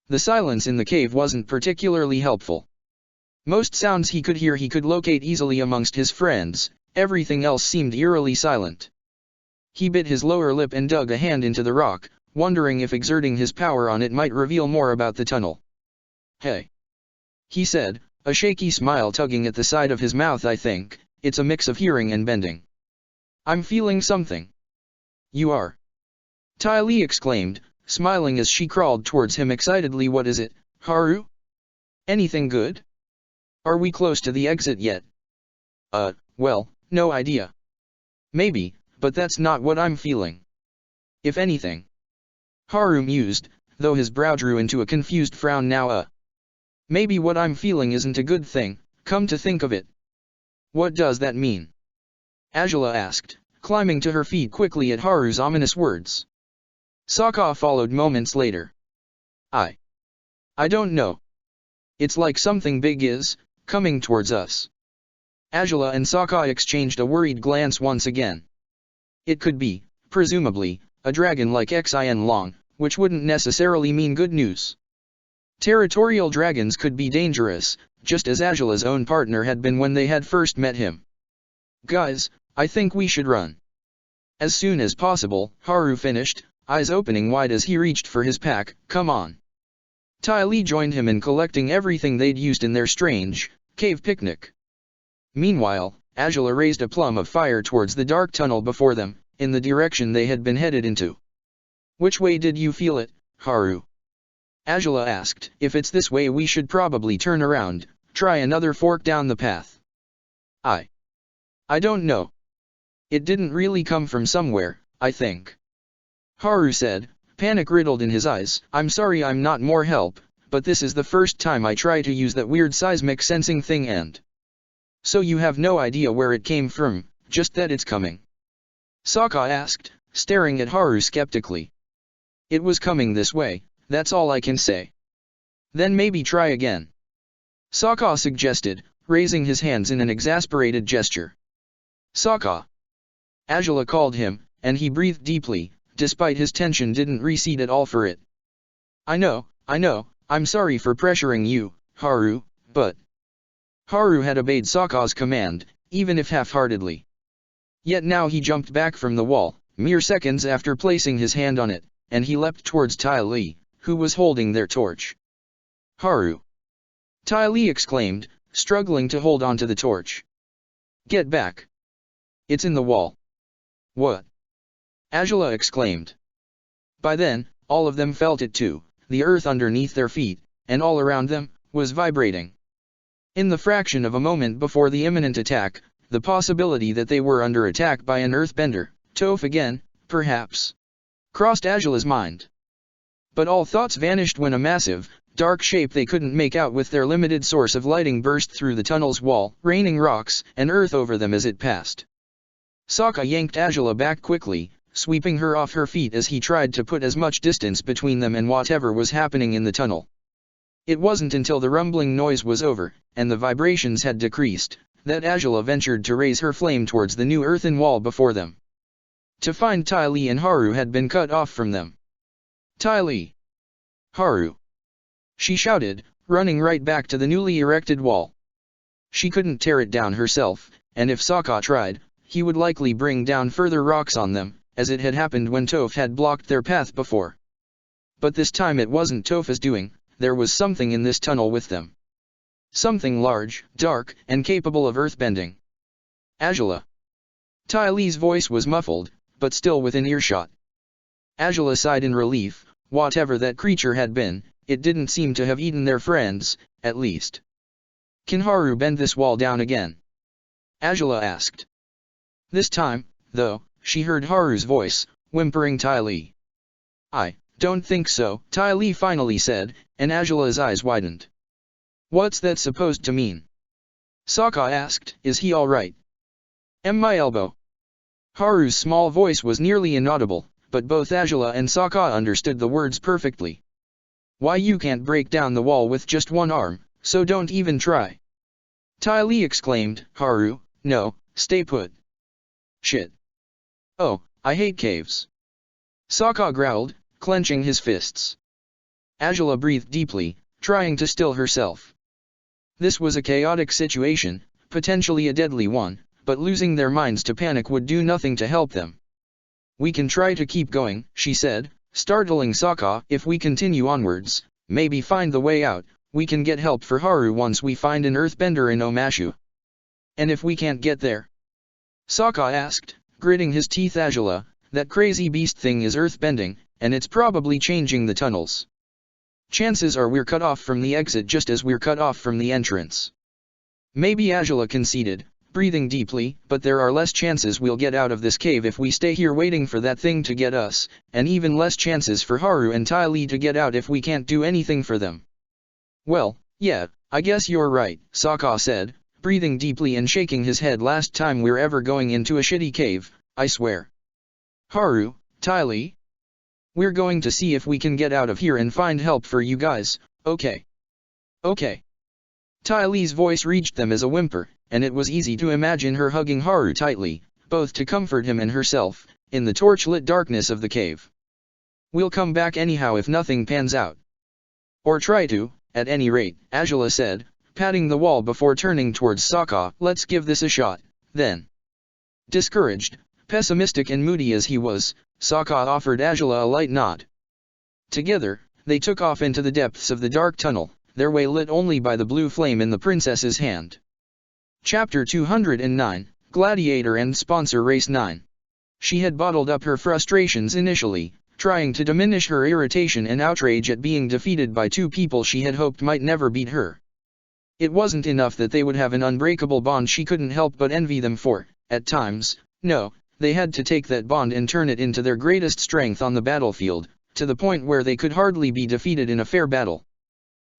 [SPEAKER 1] The silence in the cave wasn't particularly helpful. Most sounds he could hear he could locate easily amongst his friends, everything else seemed eerily silent. He bit his lower lip and dug a hand into the rock, wondering if exerting his power on it might reveal more about the tunnel. Hey, he said, a shaky smile tugging at the side of his mouth. I think it's a mix of hearing and bending. I'm feeling something. You are? Ty Lee exclaimed, smiling as she crawled towards him excitedly. What is it, Haru? Anything good? Are we close to the exit yet? Well, no idea. Maybe, but that's not what I'm feeling. If anything. Haru mused, though his brow drew into a confused frown now. Maybe what I'm feeling isn't a good thing, come to think of it. What does that mean? Azula asked, climbing to her feet quickly at Haru's ominous words. Sokka followed moments later. I don't know. It's like something big is coming towards us. Azula and Sokka exchanged a worried glance once again. It could be, presumably, a dragon like Xin Long, which wouldn't necessarily mean good news. Territorial dragons could be dangerous, just as Agela's own partner had been when they had first met him. Guys, I think we should run. As soon as possible, Haru finished, eyes opening wide as he reached for his pack. Come on. Ty Lee joined him in collecting everything they'd used in their strange cave picnic. Meanwhile, Agela raised a plum of fire towards the dark tunnel before them, in the direction they had been headed into. Which way did you feel it, Haru? Agela asked. If it's this way we should probably turn around, try another fork down the path. I don't know. It didn't really come from somewhere, I think. Haru said, panic riddled in his eyes. I'm sorry I'm not more help, but this is the first time I try to use that weird seismic sensing thing and... So you have no idea where it came from, just that it's coming? Sokka asked, staring at Haru skeptically. It was coming this way, that's all I can say. Then maybe try again. Sokka suggested, raising his hands in an exasperated gesture. Sokka! Agela called him, and he breathed deeply, despite his tension didn't recede at all for it. I know, I'm sorry for pressuring you, Haru, but... Haru had obeyed Sokka's command, even if half-heartedly. Yet now he jumped back from the wall, mere seconds after placing his hand on it, and he leapt towards Ty Lee, who was holding their torch. Haru! Ty Lee exclaimed, struggling to hold onto the torch. Get back! It's in the wall. What? Agela exclaimed. By then, all of them felt it too, the earth underneath their feet, and all around them, was vibrating. In the fraction of a moment before the imminent attack, the possibility that they were under attack by an earthbender, Toph again, perhaps, crossed Agela's mind. But all thoughts vanished when a massive, dark shape they couldn't make out with their limited source of lighting burst through the tunnel's wall, raining rocks and earth over them as it passed. Sokka yanked Agela back quickly, sweeping her off her feet as he tried to put as much distance between them and whatever was happening in the tunnel. It wasn't until the rumbling noise was over, and the vibrations had decreased, that Agela ventured to raise her flame towards the new earthen wall before them. To find Ty Lee and Haru had been cut off from them. Ty Lee! Haru! She shouted, running right back to the newly erected wall. She couldn't tear it down herself, and if Sokka tried, he would likely bring down further rocks on them, as it had happened when Toph had blocked their path before. But this time it wasn't Toph's doing. There was something in this tunnel with them. Something large, dark, and capable of earthbending. Agela! Ty Lee's voice was muffled, but still within earshot. Agela sighed in relief. Whatever that creature had been, it didn't seem to have eaten their friends, at least. Can Haru bend this wall down again? Agela asked. This time, though, she heard Haru's voice, whimpering Ty Lee. I don't think so, Ty Lee finally said, and Agela's eyes widened. What's that supposed to mean? Sokka asked. Is he alright? My elbow. Haru's small voice was nearly inaudible, but both Agela and Sokka understood the words perfectly. Why, you can't break down the wall with just one arm, so don't even try. Ty Lee exclaimed. Haru, no, stay put. Shit. Oh, I hate caves. Sokka growled, clenching his fists. Agela breathed deeply, trying to still herself. This was a chaotic situation, potentially a deadly one, but losing their minds to panic would do nothing to help them. We can try to keep going, she said, startling Sokka. If we continue onwards, maybe find the way out, we can get help for Haru once we find an earthbender in Omashu. And if we can't get there? Sokka asked, gritting his teeth. Agela, that crazy beast thing is earthbending, and it's probably changing the tunnels. Chances are we're cut off from the exit just as we're cut off from the entrance. Maybe, Agela conceded, breathing deeply, but there are less chances we'll get out of this cave if we stay here waiting for that thing to get us, and even less chances for Haru and Ty Lee to get out if we can't do anything for them. Well, yeah, I guess you're right, Sokka said, breathing deeply and shaking his head. Last time we're ever going into a shitty cave, I swear. Haru, Ty Lee? We're going to see if we can get out of here and find help for you guys, okay? Okay. Ty Lee's voice reached them as a whimper, and it was easy to imagine her hugging Haru tightly, both to comfort him and herself, in the torch-lit darkness of the cave. We'll come back anyhow if nothing pans out. Or try to, at any rate, Angela said, patting the wall before turning towards Sokka. Let's give this a shot, then. Discouraged, pessimistic and moody as he was, Sokka offered Angela a light nod. Together, they took off into the depths of the dark tunnel, their way lit only by the blue flame in the princess's hand. Chapter 209, Gladiator and Sponsor Race 9. She had bottled up her frustrations initially, trying to diminish her irritation and outrage at being defeated by two people she had hoped might never beat her. It wasn't enough that they would have an unbreakable bond she couldn't help but envy them for, at times. No, they had to take that bond and turn it into their greatest strength on the battlefield, to the point where they could hardly be defeated in a fair battle.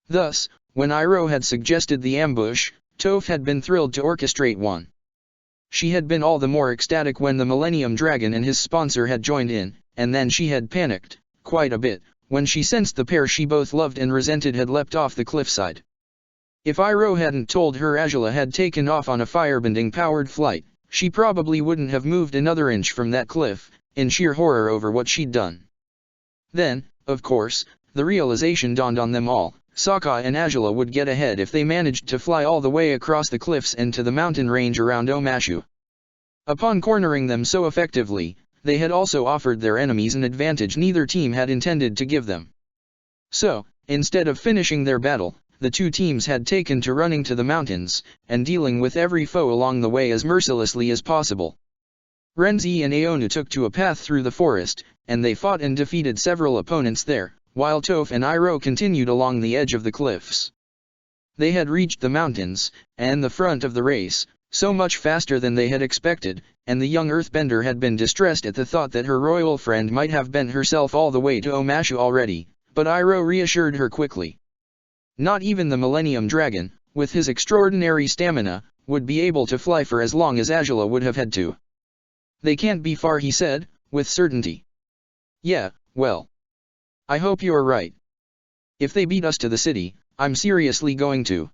[SPEAKER 1] Thus, when Iroh had suggested the ambush, Toph had been thrilled to orchestrate one. She had been all the more ecstatic when the Millennium Dragon and his sponsor had joined in, and then she had panicked, quite a bit, when she sensed the pair she both loved and resented had leapt off the cliffside. If Iroh hadn't told her Azula had taken off on a firebending-powered flight, she probably wouldn't have moved another inch from that cliff, in sheer horror over what she'd done. Then, of course, the realization dawned on them all. Sokka and Azula would get ahead if they managed to fly all the way across the cliffs and to the mountain range around Omashu. Upon cornering them so effectively, they had also offered their enemies an advantage neither team had intended to give them. So, instead of finishing their battle, the two teams had taken to running to the mountains, and dealing with every foe along the way as mercilessly as possible. Renzi and Aonu took to a path through the forest, and they fought and defeated several opponents there, while Toph and Iroh continued along the edge of the cliffs. They had reached the mountains, and the front of the race, so much faster than they had expected, and the young earthbender had been distressed at the thought that her royal friend might have bent herself all the way to Omashu already, but Iroh reassured her quickly. Not even the Millennium Dragon, with his extraordinary stamina, would be able to fly for as long as Azula would have had to. They can't be far, he said, with certainty. Yeah, well. I hope you're right. If they beat us to the city, I'm seriously going to.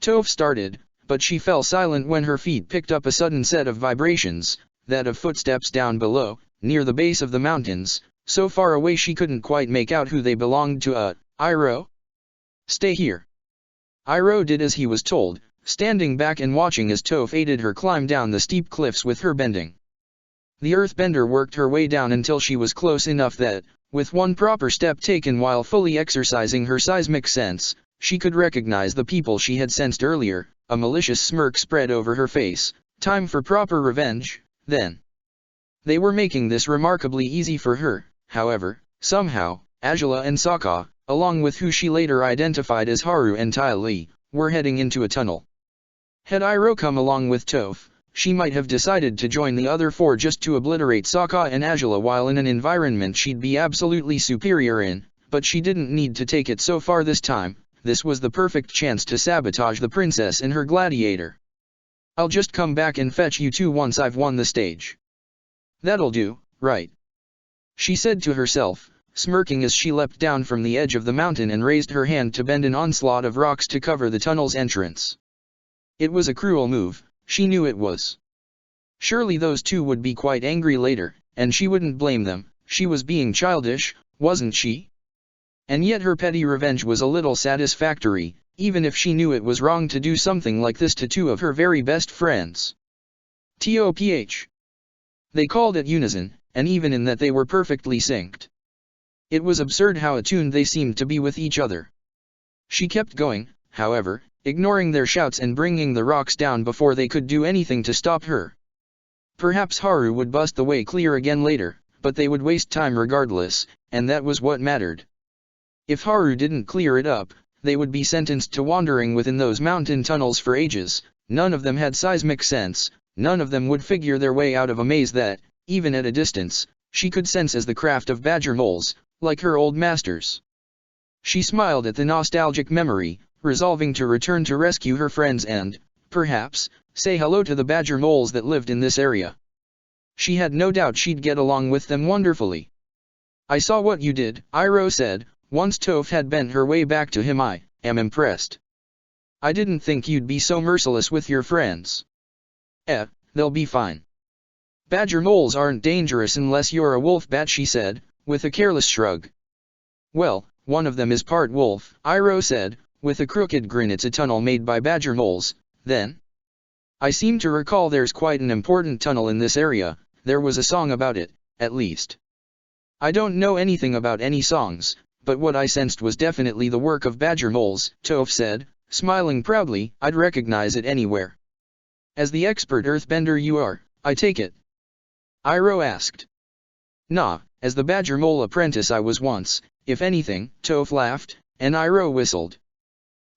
[SPEAKER 1] Toph started, but she fell silent when her feet picked up a sudden set of vibrations, that of footsteps down below, near the base of the mountains, so far away she couldn't quite make out who they belonged to. Iroh? Stay here. Iroh did as he was told, standing back and watching as Toph aided her climb down the steep cliffs with her bending. The earthbender worked her way down until she was close enough that, with one proper step taken while fully exercising her seismic sense, she could recognize the people she had sensed earlier. A malicious smirk spread over her face. Time for proper revenge, then. They were making this remarkably easy for her, however. Somehow, Azula and Sokka, along with who she later identified as Haru and Ty Lee, were heading into a tunnel. Had Iroh come along with Toph, she might have decided to join the other four just to obliterate Sokka and Azula while in an environment she'd be absolutely superior in, but she didn't need to take it so far this time. This was the perfect chance to sabotage the princess and her gladiator. I'll just come back and fetch you two once I've won the stage. That'll do, right? She said to herself, smirking as she leapt down from the edge of the mountain and raised her hand to bend an onslaught of rocks to cover the tunnel's entrance. It was a cruel move, she knew it was. Surely those two would be quite angry later, and she wouldn't blame them. She was being childish, wasn't she? And yet her petty revenge was a little satisfactory, even if she knew it was wrong to do something like this to two of her very best friends. TOPH. They called at unison, and even in that they were perfectly synced. It was absurd how attuned they seemed to be with each other. She kept going, however, ignoring their shouts and bringing the rocks down before they could do anything to stop her. Perhaps Haru would bust the way clear again later, but they would waste time regardless, and that was what mattered. If Haru didn't clear it up, they would be sentenced to wandering within those mountain tunnels for ages. None of them had seismic sense, none of them would figure their way out of a maze that, even at a distance, she could sense as the craft of badger moles, like her old masters. She smiled at the nostalgic memory, resolving to return to rescue her friends and, perhaps, say hello to the badger moles that lived in this area. She had no doubt she'd get along with them wonderfully. I saw what you did, Iroh said. Once Toph had bent her way back to him. I am impressed. I didn't think you'd be so merciless with your friends. They'll be fine. Badger moles aren't dangerous unless you're a wolf bat, she said, with a careless shrug. Well, one of them is part wolf, Iroh said, with a crooked grin. It's a tunnel made by badger moles, then? I seem to recall there's quite an important tunnel in this area, there was a song about it, at least. I don't know anything about any songs, but what I sensed was definitely the work of badger moles, Toph said, smiling proudly. I'd recognize it anywhere. As the expert earthbender you are, I take it? Iroh asked. Nah, as the badger mole apprentice I was once, if anything, Toph laughed, and Iroh whistled.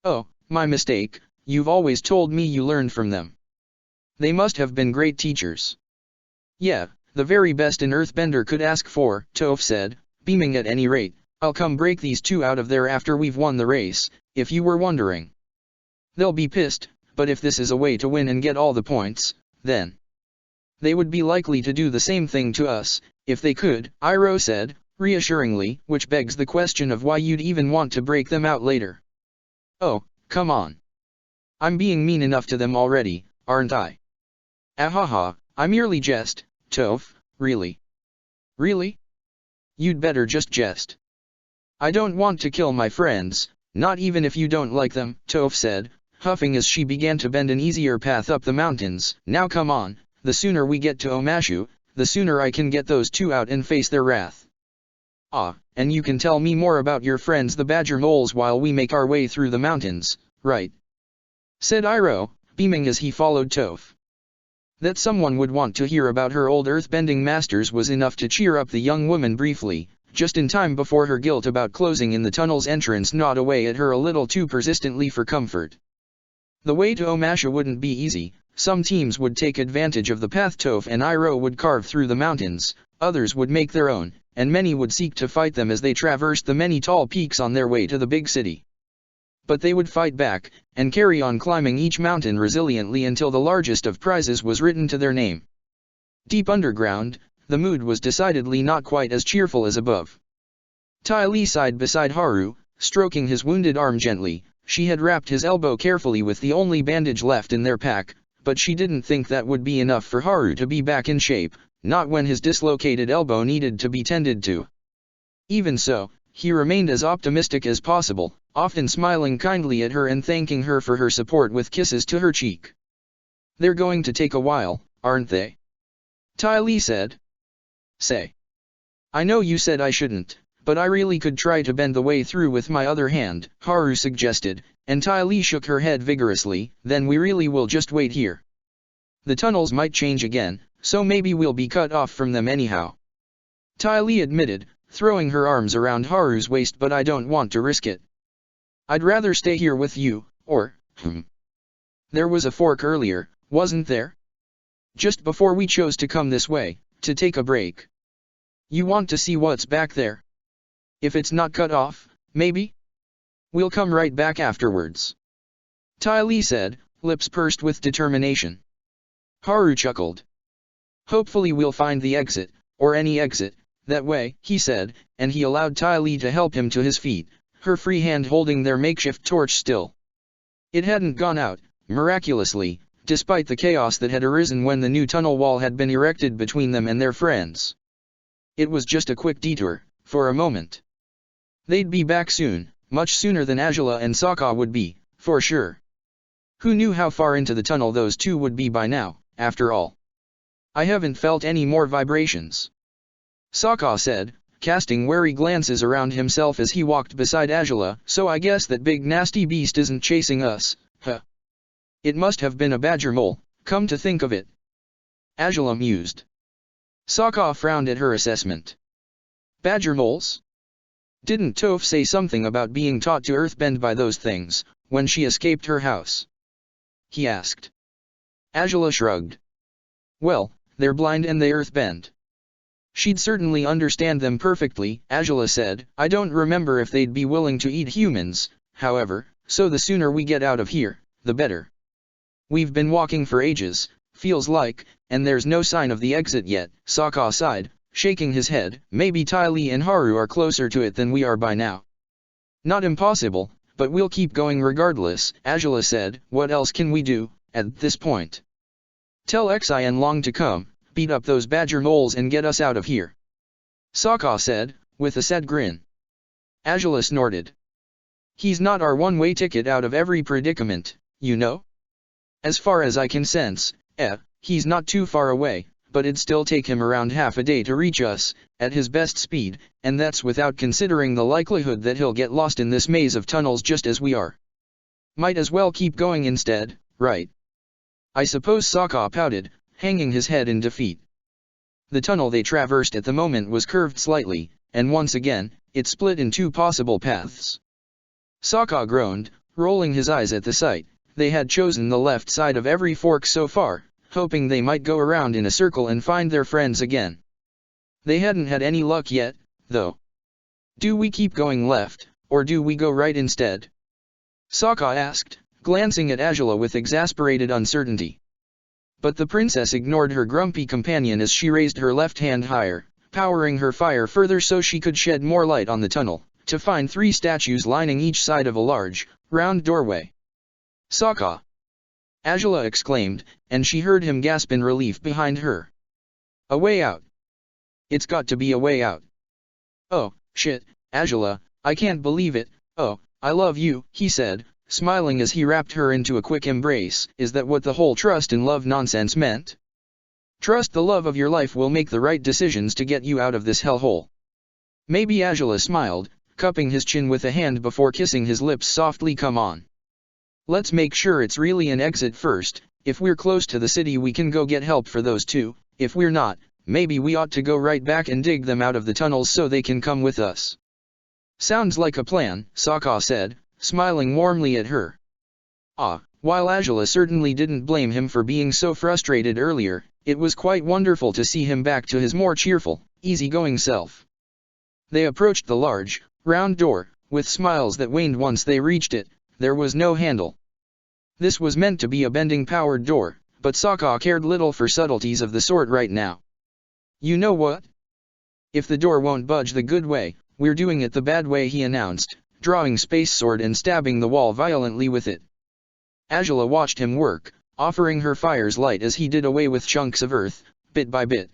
[SPEAKER 1] Oh, my mistake, you've always told me you learned from them. They must have been great teachers. Yeah, the very best an earthbender could ask for, Toph said, beaming. At any rate, I'll come break these two out of there after we've won the race, if you were wondering. They'll be pissed, but if this is a way to win and get all the points, then they would be likely to do the same thing to us, if they could, Iroh said, reassuringly, which begs the question of why you'd even want to break them out later. Oh, come on. I'm being mean enough to them already, aren't I? Ahaha, I merely jest, Toph, really? Really? You'd better just jest. I don't want to kill my friends, not even if you don't like them, Toph said, huffing as she began to bend an easier path up the mountains. Now come on, the sooner we get to Omashu, the sooner I can get those two out and face their wrath. Ah, and you can tell me more about your friends the badger moles while we make our way through the mountains, right? Said Iroh, beaming as he followed Toph. That someone would want to hear about her old earthbending masters was enough to cheer up the young woman briefly, just in time before her guilt about closing in the tunnel's entrance gnawed away at her a little too persistently for comfort. The way to Omashu wouldn't be easy. Some teams would take advantage of the path Toph and Iroh would carve through the mountains, others would make their own, and many would seek to fight them as they traversed the many tall peaks on their way to the big city. But they would fight back, and carry on climbing each mountain resiliently until the largest of prizes was written to their name. Deep underground, the mood was decidedly not quite as cheerful as above. Ty Lee sighed beside Haru, stroking his wounded arm gently. She had wrapped his elbow carefully with the only bandage left in their pack, but she didn't think that would be enough for Haru to be back in shape, not when his dislocated elbow needed to be tended to. Even so, he remained as optimistic as possible, often smiling kindly at her and thanking her for her support with kisses to her cheek. They're going to take a while, aren't they? Ty Lee said. Say. I know you said I shouldn't, but I really could try to bend the way through with my other hand, Haru suggested, and Ty Lee shook her head vigorously. Then we really will just wait here. The tunnels might change again, so maybe we'll be cut off from them anyhow. Ty Lee admitted, throwing her arms around Haru's waist. But I don't want to risk it. I'd rather stay here with you, or, There was a fork earlier, wasn't there? Just before we chose to come this way, to take a break. You want to see what's back there? If it's not cut off, maybe? We'll come right back afterwards. Ty Lee said, lips pursed with determination. Haru chuckled. Hopefully we'll find the exit, or any exit, that way, he said, and he allowed Ty Lee to help him to his feet, her free hand holding their makeshift torch still. It hadn't gone out, miraculously, despite the chaos that had arisen when the new tunnel wall had been erected between them and their friends. It was just a quick detour, for a moment. They'd be back soon, much sooner than Azula and Sokka would be, for sure. Who knew how far into the tunnel those two would be by now, after all? I haven't felt any more vibrations. Sokka said, casting wary glances around himself as he walked beside Azula. So I guess that big nasty beast isn't chasing us, huh? It must have been a badger mole, come to think of it. Azula mused. Sokka frowned at her assessment. Badger moles? Didn't Toph say something about being taught to earthbend by those things, when she escaped her house? He asked. Azula shrugged. Well, they're blind and they earthbend. She'd certainly understand them perfectly, Azula said. I don't remember if they'd be willing to eat humans, however, so the sooner we get out of here, the better. We've been walking for ages, feels like, and there's no sign of the exit yet, Sokka sighed, shaking his head. Maybe Ty Lee and Haru are closer to it than we are by now. Not impossible, but we'll keep going regardless, Azula said. What else can we do, at this point? Tell Xian Long to come, beat up those badger moles and get us out of here. Sokka said, with a sad grin. Angela snorted. He's not our one-way ticket out of every predicament, you know? As far as I can sense, he's not too far away, but it'd still take him around half a day to reach us, at his best speed, and that's without considering the likelihood that he'll get lost in this maze of tunnels just as we are. Might as well keep going instead, right? I suppose, Sokka pouted, hanging his head in defeat. The tunnel they traversed at the moment was curved slightly, and once again, it split in two possible paths. Sokka groaned, rolling his eyes at the sight. They had chosen the left side of every fork so far, hoping they might go around in a circle and find their friends again. They hadn't had any luck yet, though. Do we keep going left, or do we go right instead? Sokka asked, glancing at Angela with exasperated uncertainty. But the princess ignored her grumpy companion as she raised her left hand higher, powering her fire further so she could shed more light on the tunnel, to find 3 statues lining each side of a large, round doorway. Sokka! Angela exclaimed, and she heard him gasp in relief behind her. A way out. It's got to be a way out. Oh, shit, Angela, I can't believe it. Oh, I love you, he said, smiling as he wrapped her into a quick embrace. Is that what the whole trust and love nonsense meant? Trust the love of your life will make the right decisions to get you out of this hellhole. Maybe, Angela smiled, cupping his chin with a hand before kissing his lips softly. Come on. Let's make sure it's really an exit first. If we're close to the city we can go get help for those 2, if we're not, maybe we ought to go right back and dig them out of the tunnels so they can come with us. Sounds like a plan, Sokka said, smiling warmly at her. While Angela certainly didn't blame him for being so frustrated earlier, it was quite wonderful to see him back to his more cheerful, easygoing self. They approached the large, round door, with smiles that waned once they reached it. There was no handle. This was meant to be a bending-powered door, but Sokka cared little for subtleties of the sort right now. You know what? If the door won't budge the good way, we're doing it the bad way, he announced, drawing space sword and stabbing the wall violently with it. Angela watched him work, offering her fire's light as he did away with chunks of earth, bit by bit.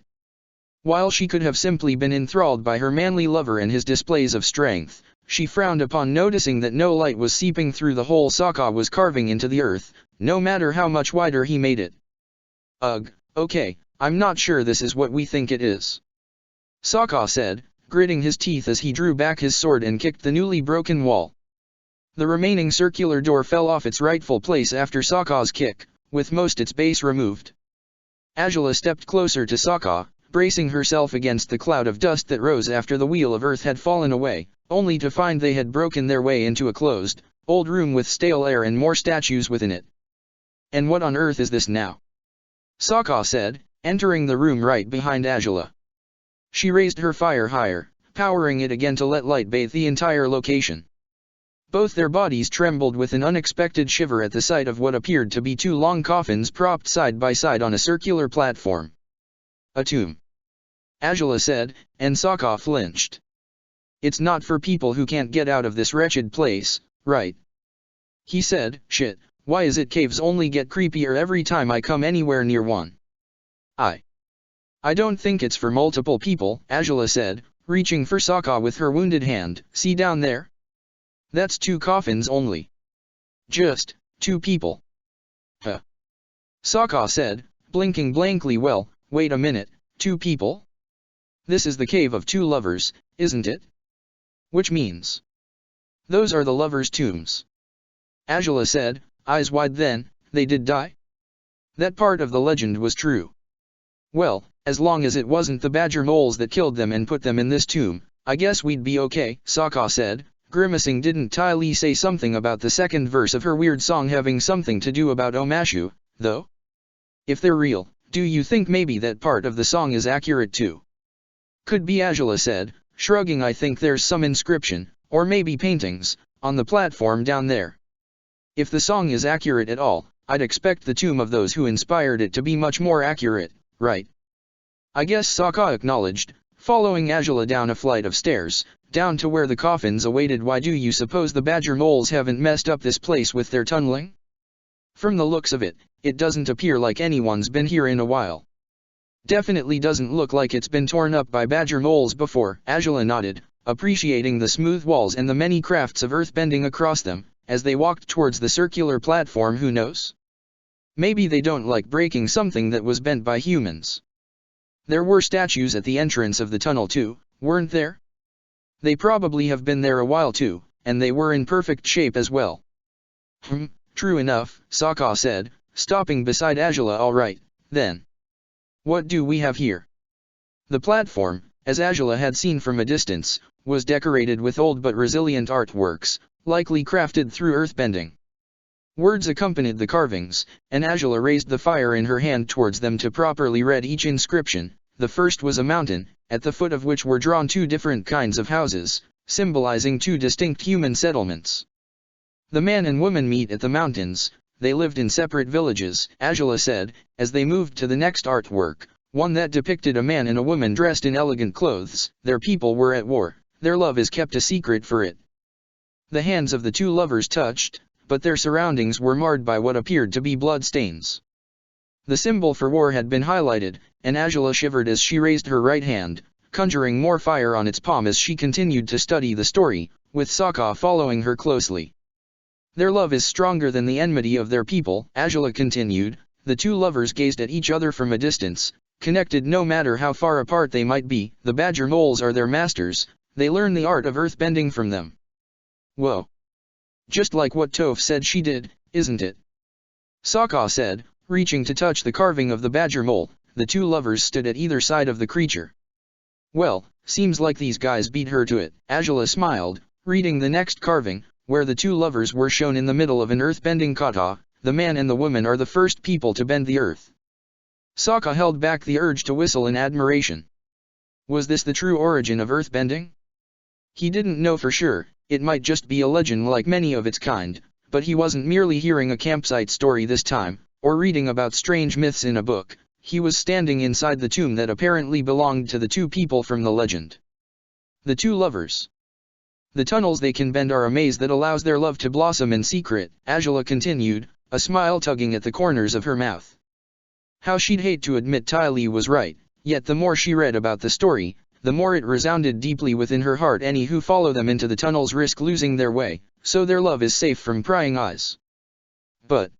[SPEAKER 1] While she could have simply been enthralled by her manly lover and his displays of strength, she frowned upon noticing that no light was seeping through the hole Sokka was carving into the earth, no matter how much wider he made it. Ugh, okay, I'm not sure this is what we think it is. Sokka said, gritting his teeth as he drew back his sword and kicked the newly broken wall. The remaining circular door fell off its rightful place after Sokka's kick, with most its base removed. Angela stepped closer to Sokka, bracing herself against the cloud of dust that rose after the wheel of earth had fallen away, only to find they had broken their way into a closed, old room with stale air and more statues within it. And what on earth is this now? Sokka said, entering the room right behind Angela. She raised her fire higher, powering it again to let light bathe the entire location. Both their bodies trembled with an unexpected shiver at the sight of what appeared to be 2 long coffins propped side by side on a circular platform. A tomb. Angela said, and Sokka flinched. It's not for people who can't get out of this wretched place, right? He said, shit, why is it caves only get creepier every time I come anywhere near one? I don't think it's for multiple people, Angela said, reaching for Sokka with her wounded hand. See down there? That's 2 coffins only. Just 2 people. Huh. Sokka said, blinking blankly. Well, wait a minute, 2 people? This is the cave of 2 lovers, isn't it? Which means those are the lovers' tombs. Angela said, eyes wide. Then, they did die? That part of the legend was true. Well, as long as it wasn't the badger moles that killed them and put them in this tomb, I guess we'd be okay, Sokka said, grimacing. Didn't Ty Lee say something about the second verse of her weird song having something to do about Omashu, though? If they're real, do you think maybe that part of the song is accurate too? Could be, Angela said, shrugging. I think there's some inscription, or maybe paintings, on the platform down there. If the song is accurate at all, I'd expect the tomb of those who inspired it to be much more accurate, right? I guess, Sokka acknowledged, following Angela down a flight of stairs, down to where the coffins awaited. Why do you suppose the badger moles haven't messed up this place with their tunneling? From the looks of it, it doesn't appear like anyone's been here in a while. Definitely doesn't look like it's been torn up by badger moles before, Angela nodded, appreciating the smooth walls and the many crafts of earthbending across them. As they walked towards the circular platform, who knows? Maybe they don't like breaking something that was bent by humans. There were statues at the entrance of the tunnel too, weren't there? They probably have been there a while too, and they were in perfect shape as well. True enough, Sokka said, stopping beside Azula. All right, then. What do we have here? The platform, as Azula had seen from a distance, was decorated with old but resilient artworks, likely crafted through earthbending. Words accompanied the carvings, and Azula raised the fire in her hand towards them to properly read each inscription. The first was a mountain, at the foot of which were drawn two different kinds of houses, symbolizing two distinct human settlements. The man and woman meet at the mountains. They lived in separate villages, Azula said, as they moved to the next artwork, one that depicted a man and a woman dressed in elegant clothes. Their people were at war, their love is kept a secret for it. The hands of the two lovers touched, but their surroundings were marred by what appeared to be blood stains. The symbol for war had been highlighted, and Azula shivered as she raised her right hand, conjuring more fire on its palm as she continued to study the story, with Sokka following her closely. Their love is stronger than the enmity of their people, Azula continued. The two lovers gazed at each other from a distance, connected no matter how far apart they might be. The badger moles are their masters, they learn the art of earthbending from them. Whoa. Just like what Toph said she did, isn't it? Sokka said, reaching to touch the carving of the badger mole. The two lovers stood at either side of the creature. Well, seems like these guys beat her to it, Azula smiled, reading the next carving, where the two lovers were shown in the middle of an earthbending kata. The man and the woman are the first people to bend the earth. Sokka held back the urge to whistle in admiration. Was this the true origin of earthbending? He didn't know for sure. It might just be a legend like many of its kind, but he wasn't merely hearing a campsite story this time, or reading about strange myths in a book. He was standing inside the tomb that apparently belonged to the two people from the legend. The two lovers. The tunnels they can bend are a maze that allows their love to blossom in secret, Azula continued, a smile tugging at the corners of her mouth. How she'd hate to admit Ty Lee was right, yet the more she read about the story, the more it resounded deeply within her heart. Any who follow them into the tunnels risk losing their way, so their love is safe from prying eyes. But,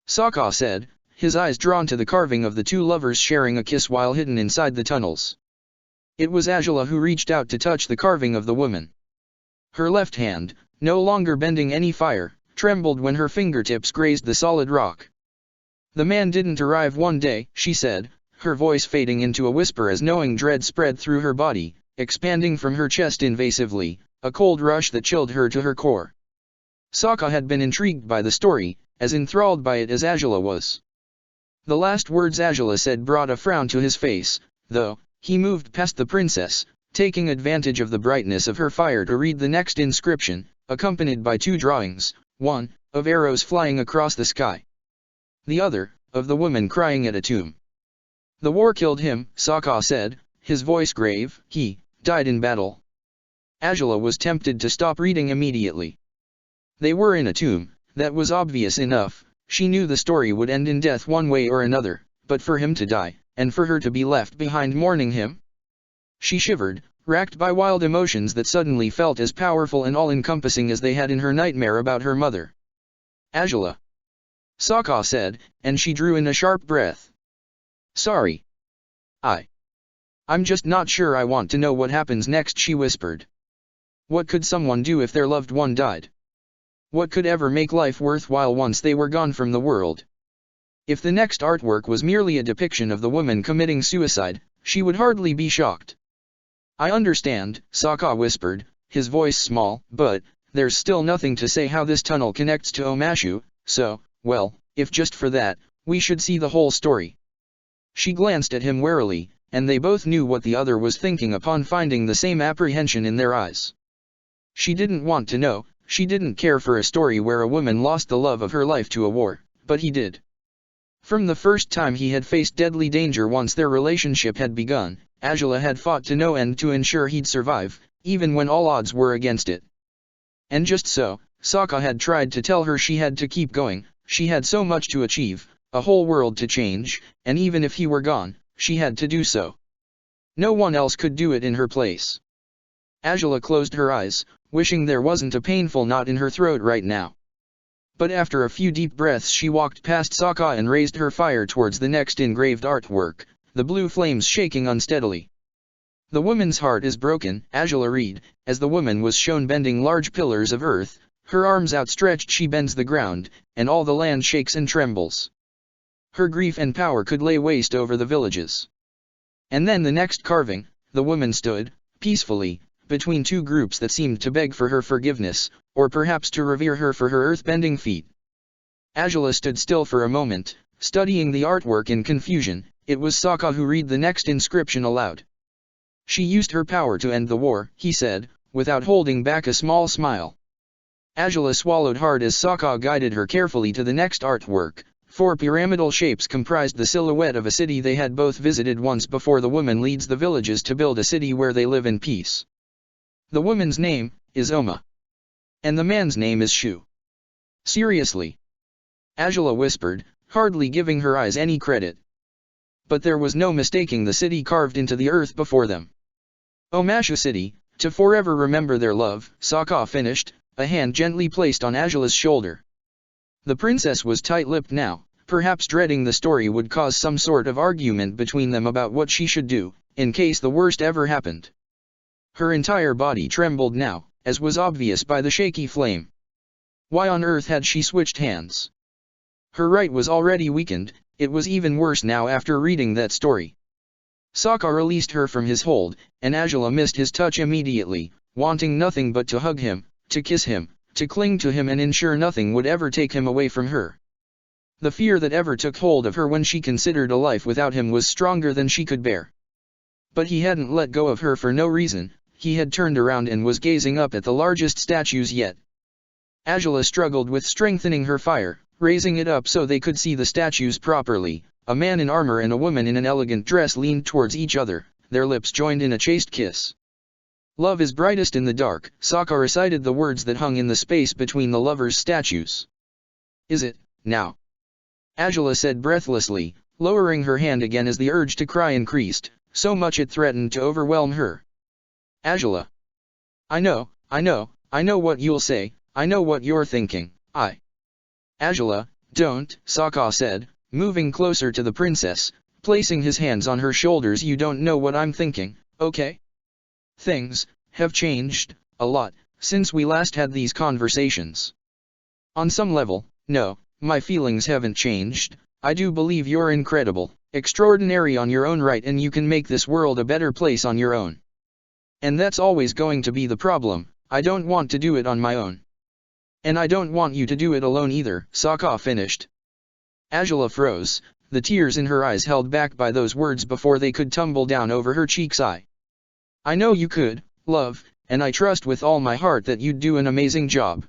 [SPEAKER 1] Sokka said, his eyes drawn to the carving of the two lovers sharing a kiss while hidden inside the tunnels. It was Azula who reached out to touch the carving of the woman. Her left hand, no longer bending any fire, trembled when her fingertips grazed the solid rock. The man didn't arrive one day, she said, her voice fading into a whisper as knowing dread spread through her body, expanding from her chest invasively, a cold rush that chilled her to her core. Sokka had been intrigued by the story, as enthralled by it as Azula was. The last words Azula said brought a frown to his face, though. He moved past the princess, taking advantage of the brightness of her fire to read the next inscription, accompanied by two drawings, one, of arrows flying across the sky. The other, of the woman crying at a tomb. The war killed him, Sokka said, his voice grave. He died in battle. Azula was tempted to stop reading immediately. They were in a tomb, that was obvious enough. She knew the story would end in death one way or another, but for him to die, and for her to be left behind mourning him? She shivered, racked by wild emotions that suddenly felt as powerful and all-encompassing as they had in her nightmare about her mother. Azula. Sokka said, and she drew in a sharp breath. Sorry. I'm just not sure I want to know what happens next, she whispered. What could someone do if their loved one died? What could ever make life worthwhile once they were gone from the world? If the next artwork was merely a depiction of the woman committing suicide, she would hardly be shocked. I understand, Sokka whispered, his voice small, but there's still nothing to say how this tunnel connects to Omashu, so, well, if just for that, we should see the whole story. She glanced at him warily, and they both knew what the other was thinking upon finding the same apprehension in their eyes. She didn't want to know, she didn't care for a story where a woman lost the love of her life to a war, but he did. From the first time he had faced deadly danger once their relationship had begun, Azula had fought to no end to ensure he'd survive, even when all odds were against it. And just so, Sokka had tried to tell her she had to keep going. She had so much to achieve, a whole world to change, and even if he were gone, she had to do so. No one else could do it in her place. Angela closed her eyes, wishing there wasn't a painful knot in her throat right now. But after a few deep breaths she walked past Sokka and raised her fire towards the next engraved artwork, the blue flames shaking unsteadily. The woman's heart is broken, Angela read, as the woman was shown bending large pillars of earth, her arms outstretched she bends the ground, and all the land shakes and trembles. Her grief and power could lay waste over the villages. And then the next carving, the woman stood, peacefully, between two groups that seemed to beg for her forgiveness, or perhaps to revere her for her earth-bending feat. Angela stood still for a moment, studying the artwork in confusion. It was Sokka who read the next inscription aloud. She used her power to end the war, he said, without holding back a small smile. Angela swallowed hard as Sokka guided her carefully to the next artwork. Four pyramidal shapes comprised the silhouette of a city they had both visited once before. The woman leads the villages to build a city where they live in peace. The woman's name is Oma. And the man's name is Shu. Seriously? Angela whispered, hardly giving her eyes any credit. But there was no mistaking the city carved into the earth before them. Omashu City, to forever remember their love, Sokka finished, a hand gently placed on Angela's shoulder. The princess was tight-lipped now, perhaps dreading the story would cause some sort of argument between them about what she should do, in case the worst ever happened. Her entire body trembled now, as was obvious by the shaky flame. Why on earth had she switched hands? Her right was already weakened, it was even worse now after reading that story. Sokka released her from his hold, and Angela missed his touch immediately, wanting nothing but to hug him, to kiss him, to cling to him and ensure nothing would ever take him away from her. The fear that ever took hold of her when she considered a life without him was stronger than she could bear. But he hadn't let go of her for no reason. He had turned around and was gazing up at the largest statues yet. Angela struggled with strengthening her fire, raising it up so they could see the statues properly. A man in armor and a woman in an elegant dress leaned towards each other, their lips joined in a chaste kiss. Love is brightest in the dark, Sokka recited the words that hung in the space between the lovers' statues. Is it, now? Angela said breathlessly, lowering her hand again as the urge to cry increased, so much it threatened to overwhelm her. Angela. I know what you'll say, I know what you're thinking, Angela, don't, Sokka said, moving closer to the princess, placing his hands on her shoulders. You don't know what I'm thinking, okay? Things have changed a lot since we last had these conversations. On some level, no, my feelings haven't changed. I do believe you're incredible, extraordinary on your own right, and you can make this world a better place on your own. And that's always going to be the problem. I don't want to do it on my own. And I don't want you to do it alone either, Sokka finished. Angela froze, the tears in her eyes held back by those words before they could tumble down over her cheeks. I know you could, love, and I trust with all my heart that you'd do an amazing job.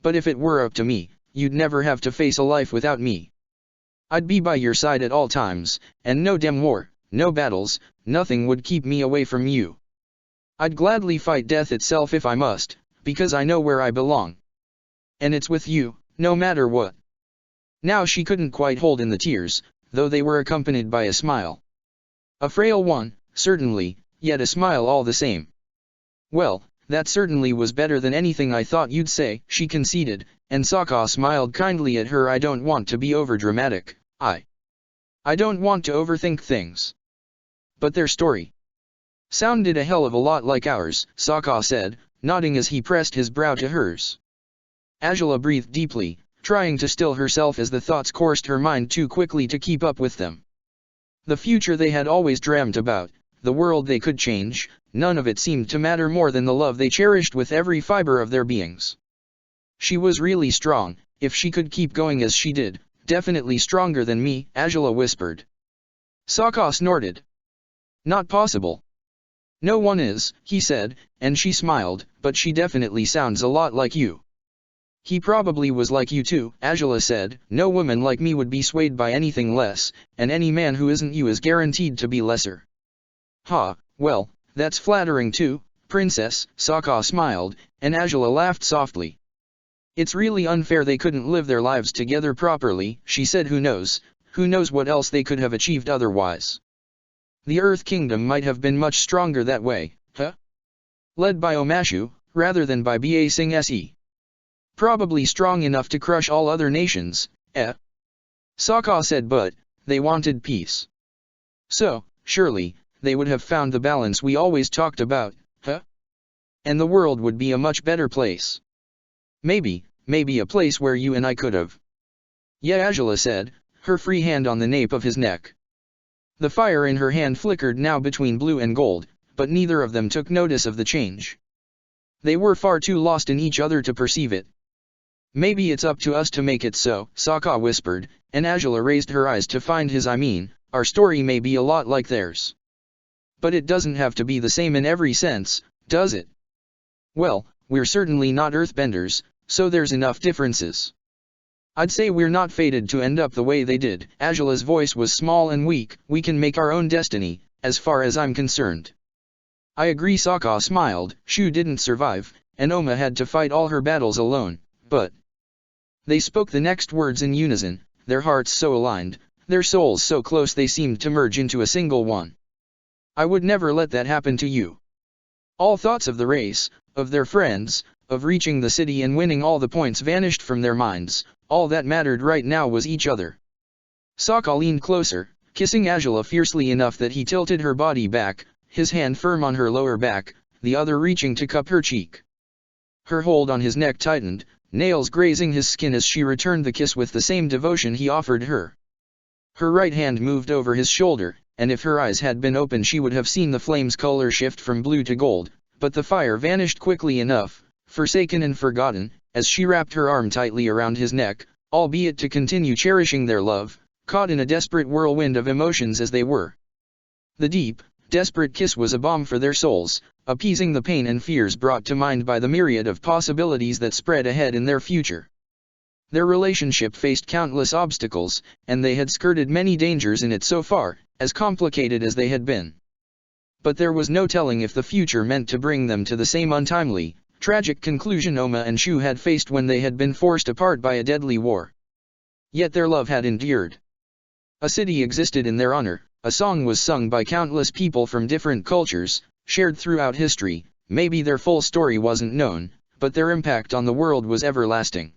[SPEAKER 1] But if it were up to me, you'd never have to face a life without me. I'd be by your side at all times, and no damn war, no battles, nothing would keep me away from you. I'd gladly fight death itself if I must, because I know where I belong. And it's with you, no matter what. Now she couldn't quite hold in the tears, though they were accompanied by a smile. A frail one, certainly, yet a smile all the same. Well, that certainly was better than anything I thought you'd say, she conceded, and Sokka smiled kindly at her. I don't want to be overdramatic, I don't want to overthink things. But their story sounded a hell of a lot like ours, Sokka said, nodding as he pressed his brow to hers. Angela breathed deeply, trying to still herself as the thoughts coursed her mind too quickly to keep up with them. The future they had always dreamt about, the world they could change, none of it seemed to matter more than the love they cherished with every fiber of their beings. She was really strong, if she could keep going as she did, definitely stronger than me, Angela whispered. Sokka snorted. Not possible. No one is, he said, and she smiled, but she definitely sounds a lot like you. He probably was like you too, Angela said. No woman like me would be swayed by anything less, and any man who isn't you is guaranteed to be lesser. Ha, well, that's flattering too, princess, Sokka smiled, and Angela laughed softly. It's really unfair they couldn't live their lives together properly, she said. Who knows what else they could have achieved otherwise. The Earth Kingdom might have been much stronger that way, huh? Led by Omashu, rather than by Ba Sing Se. Probably strong enough to crush all other nations, eh? Sokka said, but they wanted peace. So, surely, they would have found the balance we always talked about, huh? And the world would be a much better place. Maybe a place where you and I could have. Yeah, Azula said, her free hand on the nape of his neck. The fire in her hand flickered now between blue and gold, but neither of them took notice of the change. They were far too lost in each other to perceive it. Maybe it's up to us to make it so, Sokka whispered, and Azula raised her eyes to find his. Our story may be a lot like theirs. But it doesn't have to be the same in every sense, does it? Well, we're certainly not earthbenders, so there's enough differences. I'd say we're not fated to end up the way they did. Azula's voice was small and weak. We can make our own destiny, as far as I'm concerned. I agree, Sokka smiled. Shu didn't survive, and Oma had to fight all her battles alone, but... They spoke the next words in unison, their hearts so aligned, their souls so close they seemed to merge into a single one. I would never let that happen to you. All thoughts of the race, of their friends, of reaching the city and winning all the points vanished from their minds. All that mattered right now was each other. Sokka leaned closer, kissing Azula fiercely enough that he tilted her body back, his hand firm on her lower back, the other reaching to cup her cheek. Her hold on his neck tightened, nails grazing his skin as she returned the kiss with the same devotion he offered her. Her right hand moved over his shoulder, and if her eyes had been open she would have seen the flame's color shift from blue to gold, but the fire vanished quickly enough, forsaken and forgotten, as she wrapped her arm tightly around his neck, albeit to continue cherishing their love, caught in a desperate whirlwind of emotions as they were. The deep, desperate kiss was a balm for their souls, appeasing the pain and fears brought to mind by the myriad of possibilities that spread ahead in their future. Their relationship faced countless obstacles, and they had skirted many dangers in it so far, as complicated as they had been. But there was no telling if the future meant to bring them to the same untimely, tragic conclusion Oma and Shu had faced when they had been forced apart by a deadly war. Yet their love had endured. A city existed in their honor, a song was sung by countless people from different cultures, shared throughout history. Maybe their full story wasn't known, but their impact on the world was everlasting.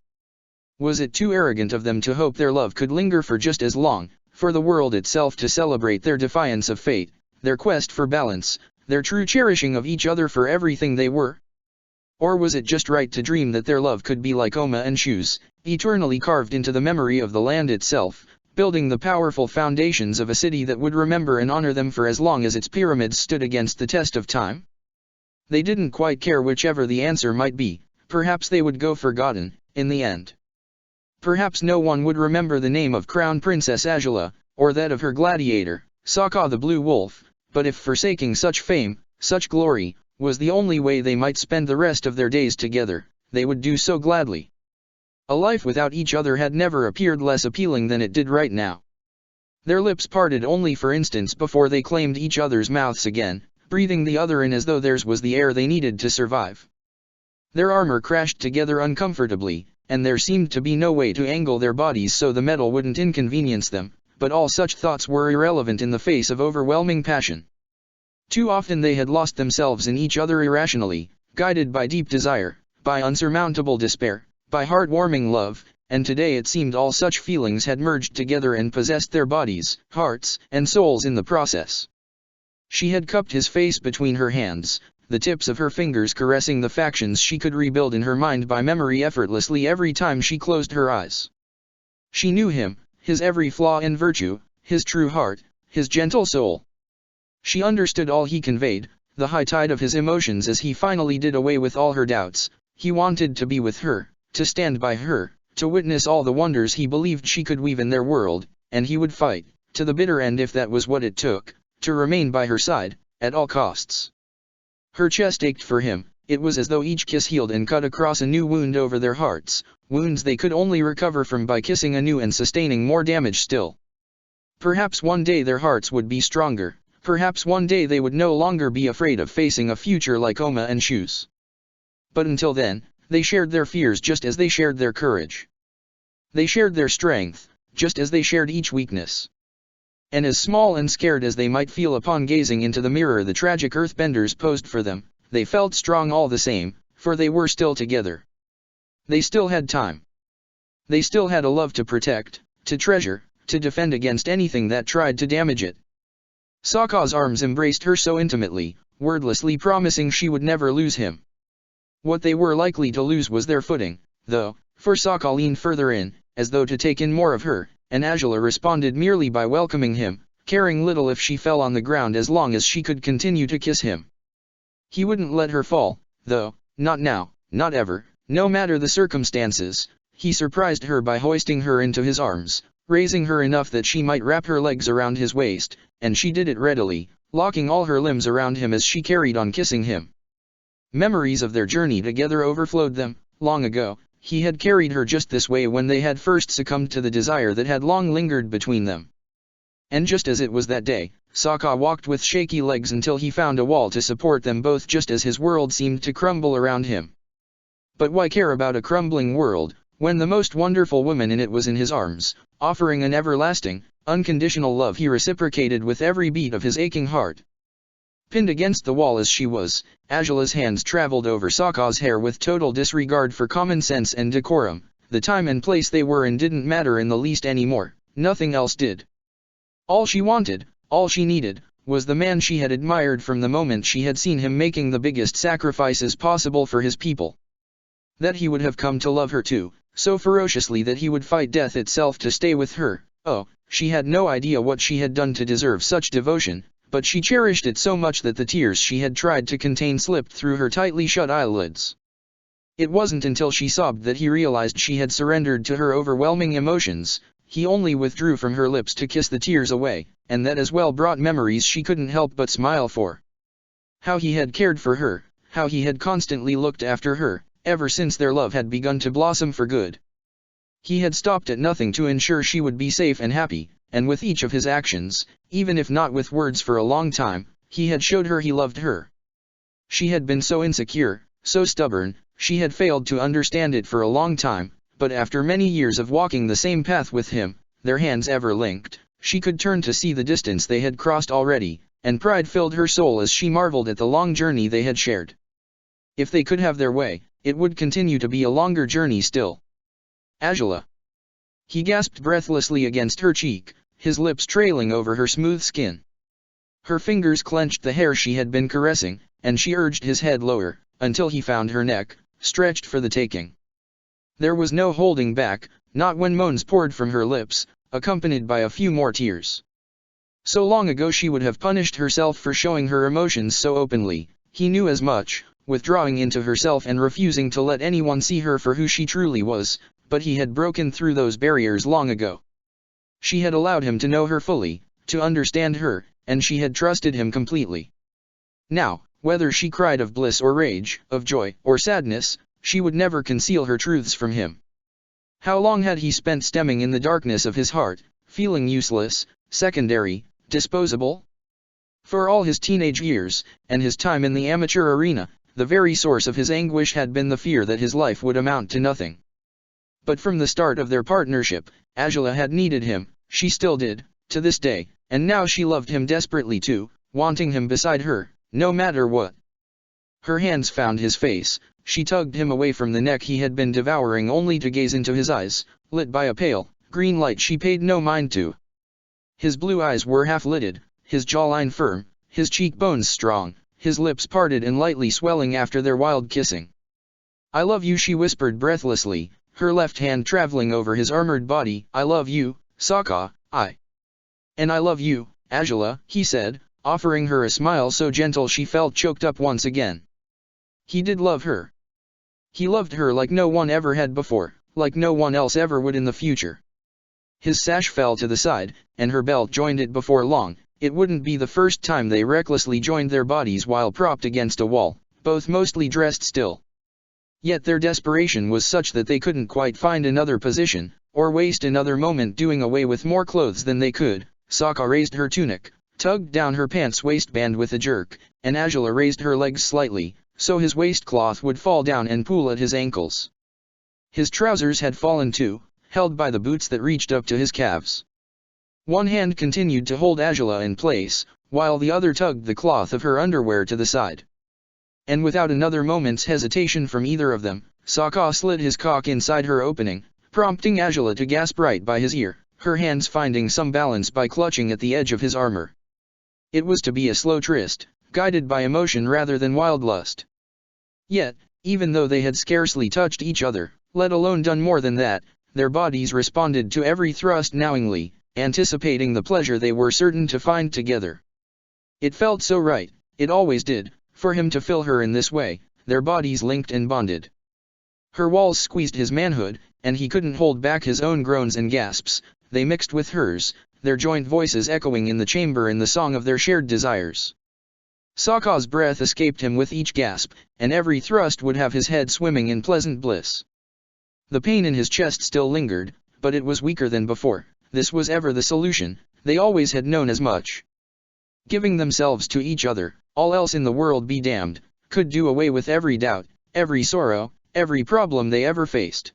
[SPEAKER 1] Was it too arrogant of them to hope their love could linger for just as long, for the world itself to celebrate their defiance of fate, their quest for balance, their true cherishing of each other for everything they were? Or was it just right to dream that their love could be like Oma and Shu's, eternally carved into the memory of the land itself, building the powerful foundations of a city that would remember and honor them for as long as its pyramids stood against the test of time? They didn't quite care whichever the answer might be. Perhaps they would go forgotten, in the end. Perhaps no one would remember the name of Crown Princess Azula, or that of her gladiator, Sokka the Blue Wolf, but if forsaking such fame, such glory, was the only way they might spend the rest of their days together, they would do so gladly. A life without each other had never appeared less appealing than it did right now. Their lips parted only for instants before they claimed each other's mouths again, breathing the other in as though theirs was the air they needed to survive. Their armor crashed together uncomfortably, and there seemed to be no way to angle their bodies so the metal wouldn't inconvenience them, but all such thoughts were irrelevant in the face of overwhelming passion. Too often they had lost themselves in each other irrationally, guided by deep desire, by unsurmountable despair, by heart-warming love, and today it seemed all such feelings had merged together and possessed their bodies, hearts, and souls in the process. She had cupped his face between her hands, the tips of her fingers caressing the factions she could rebuild in her mind by memory effortlessly every time she closed her eyes. She knew him, his every flaw and virtue, his true heart, his gentle soul. She understood all he conveyed, the high tide of his emotions as he finally did away with all her doubts. He wanted to be with her, to stand by her, to witness all the wonders he believed she could weave in their world, and he would fight, to the bitter end if that was what it took, to remain by her side, at all costs. Her chest ached for him. It was as though each kiss healed and cut across a new wound over their hearts, wounds they could only recover from by kissing anew and sustaining more damage still. Perhaps one day their hearts would be stronger, perhaps one day they would no longer be afraid of facing a future like Oma and Shu's. But until then, they shared their fears just as they shared their courage. They shared their strength, just as they shared each weakness. And as small and scared as they might feel upon gazing into the mirror the tragic earthbenders posed for them, they felt strong all the same, for they were still together. They still had time. They still had a love to protect, to treasure, to defend against anything that tried to damage it. Sokka's arms embraced her so intimately, wordlessly promising she would never lose him. What they were likely to lose was their footing, though, for Sokka leaned further in, as though to take in more of her, and Azula responded merely by welcoming him, caring little if she fell on the ground as long as she could continue to kiss him. He wouldn't let her fall, though, not now, not ever, no matter the circumstances. He surprised her by hoisting her into his arms, raising her enough that she might wrap her legs around his waist, and she did it readily, locking all her limbs around him as she carried on kissing him. Memories of their journey together overflowed them. Long ago, he had carried her just this way when they had first succumbed to the desire that had long lingered between them. And just as it was that day, Sokka walked with shaky legs until he found a wall to support them both just as his world seemed to crumble around him. But why care about a crumbling world, when the most wonderful woman in it was in his arms, offering an everlasting, unconditional love he reciprocated with every beat of his aching heart. Pinned against the wall as she was, Azula's hands traveled over Sokka's hair with total disregard for common sense and decorum. The time and place they were in didn't matter in the least anymore, nothing else did. All she wanted, all she needed, was the man she had admired from the moment she had seen him making the biggest sacrifices possible for his people. That he would have come to love her too, so ferociously that he would fight death itself to stay with her. Oh, she had no idea what she had done to deserve such devotion, but she cherished it so much that the tears she had tried to contain slipped through her tightly shut eyelids. It wasn't until she sobbed that he realized she had surrendered to her overwhelming emotions. He only withdrew from her lips to kiss the tears away, and that as well brought memories she couldn't help but smile for. How he had cared for her, how he had constantly looked after her, ever since their love had begun to blossom for good. He had stopped at nothing to ensure she would be safe and happy, and with each of his actions, even if not with words for a long time, he had showed her he loved her. She had been so insecure, so stubborn, she had failed to understand it for a long time, but after many years of walking the same path with him, their hands ever linked, she could turn to see the distance they had crossed already, and pride filled her soul as she marveled at the long journey they had shared. If they could have their way, it would continue to be a longer journey still. Azula. He gasped breathlessly against her cheek, his lips trailing over her smooth skin. Her fingers clenched the hair she had been caressing, and she urged his head lower, until he found her neck, stretched for the taking. There was no holding back, not when moans poured from her lips, accompanied by a few more tears. So long ago she would have punished herself for showing her emotions so openly. He knew as much, withdrawing into herself and refusing to let anyone see her for who she truly was, but he had broken through those barriers long ago. She had allowed him to know her fully, to understand her, and she had trusted him completely. Now, whether she cried of bliss or rage, of joy or sadness, she would never conceal her truths from him. How long had he spent stemming in the darkness of his heart, feeling useless, secondary, disposable? For all his teenage years, and his time in the amateur arena, the very source of his anguish had been the fear that his life would amount to nothing. But from the start of their partnership, Azula had needed him, she still did, to this day, and now she loved him desperately too, wanting him beside her, no matter what. Her hands found his face, she tugged him away from the neck he had been devouring only to gaze into his eyes, lit by a pale, green light she paid no mind to. His blue eyes were half-lidded, his jawline firm, his cheekbones strong, his lips parted and lightly swelling after their wild kissing. "I love you," she whispered breathlessly, her left hand traveling over his armored body. "I love you, Sokka, And I love you, Azula," he said, offering her a smile so gentle she felt choked up once again. He did love her. He loved her like no one ever had before, like no one else ever would in the future. His sash fell to the side, and her belt joined it before long. It wouldn't be the first time they recklessly joined their bodies while propped against a wall, both mostly dressed still. Yet their desperation was such that they couldn't quite find another position, or waste another moment doing away with more clothes than they could. Sokka raised her tunic, tugged down her pants waistband with a jerk, and Azula raised her legs slightly, so his waistcloth would fall down and pool at his ankles. His trousers had fallen too, held by the boots that reached up to his calves. One hand continued to hold Angela in place, while the other tugged the cloth of her underwear to the side. And without another moment's hesitation from either of them, Sokka slid his cock inside her opening, prompting Angela to gasp right by his ear, her hands finding some balance by clutching at the edge of his armor. It was to be a slow tryst, guided by emotion rather than wild lust. Yet, even though they had scarcely touched each other, let alone done more than that, their bodies responded to every thrust knowingly, anticipating the pleasure they were certain to find together. It felt so right, it always did, for him to fill her in this way, their bodies linked and bonded. Her walls squeezed his manhood, and he couldn't hold back his own groans and gasps. They mixed with hers, their joint voices echoing in the chamber in the song of their shared desires. Sokka's breath escaped him with each gasp, and every thrust would have his head swimming in pleasant bliss. The pain in his chest still lingered, but it was weaker than before. This was ever the solution, they always had known as much. Giving themselves to each other, all else in the world be damned, could do away with every doubt, every sorrow, every problem they ever faced.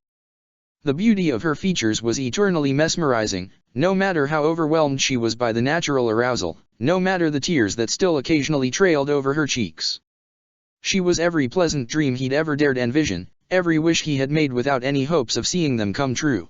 [SPEAKER 1] The beauty of her features was eternally mesmerizing, no matter how overwhelmed she was by the natural arousal, no matter the tears that still occasionally trailed over her cheeks. She was every pleasant dream he'd ever dared envision, every wish he had made without any hopes of seeing them come true.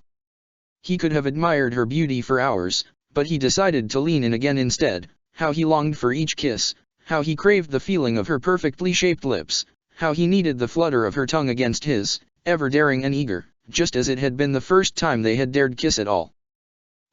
[SPEAKER 1] He could have admired her beauty for hours, but he decided to lean in again instead. How he longed for each kiss, how he craved the feeling of her perfectly shaped lips, how he needed the flutter of her tongue against his, ever daring and eager, just as it had been the first time they had dared kiss at all.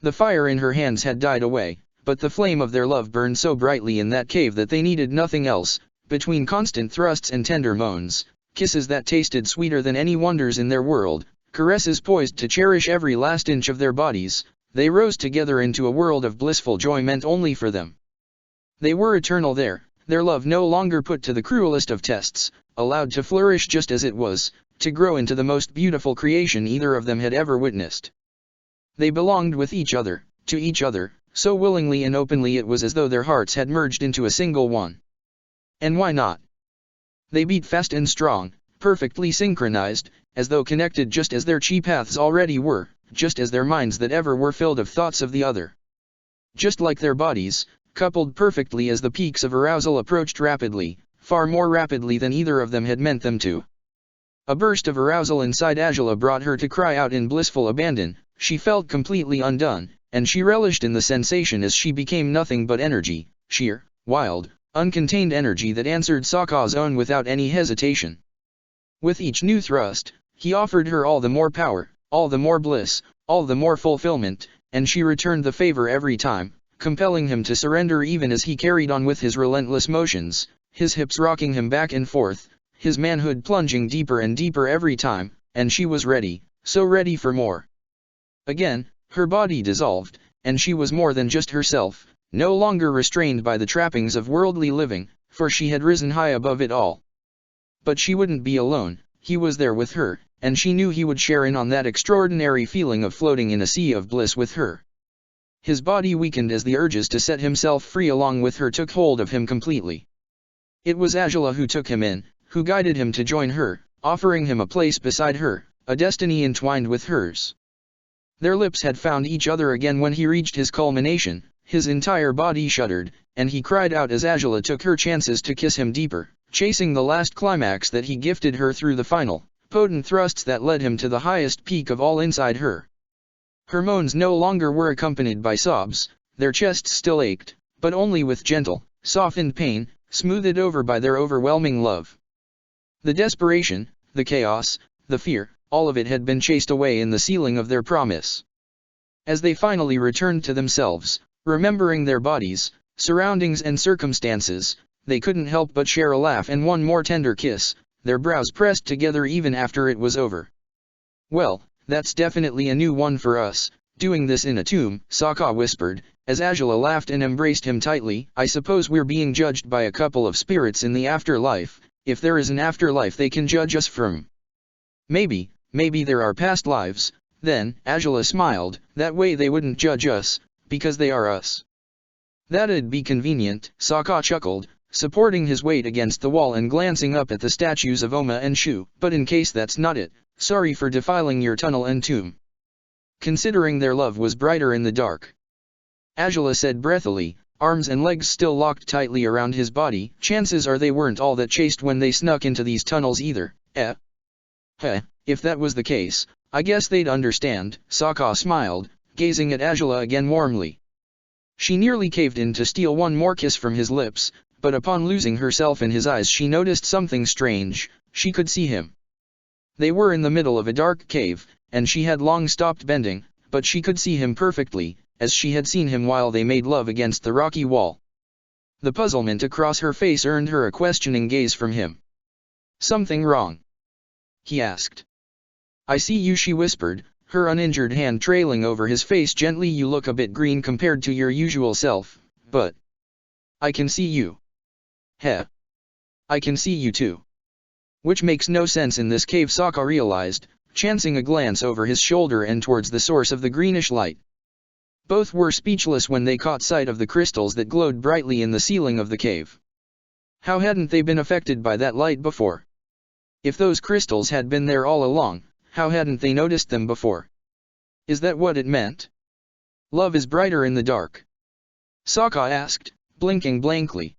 [SPEAKER 1] The fire in her hands had died away, but the flame of their love burned so brightly in that cave that they needed nothing else. Between constant thrusts and tender moans, kisses that tasted sweeter than any wonders in their world, caresses poised to cherish every last inch of their bodies, they rose together into a world of blissful joy meant only for them. They were eternal there, their love no longer put to the cruelest of tests, allowed to flourish just as it was, to grow into the most beautiful creation either of them had ever witnessed. They belonged with each other, to each other, so willingly and openly it was as though their hearts had merged into a single one. And why not? They beat fast and strong, perfectly synchronized, as though connected just as their chi paths already were, just as their minds that ever were filled of thoughts of the other. Just like their bodies, coupled perfectly as the peaks of arousal approached rapidly, far more rapidly than either of them had meant them to. A burst of arousal inside Angela brought her to cry out in blissful abandon. She felt completely undone, and she relished in the sensation as she became nothing but energy, sheer, wild, uncontained energy that answered Sokka's own without any hesitation. With each new thrust, he offered her all the more power, all the more bliss, all the more fulfillment, and she returned the favor every time, compelling him to surrender even as he carried on with his relentless motions, his hips rocking him back and forth, his manhood plunging deeper and deeper every time, and she was ready, so ready for more. Again, her body dissolved, and she was more than just herself, no longer restrained by the trappings of worldly living, for she had risen high above it all. But she wouldn't be alone, he was there with her, and she knew he would share in on that extraordinary feeling of floating in a sea of bliss with her. His body weakened as the urges to set himself free along with her took hold of him completely. It was Angela who took him in, who guided him to join her, offering him a place beside her, a destiny entwined with hers. Their lips had found each other again when he reached his culmination, his entire body shuddered, and he cried out as Angela took her chances to kiss him deeper, chasing the last climax that he gifted her through the final, potent thrusts that led him to the highest peak of all inside her. Her moans no longer were accompanied by sobs, their chests still ached, but only with gentle, softened pain, smoothed over by their overwhelming love. The desperation, the chaos, the fear, all of it had been chased away in the sealing of their promise. As they finally returned to themselves, remembering their bodies, surroundings and circumstances, they couldn't help but share a laugh and one more tender kiss, their brows pressed together even after it was over. "Well, that's definitely a new one for us, doing this in a tomb," Sokka whispered, as Angela laughed and embraced him tightly. "I suppose we're being judged by a couple of spirits in the afterlife. If there is an afterlife they can judge us from. Maybe there are past lives, then," Angela smiled, "that way they wouldn't judge us, because they are us." "That'd be convenient," Sokka chuckled, supporting his weight against the wall and glancing up at the statues of Oma and Shu. "But in case that's not it, sorry for defiling your tunnel and tomb." Considering their love was brighter in the dark. Angela said breathily, arms and legs still locked tightly around his body. Chances are they weren't all that chaste when they snuck into these tunnels either. If that was the case, I guess they'd understand. Sokka smiled, gazing at Angela again warmly. She nearly caved in to steal one more kiss from his lips, but upon losing herself in his eyes she noticed something strange. She could see him. They were in the middle of a dark cave, and she had long stopped bending, but she could see him perfectly, as she had seen him while they made love against the rocky wall. The puzzlement across her face earned her a questioning gaze from him. "Something wrong?" he asked. "I see you," she whispered, her uninjured hand trailing over his face gently. "You look a bit green compared to your usual self, but I can see you." I can see you too." Which makes no sense in this cave, Sokka realized, chancing a glance over his shoulder and towards the source of the greenish light. Both were speechless when they caught sight of the crystals that glowed brightly in the ceiling of the cave. How hadn't they been affected by that light before? If those crystals had been there all along, how hadn't they noticed them before? Is that what it meant? Love is brighter in the dark? Sokka asked, blinking blankly.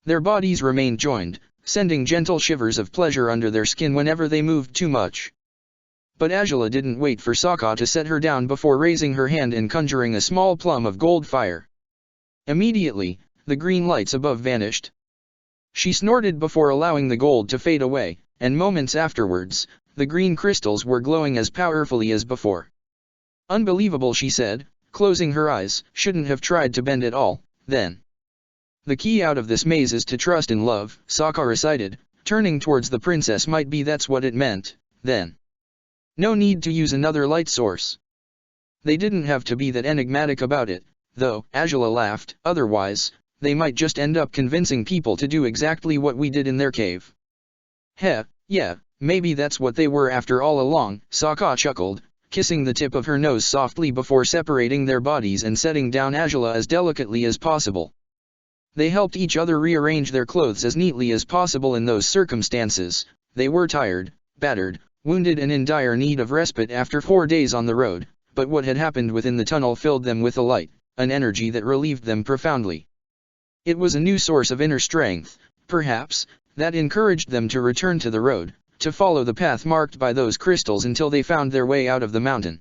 [SPEAKER 1] Their bodies remained joined, sending gentle shivers of pleasure under their skin whenever they moved too much. But Angela didn't wait for Sokka to set her down before raising her hand and conjuring a small plum of gold fire. Immediately, the green lights above vanished. She snorted before allowing the gold to fade away, and moments afterwards, the green crystals were glowing as powerfully as before. "Unbelievable," she said, closing her eyes. "Shouldn't have tried to bend at all, then." "The key out of this maze is to trust in love," Sokka recited, turning towards the princess. "Might be that's what it meant, then. No need to use another light source." They didn't have to be that enigmatic about it, though, Angela laughed. "Otherwise, they might just end up convincing people to do exactly what we did in their cave." Yeah, maybe that's what they were after all along," Sokka chuckled, kissing the tip of her nose softly before separating their bodies and setting down Angela as delicately as possible. They helped each other rearrange their clothes as neatly as possible in those circumstances. They were tired, battered, wounded and in dire need of respite after 4 days on the road, but what had happened within the tunnel filled them with a light, an energy that relieved them profoundly. It was a new source of inner strength, perhaps, that encouraged them to return to the road, to follow the path marked by those crystals until they found their way out of the mountain.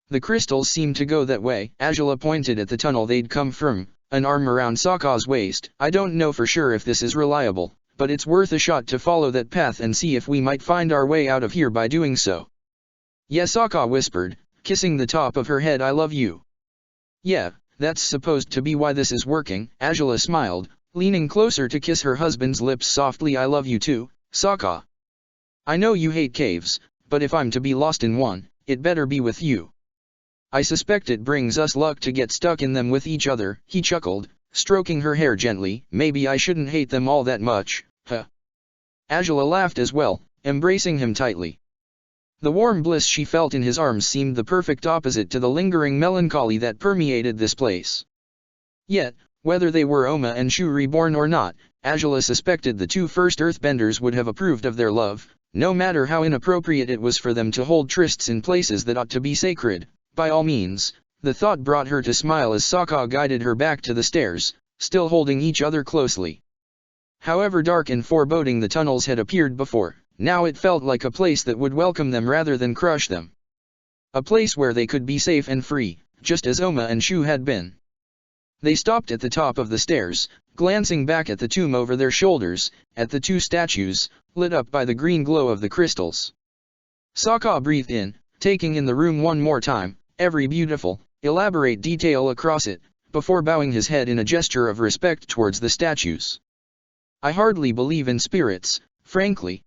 [SPEAKER 1] The crystals seemed to go that way. Angela pointed at the tunnel they'd come from, an arm around Sokka's waist. "I don't know for sure if this is reliable, but it's worth a shot to follow that path and see if we might find our way out of here by doing so." "Yes," Sokka whispered, kissing the top of her head. "I love you." "Yeah, that's supposed to be why this is working," Angela smiled, leaning closer to kiss her husband's lips softly. "I love you too, Sokka. I know you hate caves, but if I'm to be lost in one, it better be with you. I suspect it brings us luck to get stuck in them with each other," he chuckled, stroking her hair gently. "Maybe I shouldn't hate them all that much, huh?" Angela laughed as well, embracing him tightly. The warm bliss she felt in his arms seemed the perfect opposite to the lingering melancholy that permeated this place. Yet, whether they were Oma and Shu reborn or not, Angela suspected the two first earthbenders would have approved of their love, no matter how inappropriate it was for them to hold trysts in places that ought to be sacred. By all means, the thought brought her to smile as Sokka guided her back to the stairs, still holding each other closely. However dark and foreboding the tunnels had appeared before, now it felt like a place that would welcome them rather than crush them. A place where they could be safe and free, just as Oma and Shu had been. They stopped at the top of the stairs, glancing back at the tomb over their shoulders, at the two statues, lit up by the green glow of the crystals. Sokka breathed in, taking in the room one more time, every beautiful, elaborate detail across it, before bowing his head in a gesture of respect towards the statues. "I hardly believe in spirits, frankly,"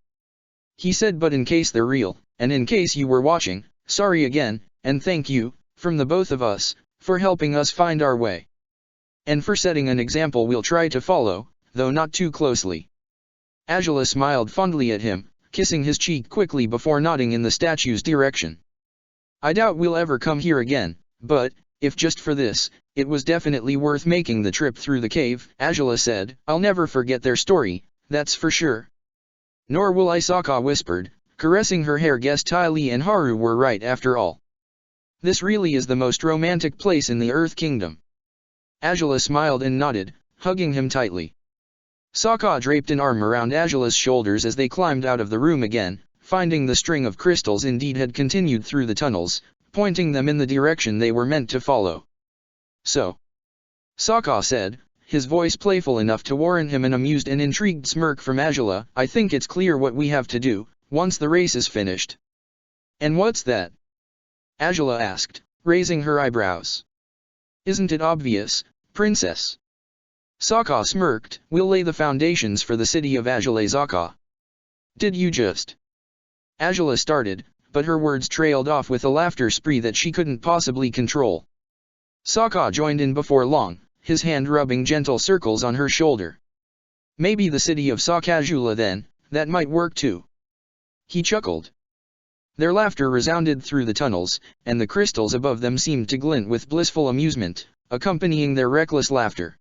[SPEAKER 1] he said, "but in case they're real, and in case you were watching, sorry again, and thank you, from the both of us, for helping us find our way. And for setting an example we'll try to follow, though not too closely." Angela smiled fondly at him, kissing his cheek quickly before nodding in the statue's direction. "I doubt we'll ever come here again, but, if just for this, it was definitely worth making the trip through the cave," Angela said. "I'll never forget their story, that's for sure." "Nor will I," Sokka whispered, caressing her hair. "Guess Ty Lee and Haru were right after all. This really is the most romantic place in the Earth Kingdom." Agila smiled and nodded, hugging him tightly. Sokka draped an arm around Agila's shoulders as they climbed out of the room again, finding the string of crystals indeed had continued through the tunnels, pointing them in the direction they were meant to follow. So, Sokka said, his voice playful enough to warrant him an amused and intrigued smirk from Agila, I think it's clear what we have to do, once the race is finished. And what's that? Agila asked, raising her eyebrows. Isn't it obvious, princess? Sokka smirked, we'll lay the foundations for the city of Agilazaka. Did you just? Agila started, but her words trailed off with a laughter spree that she couldn't possibly control. Sokka joined in before long, his hand rubbing gentle circles on her shoulder. Maybe the city of Sakajula then, that might work too. He chuckled. Their laughter resounded through the tunnels, and the crystals above them seemed to glint with blissful amusement, accompanying their reckless laughter.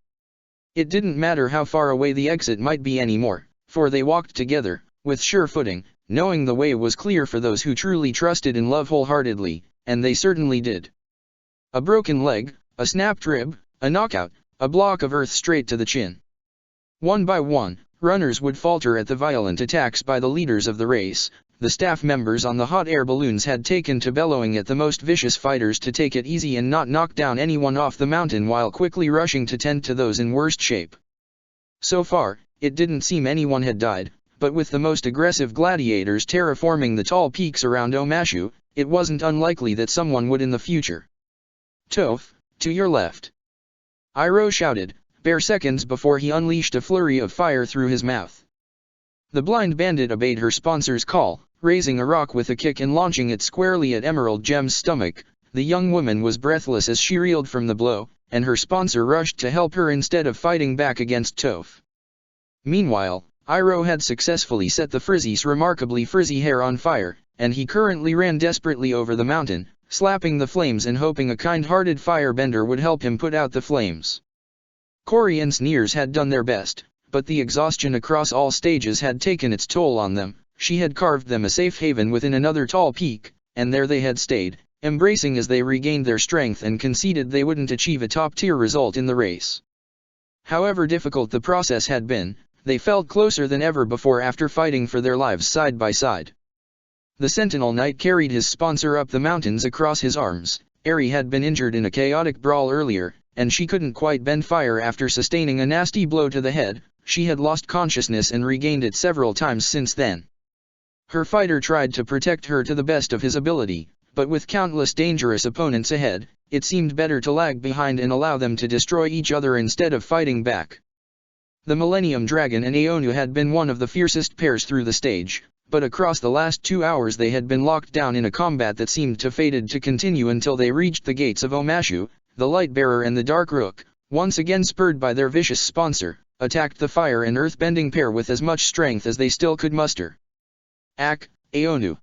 [SPEAKER 1] It didn't matter how far away the exit might be anymore, for they walked together, with sure footing, knowing the way was clear for those who truly trusted in love wholeheartedly, and they certainly did. A broken leg, a snapped rib, a knockout, a block of earth straight to the chin. One by one, runners would falter at the violent attacks by the leaders of the race. The staff members on the hot air balloons had taken to bellowing at the most vicious fighters to take it easy and not knock down anyone off the mountain while quickly rushing to tend to those in worst shape. So far, it didn't seem anyone had died, but with the most aggressive gladiators terraforming the tall peaks around Omashu, it wasn't unlikely that someone would in the future. Toph, to your left. Iroh shouted, bare seconds before he unleashed a flurry of fire through his mouth. The blind bandit obeyed her sponsor's call, raising a rock with a kick and launching it squarely at Emerald Gem's stomach. The young woman was breathless as she reeled from the blow, and her sponsor rushed to help her instead of fighting back against Toph. Meanwhile, Iroh had successfully set the Frizzy's remarkably frizzy hair on fire, and he currently ran desperately over the mountain, slapping the flames and hoping a kind-hearted firebender would help him put out the flames. Cory and Sneers had done their best, but the exhaustion across all stages had taken its toll on them. She had carved them a safe haven within another tall peak, and there they had stayed, embracing as they regained their strength and conceded they wouldn't achieve a top-tier result in the race. However difficult the process had been, they felt closer than ever before after fighting for their lives side by side. The Sentinel Knight carried his sponsor up the mountains across his arms. Eri had been injured in a chaotic brawl earlier, and she couldn't quite bend fire after sustaining a nasty blow to the head. She had lost consciousness and regained it several times since then. Her fighter tried to protect her to the best of his ability, but with countless dangerous opponents ahead, it seemed better to lag behind and allow them to destroy each other instead of fighting back. The Millennium Dragon and Aonu had been one of the fiercest pairs through the stage, but across the last 2 hours they had been locked down in a combat that seemed fated to continue until they reached the gates of Omashu. The Lightbearer and the Dark Rook, once again spurred by their vicious sponsor, attacked the fire and earth-bending pair with as much strength as they still could muster. Ak, Aonu.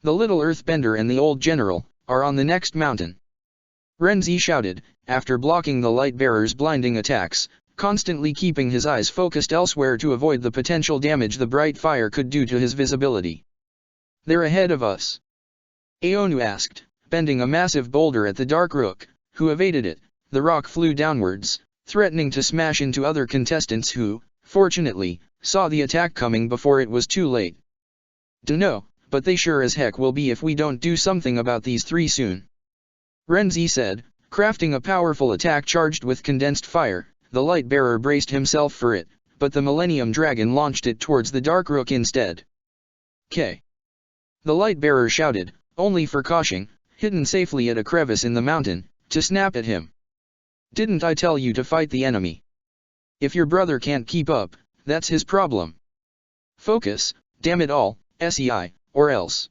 [SPEAKER 1] The little earthbender and the old general are on the next mountain. Renzi shouted, after blocking the Lightbearer's blinding attacks, constantly keeping his eyes focused elsewhere to avoid the potential damage the bright fire could do to his visibility. They're ahead of us. Aonu asked, bending a massive boulder at the Dark Rook, who evaded it. The rock flew downwards, threatening to smash into other contestants who, fortunately, saw the attack coming before it was too late. Dunno, but they sure as heck will be if we don't do something about these three soon. Renzi said, crafting a powerful attack charged with condensed fire. The Lightbearer braced himself for it, but the Millennium Dragon launched it towards the Dark Rook instead. K. The Lightbearer shouted, only for caution, hidden safely at a crevice in the mountain, to snap at him. Didn't I tell you to fight the enemy? If your brother can't keep up, that's his problem. Focus, damn it all, SEI, or else.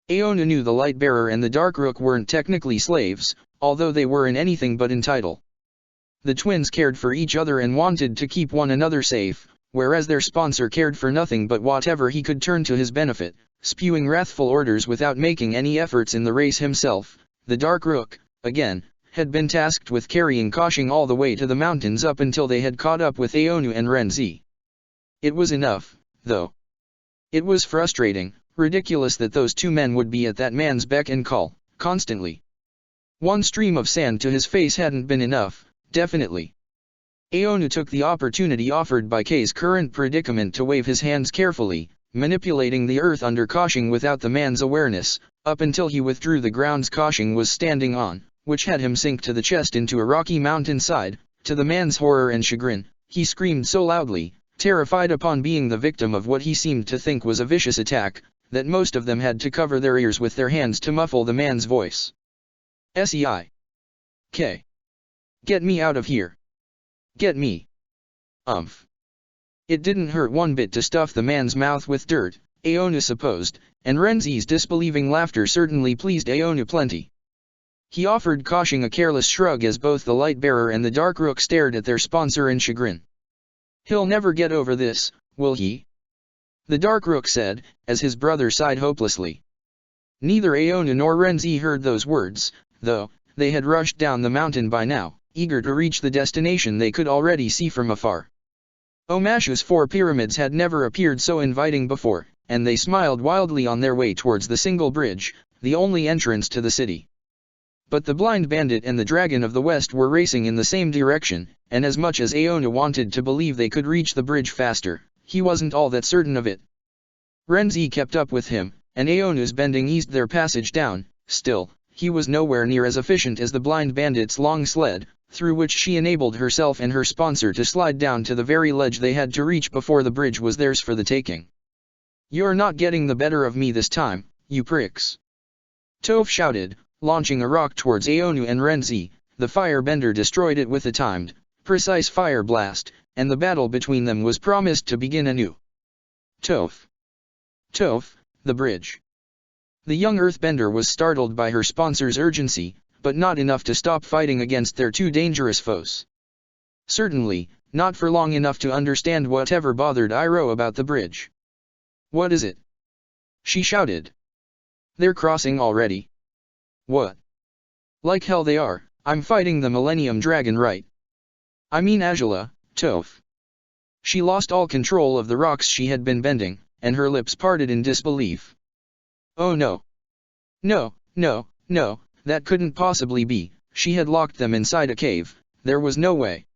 [SPEAKER 1] Aonu knew the Lightbearer and the Dark Rook weren't technically slaves, although they were in anything but in title. The twins cared for each other and wanted to keep one another safe, whereas their sponsor cared for nothing but whatever he could turn to his benefit, spewing wrathful orders without making any efforts in the race himself. The Dark Rook, again, had been tasked with carrying Koshing all the way to the mountains up until they had caught up with Aonu and Renzi. It was enough, though. It was frustrating, ridiculous that those two men would be at that man's beck and call, constantly. One stream of sand to his face hadn't been enough. definitely. Aonu took the opportunity offered by Kay's current predicament to wave his hands carefully, manipulating the earth under Koshing without the man's awareness, up until he withdrew the grounds Koshing was standing on, which had him sink to the chest into a rocky mountainside. To the man's horror and chagrin, he screamed so loudly, terrified upon being the victim of what he seemed to think was a vicious attack, that most of them had to cover their ears with their hands to muffle the man's voice. "Sei. K. Get me out of here. Get me. Umph." It didn't hurt one bit to stuff the man's mouth with dirt, Aonu supposed, and Renzi's disbelieving laughter certainly pleased Aonu plenty. He offered Koshing a careless shrug as both the light-bearer and the dark rook stared at their sponsor in chagrin. "He'll never get over this, will he?" the dark rook said, as his brother sighed hopelessly. Neither Aonu nor Renzi heard those words, though they had rushed down the mountain by now, eager to reach the destination they could already see from afar. Omashu's 4 pyramids had never appeared so inviting before, and they smiled wildly on their way towards the single bridge, the only entrance to the city. But the blind bandit and the dragon of the west were racing in the same direction, and as much as Aonu wanted to believe they could reach the bridge faster, he wasn't all that certain of it. Renzi kept up with him, and Aonu's bending eased their passage down. Still, he was nowhere near as efficient as the blind bandit's long sled, through which she enabled herself and her sponsor to slide down to the very ledge they had to reach before the bridge was theirs for the taking. "You're not getting the better of me this time, you pricks!" Toph shouted, launching a rock towards Aonu and Renzi. The firebender destroyed it with a timed, precise fire blast, and the battle between them was promised to begin anew. "Toph! Toph, the bridge!" The young earthbender was startled by her sponsor's urgency, but not enough to stop fighting against their 2 dangerous foes. Certainly, not for long enough to understand whatever bothered Iroh about the bridge. "What is it?" she shouted. "They're crossing already." "What?" "Like hell they are. I'm fighting the Millennium Dragon, right? I mean Azula, Toph." She lost all control of the rocks she had been bending, and her lips parted in disbelief. "Oh no. No, no, no. That couldn't possibly be. She had locked them inside a cave. There was no way."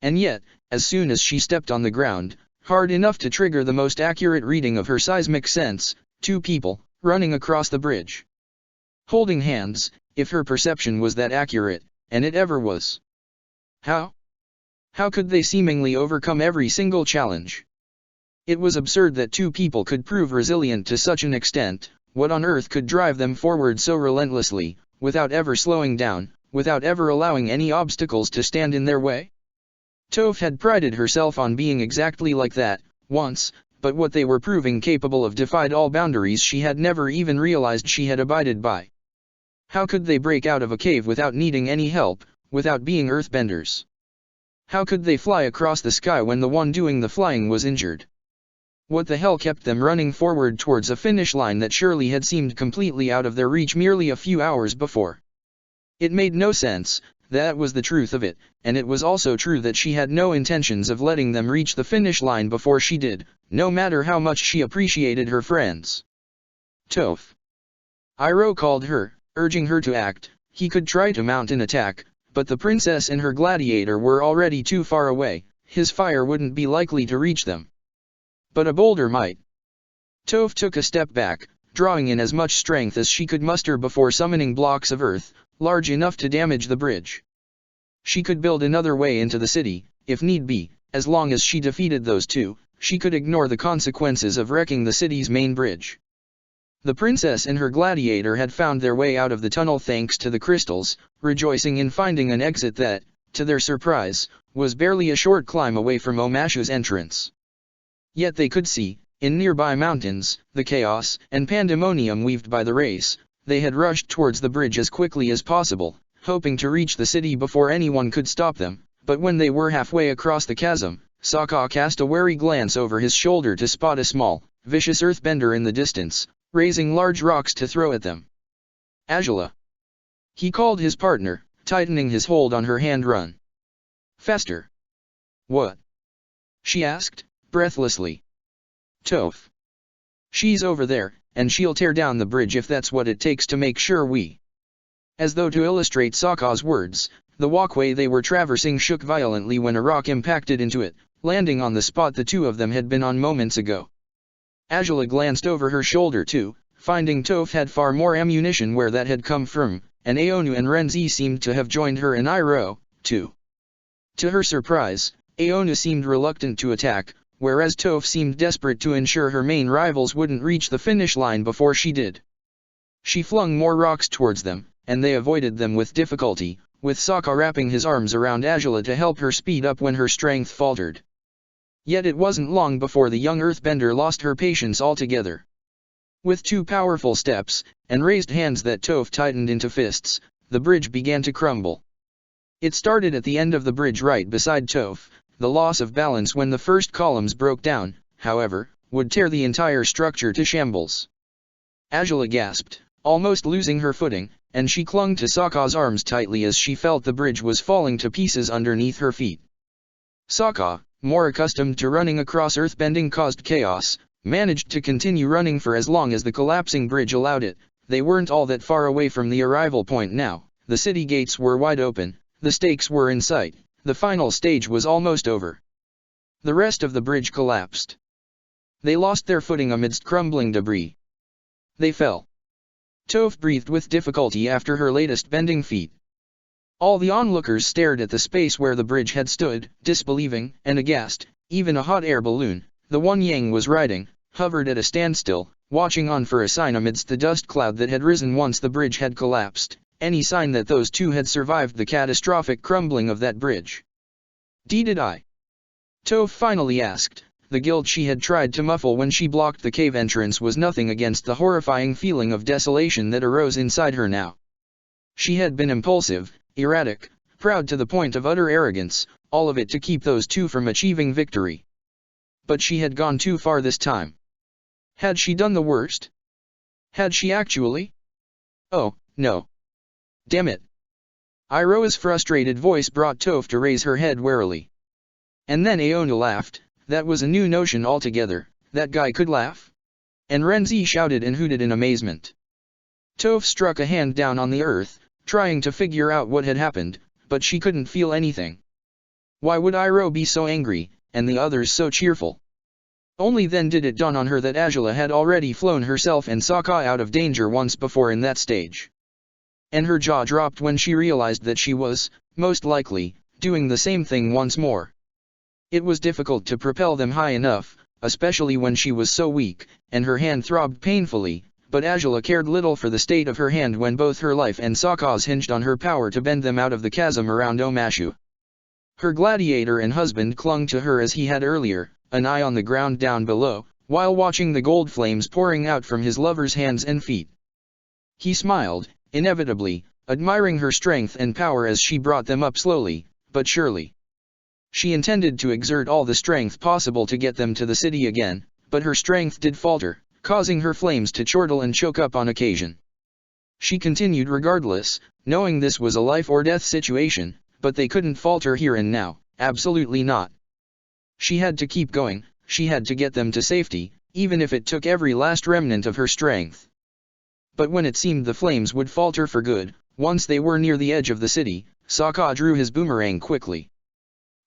[SPEAKER 1] And yet, as soon as she stepped on the ground, hard enough to trigger the most accurate reading of her seismic sense, 2 people, running across the bridge. Holding hands, if her perception was that accurate, and it ever was. How? How could they seemingly overcome every single challenge? It was absurd that 2 people could prove resilient to such an extent. What on earth could drive them forward so relentlessly, without ever slowing down, without ever allowing any obstacles to stand in their way? Toph had prided herself on being exactly like that, once, but what they were proving capable of defied all boundaries she had never even realized she had abided by. How could they break out of a cave without needing any help, without being earthbenders? How could they fly across the sky when the one doing the flying was injured? What the hell kept them running forward towards a finish line that surely had seemed completely out of their reach merely a few hours before? It made no sense, that was the truth of it, and it was also true that she had no intentions of letting them reach the finish line before she did, no matter how much she appreciated her friends. "Toph!" Iroh called her, urging her to act. He could try to mount an attack, but the princess and her gladiator were already too far away. His fire wouldn't be likely to reach them. But a boulder might. Toph took a step back, drawing in as much strength as she could muster before summoning blocks of earth, large enough to damage the bridge. She could build another way into the city, if need be. As long as she defeated those 2, she could ignore the consequences of wrecking the city's main bridge. The princess and her gladiator had found their way out of the tunnel thanks to the crystals, rejoicing in finding an exit that, to their surprise, was barely a short climb away from Omashu's entrance. Yet they could see, in nearby mountains, the chaos and pandemonium weaved by the race. They had rushed towards the bridge as quickly as possible, hoping to reach the city before anyone could stop them, but when they were halfway across the chasm, Sokka cast a wary glance over his shoulder to spot a small, vicious earthbender in the distance, raising large rocks to throw at them. "Azula!" he called his partner, tightening his hold on her hand. "Run faster!" "What?" she asked, breathlessly. "Toph. She's over there, and she'll tear down the bridge if that's what it takes to make sure we—" As though to illustrate Sokka's words, The walkway they were traversing shook violently when a rock impacted into it, landing on the spot the two of them had been on moments ago. Angela glanced over her shoulder too, finding Toph had far more ammunition where that had come from, and Aonu and Renzi seemed to have joined her and Iroh, too. To her surprise, Aonu seemed reluctant to attack, whereas Toph seemed desperate to ensure her main rivals wouldn't reach the finish line before she did. She flung more rocks towards them, and they avoided them with difficulty, with Sokka wrapping his arms around Angela to help her speed up when her strength faltered. Yet it wasn't long before the young earthbender lost her patience altogether. With two powerful steps, and raised hands that Toph tightened into fists, the bridge began to crumble. It started at the end of the bridge right beside Toph. The loss of balance when the first columns broke down, however, would tear the entire structure to shambles. Angela gasped, almost losing her footing, and she clung to Sokka's arms tightly as she felt the bridge was falling to pieces underneath her feet. Sokka, more accustomed to running across earthbending-caused chaos, managed to continue running for as long as the collapsing bridge allowed it. They weren't all that far away from the arrival point now. The city gates were wide open, the stakes were in sight, the final stage was almost over. The rest of the bridge collapsed. They lost their footing amidst crumbling debris. They fell. Toph breathed with difficulty after her latest bending feat. All the onlookers stared at the space where the bridge had stood, disbelieving and aghast. Even a hot air balloon, the one Yang was riding, hovered at a standstill, watching on for a sign amidst the dust cloud that had risen once the bridge had collapsed, any sign that those two had survived the catastrophic crumbling of that bridge. Did I? Toph finally asked. The guilt she had tried to muffle when she blocked the cave entrance was nothing against the horrifying feeling of desolation that arose inside her now. She had been impulsive, erratic, proud to the point of utter arrogance, all of it to keep those two from achieving victory. But she had gone too far this time. Had she done the worst? Had she actually? Oh, no. Damn it. Iroh's frustrated voice brought Toph to raise her head warily. And then Aonu laughed. That was a new notion altogether. That guy could laugh? And Renzi shouted and hooted in amazement. Toph struck a hand down on the earth, trying to figure out what had happened, but she couldn't feel anything. Why would Iroh be so angry, and the others so cheerful? Only then did it dawn on her that Angela had already flown herself and Sokka out of danger once before in that stage. And her jaw dropped when she realized that she was, most likely, doing the same thing once more. It was difficult to propel them high enough, especially when she was so weak, and her hand throbbed painfully, but Angela cared little for the state of her hand when both her life and Sokka's hinged on her power to bend them out of the chasm around Omashu. Her gladiator and husband clung to her as he had earlier, an eye on the ground down below, while watching the gold flames pouring out from his lover's hands and feet. He smiled, inevitably, admiring her strength and power as she brought them up slowly, but surely. She intended to exert all the strength possible to get them to the city again, but her strength did falter, causing her flames to chortle and choke up on occasion. She continued regardless, knowing this was a life-or-death situation, but they couldn't falter here and now, absolutely not. She had to keep going, she had to get them to safety, even if it took every last remnant of her strength. But when it seemed the flames would falter for good, once they were near the edge of the city, Sokka drew his boomerang quickly.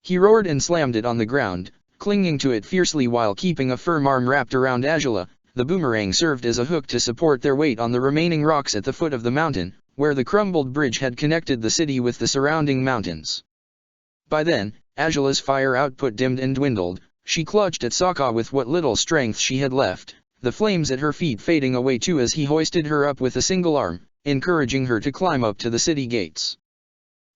[SPEAKER 1] He roared and slammed it on the ground, clinging to it fiercely while keeping a firm arm wrapped around Angela. The boomerang served as a hook to support their weight on the remaining rocks at the foot of the mountain, where the crumbled bridge had connected the city with the surrounding mountains. By then, Angela's fire output dimmed and dwindled. She clutched at Sokka with what little strength she had left, the flames at her feet fading away too as he hoisted her up with a single arm, encouraging her to climb up to the city gates.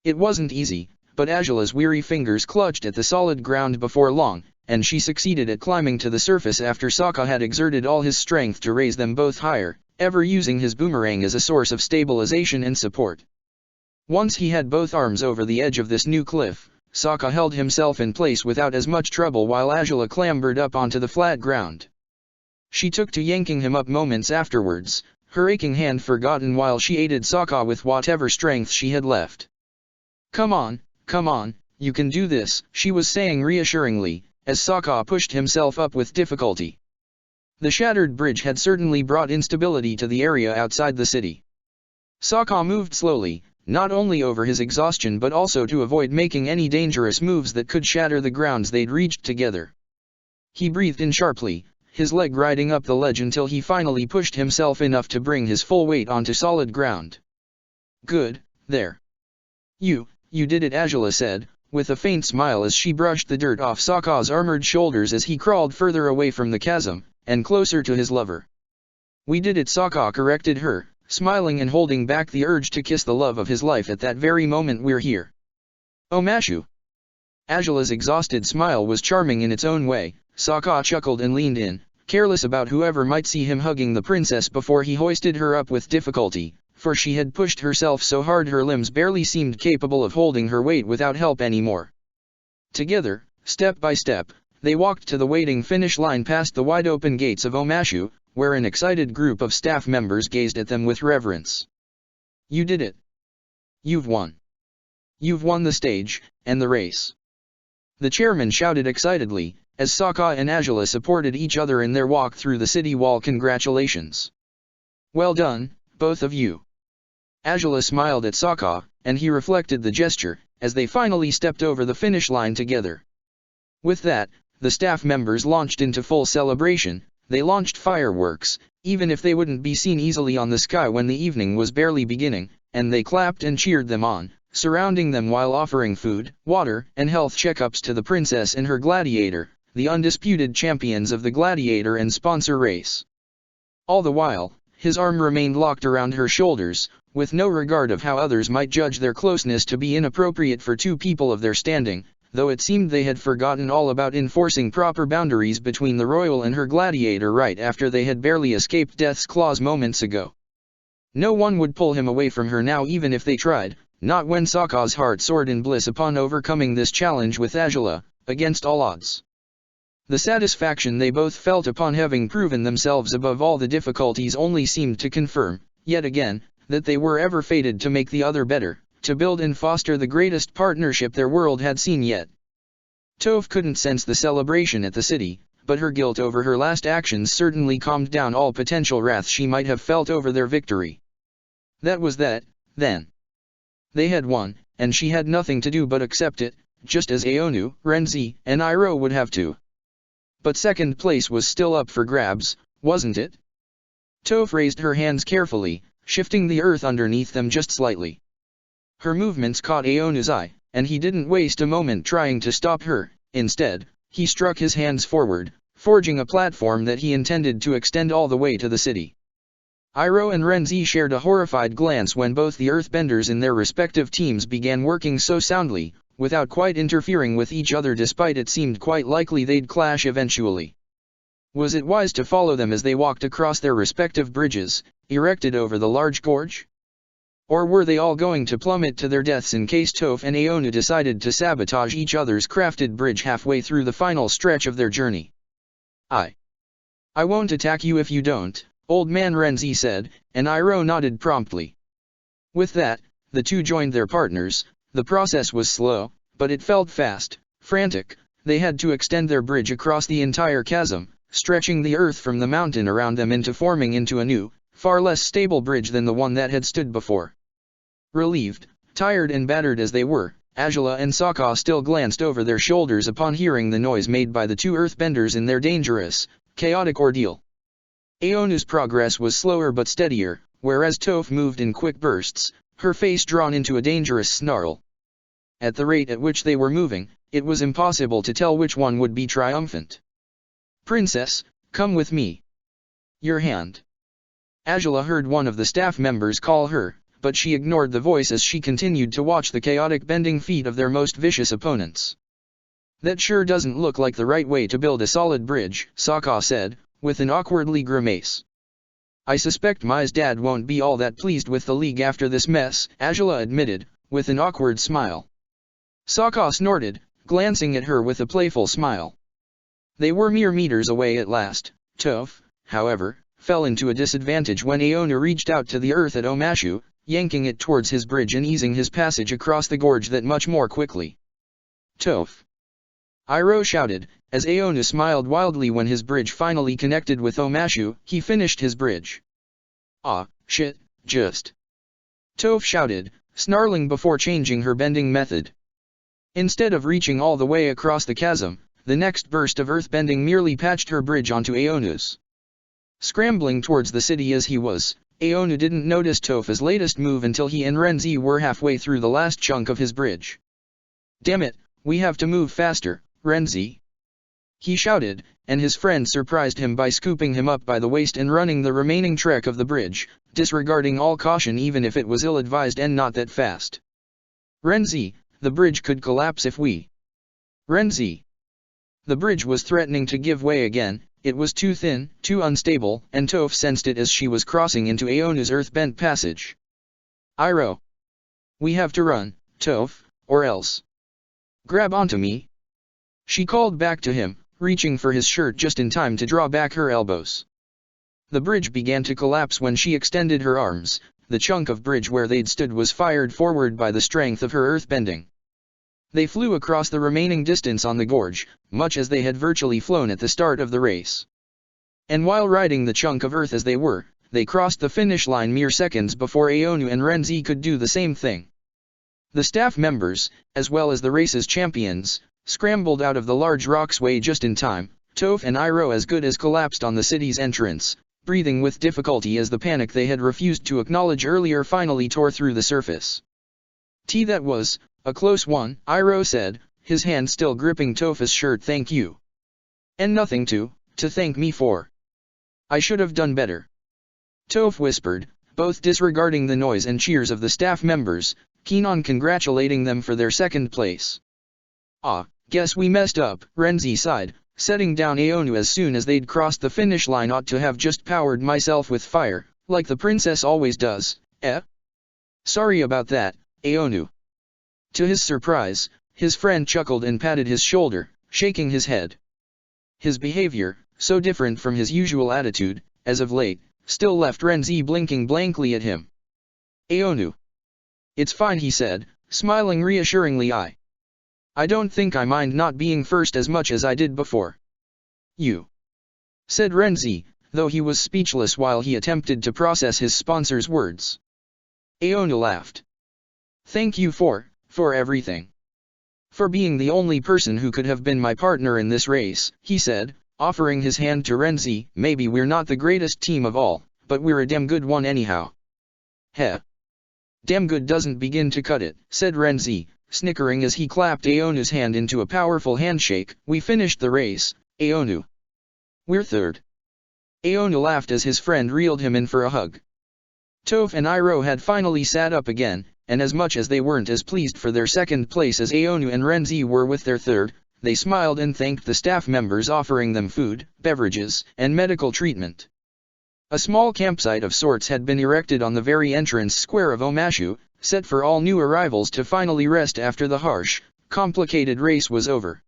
[SPEAKER 1] It wasn't easy, but Angela's weary fingers clutched at the solid ground before long, and she succeeded at climbing to the surface after Sokka had exerted all his strength to raise them both higher, ever using his boomerang as a source of stabilization and support. Once he had both arms over the edge of this new cliff, Sokka held himself in place without as much trouble while Angela clambered up onto the flat ground. She took to yanking him up moments afterwards, her aching hand forgotten while she aided Sokka with whatever strength she had left. Come on, you can do this," she was saying reassuringly, as Sokka pushed himself up with difficulty. The shattered bridge had certainly brought instability to the area outside the city. Sokka moved slowly, not only over his exhaustion but also to avoid making any dangerous moves that could shatter the grounds they'd reached together. He breathed in sharply, his leg riding up the ledge until he finally pushed himself enough to bring his full weight onto solid ground. "Good, there. You did it," Angela said, with a faint smile as she brushed the dirt off Sokka's armored shoulders as he crawled further away from the chasm, and closer to his lover. "We did it," Sokka corrected her, smiling and holding back the urge to kiss the love of his life at that very moment. "We're here." "Omashu." Angela's exhausted smile was charming in its own way. Sokka chuckled and leaned in, careless about whoever might see him hugging the princess before he hoisted her up with difficulty, for she had pushed herself so hard her limbs barely seemed capable of holding her weight without help anymore. Together, step by step, they walked to the waiting finish line past the wide-open gates of Omashu, where an excited group of staff members gazed at them with reverence. "You did it. You've won. You've won the stage, and the race." The chairman shouted excitedly, as Sokka and Angela supported each other in their walk through the city wall. "Congratulations. Well done, both of you." Angela smiled at Sokka, and he reflected the gesture, as they finally stepped over the finish line together. With that, the staff members launched into full celebration. They launched fireworks, even if they wouldn't be seen easily on the sky when the evening was barely beginning, and they clapped and cheered them on, surrounding them while offering food, water, and health checkups to the princess and her Gladiator, the undisputed champions of the Gladiator and sponsor race. All the while, his arm remained locked around her shoulders, with no regard of how others might judge their closeness to be inappropriate for two people of their standing, though it seemed they had forgotten all about enforcing proper boundaries between the royal and her Gladiator right after they had barely escaped death's claws moments ago. No one would pull him away from her now even if they tried, not when Sokka's heart soared in bliss upon overcoming this challenge with Angela, against all odds. The satisfaction they both felt upon having proven themselves above all the difficulties only seemed to confirm, yet again, that they were ever fated to make the other better, to build and foster the greatest partnership their world had seen yet. Toph couldn't sense the celebration at the city, but her guilt over her last actions certainly calmed down all potential wrath she might have felt over their victory. That was that, then. They had won, and she had nothing to do but accept it, just as Aonu, Renzi, and Iroh would have to. But second place was still up for grabs, wasn't it? Toph raised her hands carefully, shifting the earth underneath them just slightly. Her movements caught Aonu's eye, and he didn't waste a moment trying to stop her. Instead, he struck his hands forward, forging a platform that he intended to extend all the way to the city. Iroh and Renzi shared a horrified glance when both the earthbenders in their respective teams began working so soundly, without quite interfering with each other despite it seemed quite likely they'd clash eventually. Was it wise to follow them as they walked across their respective bridges, erected over the large gorge? Or were they all going to plummet to their deaths in case Toph and Aonu decided to sabotage each other's crafted bridge halfway through the final stretch of their journey? I won't attack you if you don't, Old Man Renzi said, and Iroh nodded promptly. With that, the two joined their partners. The process was slow, but it felt fast, frantic. They had to extend their bridge across the entire chasm, stretching the earth from the mountain around them into forming into a new, far less stable bridge than the one that had stood before. Relieved, tired and battered as they were, Angela and Sokka still glanced over their shoulders upon hearing the noise made by the two earthbenders in their dangerous, chaotic ordeal. Aonu's progress was slower but steadier, whereas Toph moved in quick bursts, her face drawn into a dangerous snarl. At the rate at which they were moving, it was impossible to tell which one would be triumphant. "Princess, come with me. Your hand." Angela heard one of the staff members call her, but she ignored the voice as she continued to watch the chaotic bending feet of their most vicious opponents. "That sure doesn't look like the right way to build a solid bridge," Sokka said, with an awkwardly grimace. "I suspect Mai's dad won't be all that pleased with the league after this mess," Angela admitted, with an awkward smile. Sokka snorted, glancing at her with a playful smile. They were mere meters away at last. Toph, however, fell into a disadvantage when Aonu reached out to the earth at Omashu, yanking it towards his bridge and easing his passage across the gorge that much more quickly. "Toph!" Iroh shouted, as Aonu smiled wildly when his bridge finally connected with Omashu. He finished his bridge. "Ah, shit, just." Toph shouted, snarling before changing her bending method. Instead of reaching all the way across the chasm, the next burst of earthbending merely patched her bridge onto Aonu's. Scrambling towards the city as he was, Aonu didn't notice Topha's latest move until he and Renzi were halfway through the last chunk of his bridge. "Damn it, we have to move faster, Renzi," he shouted, and his friend surprised him by scooping him up by the waist and running the remaining trek of the bridge, disregarding all caution even if it was ill-advised and not that fast. "Renzi, the bridge could collapse if we—" "Renzi!" The bridge was threatening to give way again. It was too thin, too unstable, and Toph sensed it as she was crossing into Aonu's earth-bent passage. "Iroh! We have to run, Toph, or else. Grab onto me," she called back to him, reaching for his shirt just in time to draw back her elbows. The bridge began to collapse when she extended her arms. The chunk of bridge where they'd stood was fired forward by the strength of her earth-bending. They flew across the remaining distance on the gorge, much as they had virtually flown at the start of the race. And while riding the chunk of earth as they were, they crossed the finish line mere seconds before Aonu and Renzi could do the same thing. The staff members, as well as the race's champions, scrambled out of the large rocksway just in time. Toph and Iroh as good as collapsed on the city's entrance, breathing with difficulty as the panic they had refused to acknowledge earlier finally tore through the surface. "That was a close one," Iroh said, his hand still gripping Topha's shirt. "Thank you. And nothing to thank me for. I should have done better," Toph whispered, both disregarding the noise and cheers of the staff members, keen on congratulating them for their second place. "Ah, guess we messed up," Renzi sighed, setting down Aonu as soon as they'd crossed the finish line. "Ought to have just powered myself with fire, like the princess always does, eh? Sorry about that, Aonu." To his surprise, his friend chuckled and patted his shoulder, shaking his head. His behavior, so different from his usual attitude, as of late, still left Renzi blinking blankly at him. "Aonu. It's fine," he said, smiling reassuringly. I don't think I mind not being first as much as I did before." "You," said Renzi, though he was speechless while he attempted to process his sponsor's words. Aonu laughed. "Thank you for everything. For being the only person who could have been my partner in this race," he said, offering his hand to Renzi. "Maybe we're not the greatest team of all, but we're a damn good one anyhow." "Heh. Damn good doesn't begin to cut it," said Renzi, snickering as he clapped Aonu's hand into a powerful handshake. "We finished the race, Aonu. We're third." Aonu laughed as his friend reeled him in for a hug. Toph and Iroh had finally sat up again, and as much as they weren't as pleased for their second place as Aonu and Renzi were with their third, they smiled and thanked the staff members, offering them food, beverages, and medical treatment. A small campsite of sorts had been erected on the very entrance square of Omashu, set for all new arrivals to finally rest after the harsh, complicated race was over.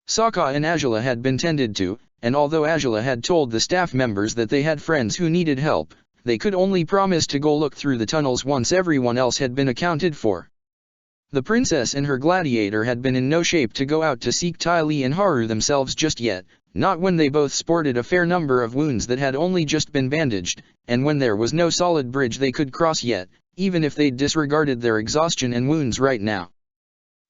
[SPEAKER 1] Sokka and Azula had been tended to, and although Azula had told the staff members that they had friends who needed help, they could only promise to go look through the tunnels once everyone else had been accounted for. The princess and her gladiator had been in no shape to go out to seek Ty Lee and Haru themselves just yet, not when they both sported a fair number of wounds that had only just been bandaged, and when there was no solid bridge they could cross yet, even if they'd disregarded their exhaustion and wounds right now.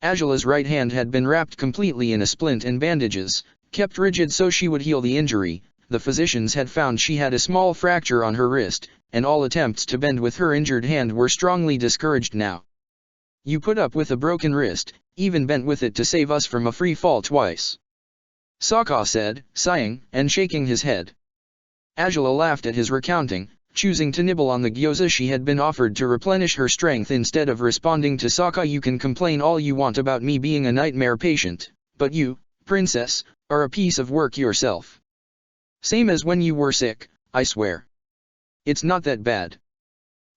[SPEAKER 1] Azula's right hand had been wrapped completely in a splint and bandages, kept rigid so she would heal the injury. The physicians had found she had a small fracture on her wrist, and all attempts to bend with her injured hand were strongly discouraged now. "You put up with a broken wrist, even bent with it to save us from a free fall twice," Sokka said, sighing and shaking his head. Azula laughed at his recounting, choosing to nibble on the gyoza she had been offered to replenish her strength instead of responding to Sokka. "You can complain all you want about me being a nightmare patient, but you, princess, are a piece of work yourself. Same as when you were sick, I swear. It's not that bad,"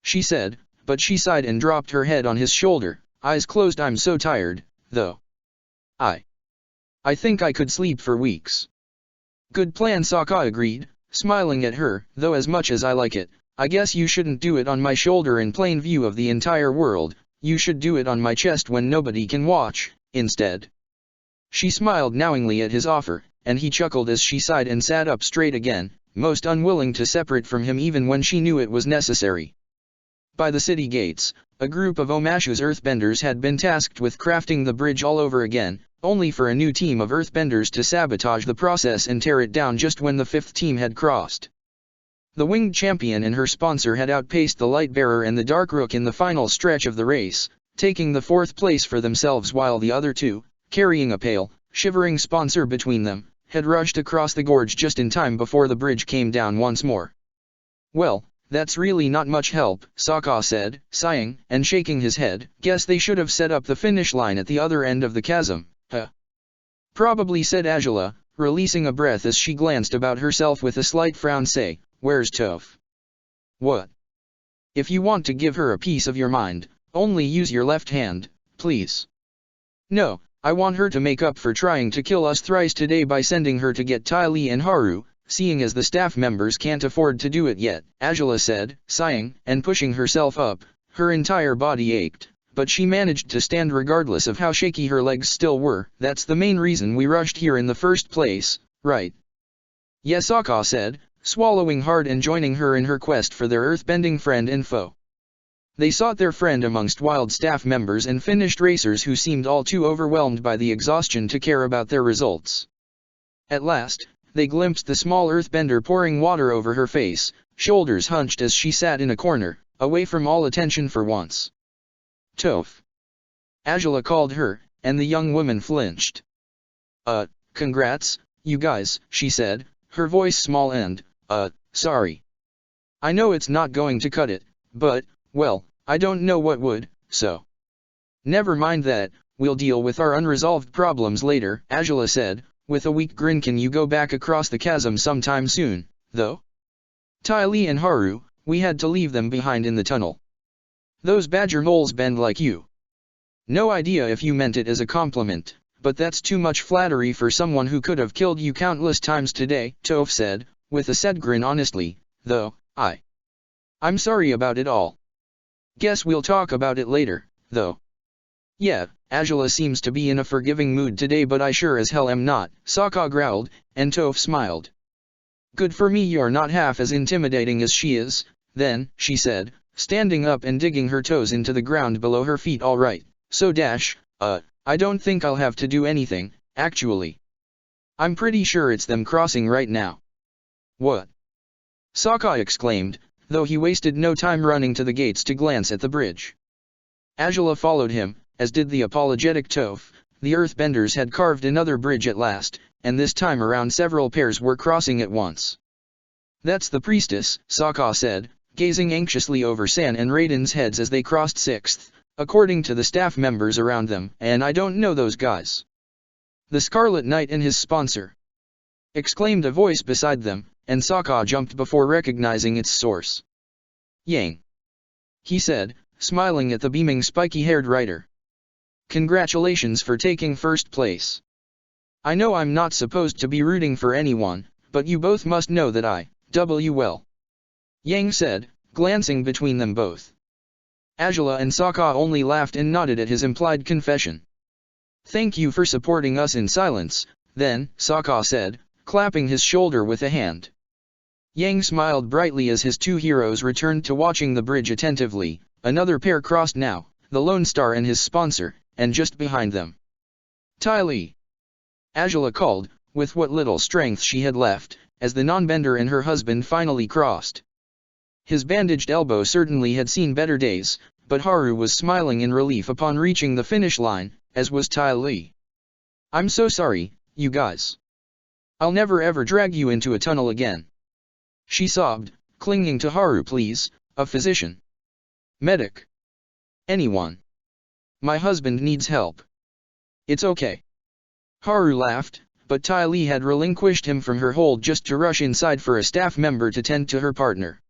[SPEAKER 1] she said, but she sighed and dropped her head on his shoulder, eyes closed. "I'm so tired, though. I think I could sleep for weeks." "Good plan," Sokka agreed, smiling at her, "though as much as I like it, I guess you shouldn't do it on my shoulder in plain view of the entire world. You should do it on my chest when nobody can watch, instead." She smiled knowingly at his offer, and he chuckled as she sighed and sat up straight again, most unwilling to separate from him even when she knew it was necessary. By the city gates, a group of Omashu's earthbenders had been tasked with crafting the bridge all over again, only for a new team of earthbenders to sabotage the process and tear it down just when the fifth team had crossed. The winged champion and her sponsor had outpaced the Lightbearer and the Dark Rook in the final stretch of the race, taking the fourth place for themselves, while the other two, carrying a pale, shivering sponsor between them, had rushed across the gorge just in time before the bridge came down once more. "Well, that's really not much help," Sokka said, sighing and shaking his head. "Guess they should have set up the finish line at the other end of the chasm." Probably, said Azula, releasing a breath as she glanced about herself with a slight frown. "Say, where's Toph?" "What? If you want to give her a piece of your mind, only use your left hand, please." "No, I want her to make up for trying to kill us thrice today by sending her to get Ty Lee and Haru, seeing as the staff members can't afford to do it yet," Azula said, sighing and pushing herself up. Her entire body ached, but she managed to stand regardless of how shaky her legs still were. "That's the main reason we rushed here in the first place, right?" "Yes," Sokka said, swallowing hard and joining her in her quest for their earthbending friend and foe. They sought their friend amongst wild staff members and finished racers who seemed all too overwhelmed by the exhaustion to care about their results. At last, they glimpsed the small earthbender pouring water over her face, shoulders hunched as she sat in a corner, away from all attention for once. "Toph." Azula called her, and the young woman flinched. Congrats, you guys," she said, her voice small and, sorry. "I know it's not going to cut it, but, well, I don't know what would, so." "Never mind that, we'll deal with our unresolved problems later," Azula said, with a weak grin. "Can you go back across the chasm sometime soon, though? Ty Lee and Haru, we had to leave them behind in the tunnel. Those badger moles bend like you." "No idea if you meant it as a compliment, but that's too much flattery for someone who could have killed you countless times today," Toph said, with a sad grin. "Honestly, though, I'm sorry about it all. Guess we'll talk about it later, though." "Yeah, Azula seems to be in a forgiving mood today, but I sure as hell am not," Sokka growled, and Toph smiled. "Good for me, you're not half as intimidating as she is, then," she said, standing up and digging her toes into the ground below her feet. "All right, so I don't think I'll have to do anything, actually. I'm pretty sure it's them crossing right now." "What?" Sokka exclaimed, though he wasted no time running to the gates to glance at the bridge. Azula followed him, as did the apologetic Toph. The earthbenders had carved another bridge at last, and this time around several pairs were crossing at once. "That's the priestess," Sokka said, gazing anxiously over San and Raiden's heads as they crossed sixth, according to the staff members around them. "And I don't know those guys." "The Scarlet Knight and his sponsor," exclaimed a voice beside them, and Sokka jumped before recognizing its source. "Yang," he said, smiling at the beaming spiky-haired rider. "Congratulations for taking first place. I know I'm not supposed to be rooting for anyone, but you both must know that I do well," Yang said, glancing between them both. Azula and Sokka only laughed and nodded at his implied confession. "Thank you for supporting us in silence, then," Sokka said, clapping his shoulder with a hand. Yang smiled brightly as his two heroes returned to watching the bridge attentively. Another pair crossed now, the Lone Star and his sponsor, and just behind them, "Ty Lee," Azula called, with what little strength she had left, as the non-bender and her husband finally crossed. His bandaged elbow certainly had seen better days, but Haru was smiling in relief upon reaching the finish line, as was Ty Lee. "I'm so sorry, you guys. I'll never ever drag you into a tunnel again," she sobbed, clinging to Haru. "Please, a physician. Medic. Anyone. My husband needs help." "It's okay." Haru laughed, but Ty Lee had relinquished him from her hold just to rush inside for a staff member to tend to her partner.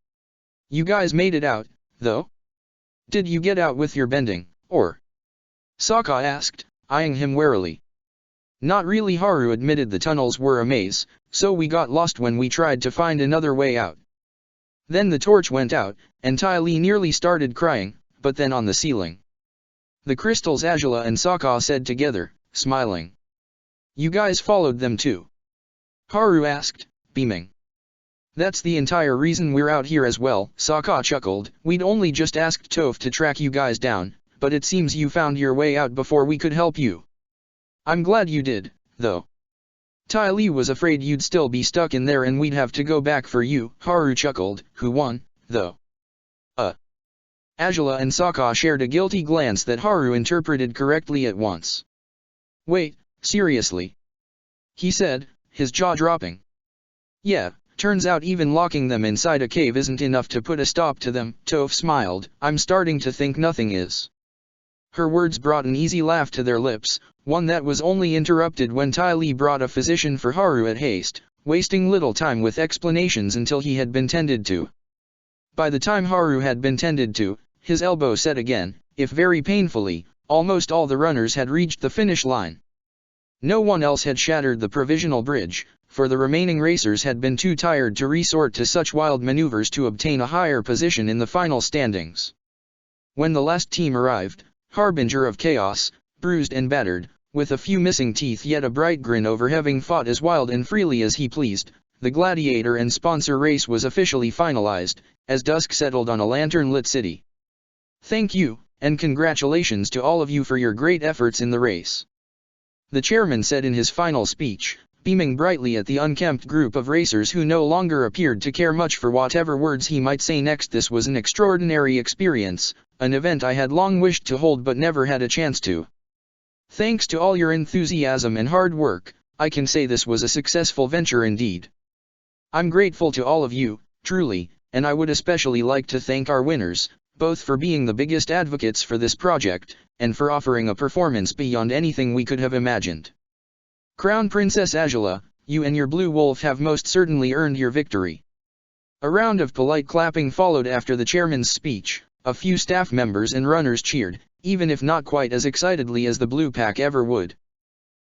[SPEAKER 1] "You guys made it out, though? Did you get out with your bending, or?" Sokka asked, eyeing him warily. "Not really," Haru admitted. "The tunnels were a maze, so we got lost when we tried to find another way out. Then the torch went out, and Ty Lee nearly started crying, but then on the ceiling." "The crystals," Azula and Sokka said together, smiling. "You guys followed them too?" Haru asked, beaming. That's the entire reason we're out here as well, Sokka chuckled. We'd only just asked Toph to track you guys down, but it seems you found your way out before we could help you. I'm glad you did, though. Ty Lee was afraid you'd still be stuck in there and we'd have to go back for you, Haru chuckled. Who won, though? Azula and Sokka shared a guilty glance that Haru interpreted correctly at once. Wait, seriously? He said, his jaw dropping. Yeah, turns out even locking them inside a cave isn't enough to put a stop to them, Toph smiled. I'm starting to think nothing is. Her words brought an easy laugh to their lips, one that was only interrupted when Ty Lee brought a physician for Haru at haste, wasting little time with explanations until he had been tended to. By the time Haru had been tended to, his elbow set again, if very painfully. Almost all the runners had reached the finish line. No one else had shattered the provisional bridge, for the remaining racers had been too tired to resort to such wild maneuvers to obtain a higher position in the final standings. When the last team arrived, harbinger of chaos, bruised and battered, with a few missing teeth yet a bright grin over having fought as wild and freely as he pleased, the Gladiator and sponsor race was officially finalized, as dusk settled on a lantern-lit city. Thank you, and congratulations to all of you for your great efforts in the race. The chairman said in his final speech, beaming brightly at the unkempt group of racers who no longer appeared to care much for whatever words he might say next. This was an extraordinary experience, an event I had long wished to hold but never had a chance to. Thanks to all your enthusiasm and hard work, I can say this was a successful venture indeed. I'm grateful to all of you, truly, and I would especially like to thank our winners, both for being the biggest advocates for this project, and for offering a performance beyond anything we could have imagined. Crown Princess Azula, you and your Blue Wolf have most certainly earned your victory. A round of polite clapping followed after the chairman's speech. A few staff members and runners cheered, even if not quite as excitedly as the Blue Pack ever would.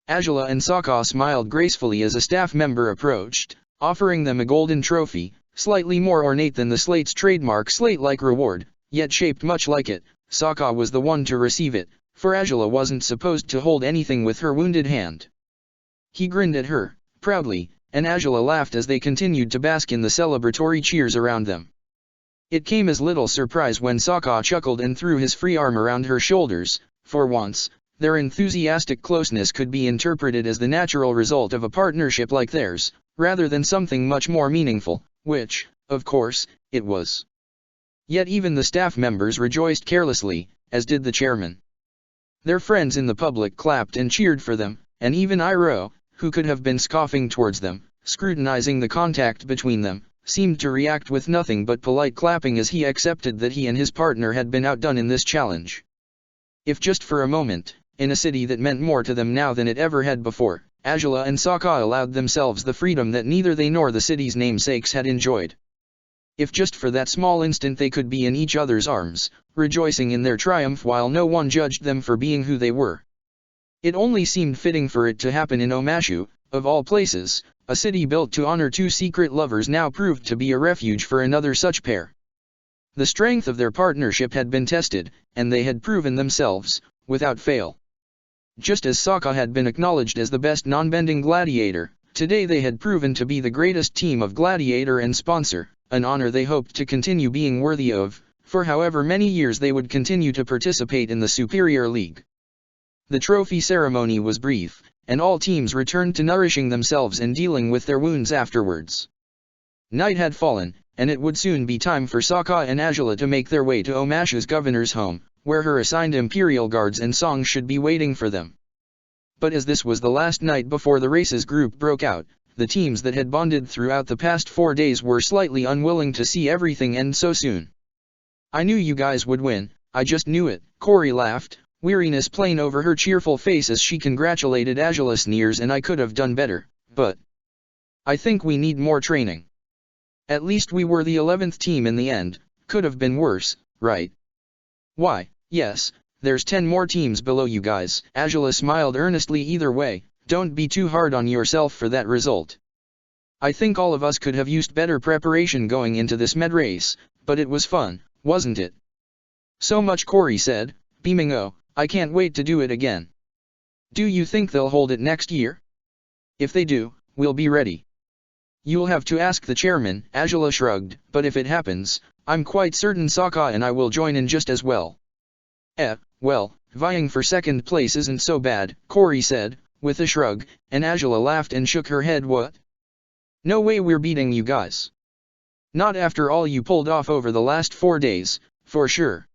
[SPEAKER 1] Azula and Sokka smiled gracefully as a staff member approached, offering them a golden trophy, slightly more ornate than the slate's trademark slate-like reward, yet shaped much like it. Sokka was the one to receive it, for Azula wasn't supposed to hold anything with her wounded hand. He grinned at her, proudly, and Azula laughed as they continued to bask in the celebratory cheers around them. It came as little surprise when Sokka chuckled and threw his free arm around her shoulders. For once, their enthusiastic closeness could be interpreted as the natural result of a partnership like theirs, rather than something much more meaningful, which, of course, it was. Yet even the staff members rejoiced carelessly, as did the chairman. Their friends in the public clapped and cheered for them, and even Iroh, who could have been scoffing towards them, scrutinizing the contact between them, seemed to react with nothing but polite clapping as he accepted that he and his partner had been outdone in this challenge. If just for a moment, in a city that meant more to them now than it ever had before, Azula and Sokka allowed themselves the freedom that neither they nor the city's namesakes had enjoyed. If just for that small instant they could be in each other's arms, rejoicing in their triumph while no one judged them for being who they were. It only seemed fitting for it to happen in Omashu, of all places. A city built to honor two secret lovers now proved to be a refuge for another such pair. The strength of their partnership had been tested, and they had proven themselves, without fail. Just as Sokka had been acknowledged as the best non-bending gladiator, today they had proven to be the greatest team of gladiator and sponsor, an honor they hoped to continue being worthy of, for however many years they would continue to participate in the Superior League. The trophy ceremony was brief, and all teams returned to nourishing themselves and dealing with their wounds afterwards. Night had fallen, and it would soon be time for Sokka and Azula to make their way to Omashu's governor's home, where her assigned Imperial Guards and songs should be waiting for them. But as this was the last night before the race's group broke out, the teams that had bonded throughout the past 4 days were slightly unwilling to see everything end so soon. I knew you guys would win, I just knew it, Corey laughed, weariness plain over her cheerful face as she congratulated Azula. Sneers, and I could have done better, but I think we need more training. At least we were the 11th team in the end, could have been worse, right? Why, yes, there's 10 more teams below you guys. Azula smiled earnestly. Either way, don't be too hard on yourself for that result. I think all of us could have used better preparation going into this med race, but it was fun, wasn't it? So much, Corey said, beaming. Oh, I can't wait to do it again. Do you think they'll hold it next year? If they do, we'll be ready. You'll have to ask the chairman, Angela shrugged, but if it happens, I'm quite certain Sokka and I will join in just as well. Well, vying for second place isn't so bad, Cory said, with a shrug, and Angela laughed and shook her head. What? No way we're beating you guys. Not after all you pulled off over the last 4 days, for sure.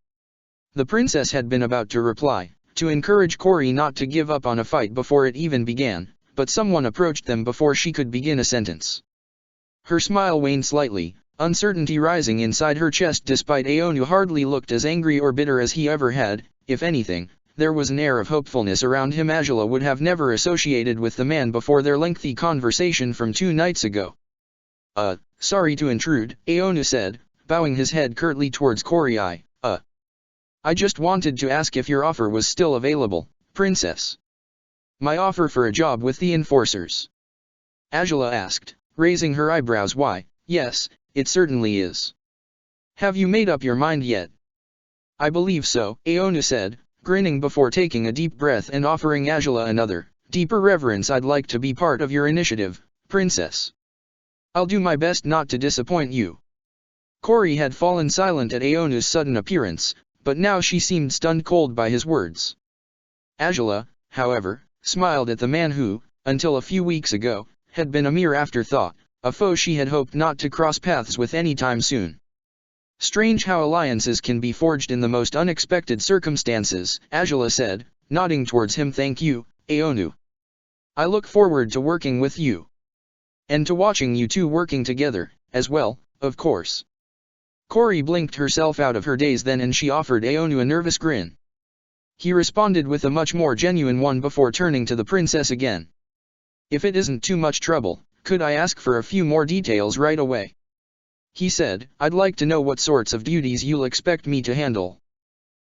[SPEAKER 1] The princess had been about to reply, to encourage Cory not to give up on a fight before it even began, but someone approached them before she could begin a sentence. Her smile waned slightly, uncertainty rising inside her chest despite Aonu hardly looked as angry or bitter as he ever had. If anything, there was an air of hopefulness around him Angela would have never associated with the man before their lengthy conversation from 2 nights ago. Sorry to intrude, Aonu said, bowing his head curtly towards Cory. I just wanted to ask if your offer was still available, princess. My offer for a job with the enforcers? Angela asked, raising her eyebrows. Why, yes, it certainly is. Have you made up your mind yet? I believe so, Aonu said, grinning before taking a deep breath and offering Angela another, deeper reverence. I'd like to be part of your initiative, princess. I'll do my best not to disappoint you. Cory had fallen silent at Aonu's sudden appearance, but now she seemed stunned cold by his words. Angela, however, smiled at the man who, until a few weeks ago, had been a mere afterthought, a foe she had hoped not to cross paths with any time soon. Strange how alliances can be forged in the most unexpected circumstances, Angela said, nodding towards him. Thank you, Aonu. I look forward to working with you. And to watching you two working together, as well, of course. Cory blinked herself out of her daze then and she offered Aonu a nervous grin. He responded with a much more genuine one before turning to the princess again. If it isn't too much trouble, could I ask for a few more details right away? He said, I'd like to know what sorts of duties you'll expect me to handle.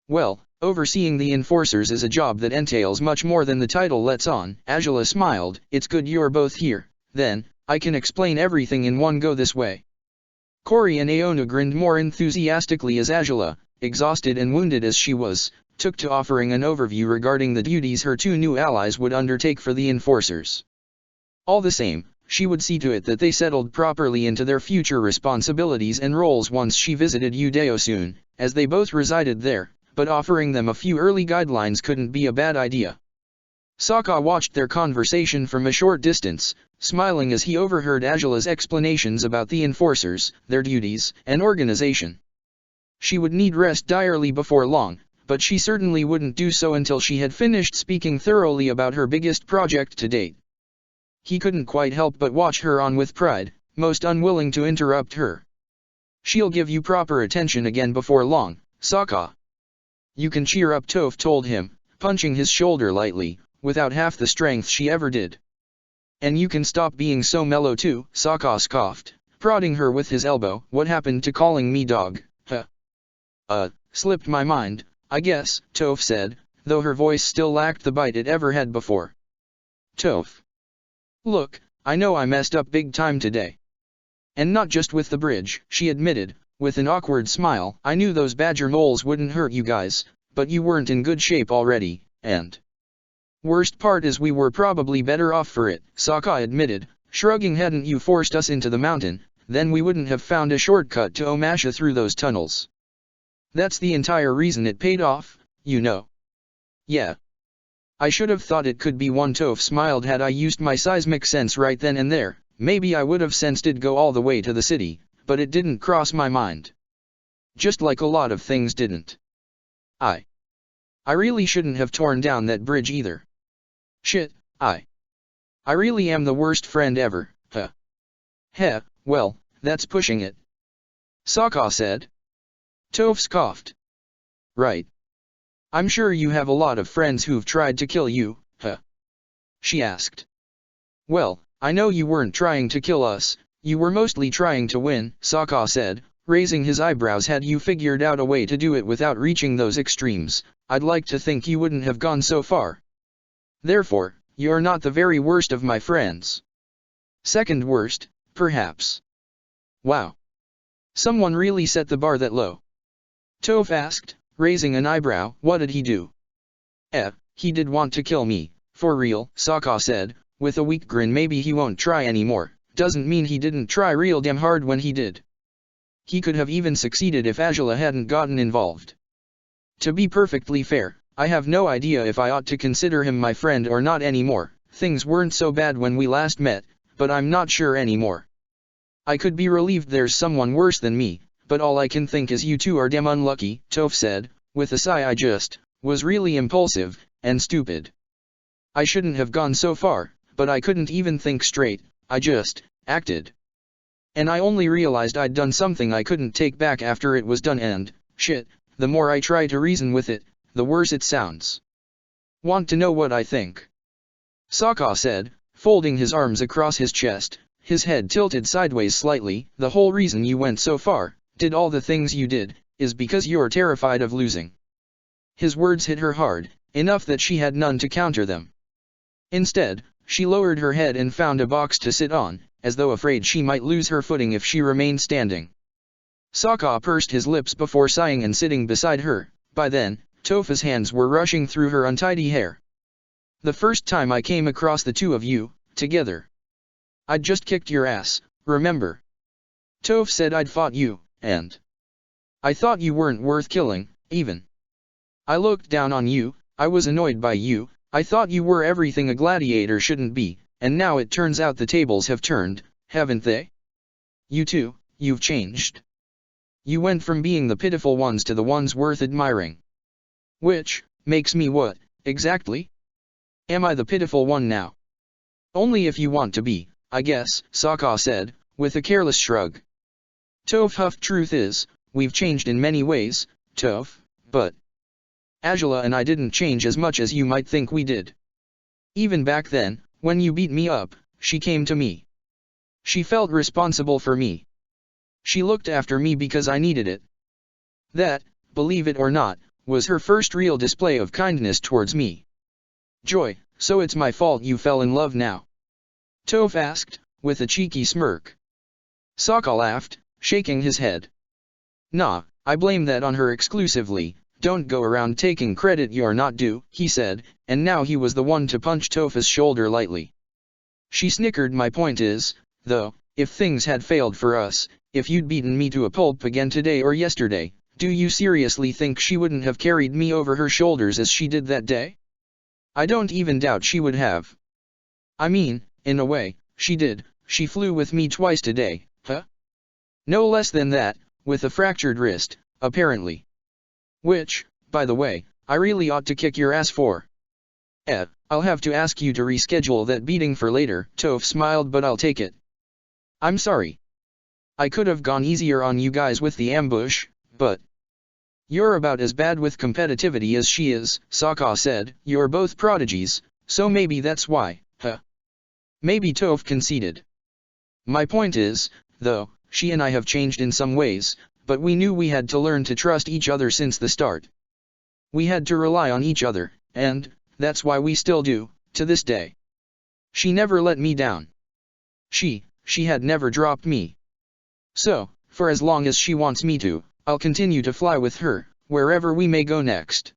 [SPEAKER 1] Well, overseeing the enforcers is a job that entails much more than the title lets on. Angela smiled. It's good you're both here, then, I can explain everything in one go this way. Cory and Aonu grinned more enthusiastically as Angela, exhausted and wounded as she was, took to offering an overview regarding the duties her 2 new allies would undertake for the enforcers. All the same, she would see to it that they settled properly into their future responsibilities and roles once she visited Udeo soon, as they both resided there, but offering them a few early guidelines couldn't be a bad idea. Sokka watched their conversation from a short distance, smiling as he overheard Angela's explanations about the enforcers, their duties, and organization. She would need rest direly before long, but she certainly wouldn't do so until she had finished speaking thoroughly about her biggest project to date. He couldn't quite help but watch her on with pride, most unwilling to interrupt her. She'll give you proper attention again before long, Sokka. You can cheer up, Toph told him, punching his shoulder lightly, without half the strength she ever did. And you can stop being so mellow too, Sokka scoffed, prodding her with his elbow. What happened to calling me dog, huh? Slipped my mind, I guess, Toph said, though her voice still lacked the bite it ever had before. Toph. Look, I know I messed up big time today. And not just with the bridge, she admitted, with an awkward smile. I knew those badger moles wouldn't hurt you guys, but you weren't in good shape already, and... Worst part is we were probably better off for it, Sokka admitted, shrugging. Hadn't you forced us into the mountain, then we wouldn't have found a shortcut to Omasha through those tunnels. That's the entire reason it paid off, you know. Yeah. I should have thought it could be one. Toph smiled. Had I used my seismic sense right then and there, maybe I would have sensed it go all the way to the city, but it didn't cross my mind. Just like a lot of things didn't. I really shouldn't have torn down that bridge either. Shit, I really am the worst friend ever, huh? Heh, well, that's pushing it. Sokka said. Toph scoffed. Right. I'm sure you have a lot of friends who've tried to kill you, huh? She asked. Well, I know you weren't trying to kill us, you were mostly trying to win, Sokka said, raising his eyebrows. Had you figured out a way to do it without reaching those extremes, I'd like to think you wouldn't have gone so far. Therefore, you're not the very worst of my friends. Second worst, perhaps. Wow. Someone really set the bar that low. Toph asked, raising an eyebrow. What did he do? He did want to kill me, for real, Sokka said, with a weak grin. Maybe he won't try anymore, doesn't mean he didn't try real damn hard when he did. He could have even succeeded if Angela hadn't gotten involved. To be perfectly fair, I have no idea if I ought to consider him my friend or not anymore. Things weren't so bad when we last met, but I'm not sure anymore. I could be relieved there's someone worse than me, but all I can think is you two are damn unlucky, Toph said, with a sigh. I just was really impulsive and stupid. I shouldn't have gone so far, but I couldn't even think straight. I just acted. And I only realized I'd done something I couldn't take back after it was done, and shit, the more I try to reason with it, the worse it sounds. Want to know what I think? Sokka said, folding his arms across his chest, his head tilted sideways slightly. The whole reason you went so far, did all the things you did, is because you're terrified of losing. His words hit her hard, enough that she had none to counter them. Instead, she lowered her head and found a box to sit on, as though afraid she might lose her footing if she remained standing. Sokka pursed his lips before sighing and sitting beside her. By then, Toph's hands were rushing through her untidy hair. The first time I came across the two of you, together. I'd just kicked your ass, remember? Toph said I'd fought you, and I thought you weren't worth killing, even. I looked down on you, I was annoyed by you, I thought you were everything a gladiator shouldn't be, and now it turns out the tables have turned, haven't they? You too, you've changed. You went from being the pitiful ones to the ones worth admiring. Which makes me what, exactly? Am I the pitiful one now? Only if you want to be, I guess, Sokka said, with a careless shrug. Toph huffed. Truth is, we've changed in many ways, Toph, but Angela and I didn't change as much as you might think we did. Even back then, when you beat me up, she came to me. She felt responsible for me. She looked after me because I needed it. That, believe it or not, was her first real display of kindness towards me. Joy, so it's my fault you fell in love now? Toph asked, with a cheeky smirk. Sokka laughed, shaking his head. Nah, I blame that on her exclusively. Don't go around taking credit you're not due, he said, and now he was the one to punch Toph's shoulder lightly. She snickered. My point is, though, if things had failed for us, if you'd beaten me to a pulp again today or yesterday, do you seriously think she wouldn't have carried me over her shoulders as she did that day? I don't even doubt she would have. I mean, in a way, she did. She flew with me twice today, huh? No less than that, with a fractured wrist, apparently. Which, by the way, I really ought to kick your ass for. I'll have to ask you to reschedule that beating for later. Toph smiled. But I'll take it. I'm sorry. I could have gone easier on you guys with the ambush, but you're about as bad with competitivity as she is, Sokka said. You're both prodigies, so maybe that's why, huh? Maybe, Toph conceded. My point is, though, she and I have changed in some ways, but we knew we had to learn to trust each other since the start. We had to rely on each other, and that's why we still do, to this day. She never let me down. She had never dropped me. So, for as long as she wants me to, I'll continue to fly with her, wherever we may go next.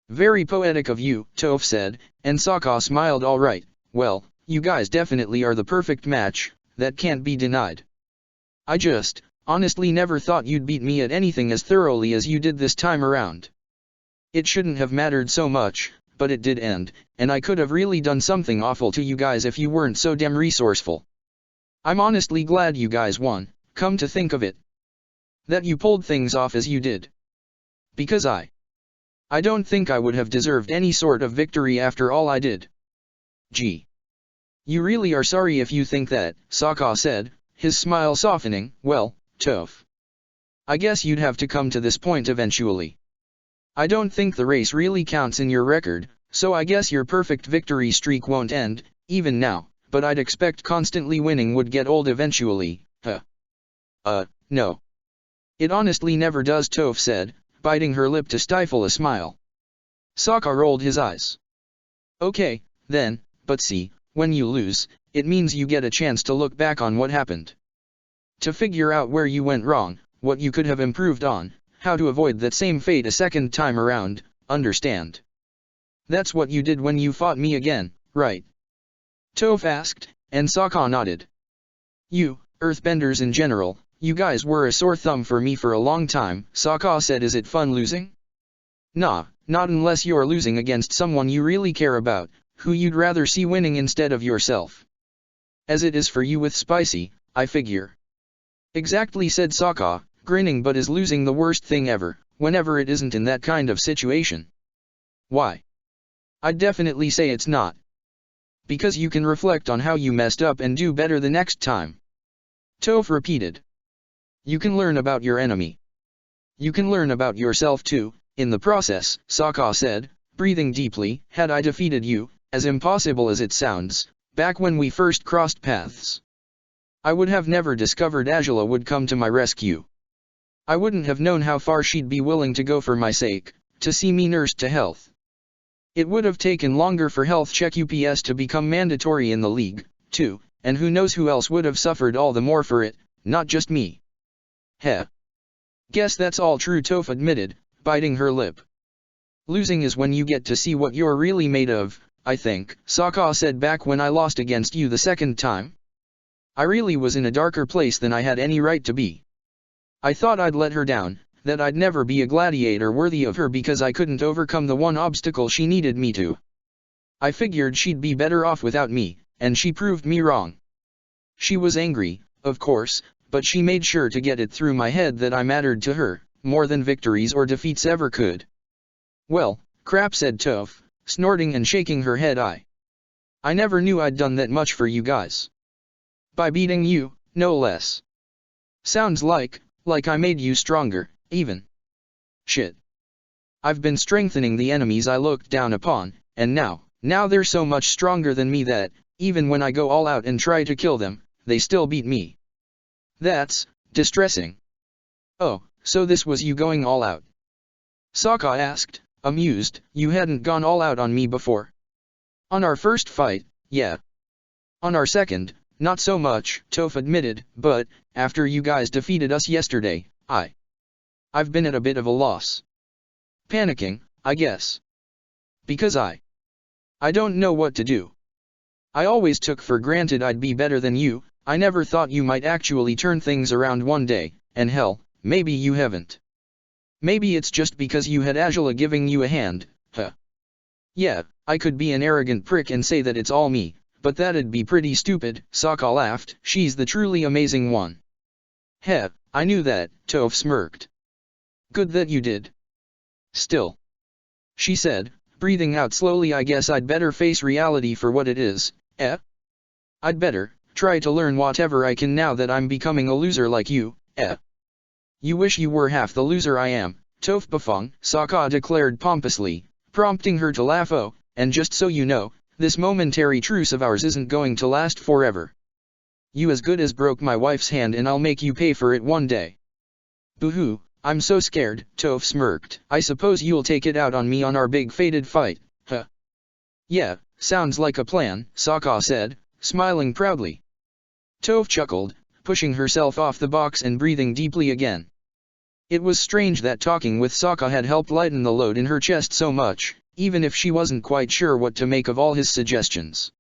[SPEAKER 1] Very poetic of you, Toph said, and Sokka smiled. All right, well, you guys definitely are the perfect match, that can't be denied. I just honestly never thought you'd beat me at anything as thoroughly as you did this time around. It shouldn't have mattered so much, but it did end, and I could have really done something awful to you guys if you weren't so damn resourceful. I'm honestly glad you guys won, come to think of it. That you pulled things off as you did. Because I don't think I would have deserved any sort of victory after all I did. Gee. You really are sorry if you think that, Sokka said, his smile softening. Well, Toph, I guess you'd have to come to this point eventually. I don't think the race really counts in your record, so I guess your perfect victory streak won't end, even now, but I'd expect constantly winning would get old eventually, huh? No. It honestly never does, Toph said, biting her lip to stifle a smile. Sokka rolled his eyes. Okay, then, but see, when you lose, it means you get a chance to look back on what happened. To figure out where you went wrong, what you could have improved on, how to avoid that same fate a second time around, understand? That's what you did when you fought me again, right? Toph asked, and Sokka nodded. You, earthbenders in general, you guys were a sore thumb for me for a long time, Sokka said. Is it fun losing? Nah, not unless you're losing against someone you really care about, who you'd rather see winning instead of yourself. As it is for you with Spicy, I figure. Exactly, said Sokka, grinning. But is losing the worst thing ever, whenever it isn't in that kind of situation? Why? I'd definitely say it's not. Because you can reflect on how you messed up and do better the next time. Toph repeated. You can learn about your enemy. You can learn about yourself too, in the process, Sokka said, breathing deeply. Had I defeated you, as impossible as it sounds, back when we first crossed paths, I would have never discovered Azula would come to my rescue. I wouldn't have known how far she'd be willing to go for my sake, to see me nursed to health. It would have taken longer for health check UPS to become mandatory in the league, too, and who knows who else would have suffered all the more for it, not just me. Heh. Guess that's all true, Toph admitted, biting her lip. Losing is when you get to see what you're really made of, I think, Sokka said. Back when I lost against you the second time, I really was in a darker place than I had any right to be. I thought I'd let her down, that I'd never be a gladiator worthy of her because I couldn't overcome the one obstacle she needed me to. I figured she'd be better off without me, and she proved me wrong. She was angry, of course, but she made sure to get it through my head that I mattered to her, more than victories or defeats ever could. Well, crap, said Toph, snorting and shaking her head. I never knew I'd done that much for you guys. By beating you, no less. Sounds like I made you stronger, even. Shit. I've been strengthening the enemies I looked down upon, and now they're so much stronger than me that, even when I go all out and try to kill them, they still beat me. That's distressing. Oh, so this was you going all out? Sokka asked, amused. You hadn't gone all out on me before? On our first fight, yeah. On our second, not so much, Toph admitted, but, after you guys defeated us yesterday, I've been at a bit of a loss. Panicking, I guess. Because I don't know what to do. I always took for granted I'd be better than you. I never thought you might actually turn things around one day, and hell, maybe you haven't. Maybe it's just because you had Azula giving you a hand, huh? Yeah, I could be an arrogant prick and say that it's all me, but that'd be pretty stupid, Sokka laughed. She's the truly amazing one. Heh, I knew that, Toph smirked. Good that you did. Still, she said, breathing out slowly, I guess I'd better face reality for what it is, eh? I'd better try to learn whatever I can now that I'm becoming a loser like you, eh? You wish you were half the loser I am, Toph Bafong, Sokka declared pompously, prompting her to laugh. Oh, and just so you know, this momentary truce of ours isn't going to last forever. You as good as broke my wife's hand and I'll make you pay for it one day. Boo-hoo, I'm so scared, Toph smirked. I suppose you'll take it out on me on our big fated fight, huh? Yeah, sounds like a plan, Sokka said, smiling proudly. Toph chuckled, pushing herself off the box and breathing deeply again. It was strange that talking with Sokka had helped lighten the load in her chest so much, even if she wasn't quite sure what to make of all his suggestions.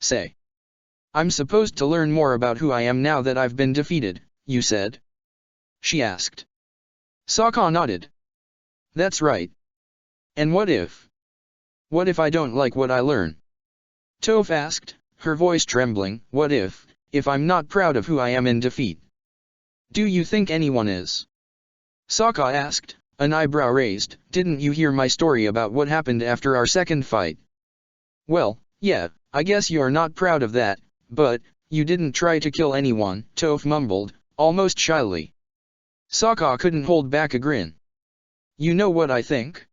[SPEAKER 1] Say. I'm supposed to learn more about who I am now that I've been defeated, you said? She asked. Sokka nodded. That's right. And what if? What if I don't like what I learn? Toph asked, her voice trembling. What if I'm not proud of who I am in defeat? Do you think anyone is? Sokka asked, an eyebrow raised. Didn't you hear my story about what happened after our second fight? Well, yeah, I guess you're not proud of that, but you didn't try to kill anyone, Toph mumbled, almost shyly. Sokka couldn't hold back a grin. You know what I think?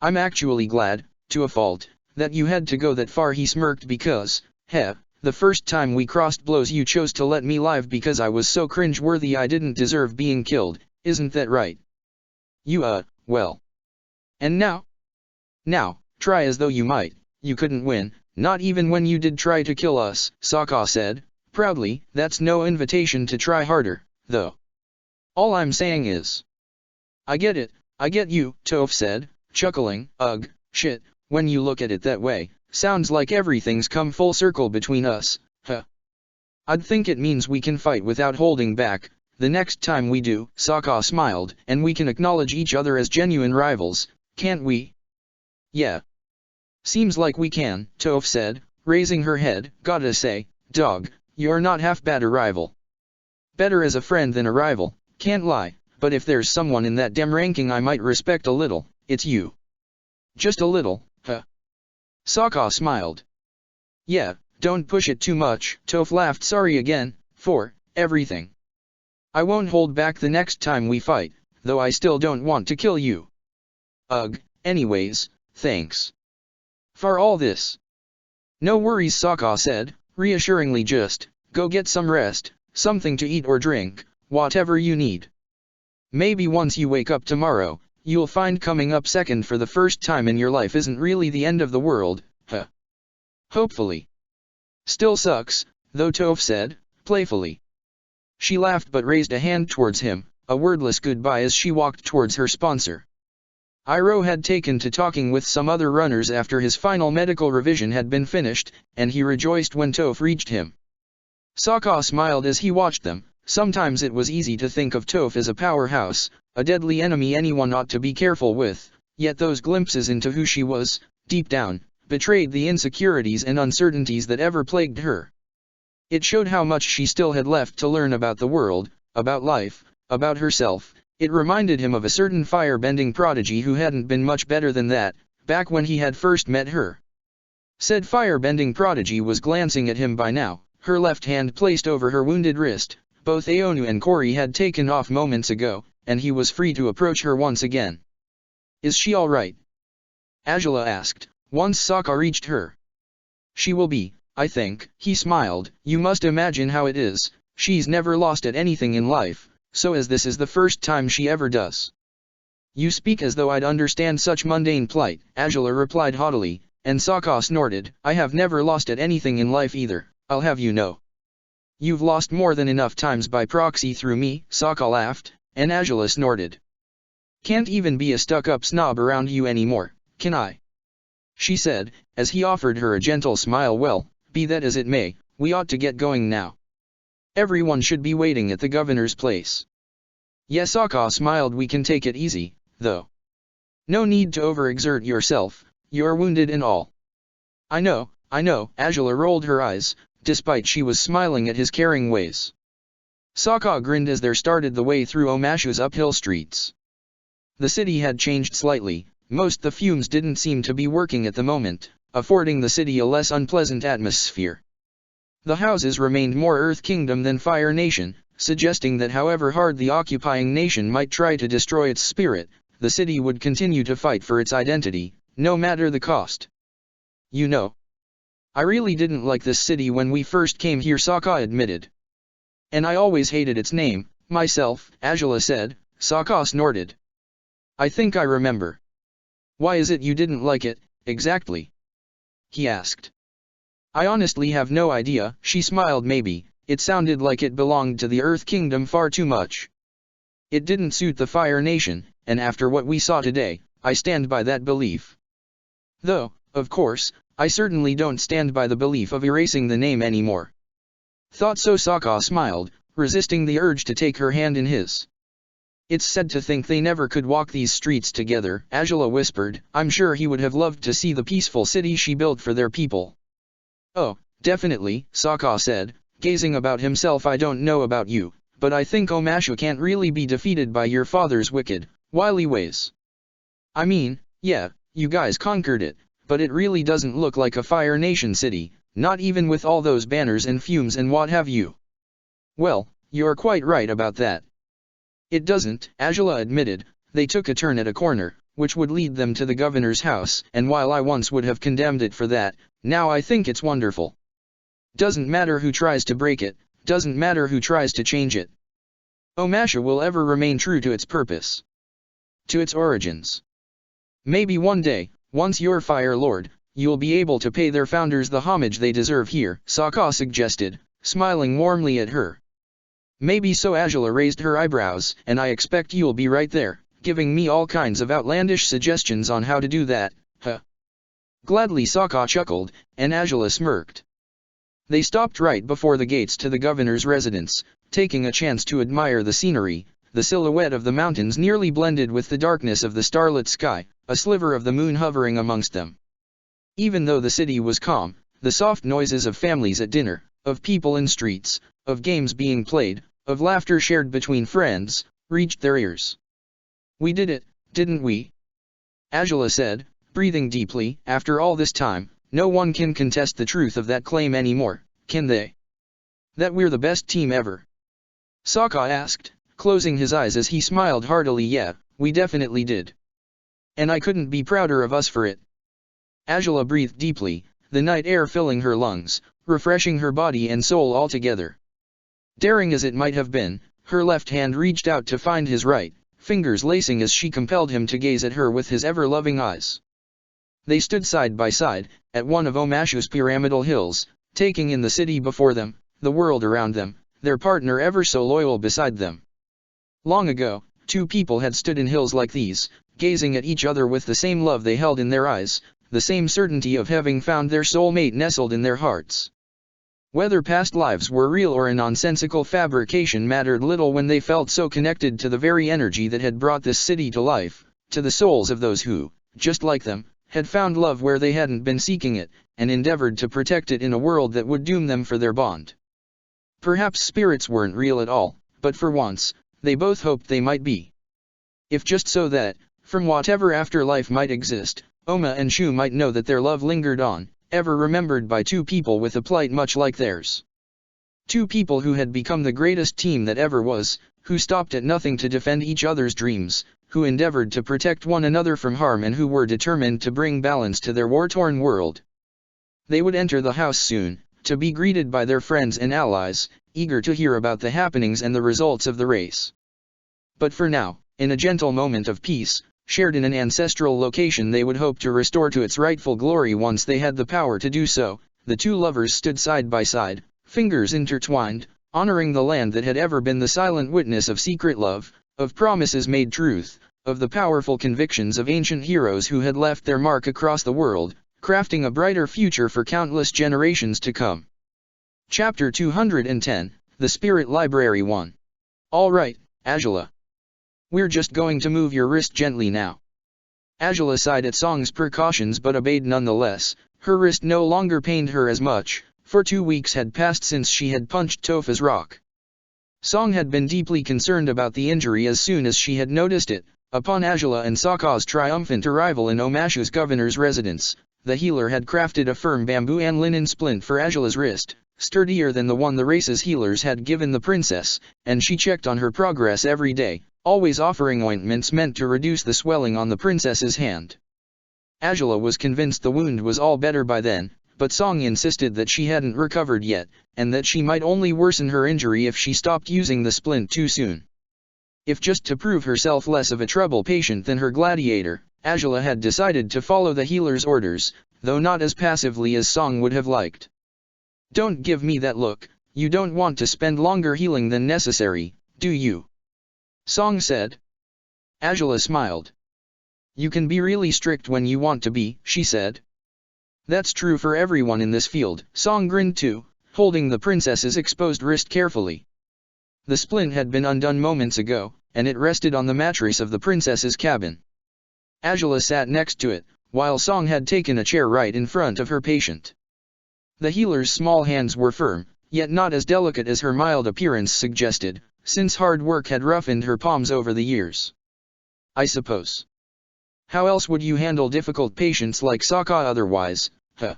[SPEAKER 1] I'm actually glad, to a fault, that you had to go that far, he smirked, because, the first time we crossed blows you chose to let me live because I was so cringe-worthy I didn't deserve being killed, isn't that right? You well. And now? Now, try as though you might, you couldn't win, not even when you did try to kill us, Sokka said, proudly. That's no invitation to try harder, though. All I'm saying is, I get it, I get you, Toph said, chuckling. Ugh, shit, when you look at it that way, sounds like everything's come full circle between us, huh? I'd think it means we can fight without holding back. The next time we do, Sokka smiled, and we can acknowledge each other as genuine rivals, can't we? Yeah. Seems like we can, Toph said, raising her head. Gotta say, dog, you're not half bad a rival. Better as a friend than a rival, can't lie, but if there's someone in that damn ranking I might respect a little, it's you. Just a little, huh? Sokka smiled. Yeah, don't push it too much, Toph laughed. Sorry again, for everything. I won't hold back the next time we fight, though I still don't want to kill you. Ugh, anyways, thanks. For all this. No worries, Sokka said, reassuringly. Just go get some rest, something to eat or drink, whatever you need. Maybe once you wake up tomorrow, you'll find coming up second for the first time in your life isn't really the end of the world, huh? Hopefully. Still sucks, though, Toph said, playfully. She laughed but raised a hand towards him, a wordless goodbye as she walked towards her sponsor. Iroh had taken to talking with some other runners after his final medical revision had been finished, and he rejoiced when Toph reached him. Sokka smiled as he watched them. Sometimes it was easy to think of Toph as a powerhouse, a deadly enemy anyone ought to be careful with, yet those glimpses into who she was, deep down, betrayed the insecurities and uncertainties that ever plagued her. It showed how much she still had left to learn about the world, about life, about herself. It reminded him of a certain fire-bending prodigy who hadn't been much better than that, back when he had first met her. Said fire-bending prodigy was glancing at him by now, her left hand placed over her wounded wrist. Both Aonu and Kori had taken off moments ago, and he was free to approach her once again. Is she all right? Azula asked, once Sokka reached her. She will be, I think, he smiled. You must imagine how it is, she's never lost at anything in life, so as this is the first time she ever does. You speak as though I'd understand such mundane plight, Azula replied haughtily, and Sokka snorted. I have never lost at anything in life either, I'll have you know. You've lost more than enough times by proxy through me, Sokka laughed, and Azula snorted. Can't even be a stuck-up snob around you anymore, can I? She said, as he offered her a gentle smile. Well, be that as it may, we ought to get going now. Everyone should be waiting at the governor's place. Yes, Sokka smiled. We can take it easy, though. No need to overexert yourself, you're wounded and all. I know, Azula rolled her eyes, despite she was smiling at his caring ways. Sokka grinned as they started the way through Omashu's uphill streets. The city had changed slightly. Most the fumes didn't seem to be working at the moment, affording the city a less unpleasant atmosphere. The houses remained more Earth Kingdom than Fire Nation, suggesting that however hard the occupying nation might try to destroy its spirit, the city would continue to fight for its identity, no matter the cost. You know, I really didn't like this city when we first came here, Sokka admitted. And I always hated its name, myself, Azula said. Sokka snorted. I think I remember. Why is it you didn't like it, exactly? He asked. I honestly have no idea, she smiled. Maybe, it sounded like it belonged to the Earth Kingdom far too much. It didn't suit the Fire Nation, and after what we saw today, I stand by that belief. Though, of course, I certainly don't stand by the belief of erasing the name anymore. Thought so, Sokka smiled, resisting the urge to take her hand in his. It's sad to think they never could walk these streets together, Azula whispered. I'm sure he would have loved to see the peaceful city she built for their people. Oh, definitely, Sokka said, gazing about himself. I don't know about you, but I think Omashu can't really be defeated by your father's wicked, wily ways. I mean, yeah, you guys conquered it, but it really doesn't look like a Fire Nation city, not even with all those banners and fumes and what have you. Well, you're quite right about that. It doesn't, Azula admitted. They took a turn at a corner, which would lead them to the governor's house, and while I once would have condemned it for that, now I think it's wonderful. Doesn't matter who tries to break it, doesn't matter who tries to change it. Omashu will ever remain true to its purpose. To its origins. Maybe one day, once you're Fire Lord, you'll be able to pay their founders the homage they deserve here, Sokka suggested, smiling warmly at her. Maybe so, Azula raised her eyebrows, and I expect you'll be right there, giving me all kinds of outlandish suggestions on how to do that, huh? Gladly, Sokka chuckled, and Azula smirked. They stopped right before the gates to the governor's residence, taking a chance to admire the scenery. The silhouette of the mountains nearly blended with the darkness of the starlit sky, a sliver of the moon hovering amongst them. Even though the city was calm, the soft noises of families at dinner, of people in streets, of games being played, of laughter shared between friends, reached their ears. "We did it, didn't we?" Angela said, breathing deeply. "After all this time, no one can contest the truth of that claim anymore, can they? That we're the best team ever?" Sokka asked, closing his eyes as he smiled heartily. "Yeah, we definitely did. And I couldn't be prouder of us for it." Angela breathed deeply, the night air filling her lungs, refreshing her body and soul altogether. Daring as it might have been, her left hand reached out to find his right, fingers lacing as she compelled him to gaze at her with his ever-loving eyes. They stood side by side, at one of Omashu's pyramidal hills, taking in the city before them, the world around them, their partner ever so loyal beside them. Long ago, two people had stood in hills like these, gazing at each other with the same love they held in their eyes, the same certainty of having found their soulmate nestled in their hearts. Whether past lives were real or a nonsensical fabrication mattered little when they felt so connected to the very energy that had brought this city to life, to the souls of those who, just like them, had found love where they hadn't been seeking it, and endeavored to protect it in a world that would doom them for their bond. Perhaps spirits weren't real at all, but for once, they both hoped they might be. If just so that, from whatever afterlife might exist, Oma and Shu might know that their love lingered on, ever remembered by two people with a plight much like theirs. Two people who had become the greatest team that ever was, who stopped at nothing to defend each other's dreams, who endeavored to protect one another from harm and who were determined to bring balance to their war-torn world. They would enter the house soon, to be greeted by their friends and allies, eager to hear about the happenings and the results of the race. But for now, in a gentle moment of peace, shared in an ancestral location they would hope to restore to its rightful glory once they had the power to do so, the two lovers stood side by side, fingers intertwined, honoring the land that had ever been the silent witness of secret love, of promises made truth, of the powerful convictions of ancient heroes who had left their mark across the world, crafting a brighter future for countless generations to come. Chapter 210, The Spirit Library 1. "All right, Angela. We're just going to move your wrist gently now." Angela sighed at Song's precautions but obeyed nonetheless. Her wrist no longer pained her as much, for 2 weeks had passed since she had punched Tofa's rock. Song had been deeply concerned about the injury as soon as she had noticed it. Upon Angela and Sokka's triumphant arrival in Omashu's governor's residence, the healer had crafted a firm bamboo and linen splint for Angela's wrist, sturdier than the one the race's healers had given the princess, and she checked on her progress every day, always offering ointments meant to reduce the swelling on the princess's hand. Angela was convinced the wound was all better by then, but Song insisted that she hadn't recovered yet, and that she might only worsen her injury if she stopped using the splint too soon. If just to prove herself less of a trouble patient than her gladiator, Angela had decided to follow the healer's orders, though not as passively as Song would have liked. "Don't give me that look, you don't want to spend longer healing than necessary, do you?" Song said. Angela smiled. "You can be really strict when you want to be," she said. "That's true for everyone in this field." Song grinned too, holding the princess's exposed wrist carefully. The splint had been undone moments ago, and it rested on the mattress of the princess's cabin. Angela sat next to it, while Song had taken a chair right in front of her patient. The healer's small hands were firm, yet not as delicate as her mild appearance suggested, since hard work had roughened her palms over the years. "I suppose. How else would you handle difficult patients like Sokka otherwise, huh?"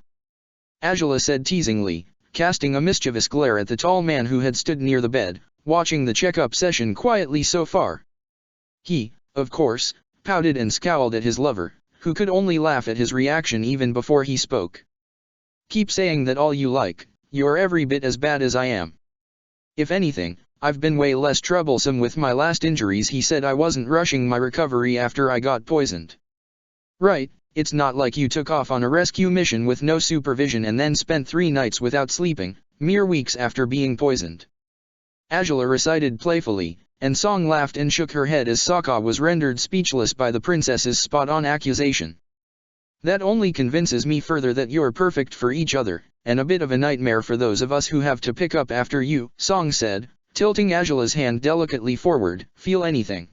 [SPEAKER 1] Angela said teasingly, casting a mischievous glare at the tall man who had stood near the bed, watching the checkup session quietly so far. He, of course, pouted and scowled at his lover, who could only laugh at his reaction even before he spoke. "Keep saying that all you like, you're every bit as bad as I am. If anything, I've been way less troublesome with my last injuries." He said. "I wasn't rushing my recovery after I got poisoned." "Right, it's not like you took off on a rescue mission with no supervision and then spent 3 nights without sleeping, mere weeks after being poisoned." Angela recited playfully, and Song laughed and shook her head as Sokka was rendered speechless by the princess's spot-on accusation. "That only convinces me further that you're perfect for each other, and a bit of a nightmare for those of us who have to pick up after you," Song said, tilting Angela's hand delicately forward. "Feel anything?"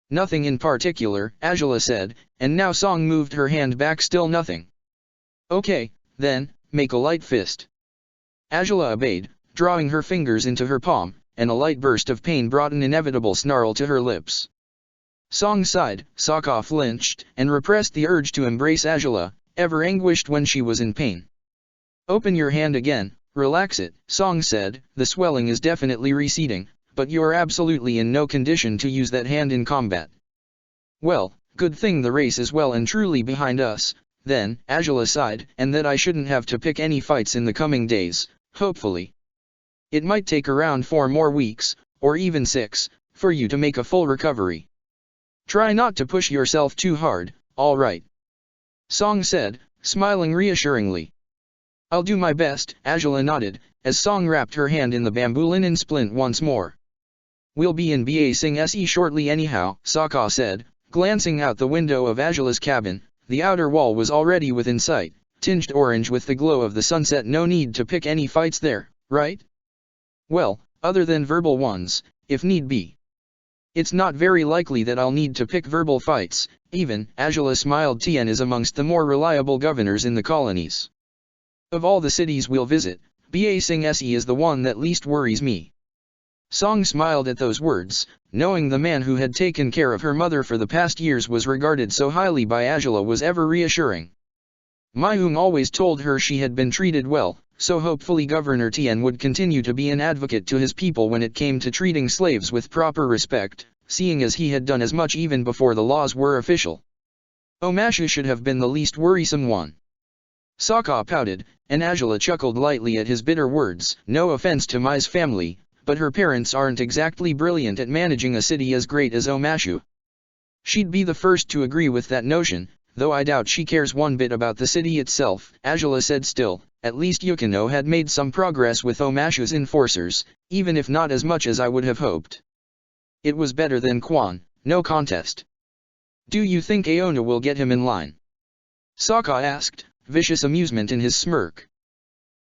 [SPEAKER 1] "Nothing in particular," Angela said, and now Song moved her hand back. "Still nothing." "Okay, then, make a light fist." Angela obeyed, drawing her fingers into her palm, and a light burst of pain brought an inevitable snarl to her lips. Song sighed, Sokka flinched, and repressed the urge to embrace Angela, ever anguished when she was in pain. "Open your hand again, relax it," Song said. "The swelling is definitely receding, but you are absolutely in no condition to use that hand in combat." "Well, good thing the race is well and truly behind us, then," Angela sighed, "and that I shouldn't have to pick any fights in the coming days, hopefully. It might take around 4 more weeks, or even 6, for you to make a full recovery. Try not to push yourself too hard, all right?" Song said, smiling reassuringly. "I'll do my best," Angela nodded, as Song wrapped her hand in the bamboo linen splint once more. "We'll be in Ba Sing Se shortly anyhow," Sokka said, glancing out the window of Angela's cabin. The outer wall was already within sight, tinged orange with the glow of the sunset. "No need to pick any fights there, right?" "Well, other than verbal ones, if need be. It's not very likely that I'll need to pick verbal fights, even," Angela smiled. "Tien is amongst the more reliable governors in the colonies. Of all the cities we'll visit, Ba Sing Se is the one that least worries me." Song smiled at those words, knowing the man who had taken care of her mother for the past years was regarded so highly by Angela was ever reassuring. Mayung always told her she had been treated well, so hopefully Governor Tien would continue to be an advocate to his people when it came to treating slaves with proper respect, seeing as he had done as much even before the laws were official. Omashu should have been the least worrisome one. Sokka pouted, and Angela chuckled lightly at his bitter words. "No offense to Mai's family, but her parents aren't exactly brilliant at managing a city as great as Omashu." "She'd be the first to agree with that notion, though I doubt she cares one bit about the city itself," Angela said. "Still, at least Yukino had made some progress with Omashu's enforcers, even if not as much as I would have hoped. It was better than Quan, no contest." "Do you think Aona will get him in line?" Sokka asked, vicious amusement in his smirk.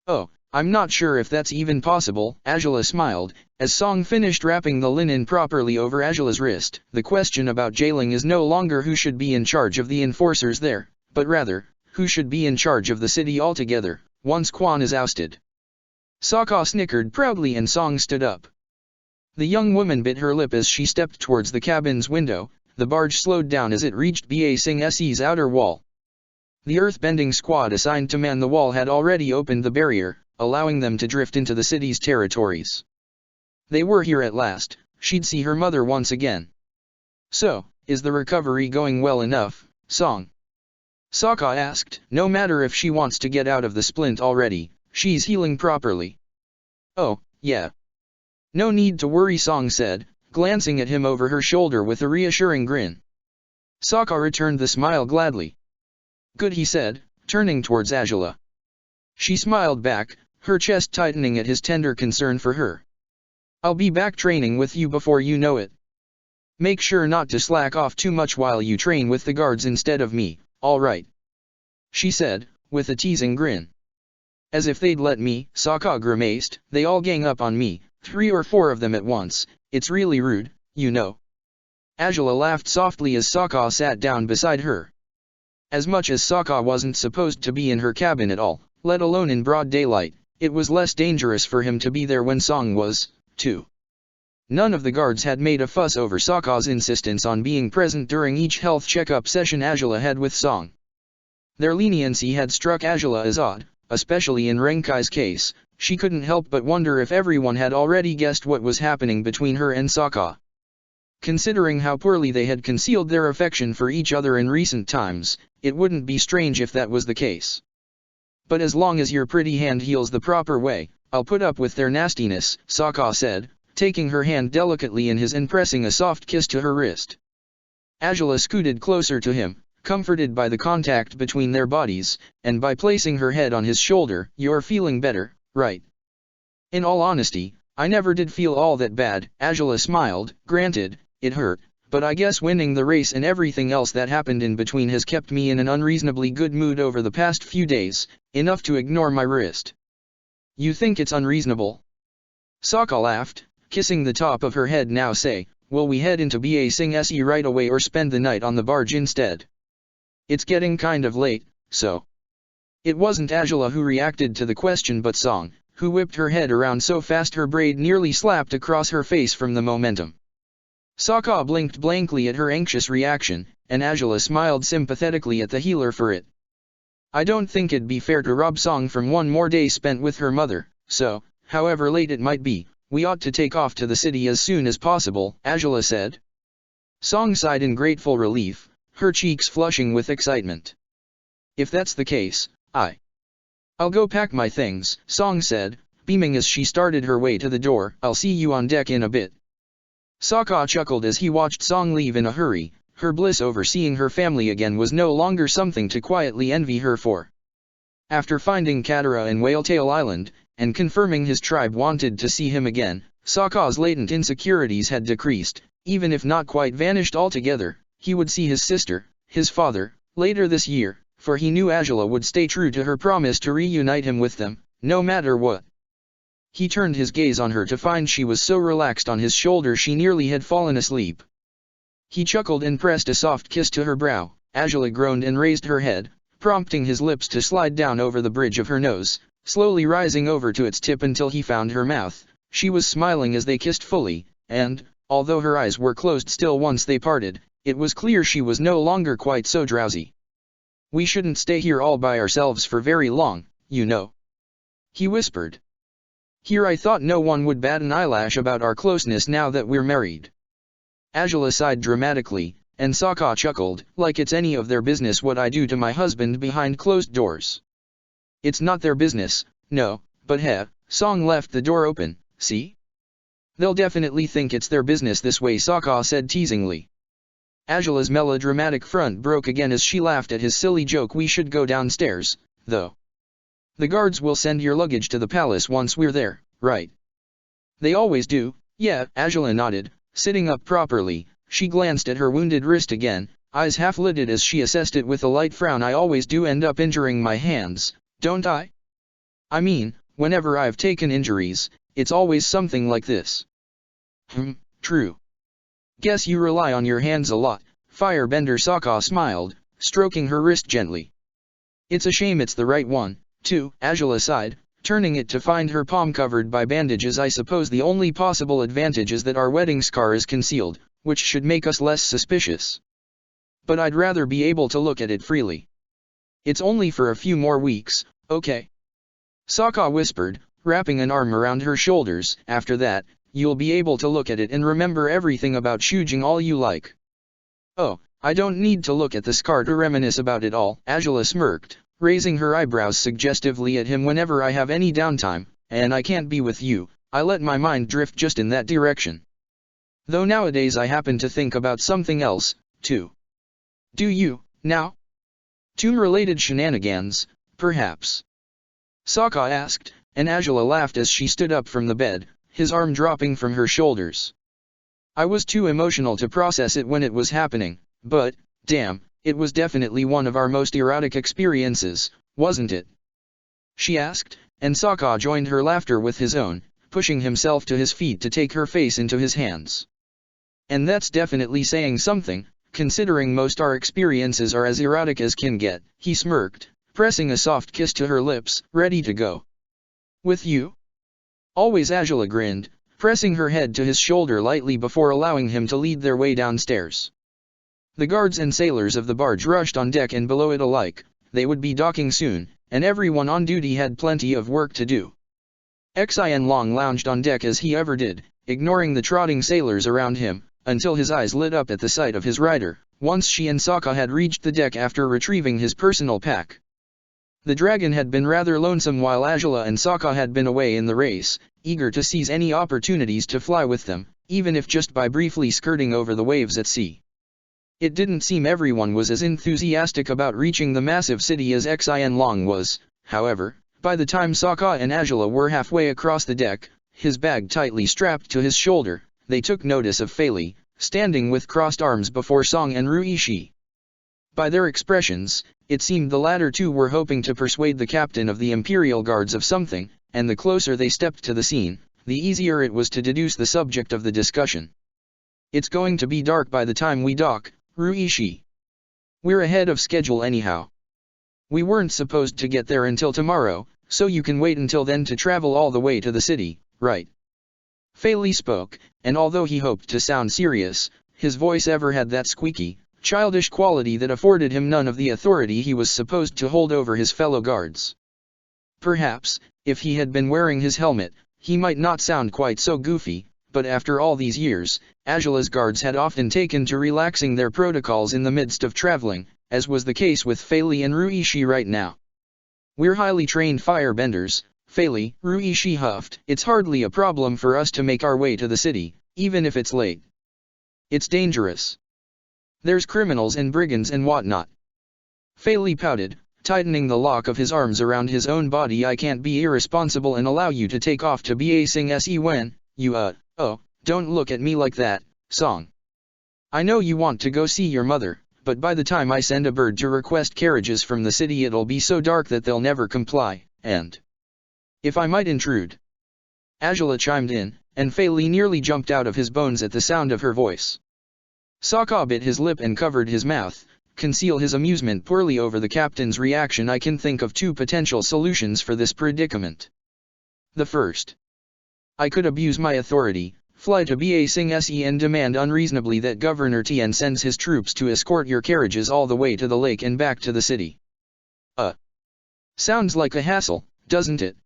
[SPEAKER 1] "Oh, I'm not sure if that's even possible," Angela smiled, as Song finished wrapping the linen properly over Angela's wrist. "The question about jailing is no longer who should be in charge of the enforcers there, but rather, who should be in charge of the city altogether, once Quan is ousted." Sokka snickered proudly and Song stood up. The young woman bit her lip as she stepped towards the cabin's window. The barge slowed down as it reached Ba Sing Se's outer wall. The earthbending squad assigned to man the wall had already opened the barrier, allowing them to drift into the city's territories. They were here at last. She'd see her mother once again. "So, is the recovery going well enough, Song?" Sokka asked. "No matter if she wants to get out of the splint already, she's healing properly." "Oh, yeah. No need to worry," Song said, glancing at him over her shoulder with a reassuring grin. Sokka returned the smile gladly. "Good," he said, turning towards Angela. She smiled back, her chest tightening at his tender concern for her. "I'll be back training with you before you know it. Make sure not to slack off too much while you train with the guards instead of me, all right?" she said, with a teasing grin. "As if they'd let me," Sokka grimaced. "They all gang up on me, 3 or 4 of them at once. It's really rude, you know." Angela laughed softly as Sokka sat down beside her. As much as Sokka wasn't supposed to be in her cabin at all, let alone in broad daylight, it was less dangerous for him to be there when Song was, too. None of the guards had made a fuss over Sokka's insistence on being present during each health checkup session Angela had with Song. Their leniency had struck Angela as odd, especially in Renkai's case. She couldn't help but wonder if everyone had already guessed what was happening between her and Sokka. Considering how poorly they had concealed their affection for each other in recent times, it wouldn't be strange if that was the case. "But as long as your pretty hand heals the proper way, I'll put up with their nastiness," Sokka said, taking her hand delicately in his and pressing a soft kiss to her wrist. Angela scooted closer to him, comforted by the contact between their bodies, and by placing her head on his shoulder. "You're feeling better, right?" "In all honesty, I never did feel all that bad," Angela smiled. "Granted, it hurt, but I guess winning the race and everything else that happened in between has kept me in an unreasonably good mood over the past few days, enough to ignore my wrist. You think it's unreasonable? Sokka laughed, kissing the top of her head. Now say, will we head into Ba Sing Se right away or spend the night on the barge instead? It's getting kind of late, so. It wasn't Angela who reacted to the question but Song, who whipped her head around so fast her braid nearly slapped across her face from the momentum. Sokka blinked blankly at her anxious reaction, and Angela smiled sympathetically at the healer for it. I don't think it'd be fair to rob Song from one more day spent with her mother, so, however late it might be, we ought to take off to the city as soon as possible, Angela said. Song sighed in grateful relief, her cheeks flushing with excitement. If that's the case, I'll go pack my things, Song said, beaming as she started her way to the door. I'll see you on deck in a bit. Sokka chuckled as he watched Song leave in a hurry. Her bliss over seeing her family again was no longer something to quietly envy her for. After finding Katara and Whaletail Island, and confirming his tribe wanted to see him again, Sokka's latent insecurities had decreased, even if not quite vanished altogether. He would see his sister, his father, later this year, for he knew Angela would stay true to her promise to reunite him with them, no matter what. He turned his gaze on her to find she was so relaxed on his shoulder she nearly had fallen asleep. He chuckled and pressed a soft kiss to her brow. Angela groaned and raised her head, prompting his lips to slide down over the bridge of her nose, slowly rising over to its tip until he found her mouth. She was smiling as they kissed fully, and, although her eyes were closed still once they parted, it was clear she was no longer quite so drowsy. We shouldn't stay here all by ourselves for very long, you know, he whispered. Here I thought no one would bat an eyelash about our closeness now that we're married. Angela sighed dramatically, and Sokka chuckled, like it's any of their business what I do to my husband behind closed doors. It's not their business, no, but Song left the door open, see? They'll definitely think it's their business this way, Sokka said teasingly. Angela's melodramatic front broke again as she laughed at his silly joke. We should go downstairs, though. The guards will send your luggage to the palace once we're there, right? They always do, yeah, Angela nodded, sitting up properly. She glanced at her wounded wrist again, eyes half-lidded as she assessed it with a light frown. I always do end up injuring my hands, don't I? I mean, whenever I've taken injuries, it's always something like this. True. Guess you rely on your hands a lot, Firebender. Sokka smiled, stroking her wrist gently. It's a shame it's the right one, too, Angela sighed, turning it to find her palm covered by bandages. I suppose the only possible advantage is that our wedding scar is concealed, which should make us less suspicious. But I'd rather be able to look at it freely. It's only for a few more weeks, okay? Sokka whispered, wrapping an arm around her shoulders. After that, you'll be able to look at it and remember everything about Shujing all you like. Oh, I don't need to look at the scar to reminisce about it all, Angela smirked, raising her eyebrows suggestively at him. Whenever I have any downtime, and I can't be with you, I let my mind drift just in that direction. Though nowadays I happen to think about something else, too. Do you, now? Tomb-related shenanigans, perhaps? Sokka asked, and Angela laughed as she stood up from the bed, his arm dropping from her shoulders. I was too emotional to process it when it was happening, but, damn, it was definitely one of our most erotic experiences, wasn't it? She asked, and Sokka joined her laughter with his own, pushing himself to his feet to take her face into his hands. And that's definitely saying something, considering most our experiences are as erotic as can get, he smirked, pressing a soft kiss to her lips. Ready to go? With you? Always, Angela grinned, pressing her head to his shoulder lightly before allowing him to lead their way downstairs. The guards and sailors of the barge rushed on deck and below it alike. They would be docking soon, and everyone on duty had plenty of work to do. Xian Long lounged on deck as he ever did, ignoring the trotting sailors around him, until his eyes lit up at the sight of his rider, once she and Sokka had reached the deck after retrieving his personal pack. The dragon had been rather lonesome while Angela and Sokka had been away in the race, eager to seize any opportunities to fly with them, even if just by briefly skirting over the waves at sea. It didn't seem everyone was as enthusiastic about reaching the massive city as Xian Long was. However, by the time Sokka and Angela were halfway across the deck, his bag tightly strapped to his shoulder, they took notice of Fei Li, standing with crossed arms before Song and Ruishi. By their expressions, it seemed the latter two were hoping to persuade the captain of the Imperial Guards of something, and the closer they stepped to the scene, the easier it was to deduce the subject of the discussion. "It's going to be dark by the time we dock, Ruishi. We're ahead of schedule anyhow. We weren't supposed to get there until tomorrow, so you can wait until then to travel all the way to the city, right?" Fei Li spoke, and although he hoped to sound serious, his voice ever had that squeaky, childish quality that afforded him none of the authority he was supposed to hold over his fellow guards. Perhaps, if he had been wearing his helmet, he might not sound quite so goofy, but after all these years, Azula's guards had often taken to relaxing their protocols in the midst of traveling, as was the case with Fei Li and Ruishi right now. "We're highly trained firebenders," Fei Li, Ruishi huffed. "It's hardly a problem for us to make our way to the city, even if it's late. It's dangerous. There's criminals and brigands and whatnot." Fei Li pouted, tightening the lock of his arms around his own body. "I can't be irresponsible and allow you to take off to Ba Sing Se when, you oh, don't look at me like that, Song. I know you want to go see your mother, but by the time I send a bird to request carriages from the city it'll be so dark that they'll never comply, and... if I might intrude." Azula chimed in, and Fei Li nearly jumped out of his bones at the sound of her voice. Sokka bit his lip and covered his mouth, conceal his amusement poorly over the captain's reaction. "I can think of two potential solutions for this predicament. The first. I could abuse my authority, fly to Ba Sing Se and demand unreasonably that Governor Tien sends his troops to escort your carriages all the way to the lake and back to the city." Sounds like a hassle, doesn't it?"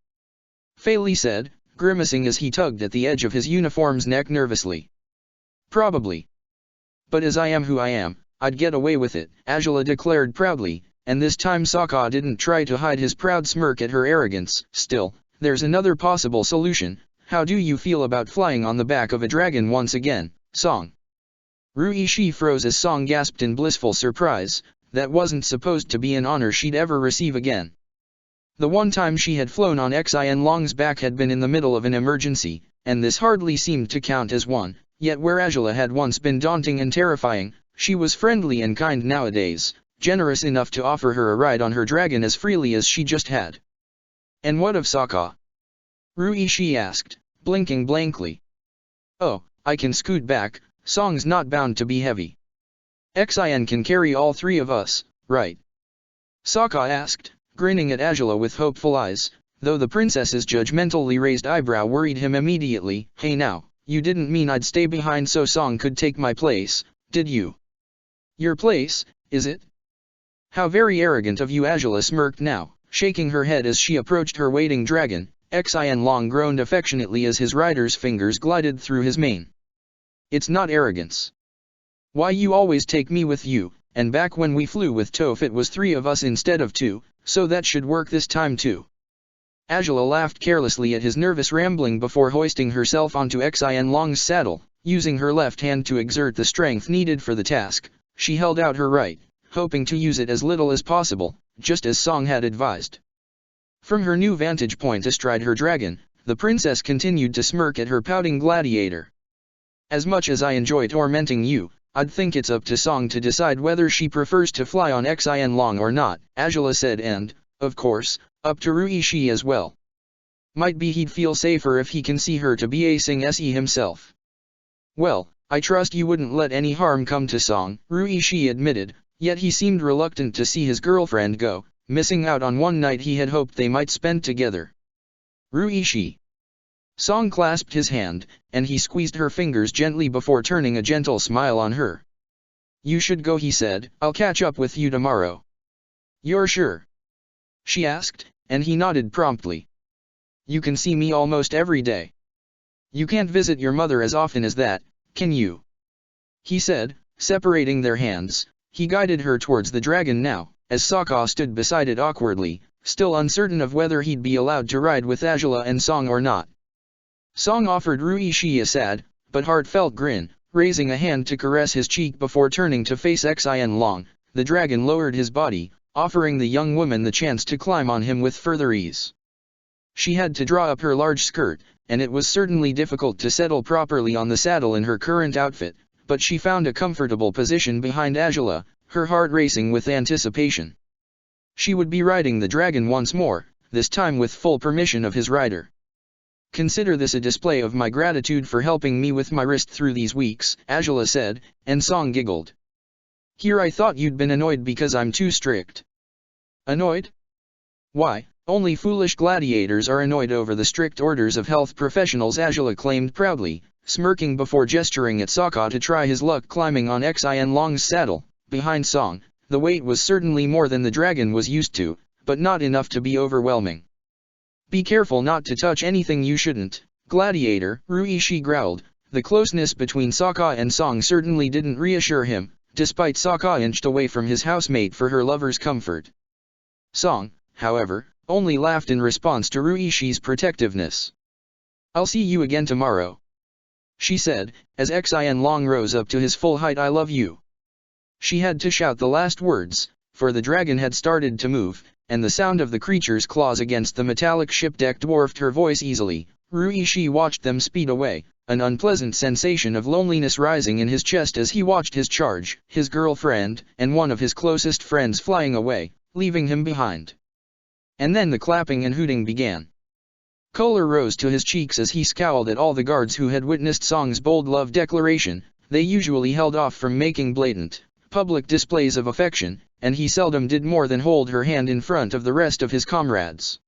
[SPEAKER 1] Fei Li said, grimacing as he tugged at the edge of his uniform's neck nervously. "Probably. But as I am who I am, I'd get away with it," Azula declared proudly, and this time Sokka didn't try to hide his proud smirk at her arrogance. "Still, there's another possible solution. How do you feel about flying on the back of a dragon once again, Song?" Ruishi froze as Song gasped in blissful surprise. That wasn't supposed to be an honor she'd ever receive again. The one time she had flown on Xin Long's back had been in the middle of an emergency, and this hardly seemed to count as one, yet where Azula had once been daunting and terrifying, she was friendly and kind nowadays, generous enough to offer her a ride on her dragon as freely as she just had. "And what of Sokka?" Ruishi asked, blinking blankly. "Oh, I can scoot back, Song's not bound to be heavy. Xin can carry all three of us, right?" Sokka asked, grinning at Azula with hopeful eyes, though the princess's judgmentally raised eyebrow worried him immediately. "Hey now, you didn't mean I'd stay behind so Song could take my place, did you?" "Your place, is it? How very arrogant of you." Azula smirked now, shaking her head as she approached her waiting dragon. Xin Long groaned affectionately as his rider's fingers glided through his mane. "It's not arrogance. Why, you always take me with you, and back when we flew with Toph it was 3 of us instead of 2, so that should work this time too." Azula laughed carelessly at his nervous rambling before hoisting herself onto Xin Long's saddle. Using her left hand to exert the strength needed for the task, she held out her right, hoping to use it as little as possible, just as Song had advised. From her new vantage point astride her dragon, the princess continued to smirk at her pouting gladiator. "As much as I enjoy tormenting you, I'd think it's up to Song to decide whether she prefers to fly on Xin Long or not," Azula said, "and, of course, up to Ruishi as well. Might be he'd feel safer if he can see her to Ba Sing Se himself." "Well, I trust you wouldn't let any harm come to Song," Ruishi admitted, yet he seemed reluctant to see his girlfriend go, missing out on one night he had hoped they might spend together. "Ruishi." Song clasped his hand, and he squeezed her fingers gently before turning a gentle smile on her. "You should go," he said. "I'll catch up with you tomorrow." "You're sure?" she asked, and he nodded promptly. "You can see me almost every day. You can't visit your mother as often as that, can you?" he said, separating their hands. He guided her towards the dragon now, as Sokka stood beside it awkwardly, still uncertain of whether he'd be allowed to ride with Azula and Song or not. Song offered Ruishi a sad, but heartfelt grin, raising a hand to caress his cheek before turning to face Xin Long. The dragon lowered his body, offering the young woman the chance to climb on him with further ease. She had to draw up her large skirt, and it was certainly difficult to settle properly on the saddle in her current outfit, but she found a comfortable position behind Azula, her heart racing with anticipation. She would be riding the dragon once more, this time with full permission of his rider. Consider this a display of my gratitude for helping me with my wrist through these weeks, Angela said, and Song giggled. Here I thought you'd been annoyed because I'm too strict. Annoyed? Why, only foolish gladiators are annoyed over the strict orders of health professionals, Angela claimed proudly, smirking before gesturing at Sokka to try his luck climbing on Xin Long's saddle. Behind Song, the weight was certainly more than the dragon was used to, but not enough to be overwhelming. Be careful not to touch anything you shouldn't, Gladiator, Ruishi growled. The closeness between Sokka and Song certainly didn't reassure him, despite Sokka inched away from his housemate for her lover's comfort. Song, however, only laughed in response to Ruishi's protectiveness. I'll see you again tomorrow, she said, as Xin Long rose up to his full height. I love you. She had to shout the last words, for the dragon had started to move, and the sound of the creature's claws against the metallic ship deck dwarfed her voice easily. Ruishi watched them speed away, an unpleasant sensation of loneliness rising in his chest as he watched his charge, his girlfriend, and one of his closest friends flying away, leaving him behind. And then the clapping and hooting began. Color rose to his cheeks as he scowled at all the guards who had witnessed Song's bold love declaration. They usually held off from making blatant, public displays of affection, and he seldom did more than hold her hand in front of the rest of his comrades.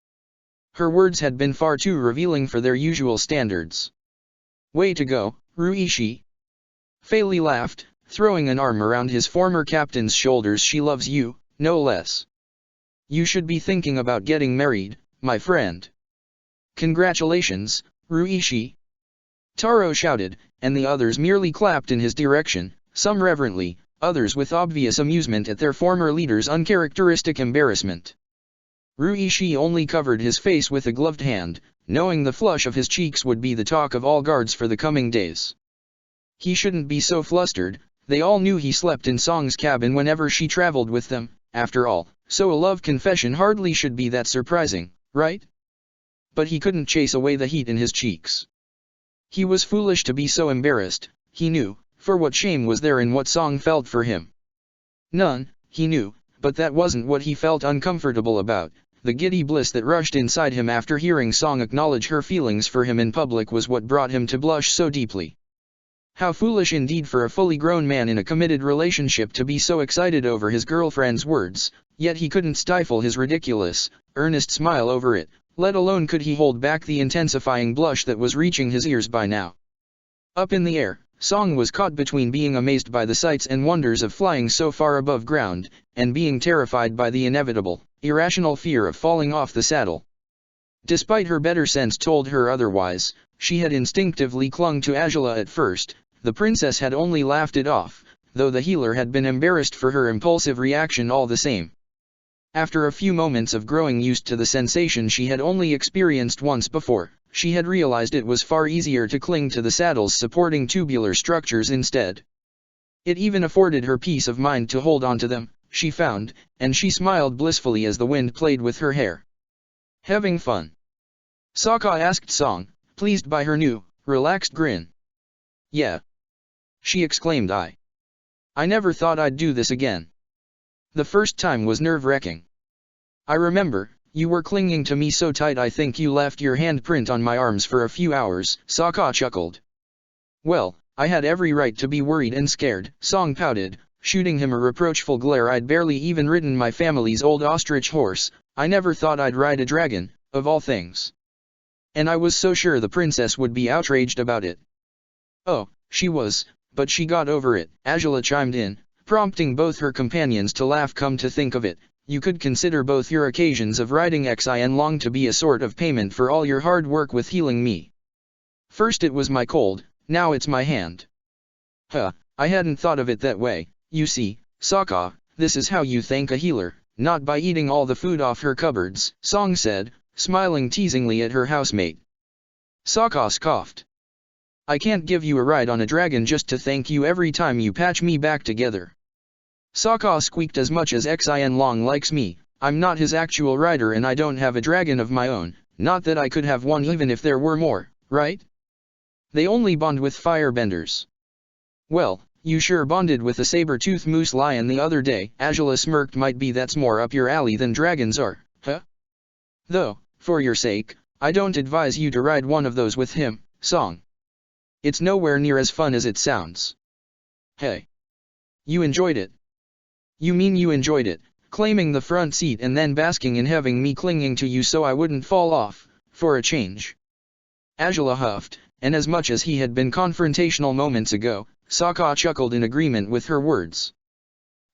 [SPEAKER 1] Her words had been far too revealing for their usual standards. Way to go, Ruishi. Fei Li laughed, throwing an arm around his former captain's shoulders. She loves you, no less. You should be thinking about getting married, my friend. Congratulations, Ruishi. Taro shouted, and the others merely clapped in his direction, some reverently, others with obvious amusement at their former leader's uncharacteristic embarrassment. Ruishi only covered his face with a gloved hand, knowing the flush of his cheeks would be the talk of all guards for the coming days. He shouldn't be so flustered. They all knew he slept in Song's cabin whenever she traveled with them, after all, so a love confession hardly should be that surprising, right? But he couldn't chase away the heat in his cheeks. He was foolish to be so embarrassed, he knew, for what shame was there in what Song felt for him? None, he knew, but that wasn't what he felt uncomfortable about. The giddy bliss that rushed inside him after hearing Song acknowledge her feelings for him in public was what brought him to blush so deeply. How foolish indeed for a fully grown man in a committed relationship to be so excited over his girlfriend's words, yet he couldn't stifle his ridiculous, earnest smile over it, let alone could he hold back the intensifying blush that was reaching his ears by now. Up in the air, Song was caught between being amazed by the sights and wonders of flying so far above ground, and being terrified by the inevitable, irrational fear of falling off the saddle. Despite her better sense told her otherwise, she had instinctively clung to Angela at first. The princess had only laughed it off, though the healer had been embarrassed for her impulsive reaction all the same. After a few moments of growing used to the sensation she had only experienced once before, she had realized it was far easier to cling to the saddle's supporting tubular structures instead. It even afforded her peace of mind to hold onto them, she found, and she smiled blissfully as the wind played with her hair. Having fun? Sokka asked Song, pleased by her new, relaxed grin. Yeah. She exclaimed. I never thought I'd do this again. The first time was nerve-wracking. I remember, you were clinging to me so tight I think you left your handprint on my arms for a few hours, Sokka chuckled. Well, I had every right to be worried and scared, Song pouted, shooting him a reproachful glare. I'd barely even ridden my family's old ostrich horse. I never thought I'd ride a dragon, of all things. And I was so sure the princess would be outraged about it. Oh, she was, but she got over it, Angela chimed in, prompting both her companions to laugh. Come to think of it, you could consider both your occasions of riding Xin Long to be a sort of payment for all your hard work with healing me. First it was my cold, now it's my hand. Huh, I hadn't thought of it that way. You see, Sokka, this is how you thank a healer, not by eating all the food off her cupboards, Song said, smiling teasingly at her housemate. Sokka scoffed. I can't give you a ride on a dragon just to thank you every time you patch me back together. Sokka squeaked. As much as Xin Long likes me, I'm not his actual rider and I don't have a dragon of my own, not that I could have one even if there were more, right? They only bond with firebenders. Well, You sure bonded with the saber-toothed moose lion the other day. Angela smirked. Might be that's more up your alley than dragons are, huh? Though, for your sake, I don't advise you to ride one of those with him, Song. It's nowhere near as fun as it sounds. Hey. You enjoyed it? You mean you enjoyed it, claiming the front seat and then basking in having me clinging to you so I wouldn't fall off, for a change? Angela huffed, and as much as he had been confrontational moments ago, Sokka chuckled in agreement with her words.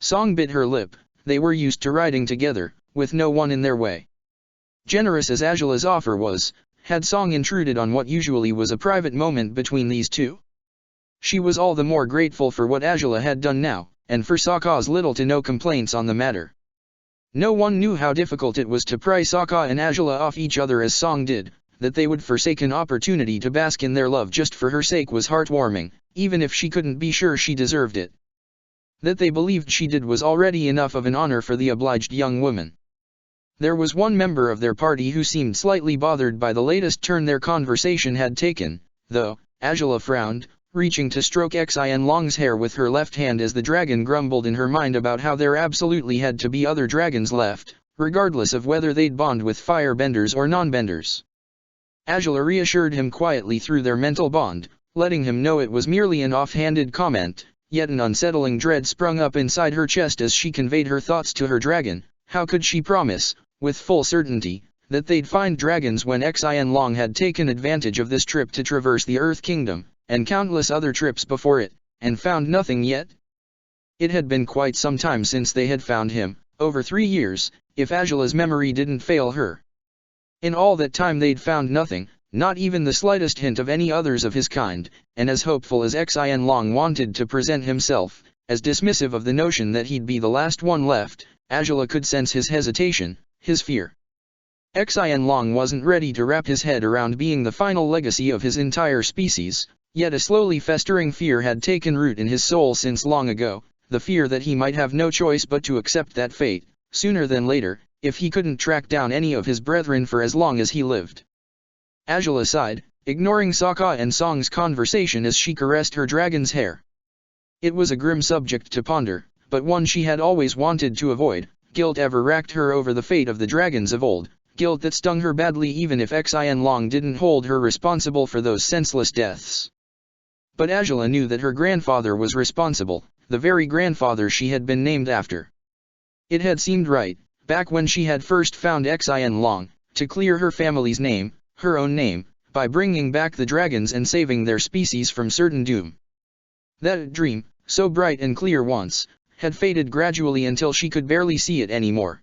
[SPEAKER 1] Song bit her lip. They were used to riding together, with no one in their way. Generous as Angela's offer was, had Song intruded on what usually was a private moment between these two? She was all the more grateful for what Angela had done now, and for Sokka's little to no complaints on the matter. No one knew how difficult it was to pry Sokka and Angela off each other as Song did. That they would forsake an opportunity to bask in their love just for her sake was heartwarming, even if she couldn't be sure she deserved it. That they believed she did was already enough of an honor for the obliged young woman. There was one member of their party who seemed slightly bothered by the latest turn their conversation had taken, though. Angela frowned, reaching to stroke Xian Long's hair with her left hand as the dragon grumbled in her mind about how there absolutely had to be other dragons left, regardless of whether they'd bond with firebenders or non-benders. Angela reassured him quietly through their mental bond, letting him know it was merely an off-handed comment, yet an unsettling dread sprung up inside her chest as she conveyed her thoughts to her dragon. How could she promise, with full certainty, that they'd find dragons when Xian Long had taken advantage of this trip to traverse the Earth Kingdom, and countless other trips before it, and found nothing yet? It had been quite some time since they had found him, over 3 years, if Angela's memory didn't fail her. In all that time they'd found nothing, not even the slightest hint of any others of his kind, and as hopeful as Xian Long wanted to present himself, as dismissive of the notion that he'd be the last one left, Angela could sense his hesitation, his fear. Xian Long wasn't ready to wrap his head around being the final legacy of his entire species, yet a slowly festering fear had taken root in his soul since long ago, the fear that he might have no choice but to accept that fate, sooner than later, if he couldn't track down any of his brethren for as long as he lived. Angela sighed, ignoring Sokka and Song's conversation as she caressed her dragon's hair. It was a grim subject to ponder, but one she had always wanted to avoid. Guilt ever racked her over the fate of the dragons of old, guilt that stung her badly even if Xian Long didn't hold her responsible for those senseless deaths. But Angela knew that her grandfather was responsible, the very grandfather she had been named after. It had seemed right, back when she had first found Xian Long, to clear her family's name, her own name, by bringing back the dragons and saving their species from certain doom. That dream, so bright and clear once, had faded gradually until she could barely see it anymore.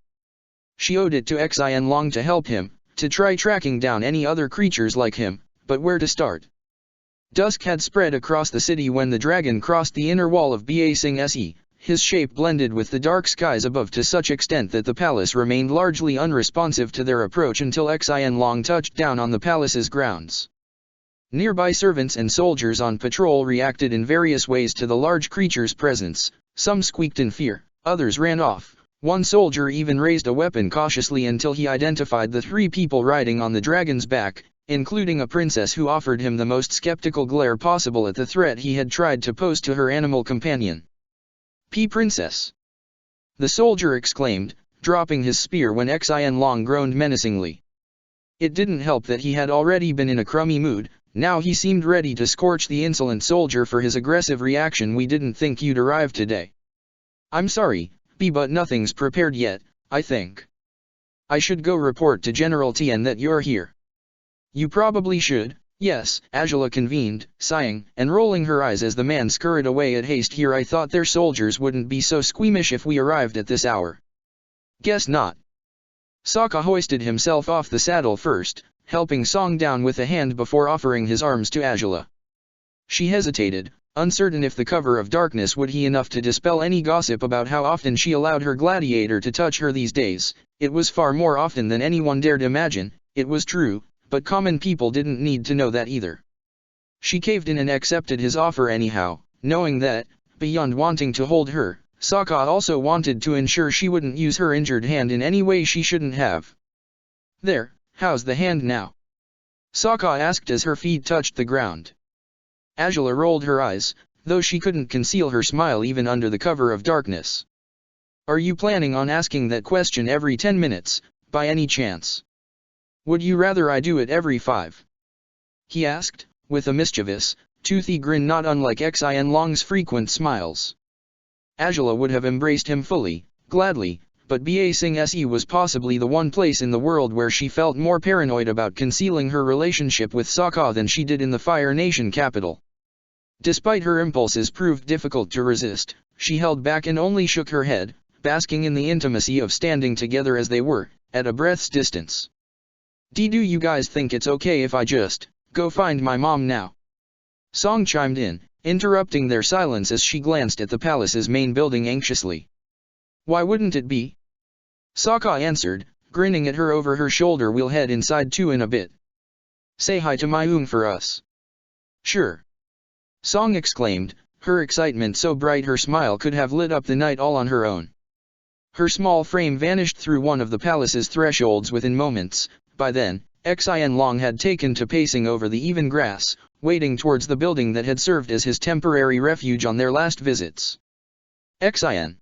[SPEAKER 1] She owed it to Xian Long to help him, to try tracking down any other creatures like him, but where to start? Dusk had spread across the city when the dragon crossed the inner wall of Ba Sing Se. His shape blended with the dark skies above to such extent that the palace remained largely unresponsive to their approach until Xian Long touched down on the palace's grounds. Nearby servants and soldiers on patrol reacted in various ways to the large creature's presence. Some squeaked in fear, others ran off. One soldier even raised a weapon cautiously until he identified the 3 people riding on the dragon's back, including a princess who offered him the most skeptical glare possible at the threat he had tried to pose to her animal companion. Princess! The soldier exclaimed, dropping his spear when Xian Long groaned menacingly. It didn't help that he had already been in a crummy mood. Now he seemed ready to scorch the insolent soldier for his aggressive reaction. We didn't think you'd arrive today. I'm sorry, but nothing's prepared yet, I think. I should go report to General Tien that you're here. You probably should. Yes, Angela convened, sighing, and rolling her eyes as the man scurried away at haste. Here I thought their soldiers wouldn't be so squeamish if we arrived at this hour. Guess not. Sokka hoisted himself off the saddle first, helping Song down with a hand before offering his arms to Angela. She hesitated, uncertain if the cover of darkness would be enough to dispel any gossip about how often she allowed her gladiator to touch her these days. It was far more often than anyone dared imagine, it was true, but common people didn't need to know that either. She caved in and accepted his offer anyhow, knowing that, beyond wanting to hold her, Sokka also wanted to ensure she wouldn't use her injured hand in any way she shouldn't have. There, how's the hand now? Sokka asked as her feet touched the ground. Angela rolled her eyes, though she couldn't conceal her smile even under the cover of darkness. Are you planning on asking that question every 10 minutes, by any chance? Would you rather I do it every 5? He asked, with a mischievous, toothy grin not unlike Xin Long's frequent smiles. Angela would have embraced him fully, gladly, but Ba Sing Se was possibly the one place in the world where she felt more paranoid about concealing her relationship with Sokka than she did in the Fire Nation capital. Despite her impulses proved difficult to resist, she held back and only shook her head, basking in the intimacy of standing together as they were, at a breath's distance. Do you guys think it's okay if I just go find my mom now? Song chimed in, interrupting their silence as she glanced at the palace's main building anxiously. Why wouldn't it be? Sokka answered, grinning at her over her shoulder. We'll head inside too in a bit. Say hi to my for us. Sure. Song exclaimed, her excitement so bright her smile could have lit up the night all on her own. Her small frame vanished through one of the palace's thresholds within moments. By then, Xin Long had taken to pacing over the even grass, wading towards the building that had served as his temporary refuge on their last visits. Xin!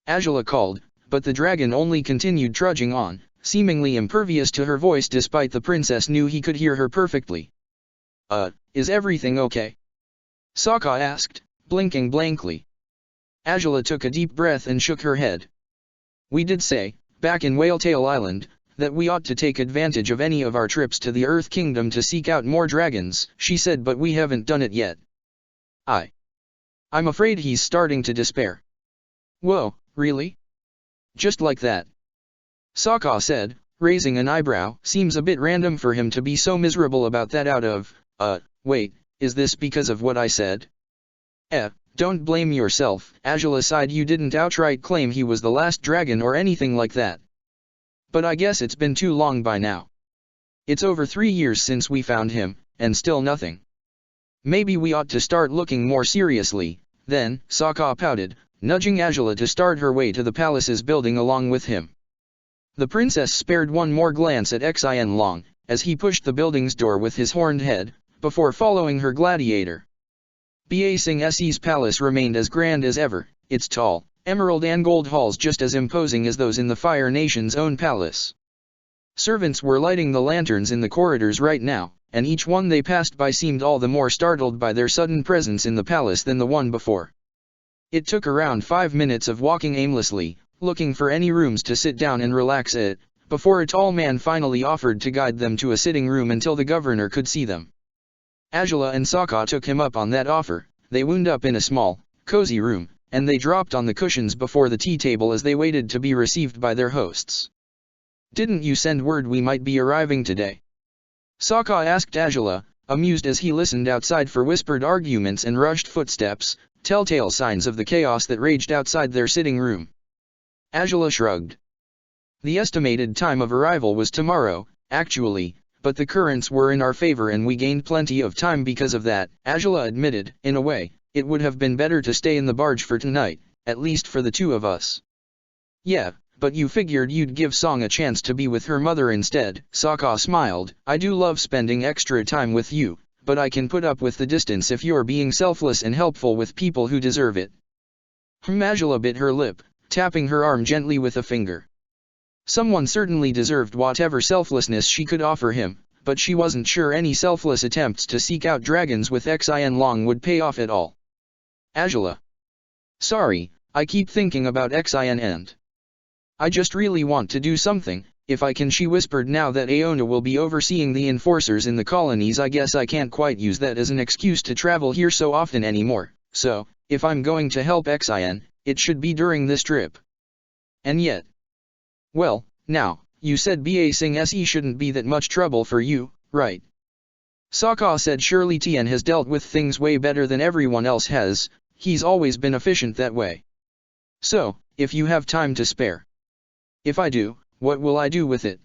[SPEAKER 1] Angela called, but the dragon only continued trudging on, seemingly impervious to her voice despite the princess knew he could hear her perfectly. Is everything okay? Sokka asked, blinking blankly. Angela took a deep breath and shook her head. We did say, back in Whaletail Island, that we ought to take advantage of any of our trips to the Earth Kingdom to seek out more dragons, she said, but we haven't done it yet. I'm afraid he's starting to despair. Whoa, really? Just like that? Sokka said, raising an eyebrow. Seems a bit random for him to be so miserable about that out of, wait, is this because of what I said? Don't blame yourself, Angela sighed. You didn't outright claim he was the last dragon or anything like that. But I guess it's been too long by now. It's over 3 years since we found him, and still nothing. Maybe we ought to start looking more seriously, then, Sokka pouted, nudging Angela to start her way to the palace's building along with him. The princess spared one more glance at Xin Long, as he pushed the building's door with his horned head, before following her gladiator. Ba Sing Se's palace remained as grand as ever, its tall, emerald and gold halls just as imposing as those in the Fire Nation's own palace. Servants were lighting the lanterns in the corridors right now, and each one they passed by seemed all the more startled by their sudden presence in the palace than the one before. It took around 5 minutes of walking aimlessly, looking for any rooms to sit down and relax at, before a tall man finally offered to guide them to a sitting room until the governor could see them. Angela and Sokka took him up on that offer. They wound up in a small, cozy room, and they dropped on the cushions before the tea table as they waited to be received by their hosts. Didn't you send word we might be arriving today? Sokka asked Angela, amused as he listened outside for whispered arguments and rushed footsteps, telltale signs of the chaos that raged outside their sitting room. Angela shrugged. The estimated time of arrival was tomorrow, actually, but the currents were in our favor and we gained plenty of time because of that, Angela admitted. In a way, it would have been better to stay in the barge for tonight, at least for the two of us. Yeah, but you figured you'd give Song a chance to be with her mother instead, Sokka smiled. I do love spending extra time with you, but I can put up with the distance if you're being selfless and helpful with people who deserve it. Angela bit her lip, tapping her arm gently with a finger. Someone certainly deserved whatever selflessness she could offer him, but she wasn't sure any selfless attempts to seek out dragons with Xin Long would pay off at all. Angela. Sorry, I keep thinking about Xin and I just really want to do something, if I can, she whispered. Now that Aona will be overseeing the enforcers in the colonies, I guess I can't quite use that as an excuse to travel here so often anymore, so, if I'm going to help Xin, it should be during this trip. And yet. Well, now, you said Ba Sing Se shouldn't be that much trouble for you, right? Sokka said. Surely Tien has dealt with things way better than everyone else has, he's always been efficient that way. So, if you have time to spare. If I do, what will I do with it?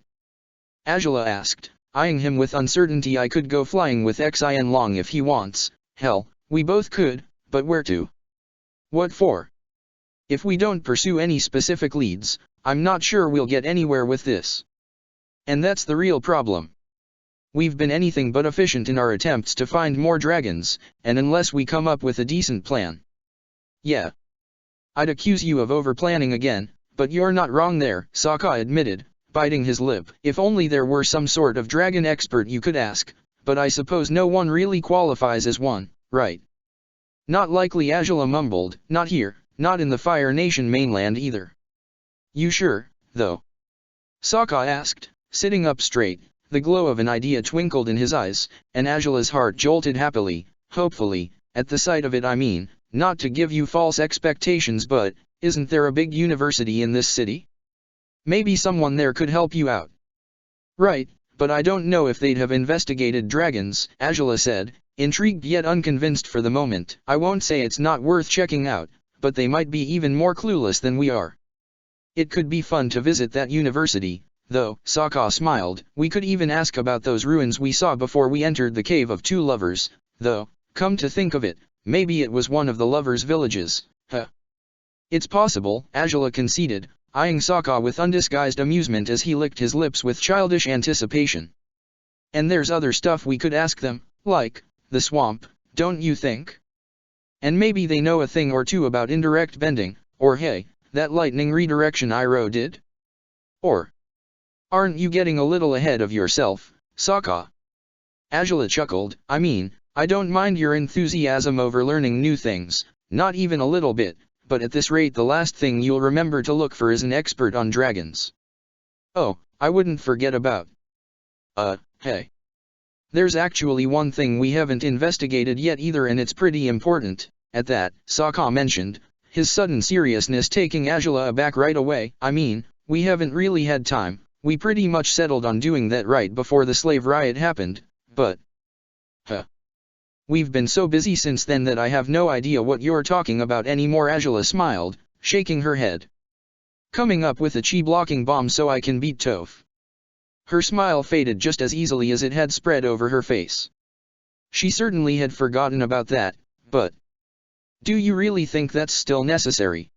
[SPEAKER 1] Angela asked, eyeing him with uncertainty. I could go flying with Xin Long if he wants, hell, we both could, but where to? What for? If we don't pursue any specific leads, I'm not sure we'll get anywhere with this. And that's the real problem. We've been anything but efficient in our attempts to find more dragons, and unless we come up with a decent plan. Yeah. I'd accuse you of over-planning again, but you're not wrong there, Sokka admitted, biting his lip. If only there were some sort of dragon expert you could ask, but I suppose no one really qualifies as one, right? Not likely, Azula mumbled, not here, not in the Fire Nation mainland either. You sure, though? Sokka asked, sitting up straight. The glow of an idea twinkled in his eyes, and Azula's heart jolted happily, hopefully, at the sight of it. I mean, not to give you false expectations, but, isn't there a big university in this city? Maybe someone there could help you out. Right, but I don't know if they'd have investigated dragons, Azula said, intrigued yet unconvinced for the moment. I won't say it's not worth checking out, but they might be even more clueless than we are. It could be fun to visit that university, though, Sokka smiled. We could even ask about those ruins we saw before we entered the Cave of Two Lovers, though, come to think of it, maybe it was one of the lovers' villages, huh? It's possible, Azula conceded, eyeing Sokka with undisguised amusement as he licked his lips with childish anticipation. And there's other stuff we could ask them, like, the swamp, don't you think? And maybe they know a thing or two about indirect bending, or hey, that lightning redirection Iroh did? Or, aren't you getting a little ahead of yourself, Sokka? Azula chuckled. I mean, I don't mind your enthusiasm over learning new things, not even a little bit, but at this rate the last thing you'll remember to look for is an expert on dragons. Oh, I wouldn't forget about. Hey. There's actually one thing we haven't investigated yet either, and it's pretty important. At that, Sokka mentioned, his sudden seriousness taking Azula aback right away. I mean, we haven't really had time. We pretty much settled on doing that right before the slave riot happened, but... We've been so busy since then that I have no idea what you're talking about anymore. Azula smiled, shaking her head. Coming up with a chi-blocking bomb so I can beat Toph. Her smile faded just as easily as it had spread over her face. She certainly had forgotten about that, but... Do you really think that's still necessary?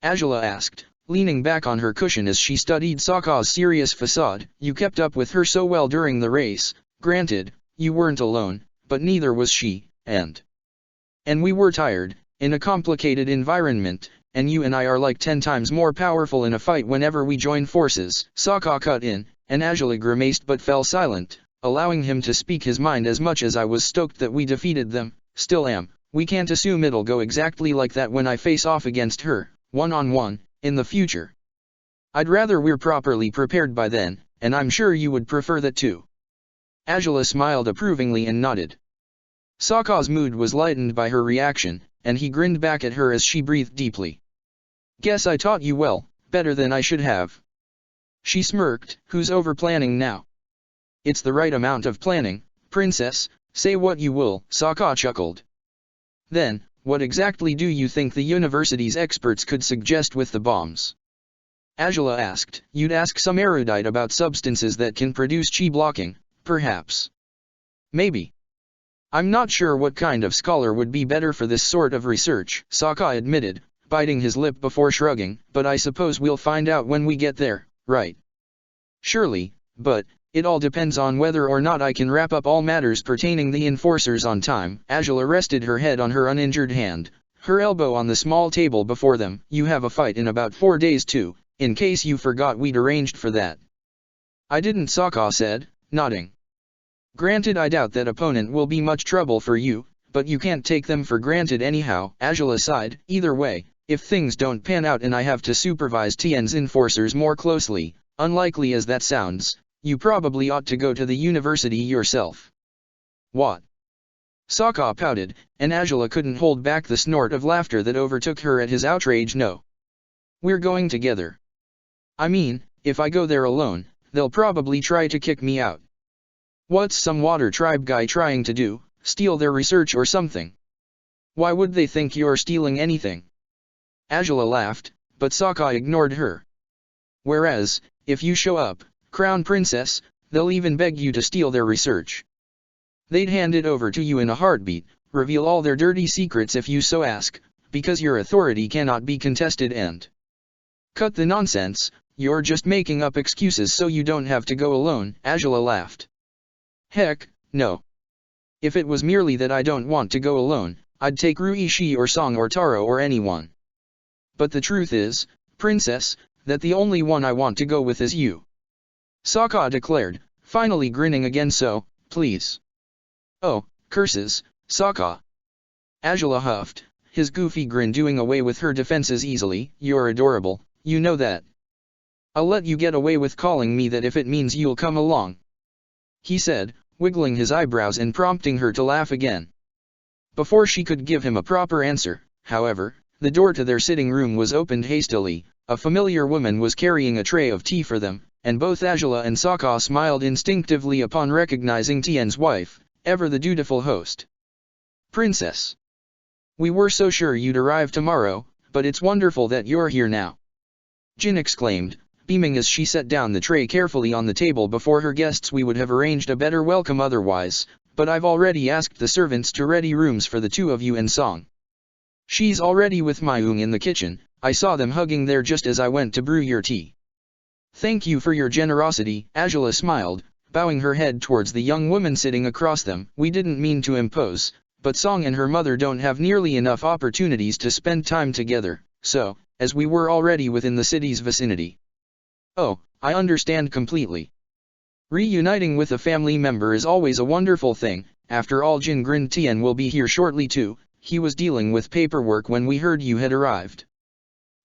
[SPEAKER 1] Azula asked, leaning back on her cushion as she studied Sokka's serious facade. You kept up with her so well during the race. Granted, you weren't alone, but neither was she, and we were tired, in a complicated environment, and you and I are like 10 times more powerful in a fight whenever we join forces. Sokka cut in, and Azula grimaced but fell silent, allowing him to speak his mind. As much as I was stoked that we defeated them, still am, we can't assume it'll go exactly like that when I face off against her, one-on-one, in the future. I'd rather we're properly prepared by then, and I'm sure you would prefer that too. Azula smiled approvingly and nodded. Sokka's mood was lightened by her reaction, and he grinned back at her as she breathed deeply. Guess I taught you well, better than I should have. She smirked. Who's over-planning now? It's the right amount of planning, princess, say what you will, Sokka chuckled. Then, what exactly do you think the university's experts could suggest with the bombs? Azula asked. You'd ask some erudite about substances that can produce chi blocking, perhaps. Maybe. I'm not sure what kind of scholar would be better for this sort of research, Sokka admitted, biting his lip before shrugging, but I suppose we'll find out when we get there, right? Surely, but, it all depends on whether or not I can wrap up all matters pertaining the enforcers on time. Azula rested her head on her uninjured hand, her elbow on the small table before them. You have a fight in about 4 days too, in case you forgot we'd arranged for that. I didn't, Sokka said, nodding. Granted, I doubt that opponent will be much trouble for you, but you can't take them for granted anyhow. Azula sighed. Either way, if things don't pan out and I have to supervise Tien's enforcers more closely, unlikely as that sounds, you probably ought to go to the university yourself. What? Sokka pouted, and Azula couldn't hold back the snort of laughter that overtook her at his outrage. No. We're going together. I mean, if I go there alone, they'll probably try to kick me out. What's some Water Tribe guy trying to do, steal their research or something? Why would they think you're stealing anything? Azula laughed, but Sokka ignored her. Whereas, if you show up, Crown Princess, they'll even beg you to steal their research. They'd hand it over to you in a heartbeat, reveal all their dirty secrets if you so ask, because your authority cannot be contested and... Cut the nonsense, you're just making up excuses so you don't have to go alone, Azula laughed. Heck, no. If it was merely that I don't want to go alone, I'd take Ruishi or Song or Taro or anyone. But the truth is, Princess, that the only one I want to go with is you. Sokka declared, finally grinning again. So, please. Oh, curses, Sokka. Azula huffed, his goofy grin doing away with her defenses easily. You're adorable, you know that. I'll let you get away with calling me that if it means you'll come along, he said, wiggling his eyebrows and prompting her to laugh again. Before she could give him a proper answer, however, the door to their sitting room was opened hastily. A familiar woman was carrying a tray of tea for them, and both Azula and Sokka smiled instinctively upon recognizing Tien's wife, ever the dutiful host. Princess. We were so sure you'd arrive tomorrow, but it's wonderful that you're here now. Jin exclaimed, beaming as she set down the tray carefully on the table before her guests. We would have arranged a better welcome otherwise, but I've already asked the servants to ready rooms for the two of you and Song. She's already with Mayung in the kitchen. I saw them hugging there just as I went to brew your tea. Thank you for your generosity, Azula smiled, bowing her head towards the young woman sitting across them. We didn't mean to impose, but Song and her mother don't have nearly enough opportunities to spend time together, so, as we were already within the city's vicinity. Oh, I understand completely. Reuniting with a family member is always a wonderful thing. After all, Jin grinned. Tien will be here shortly too. He was dealing with paperwork when we heard you had arrived.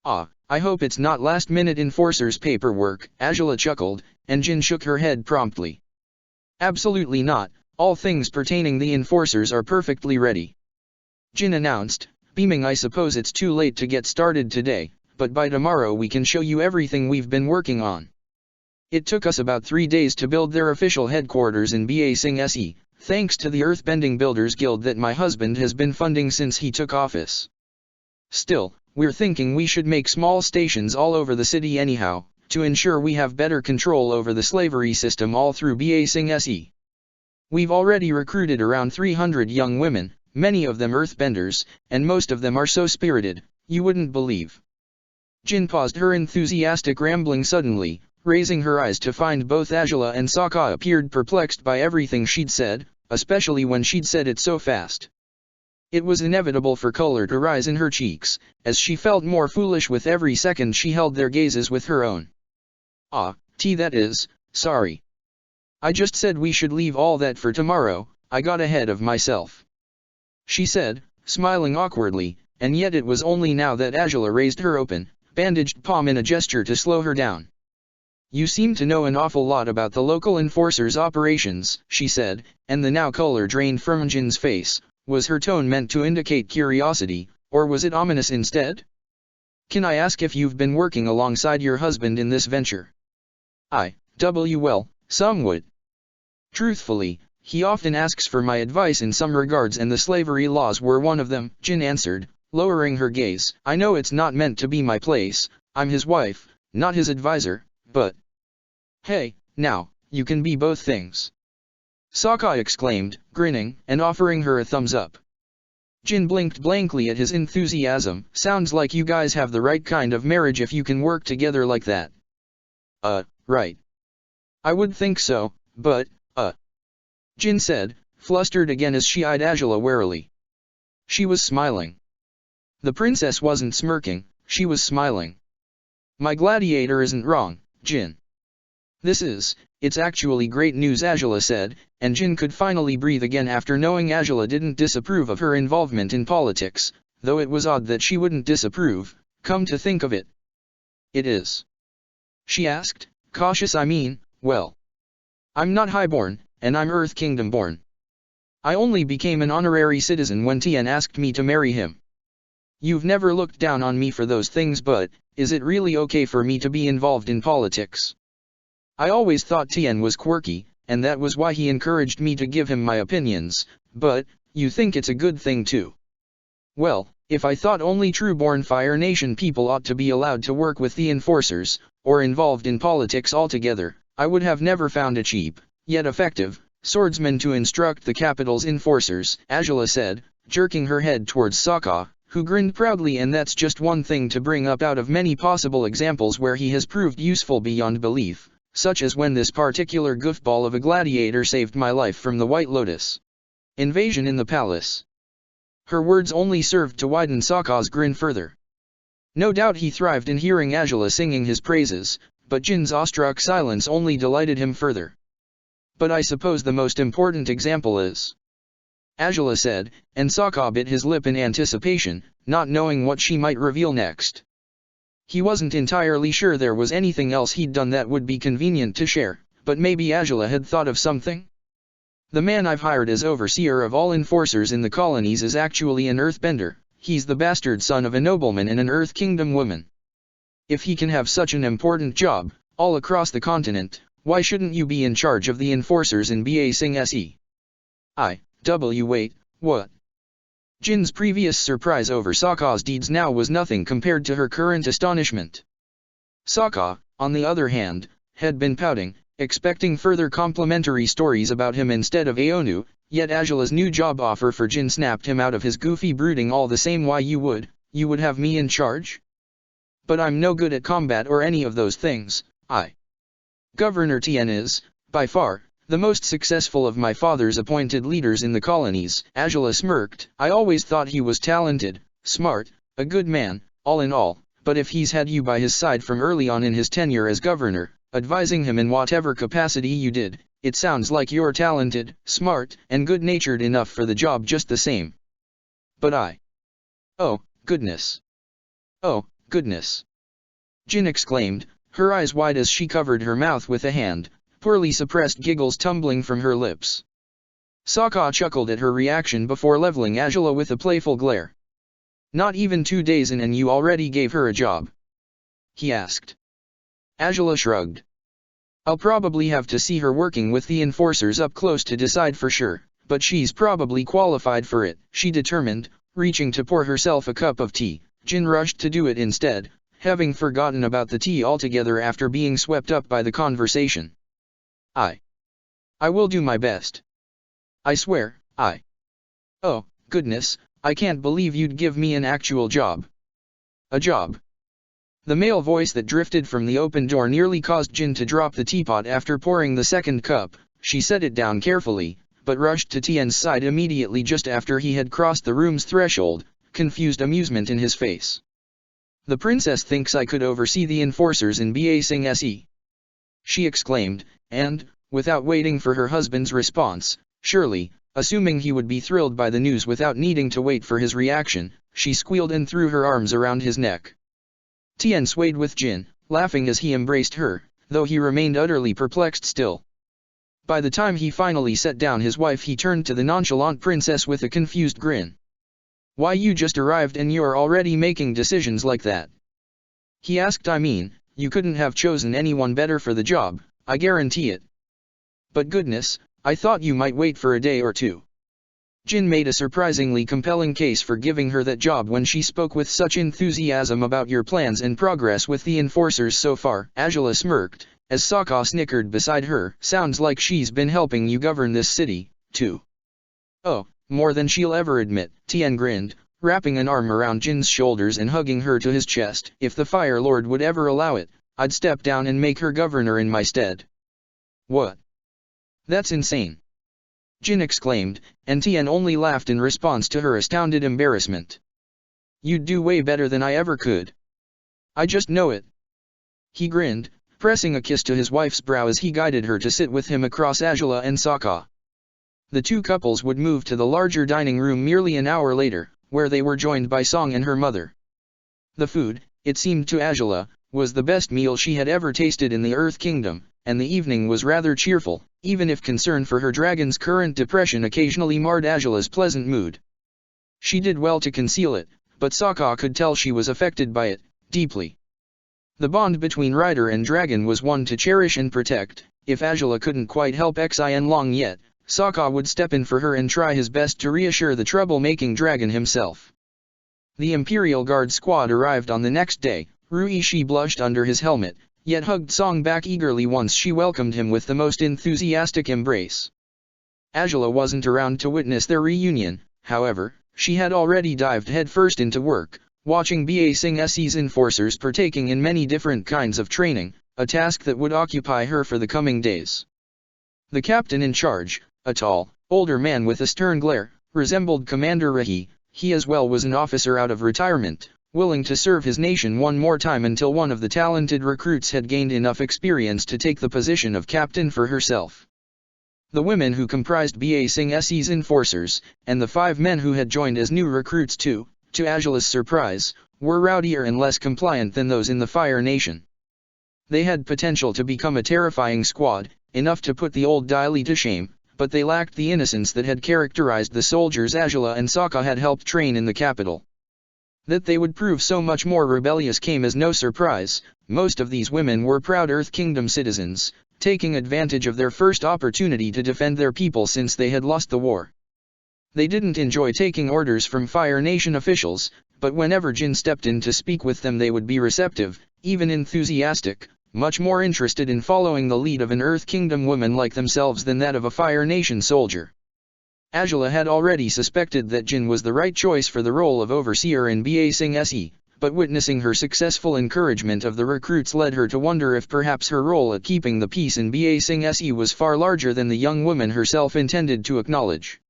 [SPEAKER 1] Ah, I hope it's not last-minute enforcers paperwork, Azula chuckled, and Jin shook her head promptly. Absolutely not, all things pertaining the enforcers are perfectly ready. Jin announced, beaming. I suppose it's too late to get started today, but by tomorrow we can show you everything we've been working on. It took us about 3 days to build their official headquarters in Ba Sing Se, thanks to the Earthbending Builders Guild that my husband has been funding since he took office. Still, we're thinking we should make small stations all over the city anyhow, to ensure we have better control over the slavery system all through Ba Sing Se. We've already recruited around 300 young women, many of them earthbenders, and most of them are so spirited, you wouldn't believe. Jin paused her enthusiastic rambling suddenly, raising her eyes to find both Azula and Sokka appeared perplexed by everything she'd said, especially when she'd said it so fast. It was inevitable for color to rise in her cheeks, as she felt more foolish with every second she held their gazes with her own. Ah, that is, sorry. I just said we should leave all that for tomorrow, I got ahead of myself. She said, smiling awkwardly, and yet it was only now that Azula raised her open, bandaged palm in a gesture to slow her down. You seem to know an awful lot about the local enforcers' operations, she said, and the now color drained from Jin's face. Was her tone meant to indicate curiosity, or was it ominous instead? Can I ask if you've been working alongside your husband in this venture? Well, somewhat. Truthfully, he often asks for my advice in some regards and the slavery laws were one of them, Jin answered, lowering her gaze. I know it's not meant to be my place, I'm his wife, not his advisor, but... Hey, now, you can be both things. Sokka exclaimed, grinning, and offering her a thumbs up. Jin blinked blankly at his enthusiasm. Sounds like you guys have the right kind of marriage if you can work together like that. Right. I would think so, but, Jin said, flustered again as she eyed Azula warily. She was smiling. The princess wasn't smirking, she was smiling. My gladiator isn't wrong, Jin. It's actually great news, Azula said, and Jin could finally breathe again after knowing Azula didn't disapprove of her involvement in politics, though it was odd that she wouldn't disapprove, come to think of it. It is? She asked, cautious. Well. I'm not highborn, and I'm Earth Kingdom born. I only became an honorary citizen when Tien asked me to marry him. You've never looked down on me for those things, but, is it really okay for me to be involved in politics? I always thought Tien was quirky, and that was why he encouraged me to give him my opinions, but, you think it's a good thing too? Well, if I thought only true-born Fire Nation people ought to be allowed to work with the enforcers, or involved in politics altogether, I would have never found a cheap, yet effective, swordsman to instruct the capital's enforcers, Azula said, jerking her head towards Sokka, who grinned proudly. And that's just one thing to bring up out of many possible examples where he has proved useful beyond belief. such as when this particular goofball of a gladiator saved my life from the White Lotus invasion in the palace. Her words only served to widen Sokka's grin further. No doubt he thrived in hearing Azula singing his praises, but Jin's awestruck silence only delighted him further. But I suppose the most important example is, Azula said, and Sokka bit his lip in anticipation, not knowing what she might reveal next. He wasn't entirely sure there was anything else he'd done that would be convenient to share, but maybe Azula had thought of something? The man I've hired as overseer of all enforcers in the colonies is actually an earthbender. He's the bastard son of a nobleman and an Earth Kingdom woman. If he can have such an important job, all across the continent, why shouldn't you be in charge of the enforcers in Ba Sing Se? Wait, what? Jin's previous surprise over Sokka's deeds now was nothing compared to her current astonishment. Sokka, on the other hand, had been pouting, expecting further complimentary stories about him instead of Aonu, yet Azula's new job offer for Jin snapped him out of his goofy brooding all the same. Why you would have me in charge? But I'm no good at combat or any of those things. Governor Tien is, by far, the most successful of my father's appointed leaders in the colonies. Azula smirked. I always thought he was talented, smart, a good man, all in all, but if he's had you by his side from early on in his tenure as governor, advising him in whatever capacity you did, it sounds like you're talented, smart, and good-natured enough for the job just the same. But Oh, goodness. Oh, goodness. Jin exclaimed, her eyes wide as she covered her mouth with a hand, poorly suppressed giggles tumbling from her lips. Sokka chuckled at her reaction before leveling Azula with a playful glare. Not even 2 days in and you already gave her a job? He asked. Azula shrugged. I'll probably have to see her working with the enforcers up close to decide for sure, but she's probably qualified for it, she determined, reaching to pour herself a cup of tea. Jin rushed to do it instead, having forgotten about the tea altogether after being swept up by the conversation. I will do my best. I swear, Oh, goodness, I can't believe you'd give me an actual job. A job? The male voice that drifted from the open door nearly caused Jin to drop the teapot after pouring the second cup. She set it down carefully, but rushed to Tien's side immediately just after he had crossed the room's threshold, confused amusement in his face. The princess thinks I could oversee the enforcers in Ba Sing Se. She exclaimed, and, without waiting for her husband's response, surely, assuming he would be thrilled by the news without needing to wait for his reaction, she squealed and threw her arms around his neck. Tien swayed with Jin, laughing as he embraced her, though he remained utterly perplexed still. By the time he finally set down his wife, he turned to the nonchalant princess with a confused grin. Why, you just arrived and you're already making decisions like that? He asked. I mean, you couldn't have chosen anyone better for the job, I guarantee it. But goodness, I thought you might wait for a day or two. Jin made a surprisingly compelling case for giving her that job when she spoke with such enthusiasm about your plans and progress with the enforcers so far. Azula smirked, as Sokka snickered beside her. Sounds like she's been helping you govern this city, too. Oh, more than she'll ever admit, Tien grinned, wrapping an arm around Jin's shoulders and hugging her to his chest. If the Fire Lord would ever allow it, I'd step down and make her governor in my stead. What? That's insane. Jin exclaimed, and Tien only laughed in response to her astounded embarrassment. You'd do way better than I ever could. I just know it. He grinned, pressing a kiss to his wife's brow as he guided her to sit with him across Azula and Sokka. The two couples would move to the larger dining room merely an hour later, where they were joined by Song and her mother. The food, it seemed to Azula, was the best meal she had ever tasted in the Earth Kingdom, and the evening was rather cheerful, even if concern for her dragon's current depression occasionally marred Azula's pleasant mood. She did well to conceal it, but Sokka could tell she was affected by it, deeply. The bond between rider and dragon was one to cherish and protect. If Azula couldn't quite help Xin Long yet, Sokka would step in for her and try his best to reassure the troublemaking dragon himself. The Imperial Guard squad arrived on the next day. Ruishi blushed under his helmet, yet hugged Song back eagerly once she welcomed him with the most enthusiastic embrace. Azula wasn't around to witness their reunion, however. She had already dived headfirst into work, watching Ba Sing Se's enforcers partaking in many different kinds of training, a task that would occupy her for the coming days. The captain in charge, a tall, older man with a stern glare, resembled Commander Rahi. He as well was an officer out of retirement, willing to serve his nation one more time until one of the talented recruits had gained enough experience to take the position of captain for herself. The women who comprised Ba Singh SE's enforcers, and the 5 men who had joined as new recruits too, to Ajala's surprise, were rowdier and less compliant than those in the Fire Nation. They had potential to become a terrifying squad, enough to put the old Dili to shame, but they lacked the innocence that had characterized the soldiers Ajala and Sokka had helped train in the capital. That they would prove so much more rebellious came as no surprise. Most of these women were proud Earth Kingdom citizens, taking advantage of their first opportunity to defend their people since they had lost the war. They didn't enjoy taking orders from Fire Nation officials, but whenever Jin stepped in to speak with them they would be receptive, even enthusiastic, much more interested in following the lead of an Earth Kingdom woman like themselves than that of a Fire Nation soldier. Ajala had already suspected that Jin was the right choice for the role of overseer in Ba Singh Se, but witnessing her successful encouragement of the recruits led her to wonder if perhaps her role at keeping the peace in Ba Singh Se was far larger than the young woman herself intended to acknowledge.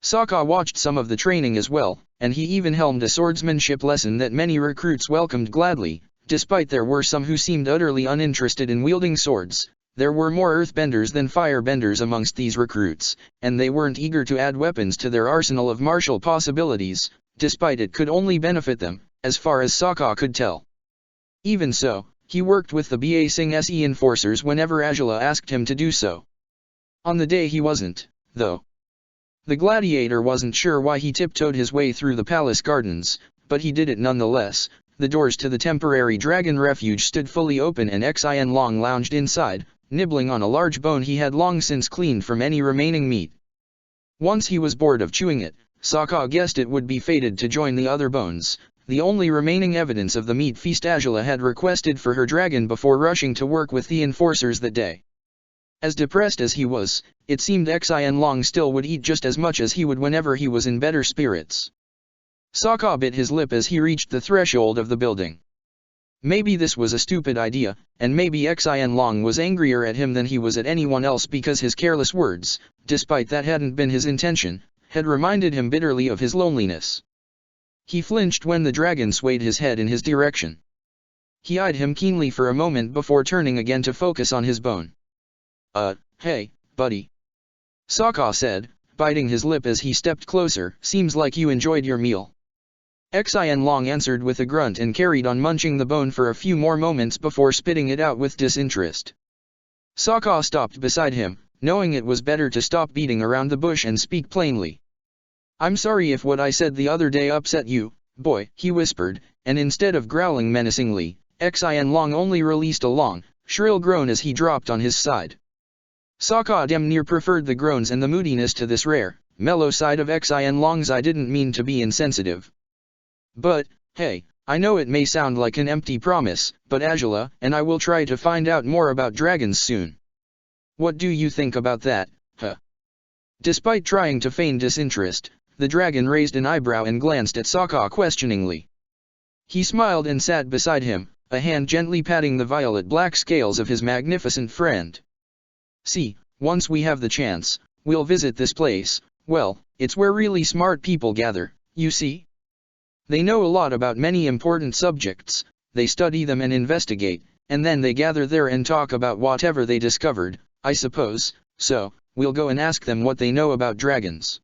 [SPEAKER 1] Sokka watched some of the training as well, and he even helmed a swordsmanship lesson that many recruits welcomed gladly. Despite there were some who seemed utterly uninterested in wielding swords, there were more earthbenders than firebenders amongst these recruits, and they weren't eager to add weapons to their arsenal of martial possibilities, despite it could only benefit them, as far as Sokka could tell. Even so, he worked with the Ba Singh Se enforcers whenever Ajala asked him to do so. On the day he wasn't, though. The Gladiator wasn't sure why he tiptoed his way through the palace gardens, but he did it nonetheless. The doors to the temporary dragon refuge stood fully open and Xin Long lounged inside, nibbling on a large bone he had long since cleaned from any remaining meat. Once he was bored of chewing it, Sokka guessed it would be fated to join the other bones, the only remaining evidence of the meat feast Ajala had requested for her dragon before rushing to work with the enforcers that day. As depressed as he was, it seemed Xin Long still would eat just as much as he would whenever he was in better spirits. Sokka bit his lip as he reached the threshold of the building. Maybe this was a stupid idea, and maybe Xin Long was angrier at him than he was at anyone else because his careless words, despite that hadn't been his intention, had reminded him bitterly of his loneliness. He flinched when the dragon swayed his head in his direction. He eyed him keenly for a moment before turning again to focus on his bone. Hey, buddy," Sokka said, biting his lip as he stepped closer. "Seems like you enjoyed your meal." Xin Long answered with a grunt and carried on munching the bone for a few more moments before spitting it out with disinterest. Sokka stopped beside him, knowing it was better to stop beating around the bush and speak plainly. "I'm sorry if what I said the other day upset you, boy," he whispered, and instead of growling menacingly, Xin Long only released a long, shrill groan as he dropped on his side. Sokka damn near preferred the groans and the moodiness to this rare, mellow side of Xin Long's. "I didn't mean to be insensitive. But, hey, I know it may sound like an empty promise, but Ajala and I will try to find out more about dragons soon. What do you think about that, huh?" Despite trying to feign disinterest, the dragon raised an eyebrow and glanced at Sokka questioningly. He smiled and sat beside him, a hand gently patting the violet black scales of his magnificent friend. "See, once we have the chance, we'll visit this place. Well, it's where really smart people gather, you see. They know a lot about many important subjects, they study them and investigate, and then they gather there and talk about whatever they discovered, I suppose, so, we'll go and ask them what they know about dragons."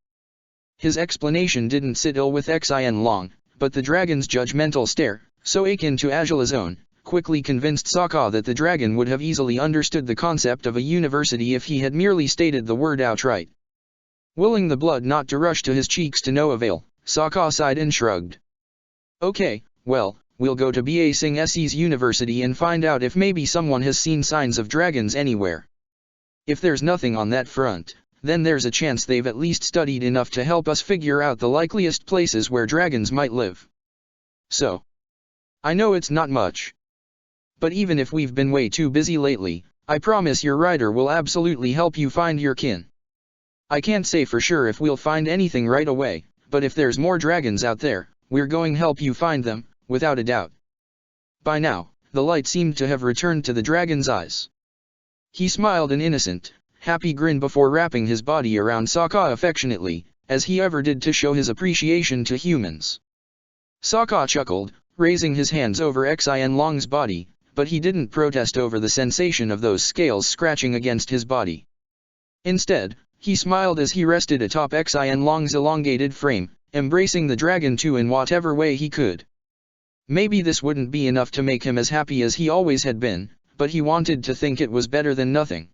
[SPEAKER 1] His explanation didn't sit ill with Xin Long, but the dragon's judgmental stare, so akin to Ajala's own, quickly convinced Sokka that the dragon would have easily understood the concept of a university if he had merely stated the word outright. Willing the blood not to rush to his cheeks to no avail, Sokka sighed and shrugged. "Okay, well, we'll go to Ba Singh Se's university and find out if maybe someone has seen signs of dragons anywhere. If there's nothing on that front, then there's a chance they've at least studied enough to help us figure out the likeliest places where dragons might live. So, I know it's not much. But even if we've been way too busy lately, I promise your rider will absolutely help you find your kin. I can't say for sure if we'll find anything right away, but if there's more dragons out there, we're going to help you find them, without a doubt." By now, the light seemed to have returned to the dragon's eyes. He smiled an innocent, happy grin before wrapping his body around Sokka affectionately, as he ever did to show his appreciation to humans. Sokka chuckled, raising his hands over Xianlong's body, but he didn't protest over the sensation of those scales scratching against his body. Instead, he smiled as he rested atop Xianlong's elongated frame, embracing the dragon too in whatever way he could. Maybe this wouldn't be enough to make him as happy as he always had been, but he wanted to think it was better than nothing.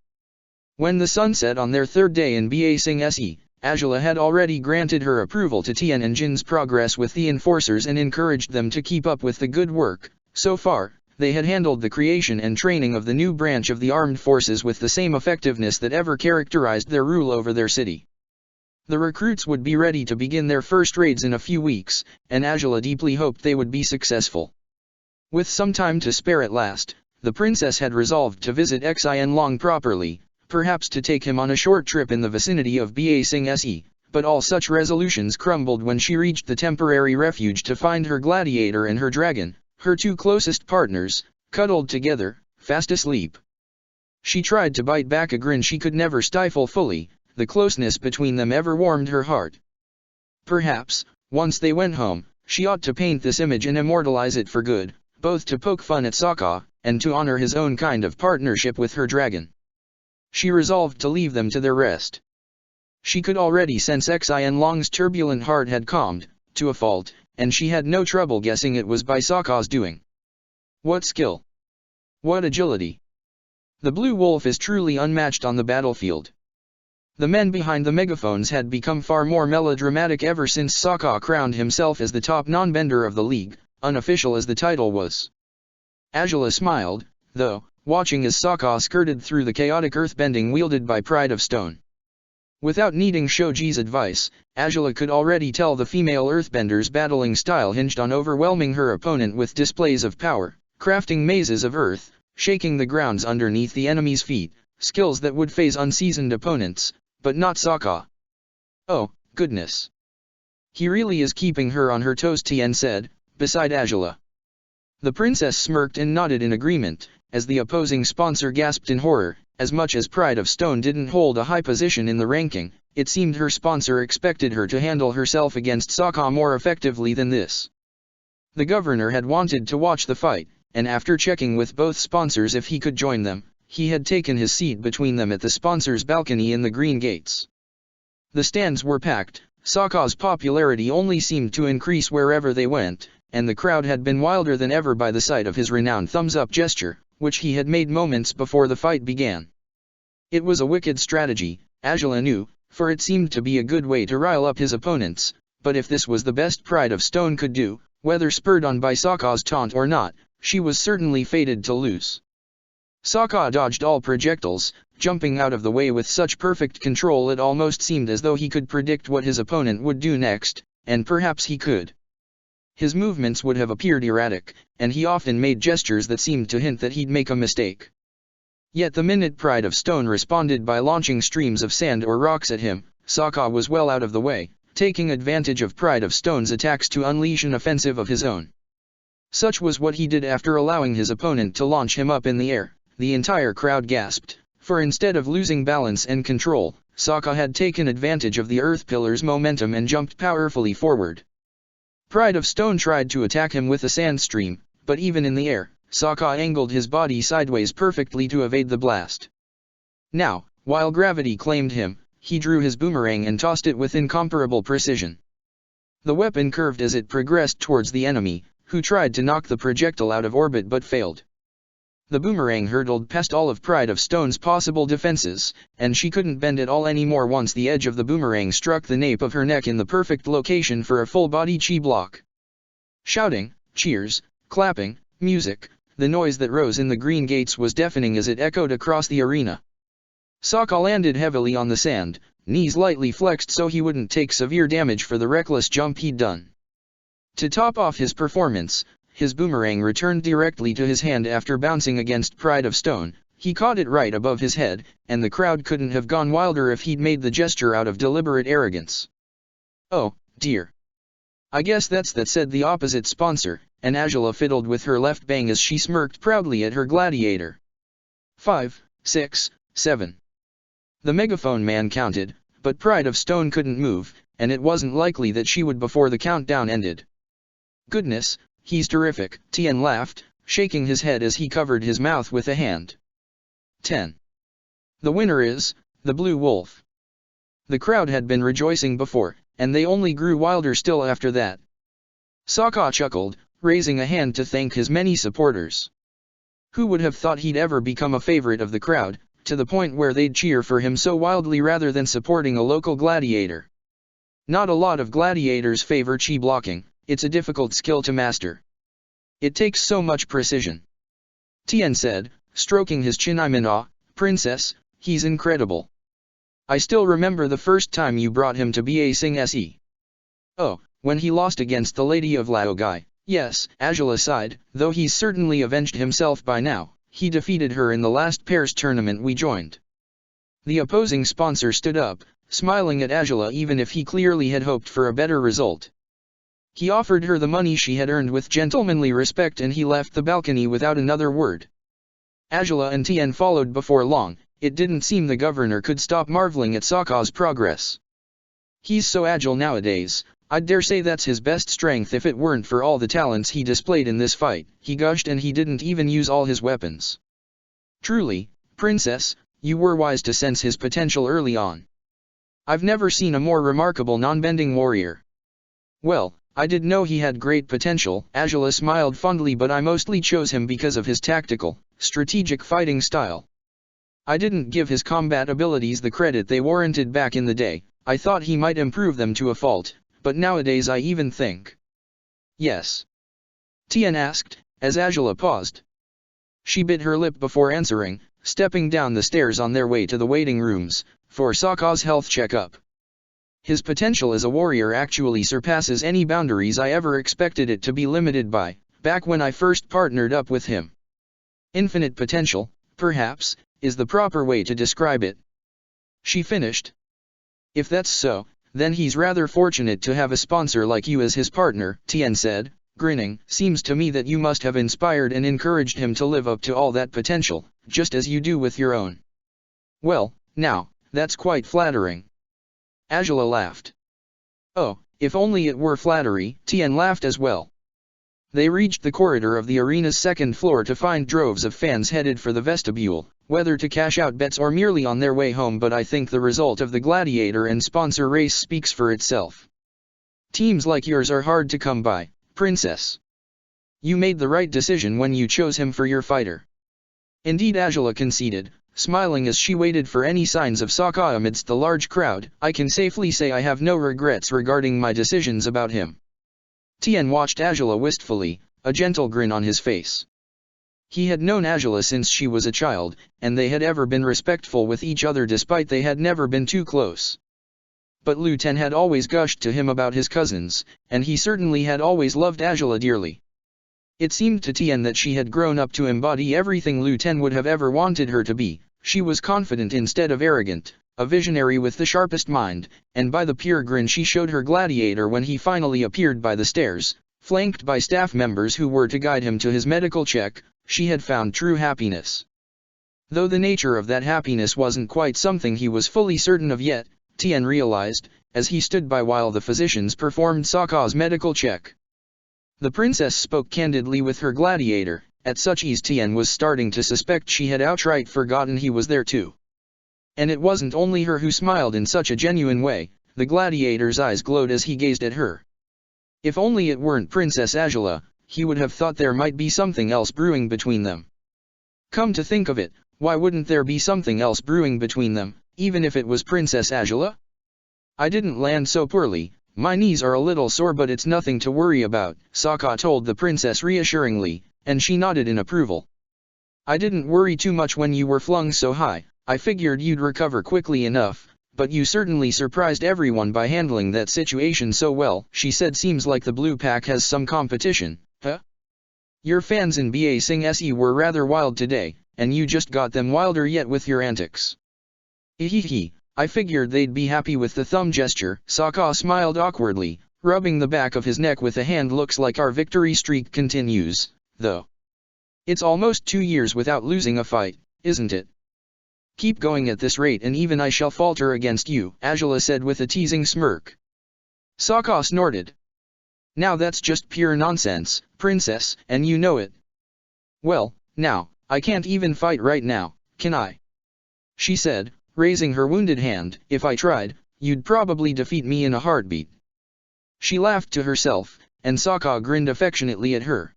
[SPEAKER 1] When the sun set on their third day in Ba Sing Se, Azula had already granted her approval to Tien and Jin's progress with the enforcers and encouraged them to keep up with the good work. So far, they had handled the creation and training of the new branch of the armed forces with the same effectiveness that ever characterized their rule over their city. The recruits would be ready to begin their first raids in a few weeks, and Azula deeply hoped they would be successful. With some time to spare at last, the princess had resolved to visit Xianlong properly, perhaps to take him on a short trip in the vicinity of Ba Sing Se, but all such resolutions crumbled when she reached the temporary refuge to find her gladiator and her dragon, her two closest partners, cuddled together, fast asleep. She tried to bite back a grin she could never stifle fully, the closeness between them ever warmed her heart. Perhaps, once they went home, she ought to paint this image and immortalize it for good, both to poke fun at Sokka, and to honor his own kind of partnership with her dragon. She resolved to leave them to their rest. She could already sense Xianlong's turbulent heart had calmed, to a fault, and she had no trouble guessing it was by Sokka's doing. What skill! What agility! The Blue Wolf is truly unmatched on the battlefield. The men behind the megaphones had become far more melodramatic ever since Sokka crowned himself as the top non-bender of the league, unofficial as the title was. Azula smiled, though, watching as Sokka skirted through the chaotic earthbending wielded by Pride of Stone. Without needing Shoji's advice, Azula could already tell the female earthbender's battling style hinged on overwhelming her opponent with displays of power, crafting mazes of earth, shaking the grounds underneath the enemy's feet, skills that would phase unseasoned opponents, but not Sokka. Oh, goodness. He really is keeping her on her toes, Tien said, beside Azula. The princess smirked and nodded in agreement, as the opposing sponsor gasped in horror. As much as Pride of Stone didn't hold a high position in the ranking, it seemed her sponsor expected her to handle herself against Sokka more effectively than this. The governor had wanted to watch the fight, and after checking with both sponsors if he could join them, he had taken his seat between them at the sponsors' balcony in the Green Gates. The stands were packed, Sokka's popularity only seemed to increase wherever they went, and the crowd had been wilder than ever by the sight of his renowned thumbs-up gesture, which he had made moments before the fight began. It was a wicked strategy, Azula knew, for it seemed to be a good way to rile up his opponents, but if this was the best Pride of Stone could do, whether spurred on by Sokka's taunt or not, she was certainly fated to lose. Sokka dodged all projectiles, jumping out of the way with such perfect control it almost seemed as though he could predict what his opponent would do next, and perhaps he could. His movements would have appeared erratic, and he often made gestures that seemed to hint that he'd make a mistake. Yet the minute Pride of Stone responded by launching streams of sand or rocks at him, Sokka was well out of the way, taking advantage of Pride of Stone's attacks to unleash an offensive of his own. Such was what he did after allowing his opponent to launch him up in the air. The entire crowd gasped, for instead of losing balance and control, Sokka had taken advantage of the earth pillar's momentum and jumped powerfully forward. Pride of Stone tried to attack him with a sand stream, but even in the air, Sokka angled his body sideways perfectly to evade the blast. Now, while gravity claimed him, he drew his boomerang and tossed it with incomparable precision. The weapon curved as it progressed towards the enemy, who tried to knock the projectile out of orbit but failed. The boomerang hurtled past all of Pride of Stone's possible defenses, and she couldn't bend at all anymore once the edge of the boomerang struck the nape of her neck in the perfect location for a full-body chi block. Shouting, cheers, clapping, music, the noise that rose in the Green Gates was deafening as it echoed across the arena. Sokka landed heavily on the sand, knees lightly flexed so he wouldn't take severe damage for the reckless jump he'd done. To top off his performance, his boomerang returned directly to his hand after bouncing against Pride of Stone. He caught it right above his head, and the crowd couldn't have gone wilder if he'd made the gesture out of deliberate arrogance. "Oh, dear. I guess that's that," said the opposite sponsor, and Angela fiddled with her left bang as she smirked proudly at her gladiator. 5, 6, 7. The megaphone man counted, but Pride of Stone couldn't move, and it wasn't likely that she would before the countdown ended. Goodness, he's terrific, Tien laughed, shaking his head as he covered his mouth with a hand. 10. The winner is, the Blue Wolf. The crowd had been rejoicing before, and they only grew wilder still after that. Sokka chuckled, raising a hand to thank his many supporters. Who would have thought he'd ever become a favorite of the crowd, to the point where they'd cheer for him so wildly rather than supporting a local gladiator? Not a lot of gladiators favor chi blocking, it's a difficult skill to master. It takes so much precision. Tien said, stroking his chin. I'm in awe, Princess, he's incredible. I still remember the first time you brought him to Ba Sing Se. Oh, when he lost against the Lady of Laogai. Yes, Angela sighed, though he's certainly avenged himself by now. He defeated her in the last pairs tournament we joined. The opposing sponsor stood up, smiling at Angela even if he clearly had hoped for a better result. He offered her the money she had earned with gentlemanly respect and he left the balcony without another word. Angela and Tien followed before long. It didn't seem the governor could stop marveling at Sokka's progress. He's so agile nowadays, I'd dare say that's his best strength if it weren't for all the talents he displayed in this fight, he gushed, and he didn't even use all his weapons. Truly, Princess, you were wise to sense his potential early on. I've never seen a more remarkable non-bending warrior. Well, I did know he had great potential, Angela smiled fondly, but I mostly chose him because of his tactical, strategic fighting style. I didn't give his combat abilities the credit they warranted back in the day. I thought he might improve them to a fault, but nowadays I even think. Yes? Tien asked, as Angela paused. She bit her lip before answering, stepping down the stairs on their way to the waiting rooms, for Sokka's health checkup. His potential as a warrior actually surpasses any boundaries I ever expected it to be limited by, back when I first partnered up with him. Infinite potential, perhaps, is the proper way to describe it. She finished. If that's so, then he's rather fortunate to have a sponsor like you as his partner, Tien said, grinning. Seems to me that you must have inspired and encouraged him to live up to all that potential, just as you do with your own. Well, now, that's quite flattering. Angela laughed. Oh, if only it were flattery, Tien laughed as well. They reached the corridor of the arena's second floor to find droves of fans headed for the vestibule, whether to cash out bets or merely on their way home, but I think the result of the gladiator and sponsor race speaks for itself. Teams like yours are hard to come by, Princess. You made the right decision when you chose him for your fighter. Indeed, Angela conceded, smiling as she waited for any signs of Sokka amidst the large crowd. I can safely say I have no regrets regarding my decisions about him. Tien watched Angela wistfully, a gentle grin on his face. He had known Angela since she was a child, and they had ever been respectful with each other despite they had never been too close. But Lu Ten had always gushed to him about his cousins, and he certainly had always loved Angela dearly. It seemed to Tien that she had grown up to embody everything Lu Ten would have ever wanted her to be. She was confident instead of arrogant, a visionary with the sharpest mind, and by the pure grin she showed her gladiator when he finally appeared by the stairs, flanked by staff members who were to guide him to his medical check, she had found true happiness. Though the nature of that happiness wasn't quite something he was fully certain of yet, Tien realized, as he stood by while the physicians performed Sokka's medical check. The princess spoke candidly with her gladiator. At such ease Tien was starting to suspect she had outright forgotten he was there too. And it wasn't only her who smiled in such a genuine way, the gladiator's eyes glowed as he gazed at her. If only it weren't Princess Angela, he would have thought there might be something else brewing between them. Come to think of it, why wouldn't there be something else brewing between them, even if it was Princess Angela? I didn't land so poorly, my knees are a little sore but it's nothing to worry about, Sokka told the princess reassuringly, and she nodded in approval. I didn't worry too much when you were flung so high, I figured you'd recover quickly enough, but you certainly surprised everyone by handling that situation so well, she said. Seems like the blue pack has some competition, huh? Your fans in Ba Sing Se were rather wild today, and you just got them wilder yet with your antics. Hehehe, I figured they'd be happy with the thumb gesture. Sokka smiled awkwardly, rubbing the back of his neck with a hand. Looks like our victory streak continues, though. It's almost 2 years without losing a fight, isn't it? Keep going at this rate and even I shall falter against you, Angela said with a teasing smirk. Sokka snorted. Now that's just pure nonsense, princess, and you know it. Well, now, I can't even fight right now, can I? She said, raising her wounded hand. If I tried, you'd probably defeat me in a heartbeat. She laughed to herself, and Sokka grinned affectionately at her.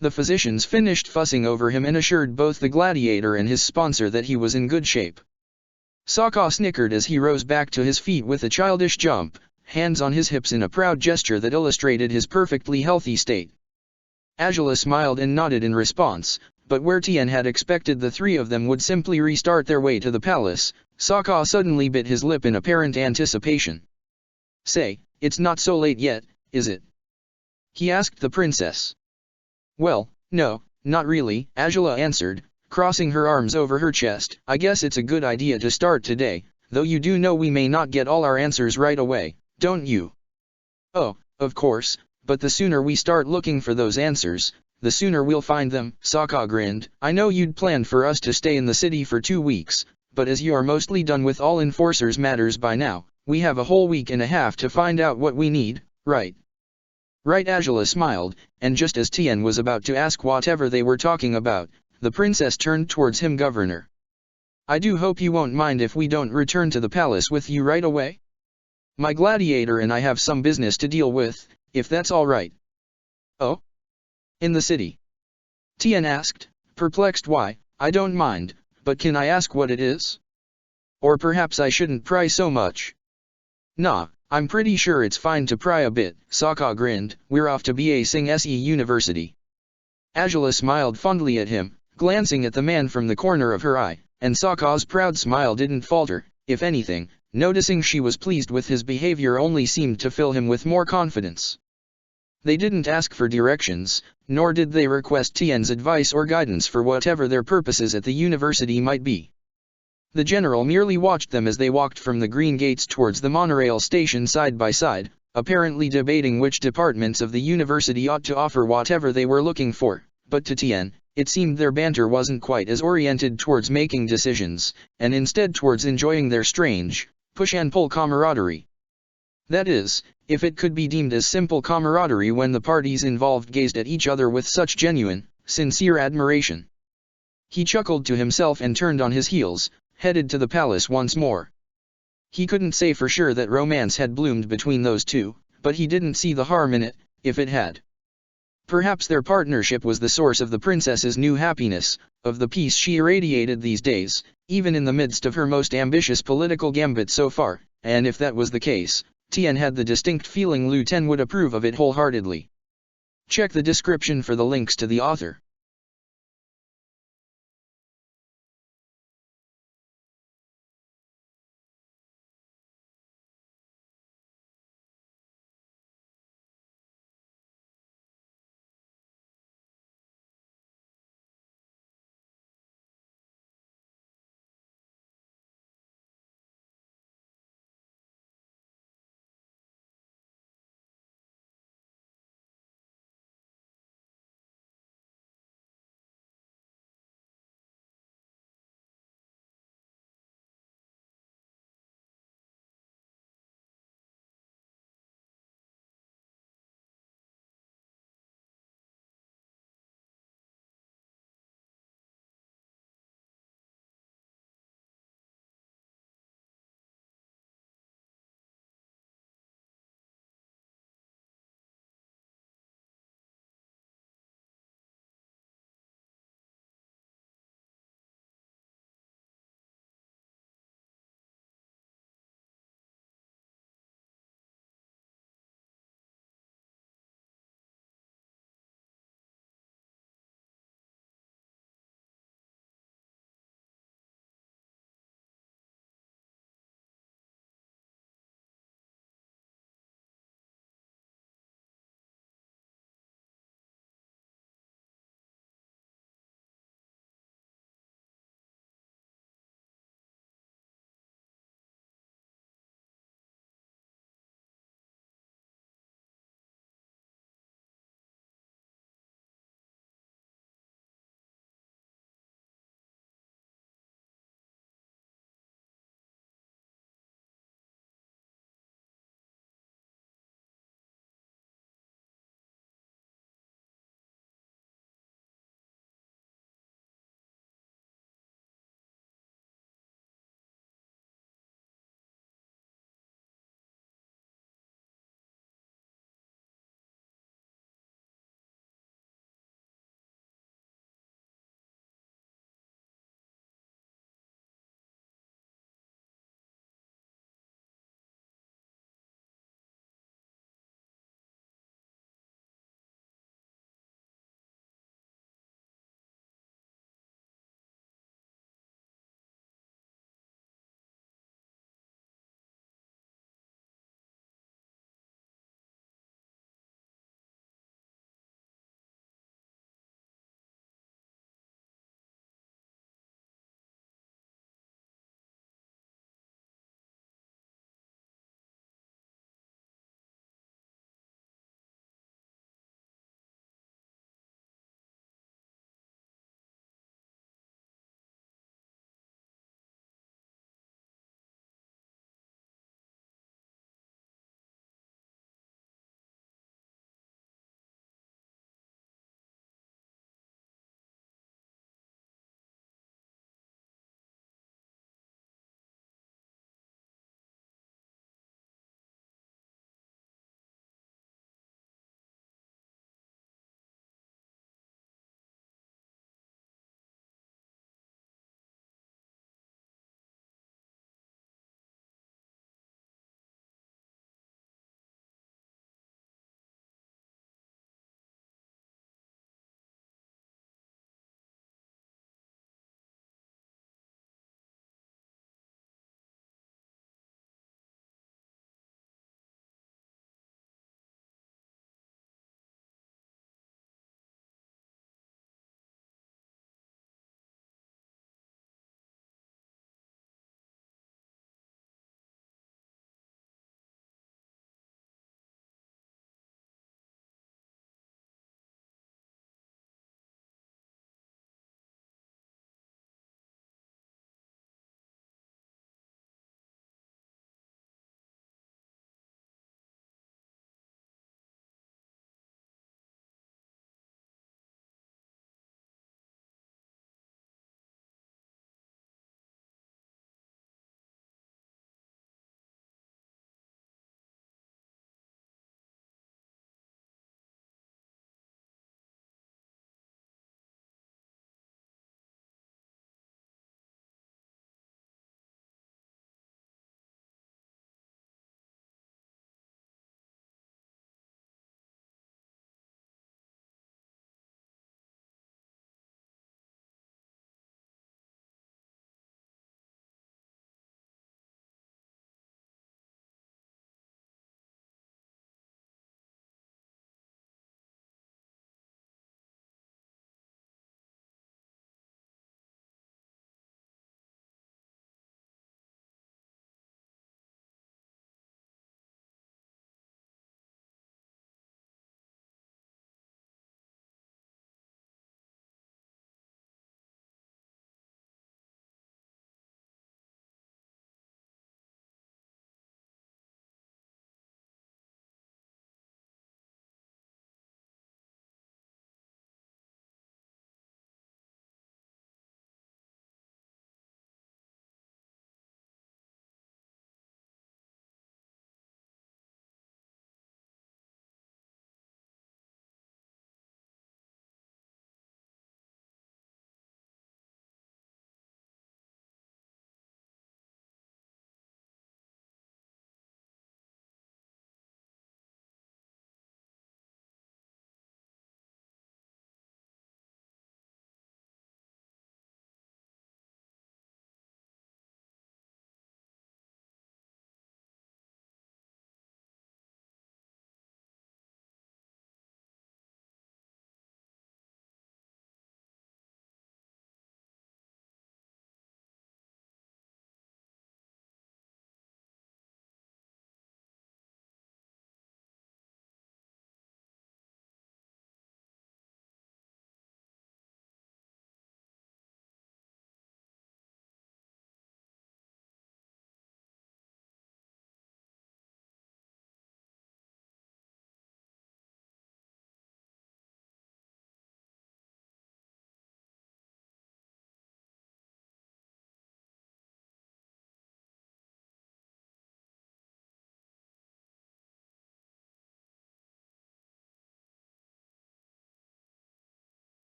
[SPEAKER 1] The physicians finished fussing over him and assured both the gladiator and his sponsor that he was in good shape. Sokka snickered as he rose back to his feet with a childish jump, hands on his hips in a proud gesture that illustrated his perfectly healthy state. Angela smiled and nodded in response, but where Tien had expected the three of them would simply restart their way to the palace, Sokka suddenly bit his lip in apparent anticipation. Say, it's not so late yet, is it? He asked the princess. Well, no, not really, Angela answered, crossing her arms over her chest. I guess it's a good idea to start today, though you do know we may not get all our answers right away, don't you? Oh, of course, but the sooner we start looking for those answers, the sooner we'll find them, Sokka grinned. I know you'd planned for us to stay in the city for 2 weeks, but as you are mostly done with all enforcers matters by now, we have a whole week and a half to find out what we need, right? Right, Angela smiled, and just as Tien was about to ask whatever they were talking about, the princess turned towards him. Governor, I do hope you won't mind if we don't return to the palace with you right away? My gladiator and I have some business to deal with, if that's all right. Oh? In the city? Tien asked, perplexed. Why, I don't mind, but can I ask what it is? Or perhaps I shouldn't pry so much. Nah, I'm pretty sure it's fine to pry a bit, Sokka grinned. We're off to Ba Sing Se University. Angela smiled fondly at him, glancing at the man from the corner of her eye, and Sokka's proud smile didn't falter. If anything, noticing she was pleased with his behavior only seemed to fill him with more confidence. They didn't ask for directions, nor did they request Tien's advice or guidance for whatever their purposes at the university might be. The general merely watched them as they walked from the green gates towards the monorail station side by side, apparently debating which departments of the university ought to offer whatever they were looking for. But to Tien, it seemed their banter wasn't quite as oriented towards making decisions, and instead towards enjoying their strange, push-and-pull camaraderie. That is, if it could be deemed as simple camaraderie when the parties involved gazed at each other with such genuine, sincere admiration. He chuckled to himself and turned on his heels, headed to the palace once more. He couldn't say for sure that romance had bloomed between those two, but he didn't see the harm in it, if it had. Perhaps their partnership was the source of the princess's new happiness, of the peace she irradiated these days, even in the midst of her most ambitious political gambit so far, and if that was the case, Tien had the distinct feeling Lu Ten would approve of it wholeheartedly. Check the description for the links to the author.